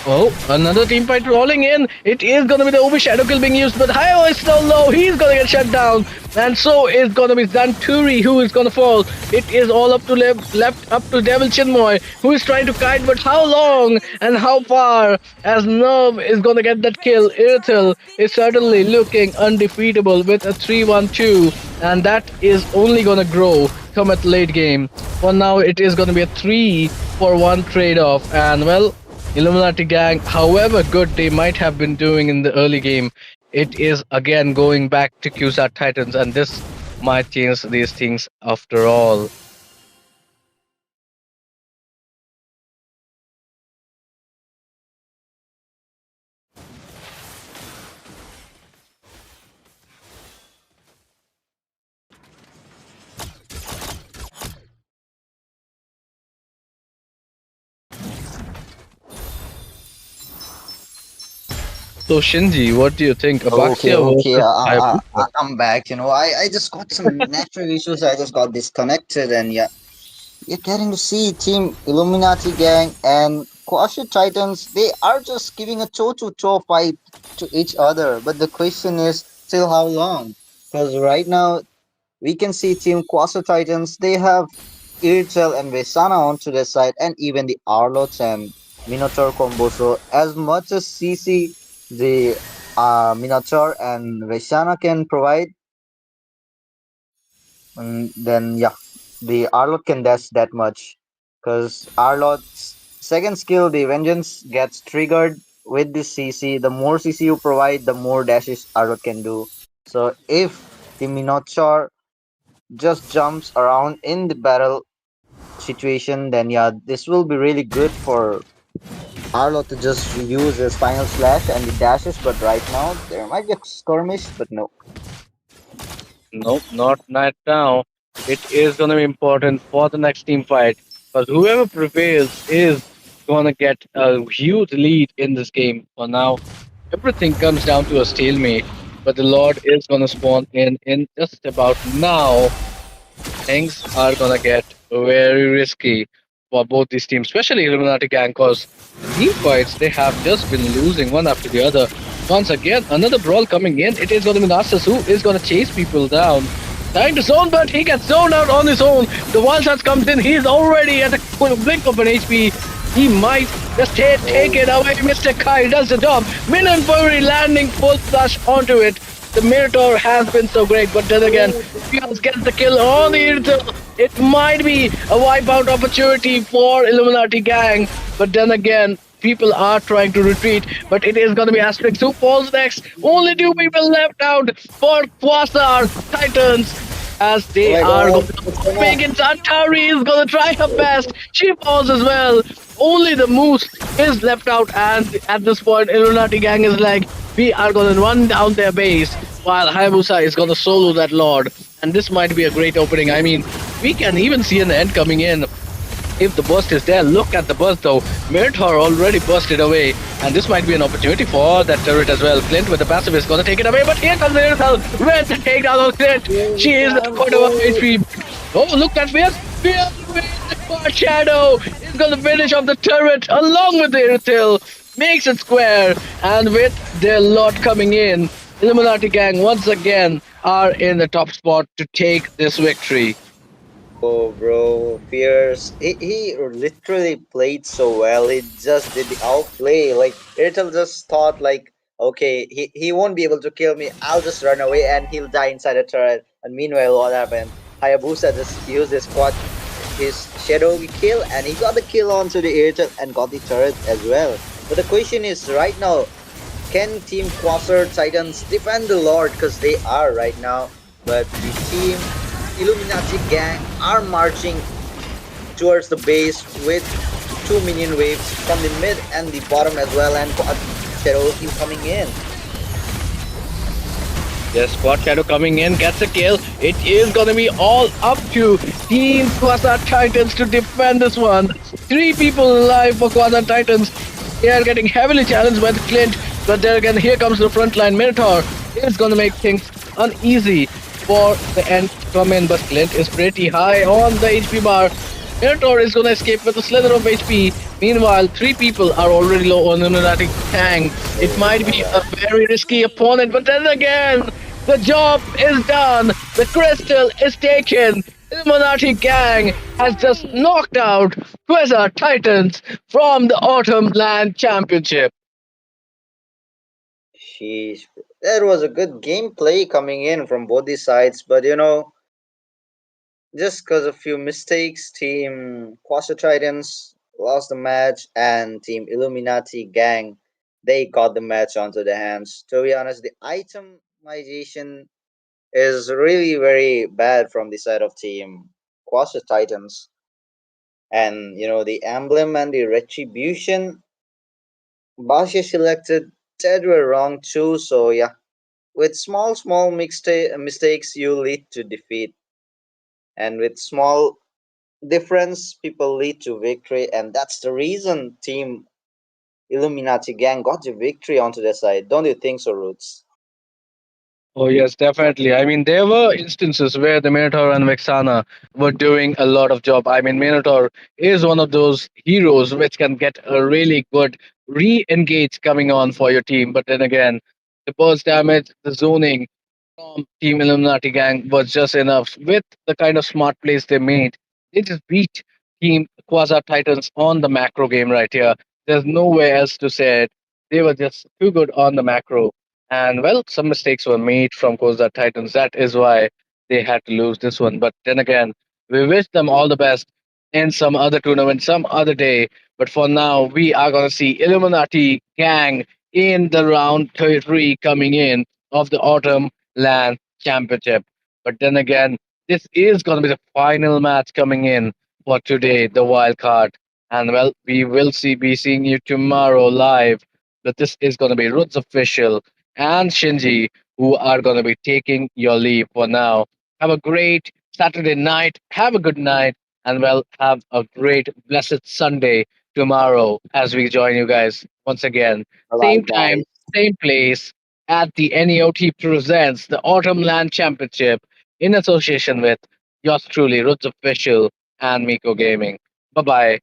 Oh, another team fight rolling in. It is gonna be the Obi Shadow Kill being used, but Hayo is still low. He's gonna get shut down. And so is gonna be Zanturi who is gonna fall. It is all up to left up to Devil Chinmoy, who is trying to kite, but how long and how far? As Nerve is gonna get that kill. Irithel is certainly looking undefeatable with a 3-1-2, and that is only gonna grow come at late game. For now, it is gonna be a 3-for-1 trade-off, and well, Illuminati Gang, however good they might have been doing in the early game, it is again going back to QSAR Titans, and this might change these things after all. So Shinji, what do you think? Okay, Abaxia okay, versus Hayabusa? I'm back. You know, I just got some natural issues. I just got disconnected, and yeah, you're getting to see Team Illuminati Gang and Quasar Titans, they are just giving a toe-to-toe fight to each other. But the question is, till how long? Because right now, we can see Team Quasar Titans, they have Irtel and Vesana onto their side, and even the Arlots and Minotaur combo. So, as much as CC, the Minotaur and Vesana can provide, then yeah, the Arlot can dash that much. Because Arlot's second skill, the Vengeance, gets triggered with the CC. The more CC you provide, the more dashes Arlot can do. So if the Minotaur just jumps around in the battle situation, then yeah, this will be really good for Arlot to just use his final slash and the dashes. But right now, there might be a skirmish, but no. Nope, not right now. It is going to be important for the next team fight because whoever prevails is going to get a huge lead in this game. For now, everything comes down to a stalemate, but the Lord is going to spawn in just about now. Things are going to get very risky for both these teams, especially Illuminati Gang, because the team fights they have just been losing one after the other. Once again, another brawl coming in. It is going to be Nasus who is going to chase people down. Trying to zone, but he gets zoned out on his own. The wild shot comes in. He's already at a blink of an HP. He might just take it away. Mr. Kai does the job. Min and Fury landing full flush onto it. The Minotaur has been so great, but then again, Fios gets the kill on the Irithel. It might be a wipeout opportunity for Illuminati Gang, but then again, people are trying to retreat, but it is going to be Asterix who falls next. Only two people left out for Quasar Titans as Oh they my are god, going to make it. Atari is going to try her best. She falls as well. Only the Moose is left out, and at this point, Illuminati Gang is like, we are going to run down their base while Hayabusa is going to solo that Lord. And this might be a great opening. I mean, we can even see an end coming in if the burst is there. Look at the burst though. Minotaur already busted away, and this might be an opportunity for that turret as well. Clint with the passive is gonna take it away, but here comes Minotaur with the takedown of Clint. She is at 0.1 HP. Oh, look at Fierce. Fierce with the quad shadow is gonna finish off the turret along with the Irithil. Makes it square, and with their lot coming in, Illuminati Gang once again are in the top spot to take this victory. oh, bro, Fierce. He literally played so well. He just did the outplay. Like, Irtel just thought, like, okay, he won't be able to kill me. I'll just run away and he'll die inside a turret. And meanwhile, what happened? Hayabusa just used his shadow kill, and he got the kill onto the Irtel and got the turret as well. But the question is, right now, can Team Quasar Titans defend the Lord? Because they are right now. But the Team Illuminati Gang are marching towards the base with two minion waves from the mid and the bottom as well, and Quad Shadow is coming in. Yes, Squad Shadow coming in, gets a kill. It is gonna be all up to Team Quasar Titans to defend this one. Three people alive for Quasar Titans. They are getting heavily challenged by the Clint, but there again, here comes the frontline. Minotaur is gonna make things uneasy for the end to come in, but Clint is pretty high on the HP bar. Minotaur is gonna escape with a slither of HP. Meanwhile, three people are already low on Illuminati Gang. It might be a very risky opponent, but then again, the job is done. The crystal is taken. Illuminati Gang has just knocked out QUASAR Titans from the Autumn LAN Championship. Sheesh. There was a good gameplay coming in from both these sides, but just because of few mistakes, Team Quasar Titans lost the match, and Team Illuminati Gang, they got the match onto their hands. To be honest, the itemization is really very bad from the side of Team Quasar Titans. And the emblem and the retribution Basha selected that were wrong too. So yeah, with small mistakes you lead to defeat, and with small difference people lead to victory, and that's the reason Team Illuminati Gang got the victory onto their side. Don't you think so, Roots? Oh yes, definitely. I mean, there were instances where the Minotaur and Vexana were doing a lot of job. I mean, Minotaur is one of those heroes which can get a really good re-engage coming on for your team. But then again, the burst damage, the zoning from Team Illuminati gang was just enough. With the kind of smart plays they made, they just beat Team Quasar Titans on the macro game right here. There's nowhere else to say it. They were just too good on the macro. And well, some mistakes were made from Quasar Titans. That is why they had to lose this one. But then again, we wish them all the best in some other tournament, some other day. But for now, we are going to see Illuminati gang in the round 33 coming in of the autumn LAN Championship. But then again, this is going to be the final match coming in for today, the wild card. And well, we will be seeing you tomorrow live. But this is going to be Roots official and Shinji who are going to be taking your leave for now. Have a great Saturday night. Have a good night. And well, have a great blessed Sunday tomorrow as we join you guys once again. Bye bye, Same time, guys. same place at the NEOT presents the Autumn Land Championship in association with yours truly, Roots Official and Miko Gaming. Bye bye.